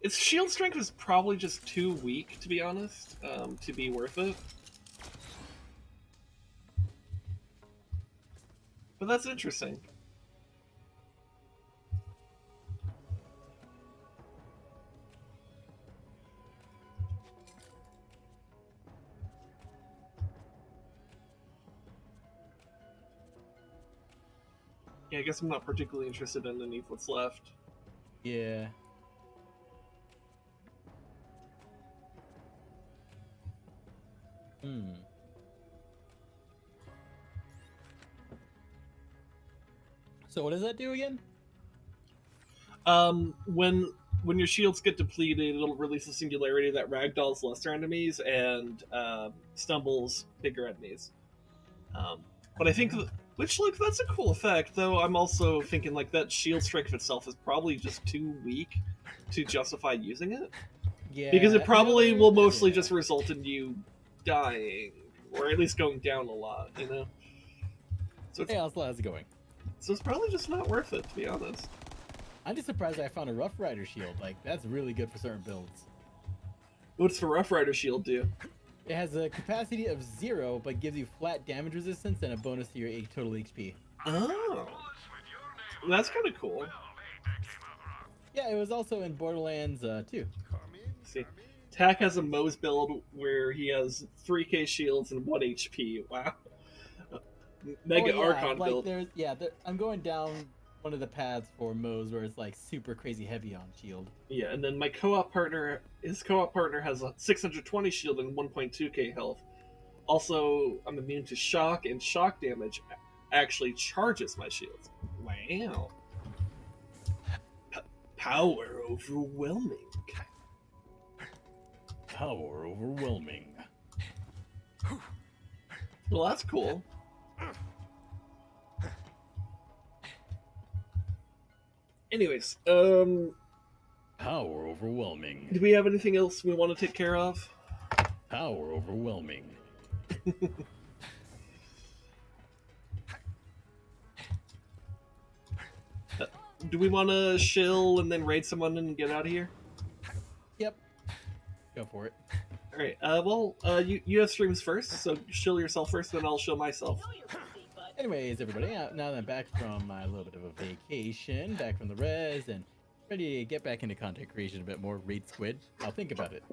Its shield strength is probably just too weak, to be honest, to be worth it. But that's interesting. Yeah, I guess I'm not particularly interested in any of what's left. Yeah. Hmm. So what does that do again? When your shields get depleted, it'll release a singularity that ragdolls lesser enemies and stumbles bigger enemies. But I think, which like that's a cool effect. Though I'm also thinking like that shield strength itself is probably just too weak to justify using it. Yeah. Because it probably will mostly just result in you dying, or at least going down a lot. You know. So hey, how's it going? So it's probably just not worth it, to be honest. I'm just surprised I found a Rough Rider shield. Like, that's really good for certain builds. What's the Rough Rider shield do? It has a capacity of 0, but gives you flat damage resistance and a bonus to your total HP. Oh. That's kind of cool. Yeah, it was also in Borderlands 2. See, Tak has a Moe's build where he has 3k shields and 1 HP. Wow. Mega Archon like build. I'm going down one of the paths for Moe's where it's like super crazy heavy on shield. Yeah, and then my co-op partner, his co-op partner has a 620 shield and 1.2k health. Also, I'm immune to shock, and shock damage actually charges my shields. Wow. Power overwhelming. Power overwhelming. Well, that's cool. Anyways, Power overwhelming. do we have anything else we want to take care of? Power overwhelming. do we want to shill and then raid someone and get out of here? Yep. Go for it. All right. Well, you have streams first, so shill yourself first, then I'll shill myself. Anyways, everybody, now that I'm back from my little bit of a vacation, back from the res, and ready to get back into content creation a bit more, read Squid. I'll think about it.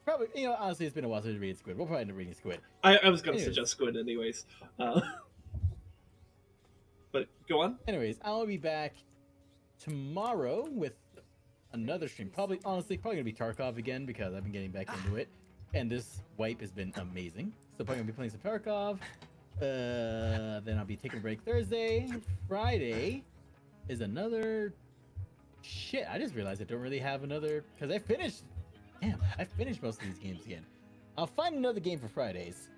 Probably, honestly, it's been a while since I read Squid. We'll probably end up reading Squid. I was going to suggest Squid anyways. But go on. Anyways, I'll be back tomorrow with another stream. Probably going to be Tarkov again because I've been getting back into it. And this wipe has been amazing. So probably going to be playing some Tarkov. Then I'll be taking a break Thursday. Friday is another... Shit, I just realized I don't really have another... Because I finished most of these games again. I'll find another game for Fridays.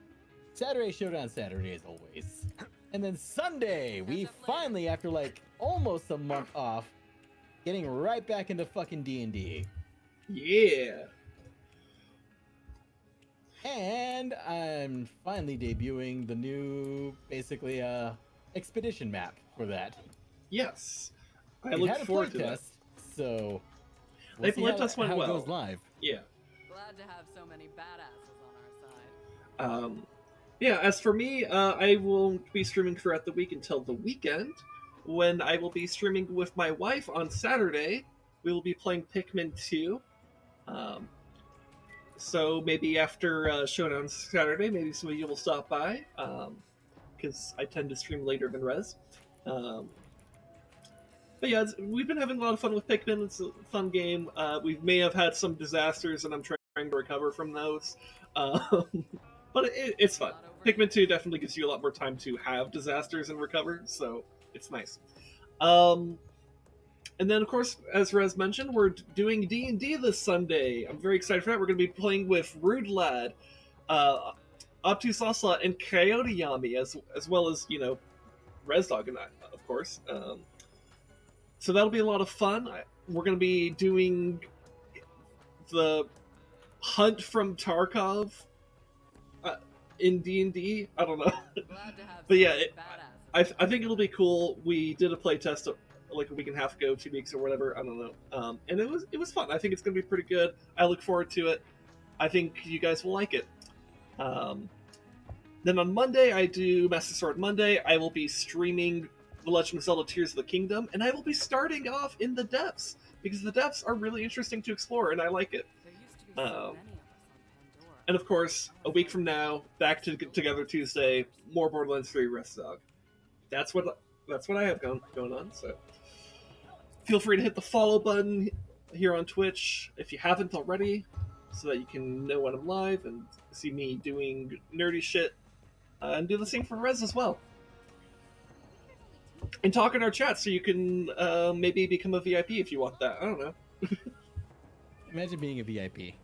Saturday Showdown Saturday as always. And then Sunday, we finally, after like almost a month off, getting right back into fucking D&D. Yeah. And I'm finally debuting the new, basically, expedition map for that. Yes. I We look had a forward to playtest, so They see playtest went how well. it goes live. Yeah. Glad to have so many badasses on our side. Yeah, as for me, I won't be streaming throughout the week until the weekend, when I will be streaming with my wife on Saturday. We will be playing Pikmin 2. So maybe after Showdown Saturday, maybe some of you will stop by, because I tend to stream later than Rez. But yeah, we've been having a lot of fun with Pikmin. It's a fun game. We may have had some disasters, and I'm trying to recover from those. But it's fun. Pikmin 2 definitely gives you a lot more time to have disasters and recover, so it's nice. And then, of course, as Rez mentioned, we're doing D&D this Sunday. I'm very excited for that. We're going to be playing with Rude Lad, Obtuse Ocelot, and Coyote Yami, as well as, Rez Dog and I, of course. So that'll be a lot of fun. We're going to be doing the Hunt from Tarkov in D&D. I don't know. But yeah, I think it'll be cool. We did a play test like a week and a half ago, 2 weeks or whatever. I don't know. And it was fun. I think it's going to be pretty good. I look forward to it. I think you guys will like it. Then on Monday, I do Master Sword Monday. I will be streaming The Legend of Zelda Tears of the Kingdom, and I will be starting off in the depths, because the depths are really interesting to explore, and I like it. And of course, a week from now, back to Together Tuesday, more Borderlands 3 Rest Dog. That's what I have going on. So feel free to hit the follow button here on Twitch if you haven't already, so that you can know when I'm live and see me doing nerdy shit, and do the same for Rez as well. And talk in our chat so you can maybe become a VIP if you want that. I don't know. Imagine being a VIP.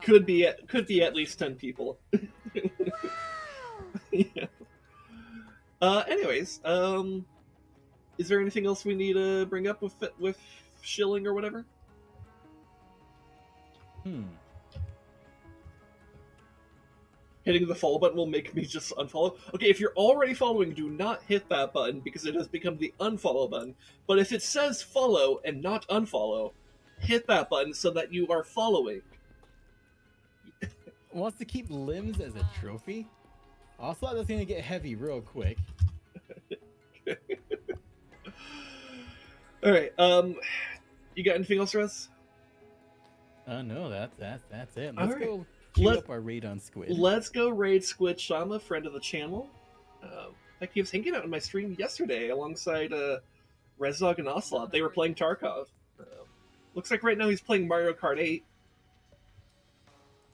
Could be at least 10 people. Yeah. Anyways, is there anything else we need to bring up with shilling or whatever? Hitting the follow button will make me just unfollow. Okay, if you're already following, do not hit that button because it has become the unfollow button. But if it says follow and not unfollow, hit that button so that you are following. Wants to keep limbs as a trophy? Also, that's gonna get heavy real quick. All right. You got anything else, Russ? No, that's it. Let's go up our raid on Squid. Let's go raid Squid Shama, friend of the channel. Like he was hanging out on my stream yesterday alongside Rezdog and Ocelot. They were playing Tarkov. Looks like right now he's playing Mario Kart 8.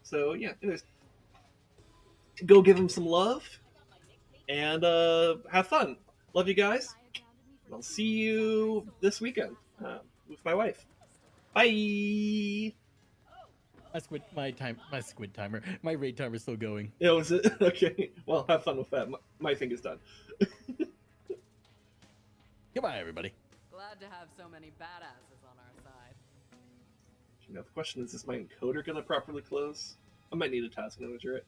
So yeah, anyways, go give him some love and have fun. Love you guys. I'll see you this weekend with my wife. Bye. My squid timer, my raid timer's still going. Yeah, was it? Okay. Well, have fun with that. My thing is done. Goodbye, everybody. Glad to have so many badasses on our side. You know, the question is my encoder gonna properly close? I might need a task manager it.